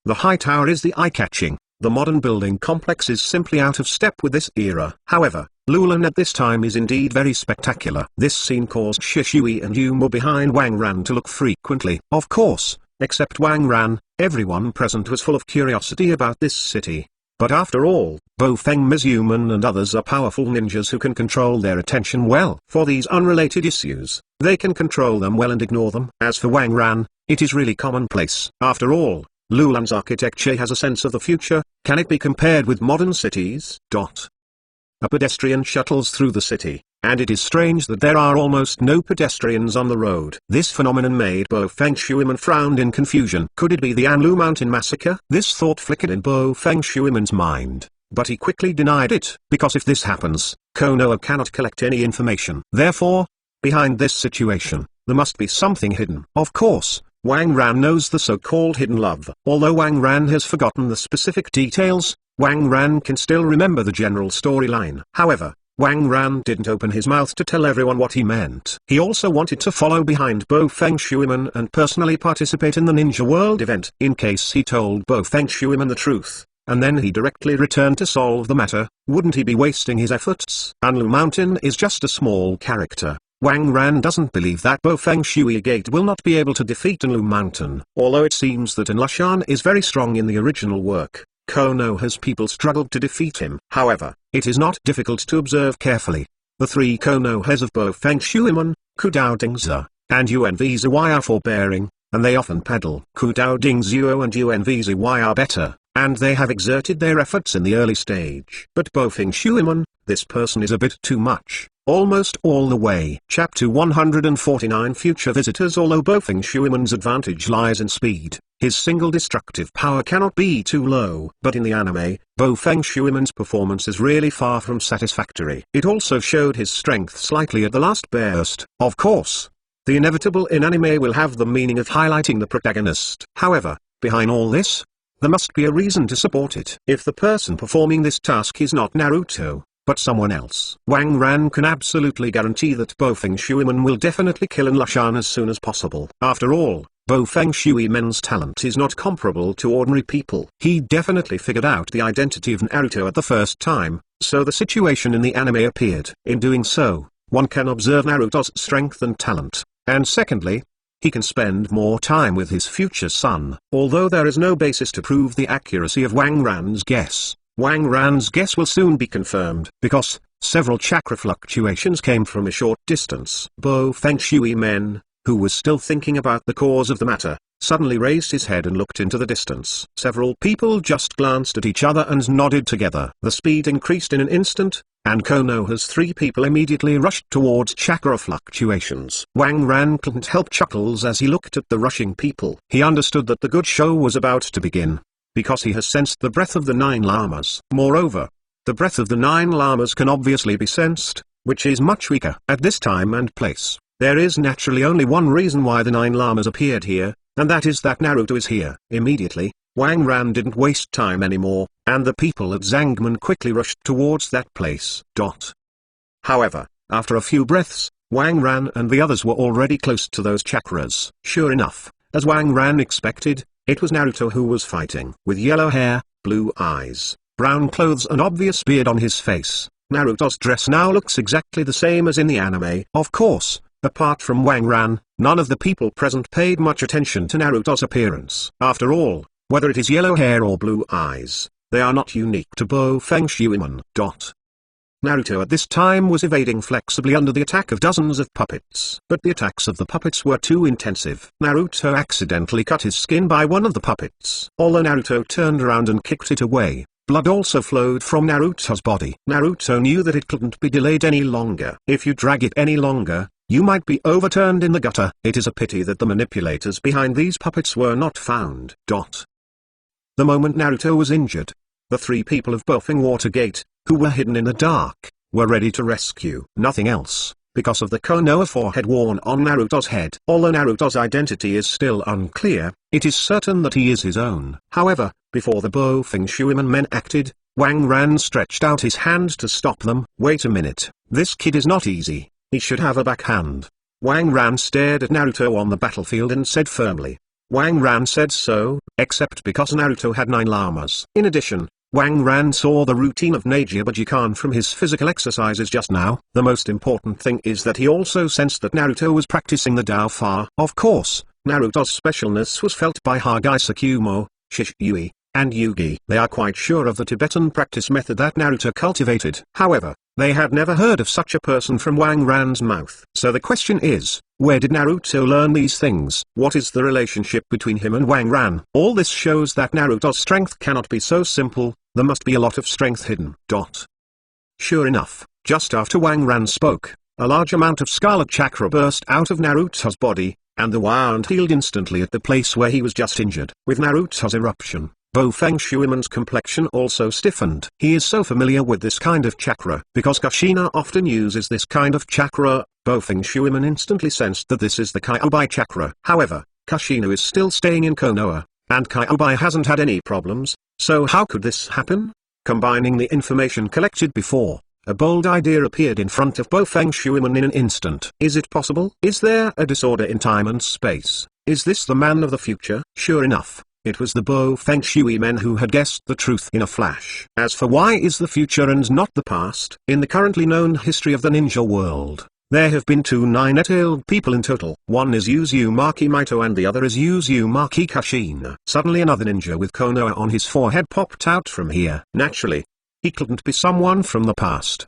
The high tower is the eye-catching. The modern building complex is simply out of step with this era. However, Lulan at this time is indeed very spectacular. This scene caused Shishui and Yumo behind Wang Ran to look frequently. Of course, except Wang Ran, everyone present was full of curiosity about this city. But after all, Bo Feng Mizuman and others are powerful ninjas who can control their attention well. For these unrelated issues, they can control them well and ignore them. As for Wang Ran, it is really commonplace. After all, Lulan's architecture has a sense of the future. Can it be compared with modern cities? A pedestrian shuttles through the city, and it is strange that there are almost no pedestrians on the road. This phenomenon made Bo Fengshuiman frown in confusion. Could it be the Anlu Mountain massacre? This thought flickered in Bo Fengshuiman's mind, but he quickly denied it, because if this happens, Konoha cannot collect any information. Therefore, behind this situation, there must be something hidden. Of course, Wang Ran knows the so-called hidden love. Although Wang Ran has forgotten the specific details, Wang Ran can still remember the general storyline. However, Wang Ran didn't open his mouth to tell everyone what he meant. He also wanted to follow behind Bo Fengshuiman and personally participate in the Ninja World event. In case he told Bo Fengshuiman the truth, and then he directly returned to solve the matter, wouldn't he be wasting his efforts? Anlu Mountain is just a small character. Wang Ran doesn't believe that Bo Fengshui Gate will not be able to defeat Anlu Mountain. Although it seems that Enlushan is very strong in the original work, Konoha's people struggled to defeat him. However, it is not difficult to observe carefully. The three Konohas of Bo Fengshuiman, Kudao Dingzi, and Unvzy are forbearing, and they often peddle. Kudao Dingzi and Unvzy are better, and they have exerted their efforts in the early stage. But Bo Fengshuiman, this person is a bit too much. Almost all the way. Chapter 149 Future Visitors. Although Bo Fengshuiman's advantage lies in speed, his single destructive power cannot be too low. But in the anime, Bo Fengshuiman's performance is really far from satisfactory. It also showed his strength slightly at the last burst. Of course, the inevitable in anime will have the meaning of highlighting the protagonist. However, behind all this, there must be a reason to support it. If the person performing this task is not Naruto, but someone else, Wang Ran can absolutely guarantee that Bo Fengshuiman will definitely kill Enlushan as soon as possible. After all, Bo Fengshuiman's talent is not comparable to ordinary people. He definitely figured out the identity of Naruto at the first time, so the situation in the anime appeared. In doing so, one can observe Naruto's strength and talent, and secondly, he can spend more time with his future son. Although there is no basis to prove the accuracy of Wang Ran's guess, Wang Ran's guess will soon be confirmed, because several chakra fluctuations came from a short distance. Bo Fengshuiman, who was still thinking about the cause of the matter, suddenly raised his head and looked into the distance. Several people just glanced at each other and nodded together. The speed increased in an instant, and Konoha's three people immediately rushed towards chakra fluctuations. Wang Ran couldn't help chuckles as he looked at the rushing people. He understood that the good show was about to begin, because he has sensed the breath of the 9 Lamas. Moreover, the breath of the 9 Lamas can obviously be sensed, which is much weaker. At this time and place, there is naturally only one reason why the 9 Lamas appeared here, and that is that Naruto is here. Immediately, Wang Ran didn't waste time anymore, and the people at Zangman quickly rushed towards that place. However, after a few breaths, Wang Ran and the others were already close to those chakras. Sure enough, as Wang Ran expected, it was Naruto who was fighting. With yellow hair, blue eyes, brown clothes and obvious beard on his face, Naruto's dress now looks exactly the same as in the anime. Of course, apart from Wang Ran, none of the people present paid much attention to Naruto's appearance. After all, whether it is yellow hair or blue eyes, they are not unique to Bo Fengshuiman. Naruto at this time was evading flexibly under the attack of dozens of puppets. But the attacks of the puppets were too intensive. Naruto accidentally cut his skin by one of the puppets. Although Naruto turned around and kicked it away, blood also flowed from Naruto's body. Naruto knew that it couldn't be delayed any longer. If you drag it any longer, you might be overturned in the gutter. It is a pity that the manipulators behind these puppets were not found. The moment Naruto was injured, the three people of Bofing Watergate, who were hidden in the dark, were ready to rescue. Nothing else, because of the Konoha forehead worn on Naruto's head. Although Naruto's identity is still unclear, it is certain that he is his own. However, before the Bo Fengshuiman men acted, Wang Ran stretched out his hand to stop them. Wait a minute, this kid is not easy, he should have a backhand. Wang Ran stared at Naruto on the battlefield and said firmly. Wang Ran said so, except because Naruto had 9 Lamas. In addition, Wang Ran saw the routine of Najibajikan from his physical exercises just now. The most important thing is that he also sensed that Naruto was practicing the Dao Fa. Of course, Naruto's specialness was felt by Hokage Sakumo, Shisui, and Yugi. They are quite sure of the Tibetan practice method that Naruto cultivated. However, they had never heard of such a person from Wang Ran's mouth. So the question is, Where did Naruto learn these things? What is the relationship between him and Wang Ran? All this shows that Naruto's strength cannot be so simple, there must be a lot of strength hidden. Sure enough, just after Wang Ran spoke, a large amount of scarlet chakra burst out of Naruto's body, and the wound healed instantly at the place where he was just injured. With Naruto's eruption, Bo Fengshuiman's complexion also stiffened. He is so familiar with this kind of chakra. Because Kushina often uses this kind of chakra, Bo Fengshuiman instantly sensed that this is the Kyuubi chakra. However, Kushina is still staying in Konoha, and Kyuubi hasn't had any problems, so how could this happen? Combining the information collected before, a bold idea appeared in front of Bo Fengshuiman in an instant. Is it possible? Is there a disorder in time and space? Is this the man of the future? Sure enough, it was the Bo Fengshui men who had guessed the truth in a flash. As for why is the future and not the past? In the currently known history of the ninja world, there have been two nine-tailed people in total. One is Uzumaki Maito and the other is Uzumaki Kushina. Suddenly another ninja with Konoha on his forehead popped out from here. Naturally, he couldn't be someone from the past.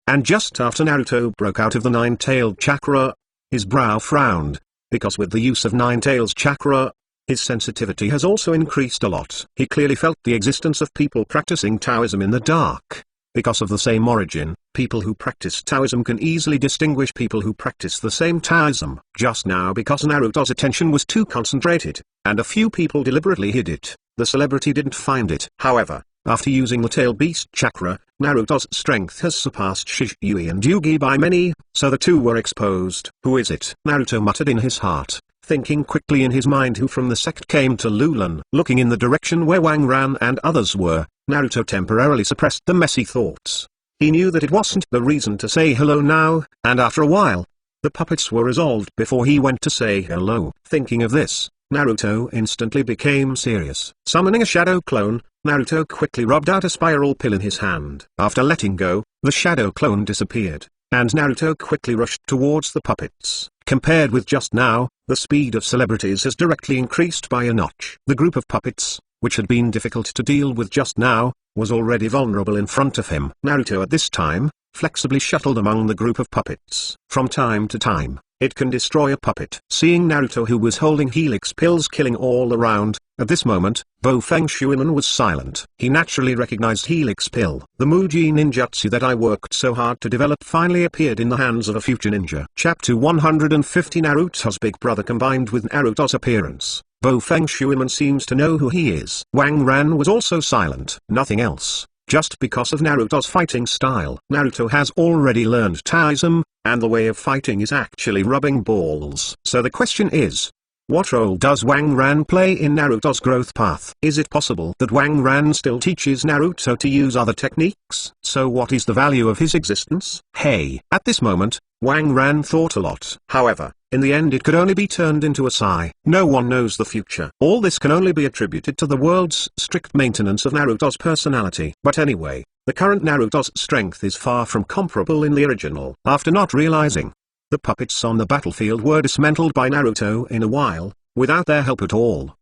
And just after Naruto broke out of the nine-tailed chakra, his brow frowned, because with the use of nine-tails chakra, his sensitivity has also increased a lot. He clearly felt the existence of people practicing Taoism in the dark. Because of the same origin, people who practice Taoism can easily distinguish people who practice the same Taoism. Just now, because Naruto's attention was too concentrated, and a few people deliberately hid it, the celebrity didn't find it. However, after using the tail beast chakra, Naruto's strength has surpassed Shisui and Yugi by many, so the two were exposed. Who is it? Naruto muttered in his heart, thinking quickly in his mind who from the sect came to Lulan. Looking in the direction where Wang Ran and others were, Naruto temporarily suppressed the messy thoughts. He knew that it wasn't the reason to say hello now, and after a while, the puppets were resolved before he went to say hello. Thinking of this, Naruto instantly became serious. Summoning a shadow clone, Naruto quickly rubbed out a spiral pill in his hand. After letting go, the shadow clone disappeared, and Naruto quickly rushed towards the puppets. Compared with just now, the speed of celebrities has directly increased by a notch. The group of puppets, which had been difficult to deal with just now, was already vulnerable in front of him. Naruto at this time, flexibly shuttled among the group of puppets. From time to time, it can destroy a puppet. Seeing Naruto who was holding helix pills killing all around, at this moment, Bo Fengshuiman was silent. He naturally recognized helix pill. The Muji ninjutsu that I worked so hard to develop finally appeared in the hands of a future ninja. Chapter 150 Naruto's big brother combined with Naruto's appearance. Bo Fengshuiman seems to know who he is. Wang Ran was also silent. Nothing else. Just because of Naruto's fighting style. Naruto has already learned Taoism, and the way of fighting is actually rubbing balls. So the question is, what role does Wang Ran play in Naruto's growth path? Is it possible that Wang Ran still teaches Naruto to use other techniques? So what is the value of his existence? Hey! At this moment, Wang Ran thought a lot. However, in the end it could only be turned into a sigh. No one knows the future. All this can only be attributed to the world's strict maintenance of Naruto's personality. But anyway, the current Naruto's strength is far from comparable in the original. After not realizing, the puppets on the battlefield were dismantled by Naruto in a while, without their help at all.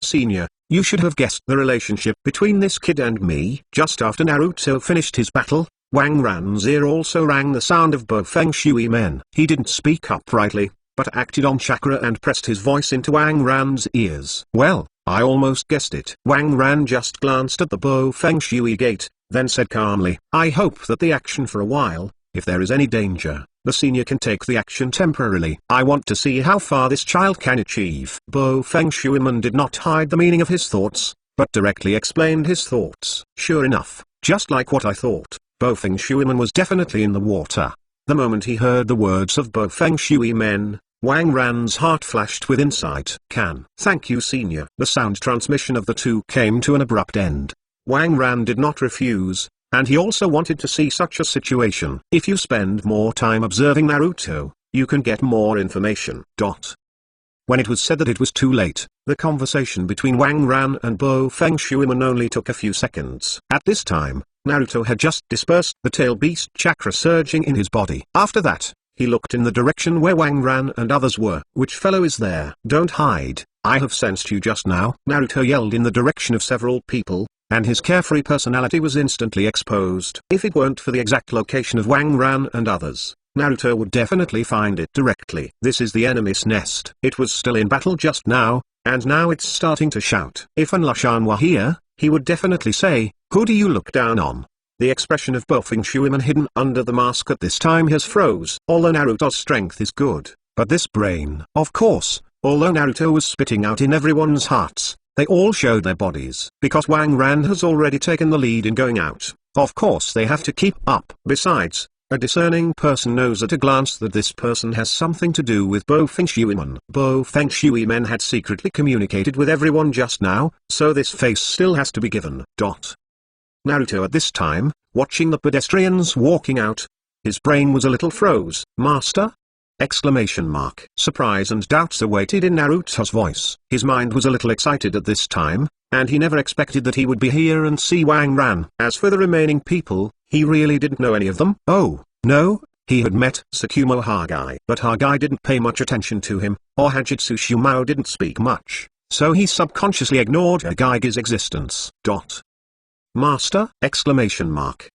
Senior, you should have guessed the relationship between this kid and me. Just after Naruto finished his battle, Wang Ran's ear also rang the sound of Bo Fengshui men. He didn't speak uprightly, but acted on chakra and pressed his voice into Wang Ran's ears. Well, I almost guessed it. Wang Ran just glanced at the Bo Fengshui gate, then said calmly, I hope that the action for a while, if there is any danger, the senior can take the action temporarily. I want to see how far this child can achieve. Bo Fengshuiman did not hide the meaning of his thoughts, but directly explained his thoughts. Sure enough, just like what I thought, Bo Fengshuiman was definitely in the water. The moment he heard the words of Bo Fengshui men, Wang Ran's heart flashed with insight. Thank you senior. The sound transmission of the two came to an abrupt end. Wang Ran did not refuse, and he also wanted to see such a situation. If you spend more time observing Naruto, you can get more information. When it was said that it was too late, the conversation between Wang Ran and Bo Fengshuiman only took a few seconds. At this time, Naruto had just dispersed the tail beast chakra surging in his body. After that, he looked in the direction where Wang Ran and others were. Which fellow is there? Don't hide, I have sensed you just now. Naruto yelled in the direction of several people, and his carefree personality was instantly exposed. If it weren't for the exact location of Wang Ran and others, Naruto would definitely find it directly. This is the enemy's nest. It was still in battle just now, and now it's starting to shout. If Anlushan were here, he would definitely say, "Who do you look down on?" The expression of Bofeng hidden under the mask at this time has froze. Although Naruto's strength is good, but this brain. Of course, although Naruto was spitting out in everyone's hearts, they all showed their bodies. Because Wang Ran has already taken the lead in going out, of course they have to keep up. Besides, a discerning person knows at a glance that this person has something to do with Bofeng Shuimen had secretly communicated with everyone just now, so this face still has to be given. Naruto at this time, watching the pedestrians walking out. His brain was a little froze. "Master?" Exclamation mark. Surprise and doubts awaited in Naruto's voice. His mind was a little excited at this time, and he never expected that he would be here and see Wang Ran. As for the remaining people, he really didn't know any of them. Oh, no, he had met Tsukumo Hokage. But Hokage didn't pay much attention to him, or Hajitsu Shumao didn't speak much, so he subconsciously ignored Hokage's existence. "Master?" Exclamation mark.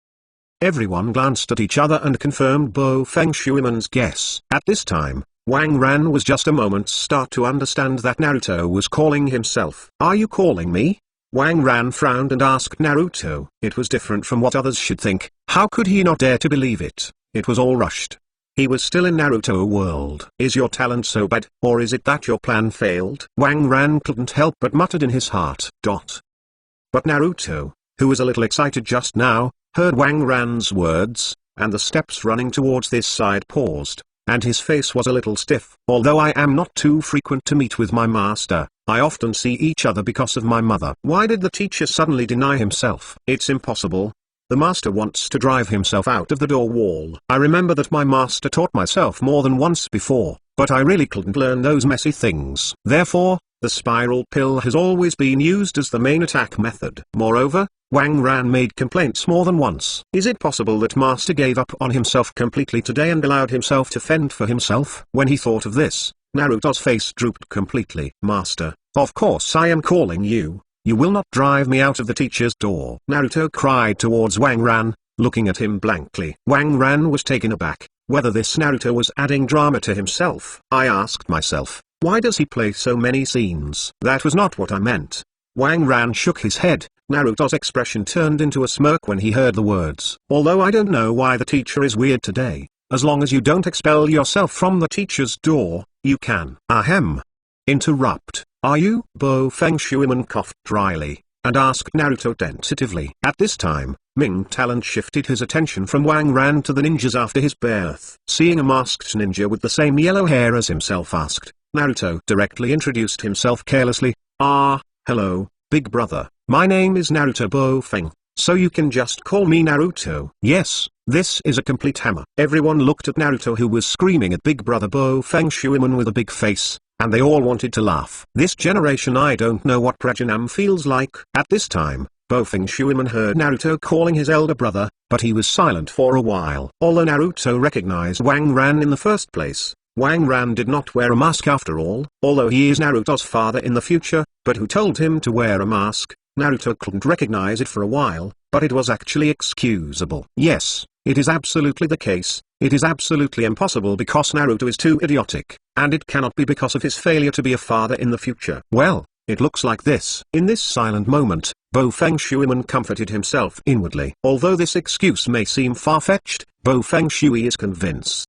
Everyone glanced at each other and confirmed Bofeng Shuimen's guess. At this time, Wang Ran was just a moment's start to understand that Naruto was calling himself. "Are you calling me?" Wang Ran frowned and asked Naruto. It was different from what others should think. How could he not dare to believe it? It was all rushed. He was still in Naruto world. "Is your talent so bad, or is it that your plan failed?" Wang Ran couldn't help but muttered in his heart. But Naruto, who was a little excited just now, heard Wang Ran's words, and the steps running towards this side paused, and his face was a little stiff. "Although I am not too frequent to meet with my master, I often see each other because of my mother." Why did the teacher suddenly deny himself? It's impossible. The master wants to drive himself out of the door wall. I remember that my master taught myself more than once before, but I really couldn't learn those messy things. Therefore, the spiral pill has always been used as the main attack method. Moreover, Wang Ran made complaints more than once. Is it possible that Master gave up on himself completely today and allowed himself to fend for himself? When he thought of this, Naruto's face drooped completely. "Master, of course I am calling you. You will not drive me out of the teacher's door." Naruto cried towards Wang Ran, looking at him blankly. Wang Ran was taken aback, whether this Naruto was adding drama to himself. I asked myself, why does he play so many scenes? That was not what I meant. Wang Ran shook his head. Naruto's expression turned into a smirk when he heard the words. "Although I don't know why the teacher is weird today, as long as you don't expel yourself from the teacher's door, you can." "Ahem. Interrupt, are you?" Bofeng Shuimen coughed dryly, and asked Naruto tentatively. At this time, Ming Talent shifted his attention from Wang Ran to the ninjas after his birth. Seeing a masked ninja with the same yellow hair as himself asked, Naruto directly introduced himself carelessly. Hello, big brother. My name is Naruto Bofeng, so you can just call me Naruto." Yes, this is a complete hammer. Everyone looked at Naruto, who was screaming at big brother Bofeng Shuimen with a big face, and they all wanted to laugh. This generation, I don't know what Prajanam feels like. At this time, Bofeng Shuimen heard Naruto calling his elder brother, but he was silent for a while. Although Naruto recognized Wang Ran in the first place, Wang Ran did not wear a mask after all. Although he is Naruto's father in the future, but who told him to wear a mask, Naruto couldn't recognize it for a while, but it was actually excusable. Yes, it is absolutely the case. It is absolutely impossible because Naruto is too idiotic, and it cannot be because of his failure to be a father in the future. Well, it looks like this. In this silent moment, Bofeng Shuimen comforted himself inwardly. Although this excuse may seem far-fetched, Bofeng Shui is convinced